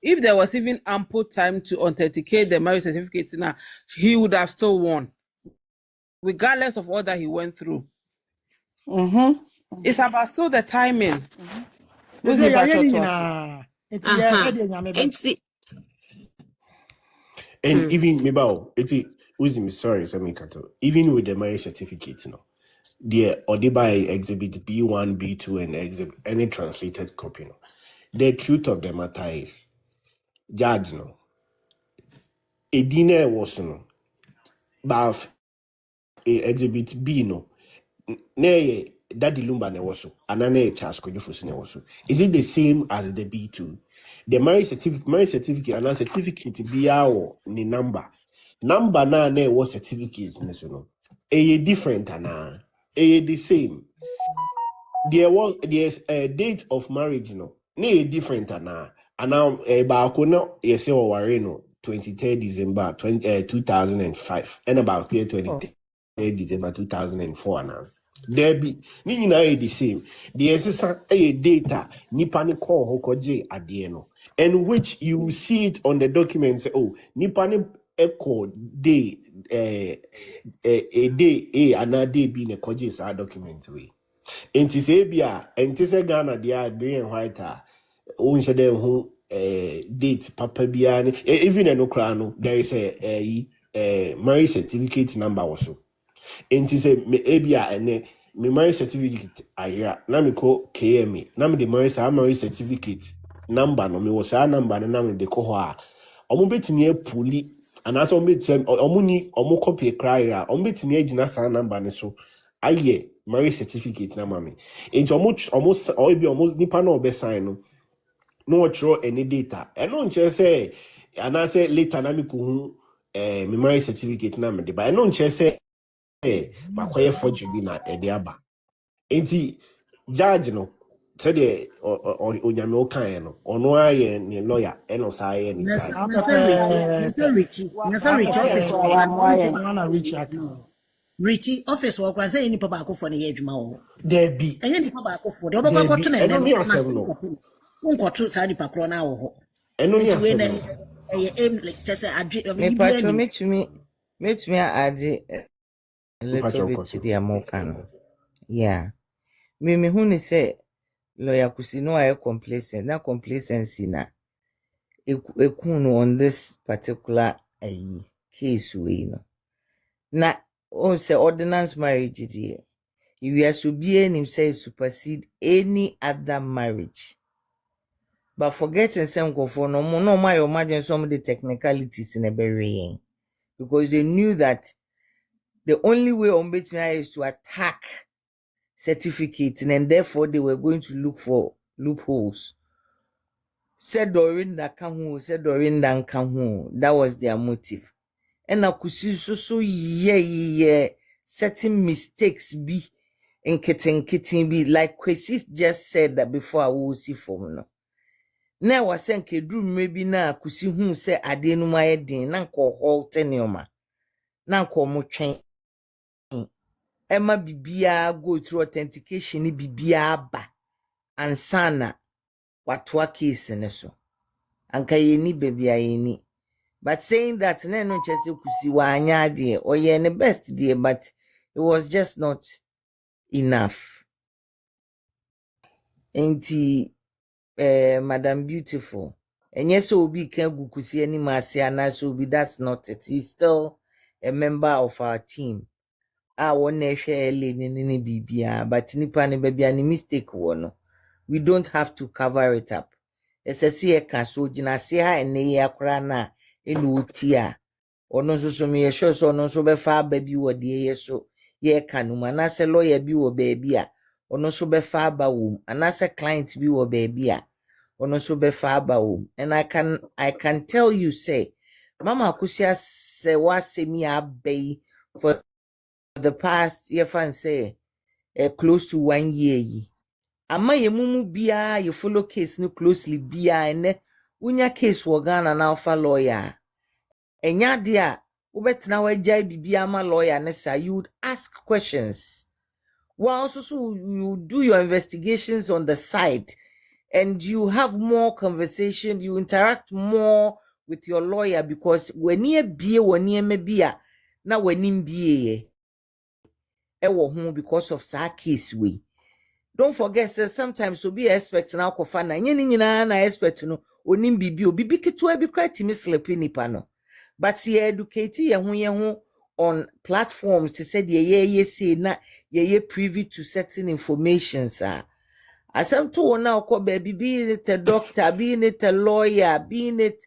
if there was even ample time to authenticate the marriage certificate now, he would have still won. Regardless of all that he went through. It's about still the timing. And even Mibao, even with the marriage certificate, or they buy exhibit B1, B2, and exhibit any translated copy. The truth of the matter is, judge a dinner was but exhibit B nay daddy lumba ne was anane charge was. Is it the same as the B2? The marriage certificate and certificate be our number na ne was certificate a different the same. There's a date of marriage different and now about yes 23rd December 2005 and about 23rd December 2004 now. There be the same. There's a data nipani call hokoje adieno and which you will see it on the document say nipani echo day a day another day being a koji sa document way. Antisabia and Ghana dia green and white who date papa biani even no crano there is a marriage certificate number also enti say me ebia ene me marriage certificate ayra na me ko KMA na me the marriage certificate number no me wo sa number no na me de ko ho a omo betimi apuli anaso omo betim omo ni omo copy cry ra omo betimi agina sa number ne so aye marriage certificate na mami enti omo nipa na obe sign no no throw any data eno nche say anase later na me ko hu me marriage certificate na me de ba eno nche say makoye forgery na ede aba enti judge no said onyame o kan no ono aye ni lawyer eno sa aye ni sa Rich office Richie office work and say any papa for the edge ma there be and any papa for the other got to them unko sadi pakro na wo eno ni asem no aim like just a me patro me add a little bit to the American. Yeah. Me who say lawyer kusino are complacent. Na complacency na ekunu on this particular case we no. Na on say ordinance marriage there. You are to be him say supersede any other marriage. But forgetting some go for no my imagine some of the technicalities in a burying. Because they knew that the only way on Betmia is to attack certificates, and therefore they were going to look for loopholes. Said Dorinda Kahu, said Dorinda Kahu. That was their motive. And I could see so yeah, certain mistakes be in kitten be like Kwesi just said that before I will see from no. Now I think a dream maybe now could see whom say I didn't my din, nanko halt tenioma, nanko mo train. Emma bibia go through authentication ni bibia ba ansana watwa case ne so anka yeni bebia yeni but saying that na no chese kusi wa anya de oye ne best de but it was just not enough enti Madam Beautiful enye so obi kan gu kusi ani ma se ana so obi that's not it. He's still a member of our team. Wonne hwe ni bibia but nipa ne bibia ni mistake wono we don't have to cover it up esese e ka so gina se ha ene ye akra na enu oti a ono so me sure so ono so be fa ba bi wo de ye so ye ka no mana se lawyer bi wo ba bi a ono so be fa ba wo ana se client bi wo ba bi a ono so be fa ba wo and I can tell you say Mama Akosua Serwaa se mi abai for the past year fan say close to 1 year ama ye mumu bia ye follow case no closely bia ene unya case wo Ghana na ofa lawyer enya de a ubetna wajai bibia ma lawyer ne sa you would ask questions while also you do your investigations on the side and you have more conversation, you interact more with your lawyer because when you be bia na when be because of sa case we. Don't forget say sometimes to be expect na kofa na nyina na expect no onim bibi keto e bi kwati mislepi nipa no but ye educate ye ho on platforms to say ye say na ye privy to certain information sir asem to na ko baby be it a doctor be it a lawyer be it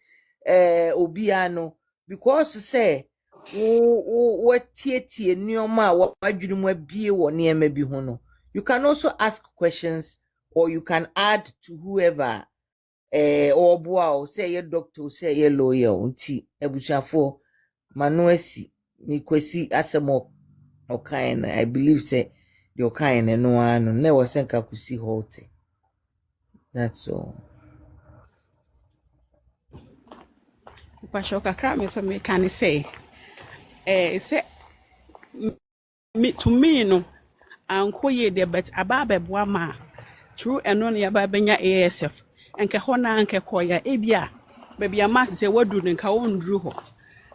obiano because say what tie nioma wadwurum abie wo ne ema bi ho no. You can also ask questions or you can add to whoever or boa say your doctor say your lawyer unti ebuchafo manuesi mi kwesi asemo okain I believe say the okain no anu na wo senka kusi holte. That's all. Pashoka krame so me can say say me to me no anko ye de but ababe boa ma true eno ne yaba benya ASF enke ho na anke koya ebia baby ama se wadu ne nka wondru ho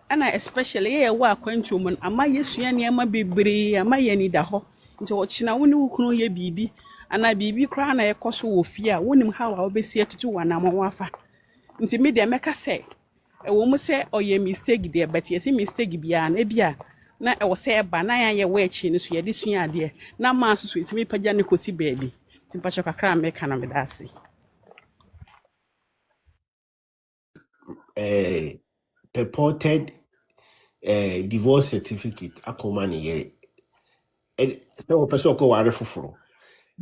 ana especially ye wa akwantu mun ama yesua ne ama bebre ama ye ni da ho nti wo china woni wukunu ye bibi ana bibi kra na yekoso wo fie a wonim ha wa obesi atutu wana mo wafa nti me de meka say wo mu se oye mistake de but yesi mistake bia na bia na e wo se ba na yan ye we chi ne so ye de sua ade na ma so etimi pagya ne kosi baabi timpa cho kakra me kana me dase purported divorce certificate akoma ne yere so person ko ware foforo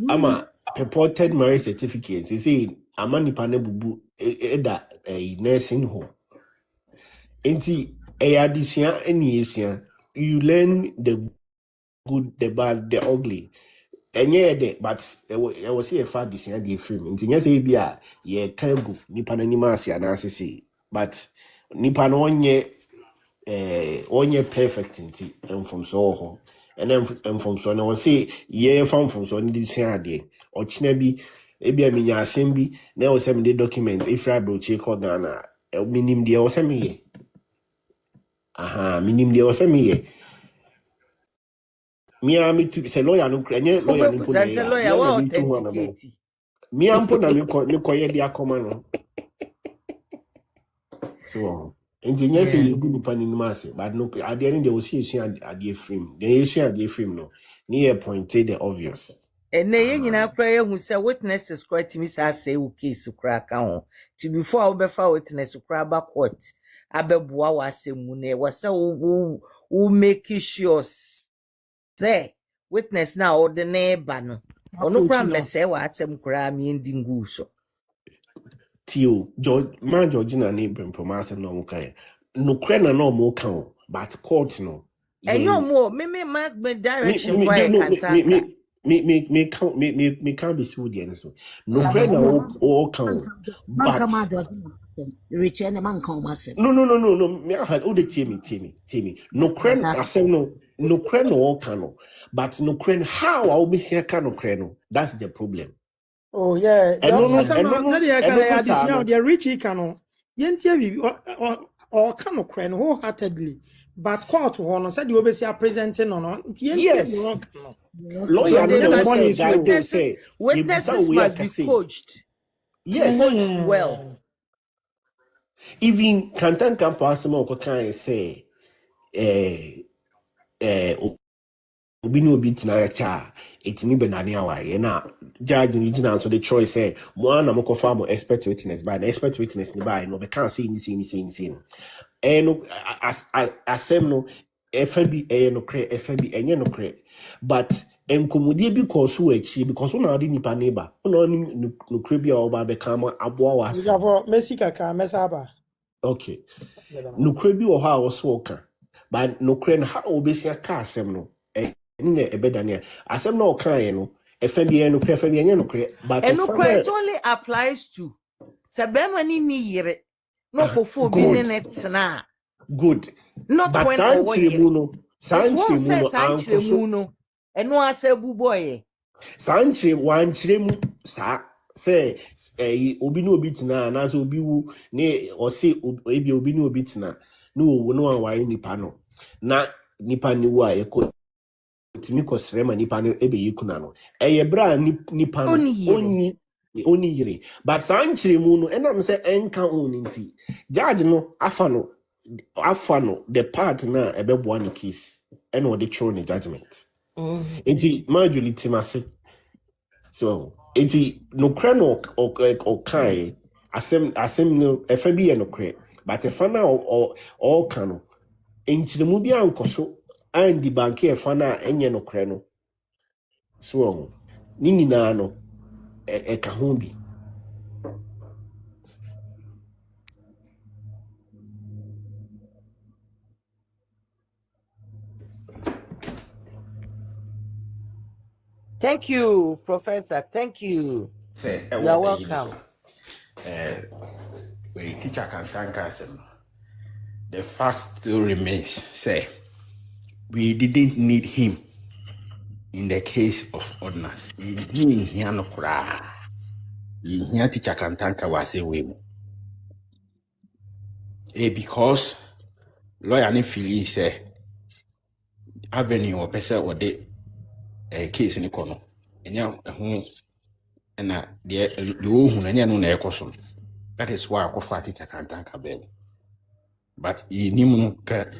ama purported marriage certificate say amani pa na bubu eda nursing home enti addition any esua you learn the good the bad the ugly enye de but I was see a fa addition the film enti nya say bia ye kangu nipa na nima ase na ase but nipa no onye perfect nti from so ho and then from so na say ye from so ni dis ade o china bi ebi amenya asem bi na o se me document if I broche ko Ghana minim de o se me ye minim de o se me ye mi am to say lawyer no enye lawyer no say lawyer wa authenticate mi am po na me ko ye dia akoma no so engineer say you good pan in mass but no at the end they will see at the frame they issue at the frame no near pointed the obvious and ye nyina kra ye hu say witnesses kra timi say wo case kra ka ho ti before we befa witness kra ba court abeboa wa asemu ne wo say wo make sure say witness na ordinary ba no ono kra mbese wa atem kra mi ndi ngu so Tio George na neighbor promise no mo kan no kra na no mo kan but court no and no more me direction why can me can't be sued again so no kra na all kan but no me I had all the team no kra asem no kra no all kan but no kra how I will be see kan no kra no that's the problem. Oh yeah, the Richie canon. Yentia or cano cran wholeheartedly, but court one said you obviously are presenting on yes. Witnesses must be coached. Yes, coached well. Even Cantan Campus can say obi no bi tina cha etimi benani aware na judge ni gina so the choice say mo na mo kofa mo expert witness by the expert witness ni by no be can say ni no asem no FB no kre FB enye no kre but enkomodie bi ko so achi because una odi nipa neighbor una no kre bi oba be kan aboa wase Messi kaka mesaba okay no kre bi o ha o so ka but no kre na ha obesia ka asem no ebedania asem no kan no FB no kre FB enye no kre but and no kre only applies to sabema ni yire no kofo bi net na good not but when Sanchemu no eno asabu boy Sanche wanchiremu sa say obi no obi tina na so obi wu ne o say obi no obi tina no no anware nipa no na nipa ni wu a yeko timi ko srema nipa no ebe yekuna no eye bra nipa no oni yire but Sanchemu no enam say enka oni nti judge no afa no the part na ebeboa ni case eno the throw ni judgment enti majuli timase so enti no kra no o kai asem no efa bi no kra but efa na o ka no enchiremu bi ankoso andi bank efa na enye no kra no so ni nyina no ka ho bi. Thank you, Professor. Thank you. Say, you are welcome. We teacher can thank us. The fact still remains. Say, we didn't need him in the case of ordinance. He here no cry. Here teacher can thank us away. Because lawyer ni feel say avenue or person or the case in the corner. And na the who na no na ekoso. That is why I prefer teacher can thank a bell. But you need to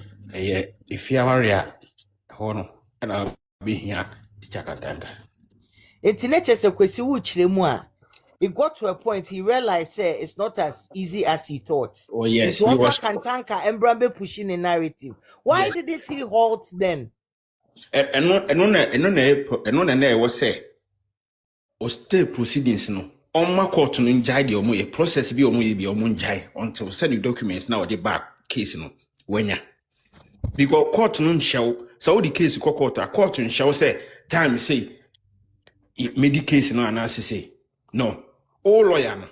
if you are ɛhɔ no ɛna bɛhia teacher Kantanka. It's nature se kwesi wu chiremu a. It got to a point he realized it's not as easy as he thought. Oh yes, he was Kantanka and Brambe pushing a narrative. Why didn't he halt then? And no was say or stay proceedings no. On my court no njai the omo process bi omo bi omo njai until send the documents now the back case no wenya. Because court no show so the case court no show say time say it case no analysis say no. All lawyer no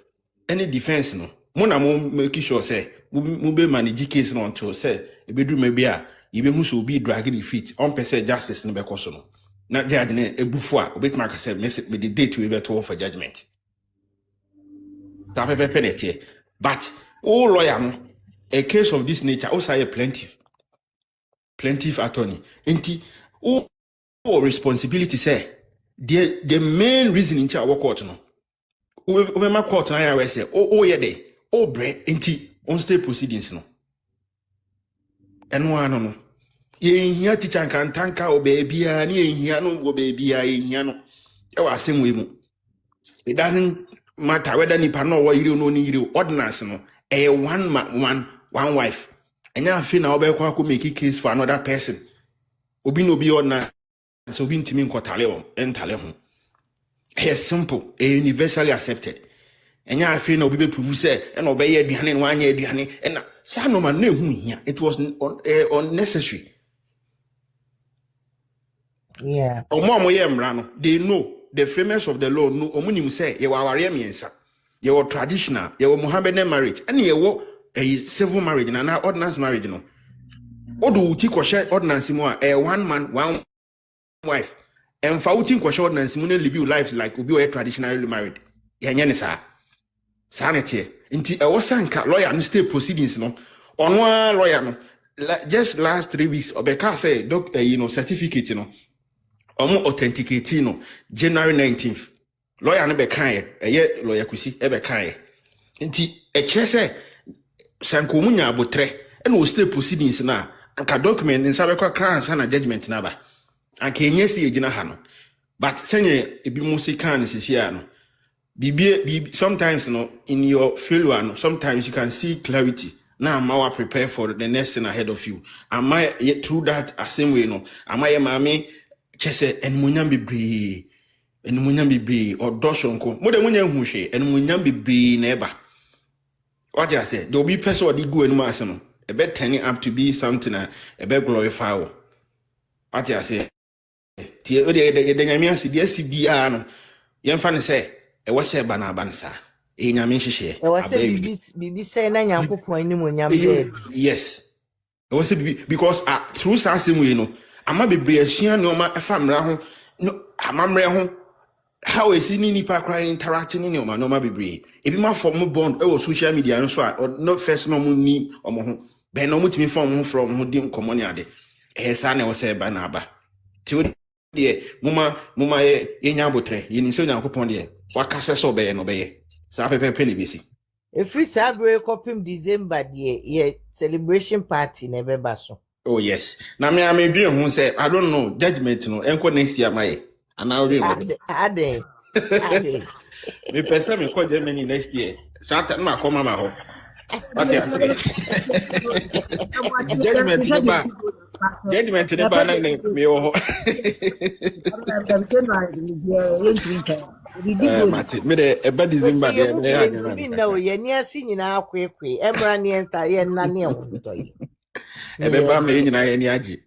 any defense no mo na mo make sure say mo be manage case no until say e be do maybe a e be hu so be drag the feet on per say justice no be koso no na judge na ebufu a obet mark say me the date we be to for judgment that pepe penalty but all lawyer no a case of this nature also a plaintiff attorney enti all responsibility say the main reason in our court no we ma court na ya say ye dey bre enti on stay proceedings no eno ano no ye hia teacher Kantanka o baabia na ye hia no go baabia ye hia no e wa asem we mu it doesn't matter whether nipa no wa yiri no ni yiri ordinance no one wife enya afi na obe kwa make case for another person obi no bi ordinance so bi ntimi nkotale o entale ho. It's simple, universally accepted. And I feel no people prove say, and obey a behind 1 year behind, and some no man knew here. It was unnecessary. Yeah. Or more, they know the framers of the law. No, Omunim say, you are Ariamiansa, you are traditional, you are Mohammedan marriage, and you are a civil marriage and an ordinance marriage. No, Odo Tiko share ordinance more a 1 man, 1 wife. And for outing kwa ordinance, you live your lives like you are traditionally married. Yanyane sa sanity. Inti wasanka lawyer and stay proceedings no. On one lawyer no. Just last 3 weeks, Obeka say certificate no. Omo authenticate no. January 19th. Lawyer no be kan ye lawyer kusi e be kan. Inti say sanko munya abotre and will stay proceedings na. Anka document nsa be kwa kran na judgment na ba. And Kenya see ejina ha no but senye ebi mo se kan sisia no bibi sometimes no in your failure no sometimes you can see clarity now am I prepare for the next thing ahead of you am I through that same way no am I mama chese enmunyam bebre odosonko mo de munya hu hwe enmunyam bebre na eba what I say there will be person or the go enu ase no e be turning up to be something a be glorify what I say tie o de nyame ase de asi bia no yemfa ne se e wo se bana bansa e nyame nhihye e wo se bibi se na nyankopon ni mo nyam de yes e wo se because through sasem we no ama bebre asua no ma efa mra ho no amamre ho how is ni nipa kra interacting ni o ma no ma bebre e bi ma form bond e wo social media no so no first no mo ni omo ho be no mo timi form from ho di nkomo ni ade e sa na wo se bana ba ti yeah, muma yenya abotre yini so nyankopon de wakase so be no be sa pepe ni besi if we celebrate kopim December de ye celebration party na beba so oh yes na me dream hu say I don't know judgment no enko next year my and I dream ade me person me call Germany next year satan ma come ma ho what you say judgment ni ba na me wo Mati, me de eba December de no ye ni asi nyina akwekwe emra ni enta ye nna ne wonto yi ebe ba me nyina ye ni agi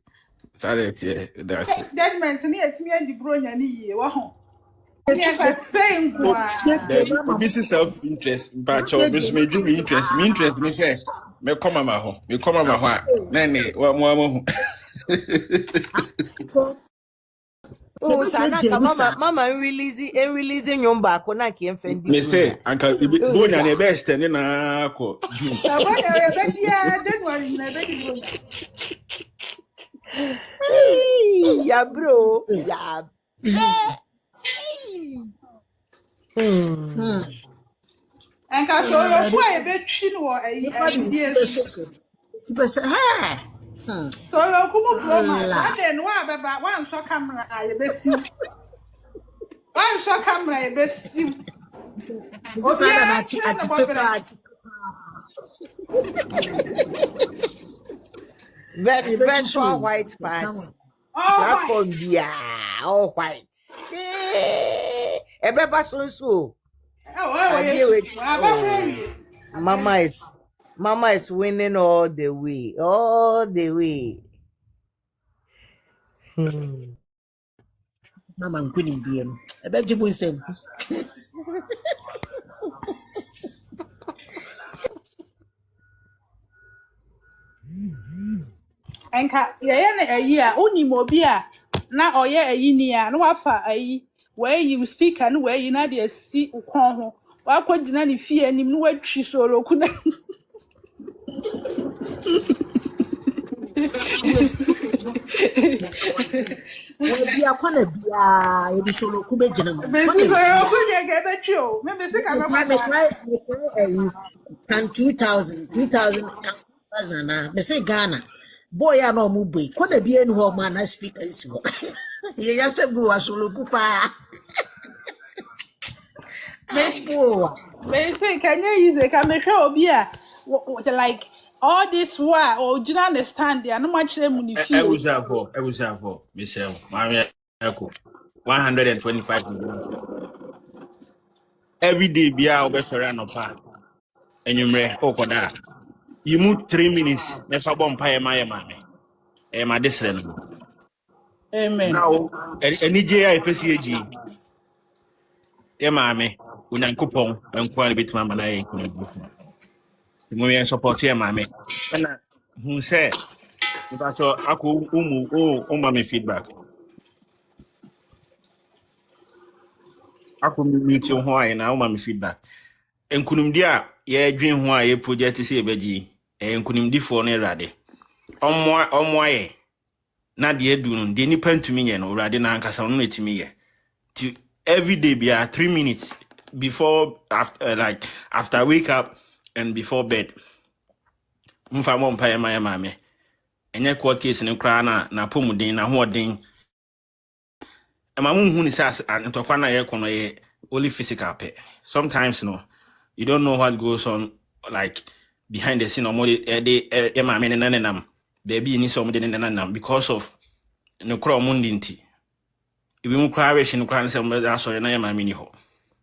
sare tie judgment ni etimi adi bronya ni yie wa ho ni aka pain kwa this is self interest but cho me do me interest me say me come ma ho a na ne wa mo ho oh sana mama releasing nyomba ko na ke mfendi me say anka bronya ne best ne na ko June bronya e be dia January na be di bronya ya bro ya anka so ro kwa e be twi no ai die ti be say So kumu ploma. That then one shot camera I best you. One shot camera I best you. Also, Yeah, at paper. Virtual white party. Platform all white. Ebeba so. Mama is winning all the way. All the way. Mama nkwini biem. Ebe jibu nsem. Enka ye na eyi a unim obi a na oye eyi ni a no wafa eyi we you speaker no we yi na de asi ukon ho wakogina ne fie anim no watwi soro ku na Obi akwana bia e di solo ku be gina mu. Be soro ku ye ge be twi o me be se ka Me try can 2000 na me say Ghana boy ya no mu boy kwana bia ni ho ma na speaker isi ho. Ye ya se gu asolo ku pa. Me say can you use ka me hwe obi a like all this war or do you understand there no much them ni feel Ebusiafo Michelle Maria Eko 125 million every day bia obesore anopa enyumre okoda you move 3 minutes never bomb pie my mame e ma desre no amen now any je ipsag e mame unyankopon enko an bitima manaye kuno mo yen support e mame na hu say but ako mame feedback ako mute ho ayi na mame feedback enkunumdi a ye dwen ho a ye project se ebeji enkunumdi fo no erade omo aye na de edu no de nipa ntumi ye no erade na ankasa no etimi ye every day be 3 minutes before after wake up and before bed mfa mo mpa ye mame enye court case ne kra na pomuden na hoden emamu hu ni sas antokwa na ye kono ye only physical pay sometimes no you don't know what goes on like behind the scene or more de mame ne nanam baby ni so mo de nanam because of no kra omundi nti ibi mu kra we shin kra ne se mo da so ye na ye mame ni ho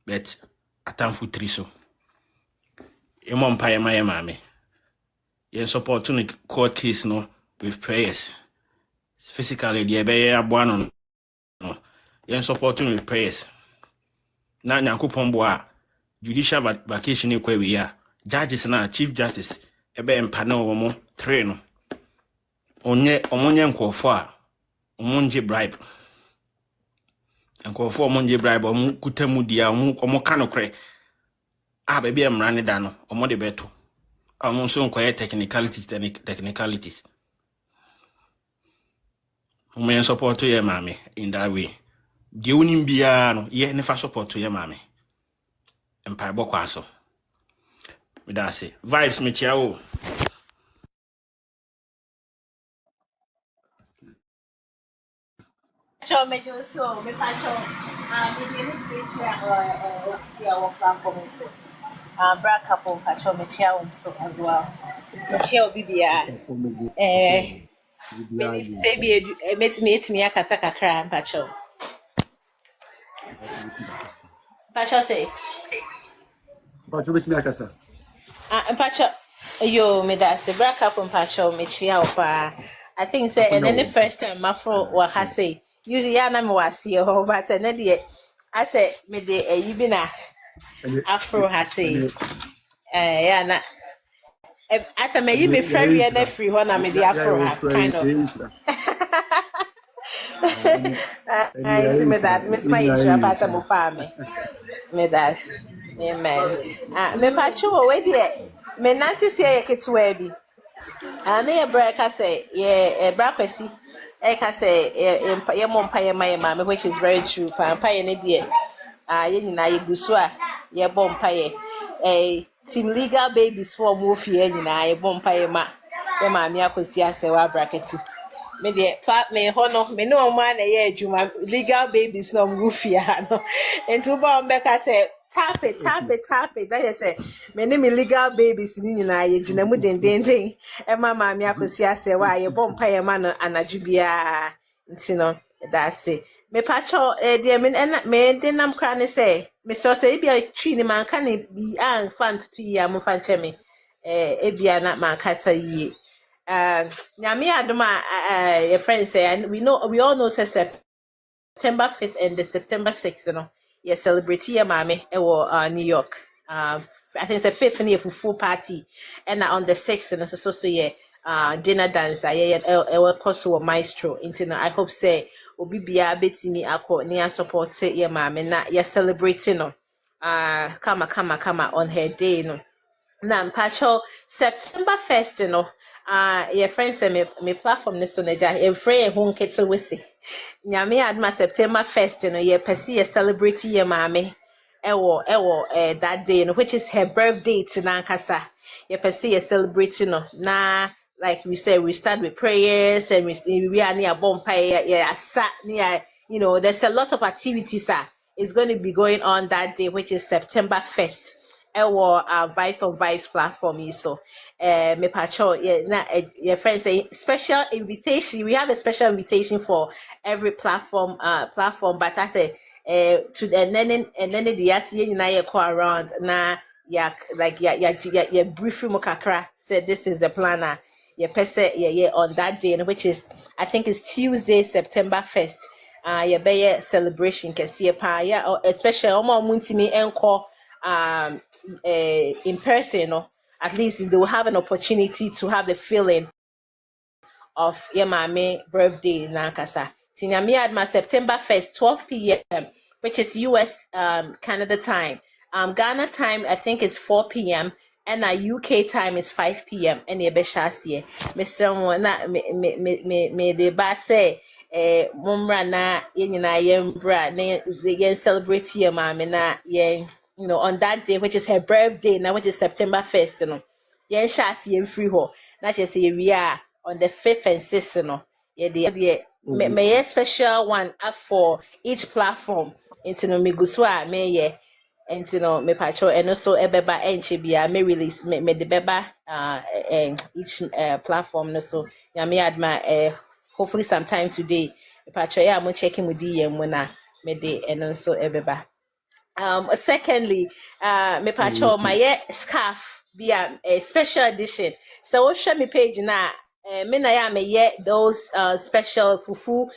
but atamfu tri so e mo mpa ye mame ye support to court case no with prayers physically the be aboano no yen supporting with prayers na nyankopon bo a judicial vacation e kwa wi a judges na chief justice ebe empa na wo mo 3 no omonye nkofo a omonje bribe nkofo omonje bribe omo kutamu dia omo kanokre a be bia mra ne da no omo de beto omo so nkoye technicalities omo support ye mame in that way the unim bia no ye ne fa support ye mame empire bokwa so we da say vibes me chia o So me so me pacho me ni picture ya work platform so bra couple pacho me chia so as well me chia bibia me say bi metimi akasa kakra pacho say Pacho akasa pacho yo me da se bra couple pacho me chia opa I think say and then the first time my fro wa ha say usually ya na me was here but and then I said me de you be na afro ha say yeah na I said me you me free and free ho na me the afro ha kind of I see me that miss my insurance pass mo family me that amen me pacho we dey me nanti see ketewa bi ana ye breka say ye brakwesi e ka say ye mompa ye mama which is very true pa ye ne de ye nyina ye gusu a ye bompa ye team legal babies for mo fie nyina ye bompa ye ma ye maami Akosua Serwaa bracket. Me de plat me hono me no man na ye adwuma legal babies no mrufia no. Enti ba on beka say tap it. That is say me ne me legal babies ni nyina ye gina mu dendenden. E ma maami Akosua Serwaa ye bom pa ye ma no anadwo bia. Nti no that's it. Me pacho de me de nam kra ne say me so say bia twi ni man ka ne bi an fan to ya mo fan che me ebia na man kasa yi nyame adoma your friends say and we all know say September 5th and the September 6th you know yeah celebrate your mommy New York I think it's the 5th and a full party and on the 6th and so yeah dinner dance Akosua maestro into I hope say obi bia betimi akọ near support your mommy na you're celebrating no kama on her day no na mpacho September 1st you know your friends say me platform this so naja e free ho nkete wese nyame adma September 1st you know ye pese ye celebrate ye mame ewo that day no which is her birthday tinankasa ye pese ye celebrate no na like we say we start with prayers and we are near bompa yeah sat near you know there's a lot of activities is going to be going on that day which is September 1st our Vibes on Vibes platform so me pacho your friends say special invitation we have a special invitation for every platform but I say to the and then the year you call around na yeah like yeah briefly mukakra said this is the planner yeah pese yeah on that day which is I think it's Tuesday September 1st yeah be celebration can see pa yeah especially omo muntimi enko in person no at least they will have an opportunity to have the feeling of Yemame birthday Nankasa. Tinyami Adma September 1st, 12 p.m., which is US Canada time. Ghana time I think is 4 p.m. and UK time is 5 p.m. And ye beshasiye. Mr. Mwana me de ba say mumra na yenyina yembra na yen celebrate ye mama na yen you know on that day which is her birthday now which is September 1st you know yen shasiye free ho na che say we are on the 5th and 6th you know yeah may special one up for each platform into no miguswa me and you know me patrol and also ebeba enche bia me release me the beba each platform no so ya me adma hopefully sometime today me patrol ya mo checking with DM na me de and also ebeba secondly me patrol my scarf be a special edition so show me page na me na ya me those special fufu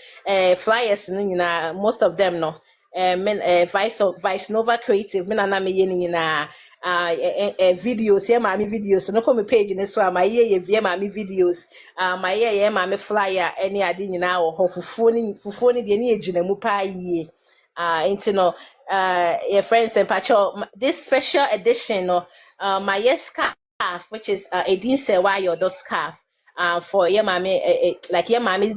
flyers no most of them no Vice Nova Creative me na me ye ni na videos here mami videos no come page ni so my ye mami videos my ye mami flyer any ade nyina wo fufu ni de ni ejina mu pa yie into no your friends and pacho this special edition no my scarf which is Edin Serwaa your scarf for your mommy like your mommy's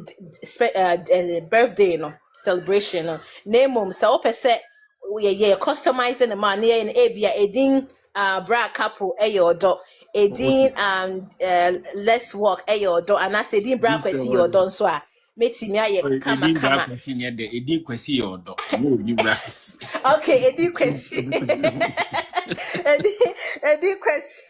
birthday no celebration no name so opese we customizing the man in abia Edin bra couple your dog Edin let's walk your dog and I say Edin bra kwesi your dog so metimi aye kama Edi kwesi yodo no ni bra okay Edin kwesi Edin kwesi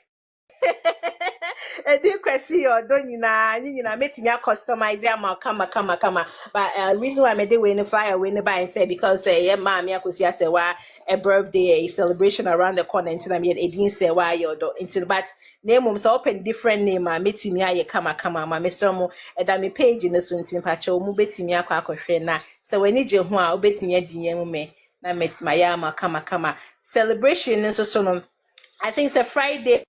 Edi kwesi odo nyina metimi a customize am kama but reason why me dey we no flyer we no buy and say because yeah maami Akosua Serwaa a birthday a celebration around the corner into me Edin Serwaa yodo into but name so open different name metimi aye kama ma Mr. Mo eda me page no so ntim pacho mu betimi akwa na so when je ho a obetimi adin mu me na metimi ya ma kama celebration so no I think it's a Friday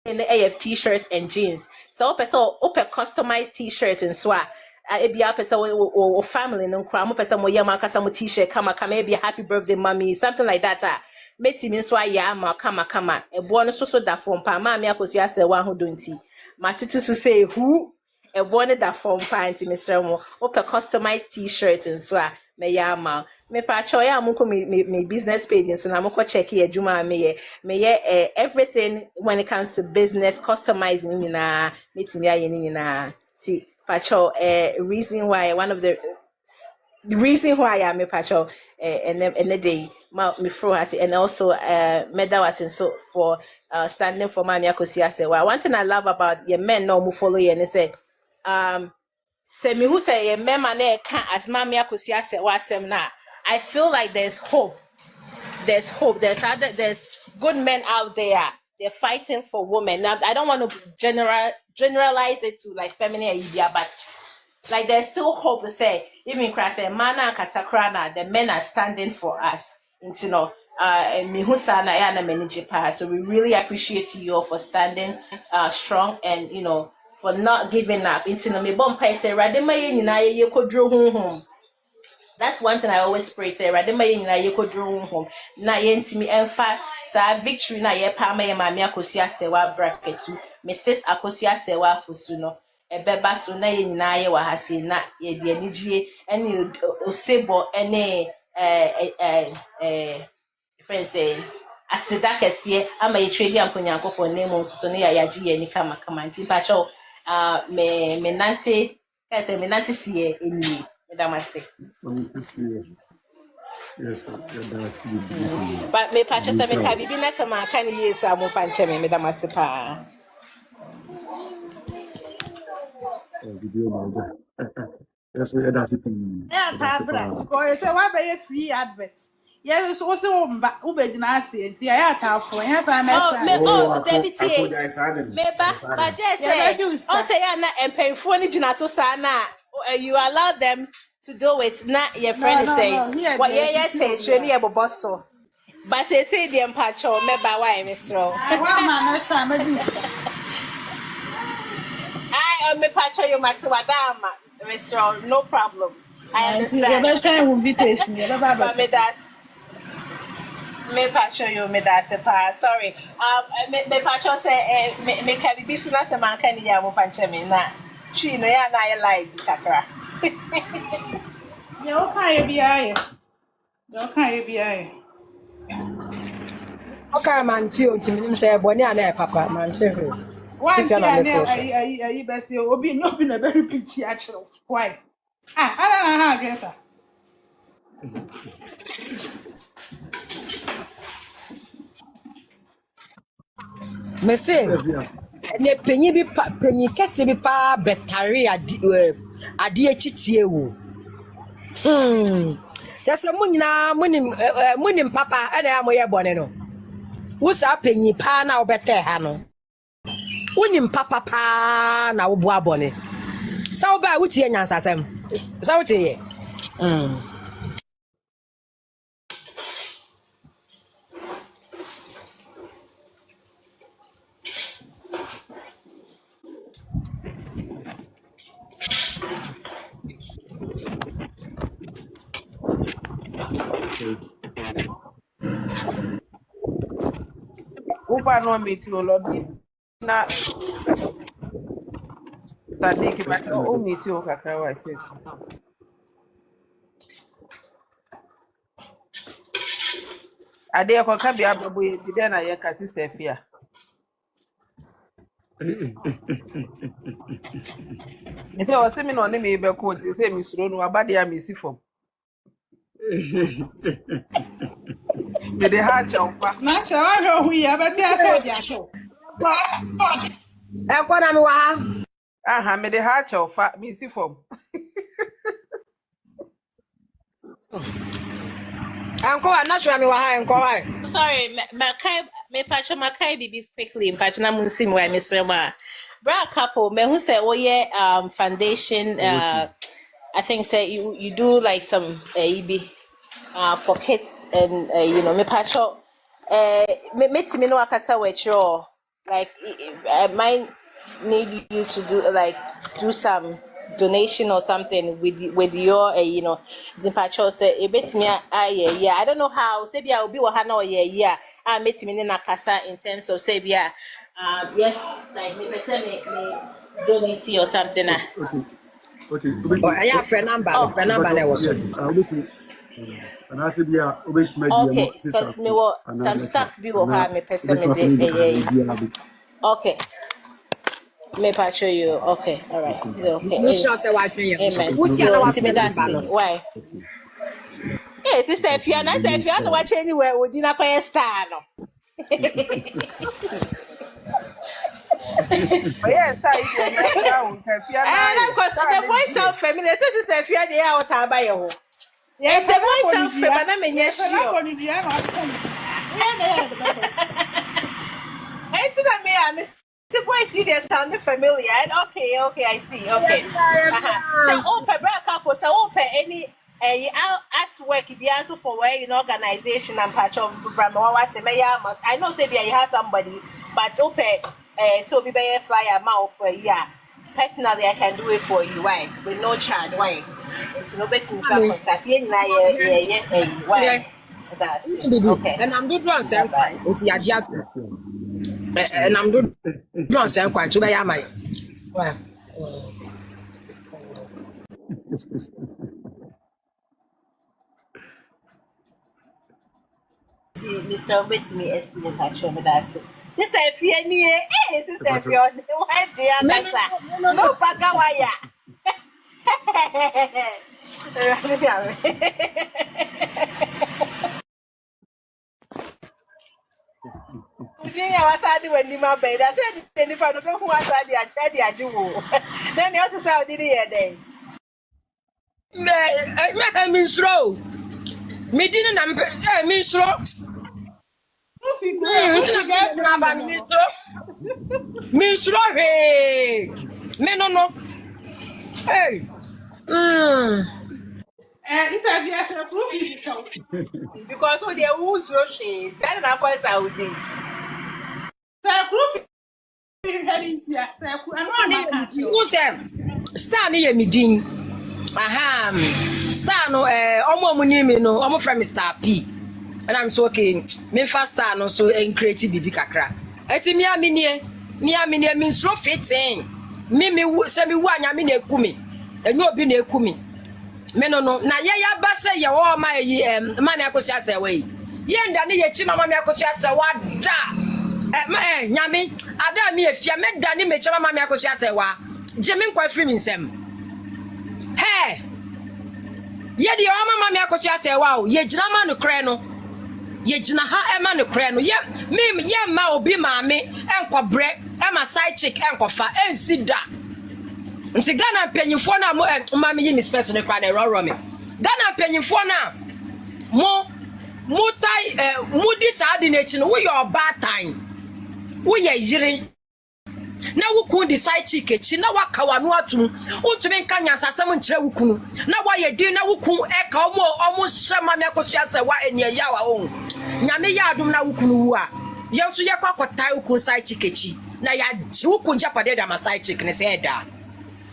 in the AF t-shirt and jeans. So open customized t-shirt and swag. Be a person or family no crime person mo yama kasa mo t-shirt kama be a happy birthday mommy something like that meti mi so ya ma kama e bo no so da form pa ma me Akosua Serwaa ho donti ma tutu so say who e bo no da form pa anti Mr. Mo open customized t-shirt and swag me yama me pacho ya muko me business page so na muko check ye adwuma me everything when it comes to business customizing na metimi aye ni na ti pacho reason why one of the reason why I'm a pacho and the day me fro has and also medal was in so for standing for Mami Akosua Serwaa. One thing I love about your men no mu follow you and they say say me who say a men man can't as Mami Akosua Serwaa sem na. I feel like there's hope. There's hope. There's good men out there. They're fighting for women. Now I don't want to generalize it to like feminine idea, but like there's still hope to say even Christ and Mana Kasakrana, the men are standing for us. You know, and Mihusana Yana Menijipa. So we really appreciate you all for standing strong and you know for not giving up. You know, me bompa say Rademaye na ye kodro home. That's one thing I always pray. Say Rademaye na ye kodro home. Na ye ntimi emfa sa victory na ye pa me Mami Akosua Serwaa bracket to Mrs. Akosua Serwaa fusuno. Ebeba so na ye nyina ye wa hase na ye de anigye ene osebo ene friends say aseda kese ama ye trade amponyankopon na emu so ne ya yaji ye ni kama nti pacho me nante kase me nante sie eni medamase Yes, that's but me pacho se me ka bibi na sama kan ye sa mo fanche me medamase pa Yes, that's it. Yeah, tabra. Because say why be free adverts. Yes, so who be na say nti ya ta for. Yes, I deputy. Meba, but just say, oh say ya na empenfo ni gina so sa na you allow them to do it. Na your friend is saying what ye take ni e bobo so. But say the empacho meba why Mr. I me pacho you mati wadama Mr. No problem. I understand. Invitation. But me pacho you me that's a pa. Sorry. Me pacho say me can be suna se man kan ya mo panche me na. Chi no ya na I like kakra. Yeah, okay be aye. Okay be aye. Okay, man, chill. Tim say boni ana papa man chill. One thing I best say obi no be na very pretty actually. Why? I don't know how dress her. Mese ne penyi kese bi pa betare ade achitie wo. Kese munyina munim papa ana amoye bone no. Wo sa penyi pa na obete ha no. Unim papa pa na wo bo abone. Sa wo ba wutie nyansasem. Sa wutie. Upa no meet you lobby na Sadiki but o meet you kakra wa say ade ko ka bia babo ye ti de na ye ka sister fia Ese o se mi no ne me be ko ti se mi suro no abade ya mi si fom me de ha chaufa Na cha wa hu ya be ti aso di aso. E ko na mi wa. Aha me de ha chaufa mi si fom Anko na sure mi wa ha enko wa. Sorry, me pacho makai bibi quickly pacho na munsim wa Mr. Ma. Bra couple me who say foundation I think say you do like some EB for kids and you know me pacho me timi no akasa we like I might need you to do some donation or something with your you know zimpacho say e betimi yeah I don't know how say bia obi wo ha na yeah I metimi ne nakasa in terms of say bia yes like me person me donate or something Okay. I have friend number there was. Yes, And I said, yeah, wait, my Okay, sister. because me what some stuff be with her, me person me de okay. Me pa show you. Okay, all right. Okay. Mission say what me. Amen. Who see So, what see me that's it. Why? Hey, sister, if you're not watch anywhere, we didn't quite star no. Yes, I did. And of course, the voice sound familiar. Sister, if you're there, out by your Yeah, the voice sound familiar, but I'm yes, sure. It's not me, I'm the voice see they sound familiar. Okay, I see. Okay. So open couple, so open any at work if you answer for where in organization and patch of I know say you have somebody, but open so be by flyer mouth for personally I can do it for you. Why? With no charge. Why? It's no better contact. Why? That's okay. And I'm good one, sir. It's Yajia. And I'm good one, sir. Quite to buy my. Well. Mr. With me, estimate actually, but that's it. Sister, if you're near, sister, if you're why dear, no bagawaya. I was at when you my bed. I said, if I don't know who was at the Achu, then you also saw the day. I mean, slow. Me didn't mean slow. Minstro, hey, men no, hey, This is yes, proof because when they use your shades, I don't know quite Saudi. Proof heading here, who said, Star near me, Dean. Aha, Star no, almost money, no, almost from Mr. P. And I'm so okay, me fast star no so creative bibi kakra. Eti me aminie means no fitting. Me say me wa nya me na ekumi. Enyu obi na ekumi. Me no na ya ba say ye wo ma yi mama Akosua Serwaa yi. Ye nda ne ye chi mama Akosua Serwaa da. Nyame ada me efia me da ne me chi mama Akosua Serwaa. Je me nkwa free me nsem. Hey. Ye di o mama Akosua Serwaa o ye gina ma no kre no. Ye jina ha ema no kre no ye ma obi maame enko bre ema side chick enko fa ensi da nti Ghana panyimfo na mo maame yi miss person kra na ro me Ghana panyimfo na mo tai mudi saadi na echi no wo ye oba tan wo ye yire na wuku di side chick echi na waka wanu atum untumi nka nyansasem nkire wukunu na waye din na wuku eka omo hye mama Akosua Serwaa enia yawa o nyame ya adum na wukunu wu a yenso ye kwakotai wuku side chick echi na ya wuku japade da ma side chick ne se da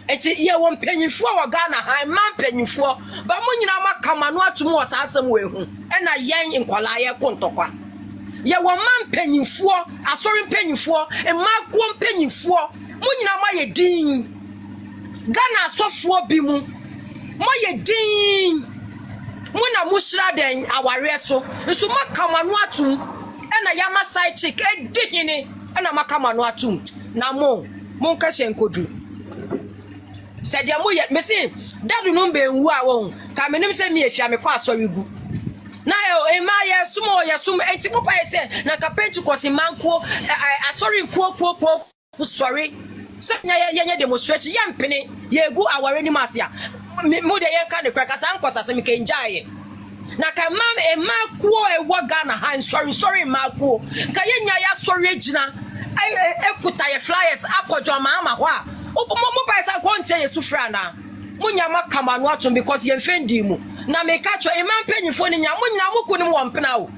eti ye won panyimfo wo Ghana han man panyimfo ba mo nyina maka manu atum wo sasem we hu e na yen nkola ye kontokwa ye wo man panyimfo asori panyimfo emakuo panyimfo mo nyina ma ye din Ghana asofo bi mu mo ye din mo na mo shira den aware so nso maka manu atum e na ya ma side chick e dihini e na maka manu atum na mo nka hyenkodu said ya mo ye me say dadu no be nwu a won ka me nim say me afia me kwa asori gu na e ma ye sumo ye sum enti papa ye say na ka Pentecost manko asori kuo sorry say ye demonstration ye mpene ye gu aware ni masia mo de ye ka ne kra ka san kwasa me ke njaye na ka ma kuo e wo Ghana han sorry ma kuo ka ye nya ya sorry agina ekuta ye flyers akojo ma ho a mo ba sa konte ye sufra na munya makama no atom because ye fendi mu na me ka cho e man panyifo ni nya munya mukunum wompena o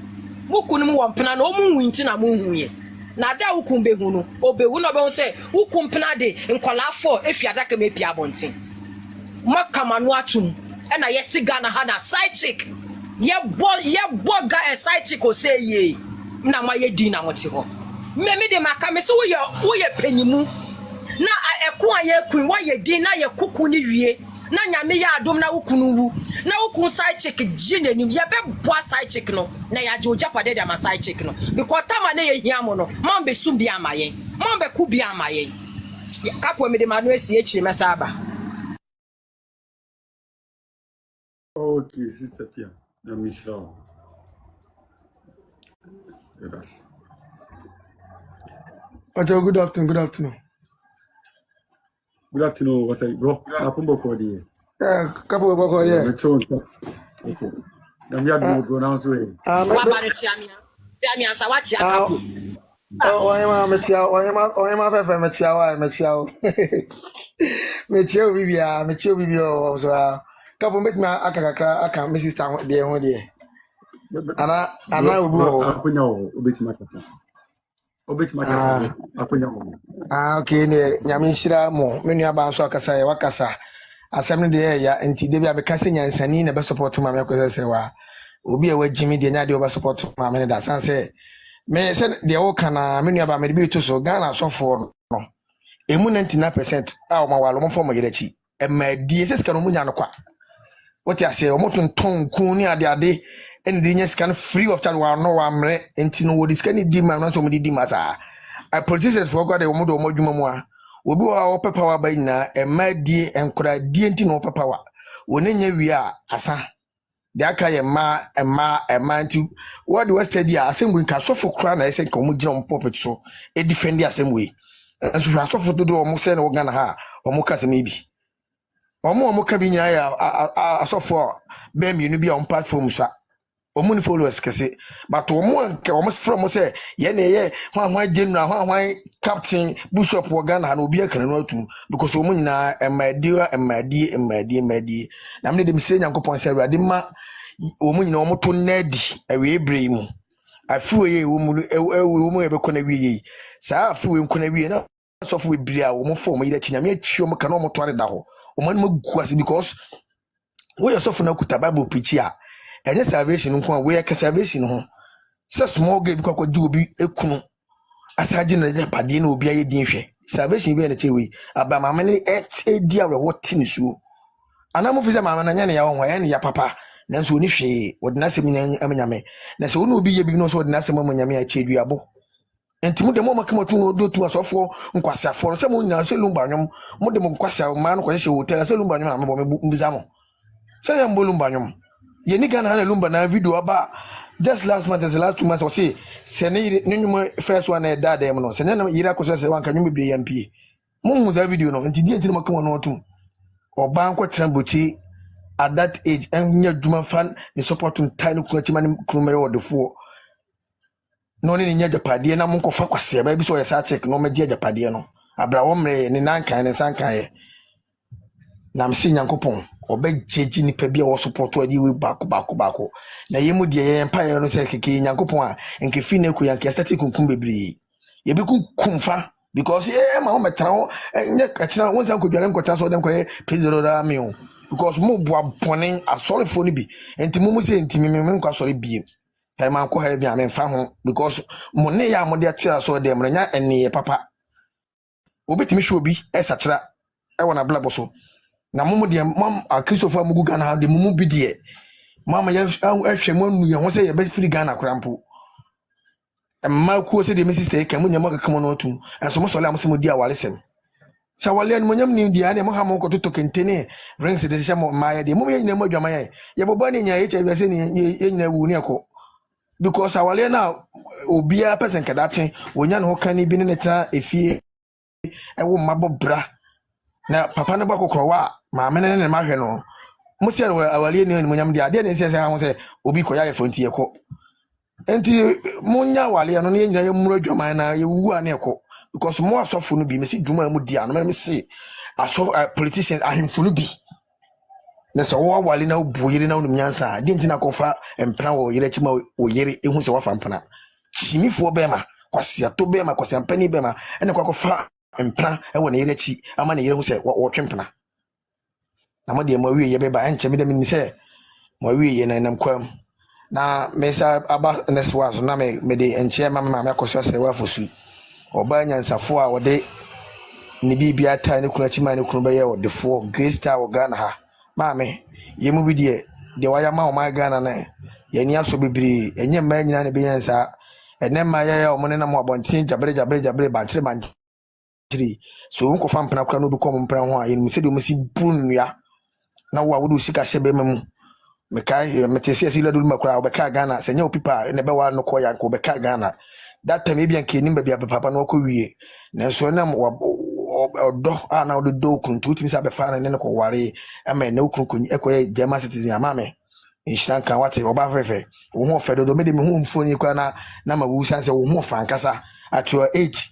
mukunum wompena na o munwu nti na munhu ye na da wukum behu no obehu no be ho se wukum pena de nkola 4 efiada ka me pia bonten makama no atom e na ye ti Ghana ha na side chick ye bo ga e side chick o se ye na ma ye di na wote ho me de maka me so wo ye panyimu na eko aye kun wa ye din na ye kuku ni wie na nyame ya adom na wukunu wu na wukun side chick gine ni ye be boa side chick no na ya je ojapade de ma side chick no because tama na ye hia mo no man be sum bi amaye man be ku bi amaye kapo me de manu esi echiri mesaba. Okay, Sister Fia. I'm Michelle. Yes. Okay, good afternoon. Good afternoon. Good afternoon. What's up, bro? Apumbo Kodi. Yeah, couple of work here. Okay. Now we are going to pronounce way. Wa bare chiamia. Chiamia sa wa chia kapo. Oh, I am a metia. I am a metia. I am a metia. Metia Bibia, Metia Bibio. So, couple make my akakra aka Mrs. Town there one day. Ana will go. Apunyo, obeti makata. Obeti makasa. Apunyo. Okay, ne nyamishira mo. Menu aba so akasa ya wakasa. Asem de ya enti de bia me kase nyansani na be support ma me Akosua Serwaa. Obi a wajimi de nya de oba support ma me da san se me se de wo kana menu aba me de bi to so Ghana so for no. Emu 99% a o ma walo mo form yerechi. E ma die se ska no munya no kwa. What ya say o mo tonton kun ni ade and the scan free of charge wa no wa mre enti no wo diska ni di ma no so mo di masa. I politicians for God de wo do mo dwuma mu a obi wa papa wa ba nyina e ma die enkura die enti no papa wa woni nya wi a asa de aka ye ma nti what the study assembly ka so for kra na ese ka mo gina mo pulpit so e defend assembly so so for do mo se na wo Ghana ha o mo ka se me bi o mo ka bi nya ya asofo be mi nu bi on platform so omuni followers kese but omo from say ye na ye hwan general hwan captain bishop wo Ghana na obi akana no atu because omunyi na emadi na me de me say Nyankopon say Awurade ma omunyi na omoto nadi awe ebre mu afu ye omu e be kona wiye saa afu en kona wiye na so fu ebre a omo form ye da nyame atwi omo kana omo to ade da ho omo no maguase because we yourself na kuta Bible preach a enye salvation nko we ka salvation ho so small game kwa ju obi ekunu asaje na je pade na obi aye din hwe salvation bi na chewe abama mane edi awe woti ni suo anamo fi se mama na nya ne ya ho ya ne ya papa nanso oni hwe wodina sem nya amanyame na se oni obi ye bi no so wodina sem amanyame a chedu abo entimu de mo makama tu do tu asofo nkwasa for se mo nya se lumba nwom mo de mo nkwasa ma no ko hye hotel se lumba nwom ambo me mbiza mo se ya mbo lumba nwom ye ni Ghana na lumba na video aba just last month as the last 2 months o say se ne nyum first one na da dem no se ne yira Akosua Serwaa kan nyum bi MP mo mu za video no enti die enti mo kama no tu oba nko trambochi at that age enya djuma fan ni support ntane ku achima ni kruma yo defo no ni nya japade na mo nkofa kwase ba bi so yesa check no ma dia japade no abra wo mre ni nankan ni sankan ye na msi Nyankopon obejeji ni pa bia wo support adi we bako na yemu de ye empire no se keke Nyankopon a nke fi na ku yanke static kunkum bebre ye be kunkumfa because ma ho metra ho nya kachira won san ko dware nkota so dem ko ye pezero da mi o because mo boa bonin asori fo ni bi enti mo se enti me nkwa asori bi e ma ko ha bi am fa ho because mo ne ya mo de atira so dem nya ene papa obetimi hwe obi esachira e wona blabo so na momo de mam a Christopher mugu Ghana de mumu bi de mama ya ahwe mo nu ye ho se ye be free Ghana krampo emma ku se de me sister ke mo nyama kaka mo no otu enso mo sole am se mo di awalesem sa wale mo nyam ni di ane mo ha mo ko to kentene rings de sha mo ma ya de mo ye nyina mo adwama ye bobo ni nya ye che se ni ye nyina wu ni akọ because awale na obia person kadachen wonya no kan bi ne tra efie ewo mabo bra na papa no bakokro wa ma mene ne ma hwe no mo se awale ni mo nyam dia de ne se ha ho se obi ko ya ye fonti ye ko enti mo nya wale no ne nyina ye muro adwama na ye wu ane ko because mo asofo no bi me si dwuma mu dia no me se aso politicians ahemfo no bi na so wo wale na obu yire na onum nyansa de ntina kofa empra wo yire chima o yire ehu se wafa mpana chimifo bema kwase to bema kwase ampani bema ene kwakofa empra e wo na yire chi ama na yire hu se wo twempena na mo de mo wie ye beba enche me de mi se mo wie ye na nam kwam na me sa aba neswa so na me de enche ma Akosua Serwaa fosu oba nyansafo a wo de ne bibia ata ne kuna chima ne kunu be ye odefo Great Star wo Ghana ha maame yemu bi de waya ma o ma Ghana na ye ni aso bibiri enye ma nyina ne be yensa ene ma ye o mo ne na mo abontin jabre ba kire man kire so unko fa mpena kura no bi kom mpena ho a yenu se de mo si bunua na wo awodo sika hye be mamu mekai metesi asila dulu makura obeka Ghana se nya opipa ne be wa no ko yanko obeka Ghana that time ebian kenim ba bia papa no ko wie na so na odo na odo do kuntu timi sa be fa ne ko ware ama na okunkun ekoye German citizen amame inshan kan wate oba fefe wo ho fe do me de me ho mfoni kwa na ma wu sanse wo ho fa nkasa at your age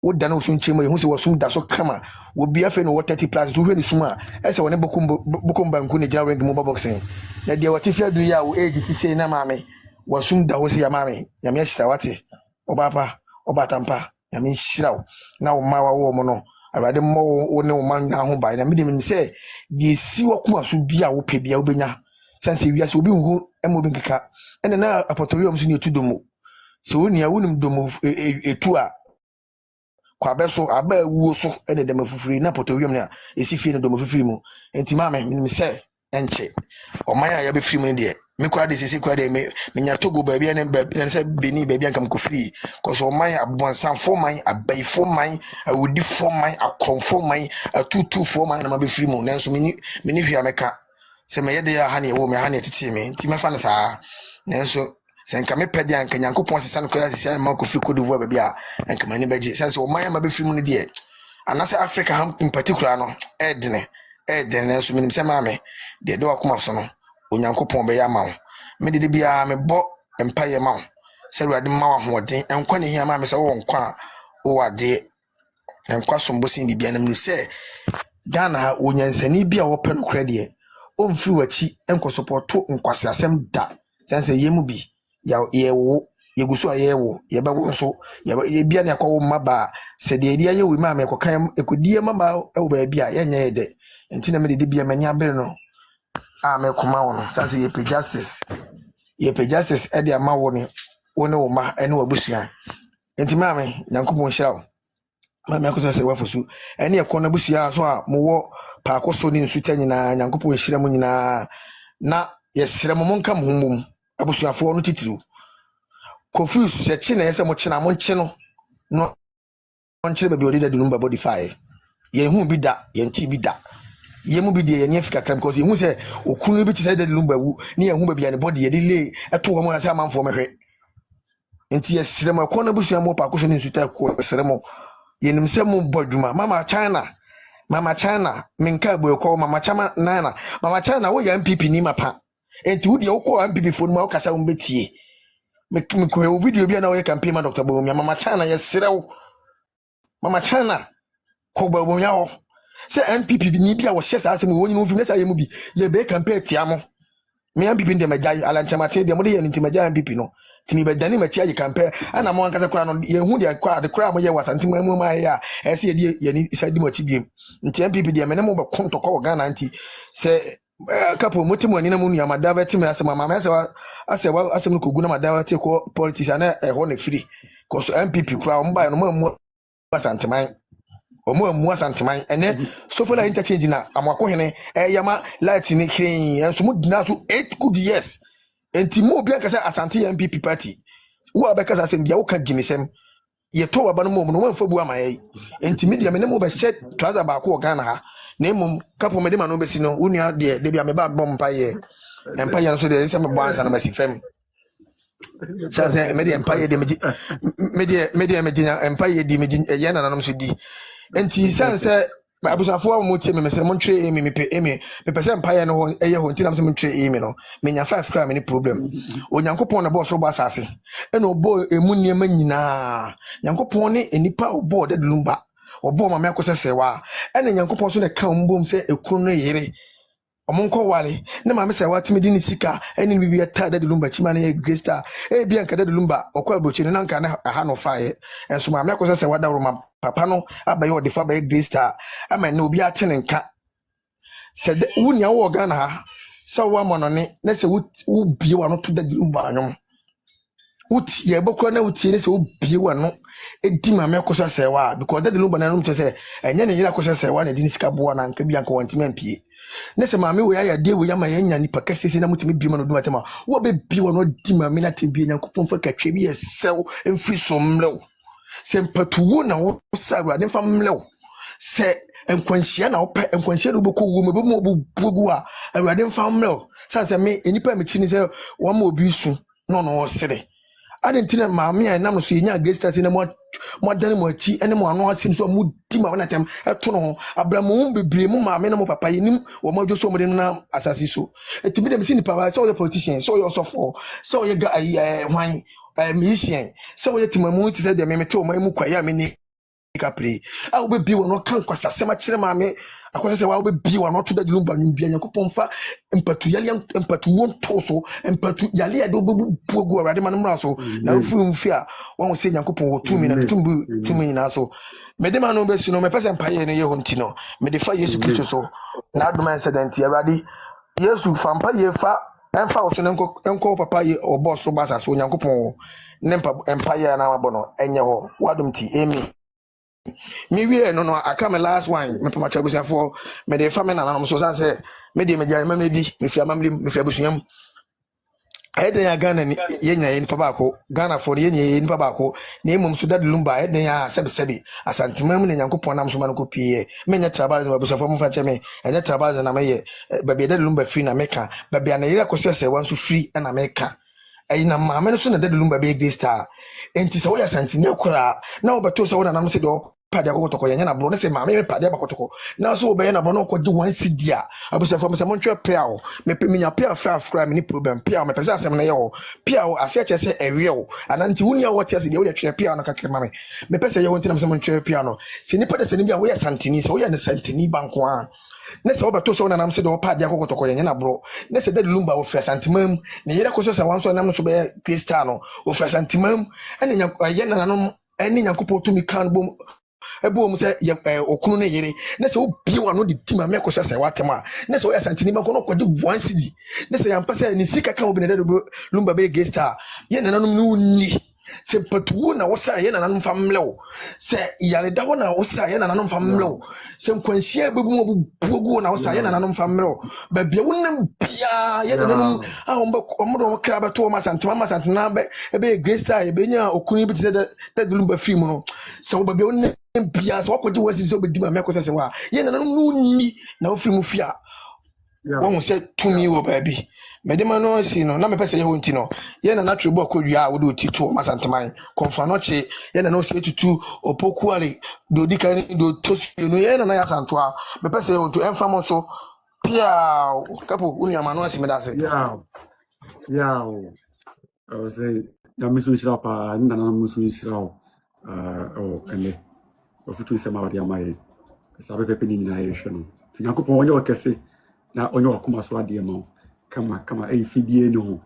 wo dana osun chemo hu se wo sum da so kama wo bia fe no 30 plus wo hwe ni suma ese wo ne bokum banku ne jira ring mo boxing na de wati fi adu ya wo age ti sei na mame wo sum da wo se ya mame ya me hira wate obapa obatampa ya me hira na wo ma wo mo no awade mo wo ne wo man na ho bai na me de me se de si wo kuma so bia wo pe bia wo benya sense wi ase obi hu emo bi nkeka ene na apotorium so ne etudomo se wo nia wonim domo etu a kwa beso aba wuo so ene dem afufuri na potorium na esifie ne dom afufuri mu enti maame me se enche omaya ya be firi mu de me kwa de sisi kwa de me nya togo ba bia ne se beni ba bia kam ko firi ko so omaya abonsan fo man abai fo man awudi fo man akron fo man atutu fo man na ma be firi mu nanso me ni hwia meka se me yede ya ha ne wo me ha ne tete me enti me fa ne saa nanso senka me pedi anka Nyankopon sesa no kwa sesa ma ko firi kodu ba bia anka mani beji sense o man ma be firi mu ne de anase Africa ham in particular no edene so minim se maame de do akoma so no Onyankopon be ya ma wo me de bia me bo empaye ma wo se ruade ma wo hoden enkwa ne hia maame se wo nkwa o wade enkwa sombosin bibia na me se Ghana ha onyansani bia wo pe no kra de o mfiri wachi enko support nkwase asem da sense yemu bi ya yewo yeguso ayewo yeba wonso ye bia ne akwa maba se de dia ye wi ma me kokan ekudie mama e wo ba bia ye nya ye de enti na me de bia mani abere no a me koma wo no sanse ye pe justice e de ama wo ne wo ma ene wabusua enti ma me Nyankopon hira ma me Akosua Serwaa fosu ene ye kona busua so a mo wo pa akoso ni nsuta nyina Nyankopon hira mu nyina na ye sira mo monka mo humbum abusuafo no titiru confuse se chi na yese mo chi na mo nchi no nchi be bi odi da dunumba body fire ye hu bi da ye nti bi da ye mu bi de ye nyefika kram because ye hu se okunu bi ti se da dunumba wu ni ye hu be bi ane body ye de le eto ho mo ase amanfo mehwe nti ye sire mo ko na busua mo pa ko so ni nsuta ko sire mo ye nim se mo bodwuma mama China minka boy ko mama chama nana mama China wo ya MPP ni mapa enti wo de wo ko MPP fo no ma wo kasa wo betie me ko video bia na wo campaign ma Dr. Bawumia mama China ye serew mama China ko Bawumia ho se MPP ni bia wo hye sa asem wo nyinu mfim na sa ye mu bi ye be campaign tia mo me MPP ndem agya alanchama de mo de ye ntima agya MPP no timi be dani ma chia ye campaign ana mo ankasa kura no ye hu de kwa de kura mo ye wasantima mu ma ye a ese ye de ye ni isa di mo chi biem nti MPP de me ne mo be konto ko Ghana nti se kapo motimo ani na mu nua madaba timi asema mama asem ko gu na madaba te ko politics ana ho na free ko so MPP kura o mba no mu asanteman o mu asanteman ene sofola interchange na amwako hene yama light ni clean enso mu dina so 8 good years enti mo obi akasa asante MPP party wo abekasa asem dia wo ka gimisem ye to waba no mo no manfa bu amaye enti media me ne mo be shed trouser ba ko Ghana ha na mum kapo me de ma no be si no unia de bia me ba bom paye empire no so de se me bo ansa na masifem sanse me de empire de media empire de me ye na nanom so di enti sanse abusafo a mo tie me mesere mo ntwe me me pese empire no ho eye ho enti na se mo ntwe no me nya 5 kra me ni problem Onyankopon na boss ro ba asase e no bo emu niema nyina Nyankopon ne enipa obo de lumba obo ma me Akosua Serwaa e na Nyankopon so ne ka mbom se ekunu no yere omonko wale ne ma me Serwaa timi di ni sika eni bibi ata de lumba chima na ye Great Star e bia nka de lumba okwa abochi ne na nka na ha no fae enso ma me Akosua Serwaa da ro papa no abaye odifa ba Great Star ama ne obi atene nka se de wunya wo Ghana ha se wo amono ne se wo bie wa no to de lumba anyom uti ye bokro na uti ne se obie wano edi ma me Akosua Serwaa because that lumba na no mche se enye ne yira Akosua Serwaa na di sika boa na nka bia nka wantime ampie ne se maame we ya de we ya ma yanya nipa kasese na mutimi bi ma no duma tema wo be bi wano di ma me na tembi Nyankopon fa katwe bi esew emfiri so mlew se mpatuwo na wo saru ade fa mlew se enkwanhia na ope enkwanhia do boko wo me be mo bugu a awurade mfa mlew sanse me enipa me chini se wo ma obi su no no sere adentina maame a nam so yenya greatest na mo dan mo achi ene mo ano asin so mo di ma na tem eto no abramu bebre mo maame na mo papa yenim wo mo dwo so mo de na asasi so etimi dem si ni papa so your politician so your sofo so your hwan musician so your timamu ti say de me te o ma mu kwaya me ni kapre a wo be bi wo no kan kwasa sema kire maame Akosua Serwaa wo be bi wo no to da lumba nwbia Nyankopon fa empatu yale empatu won to so empatu yale ya do bugu awade man mra so na ofuru mfi a won se Nyankopon wo tumi na tumi nyina so mede ma no be su no me pese mpaye no ye honti no me de fa Yesu Kristo so na adoma incident awade Yesu fa mpaye fa emfa wo so enko papa ye obo so basa so Nyankopon ne mpaye na mabo no enye ho wadom ti amen. Me we no aka me last one me pama chabusia for me de fa me na nam so say me de me jare me di me fia mamli me fia busunyam eden ya Ghana ni yenya yin pa baako Ghana for yenya yin pa baako na emum so dad lumba eden ya sebi asantemam ne Nyankopon nam so man ko pie me nya trabal ma busuafo mu fa che me enya trabal na me ye baby dad lumba free na meka baby na yira Akosua Serwaa so free na meka na maame no so na dad lumba be great star enti se wo ya santini akura na obeto se wo na nam se do pade akotoko yenya na bro ne se maame me pade akotoko na so obe na bro no kwaji wan sidia abusafo me se montwe pia o me pe minya pia fra afkra me ni problem pia me pese asem na ye o pia o ase che se ewe o ananti wuni a wote ase de wo de twe pia no kakre mame me pese ye wonti na me se montwe pia no se ni pade se ni bia wo ya santini so wo ya ne santini banko a ne se obeto se wo na nam se do pade akotoko yenya na bro ne se de lumba wo fra santimam ne yere Akosua Serwaa so nam so be Kristiano wo fra santimam ene nya ye na nanom ene Nyankopon tumi kan bom ebo mu se okunu ne yere ne se obi wa no de tima me Akosua Serwaa tema ne se o ya santini ma ko no kwade 1 cedi ne se yampa se ni sika kan obi ne de lumba be gesta ye nananom no ni se patuwo na wosa ye nananom famlew se yale da ho na wosa ye nananom famlew se nkwanhia bebu mu bugu na wosa ye nananom famlew ba bia wonam bia ye nananom a omdo kra ba to ma santima be ebe gesta e benya okunu bi te de lumba free mu no se wo ba bia wonam bia so kwaji wasi so be di ma me Akosua Serwaa ye nananom no ni na ofiri mu fia won se tumi wo baabi medema no si no na me pese ye honti no ye na natural book kodua wo do tito masanteman konfa no che ye na no se tutu opoku ale do dikani do tosu no ye na ya santo a me pese ye honto emfa mo so pia kapo unu ama no asi me dase yeah I was say ya misu shira pa nda na misu shira ene ofutu se ma wadi amaye sabe pepe ni na ye hwe no Nyankopon onye okese na onye wakoma so ade ma kama fidie no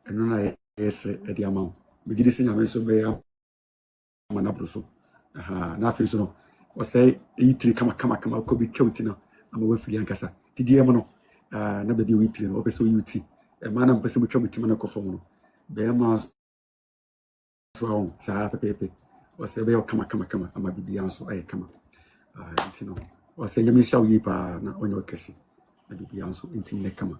eno na yesre ade ama me gidi se nyame so be ya mana bruso na fe so no o say itri kama ko bi twuti na ama we fili ankasa tidie mo no na be bi witri no o be so yuti e mana mpese mo twuti mana ko fo no be ma so sa pepe o say be kama ama bibia so ay kama ntino o say nyame shawo yi pa na onye okese na bibia so intime kama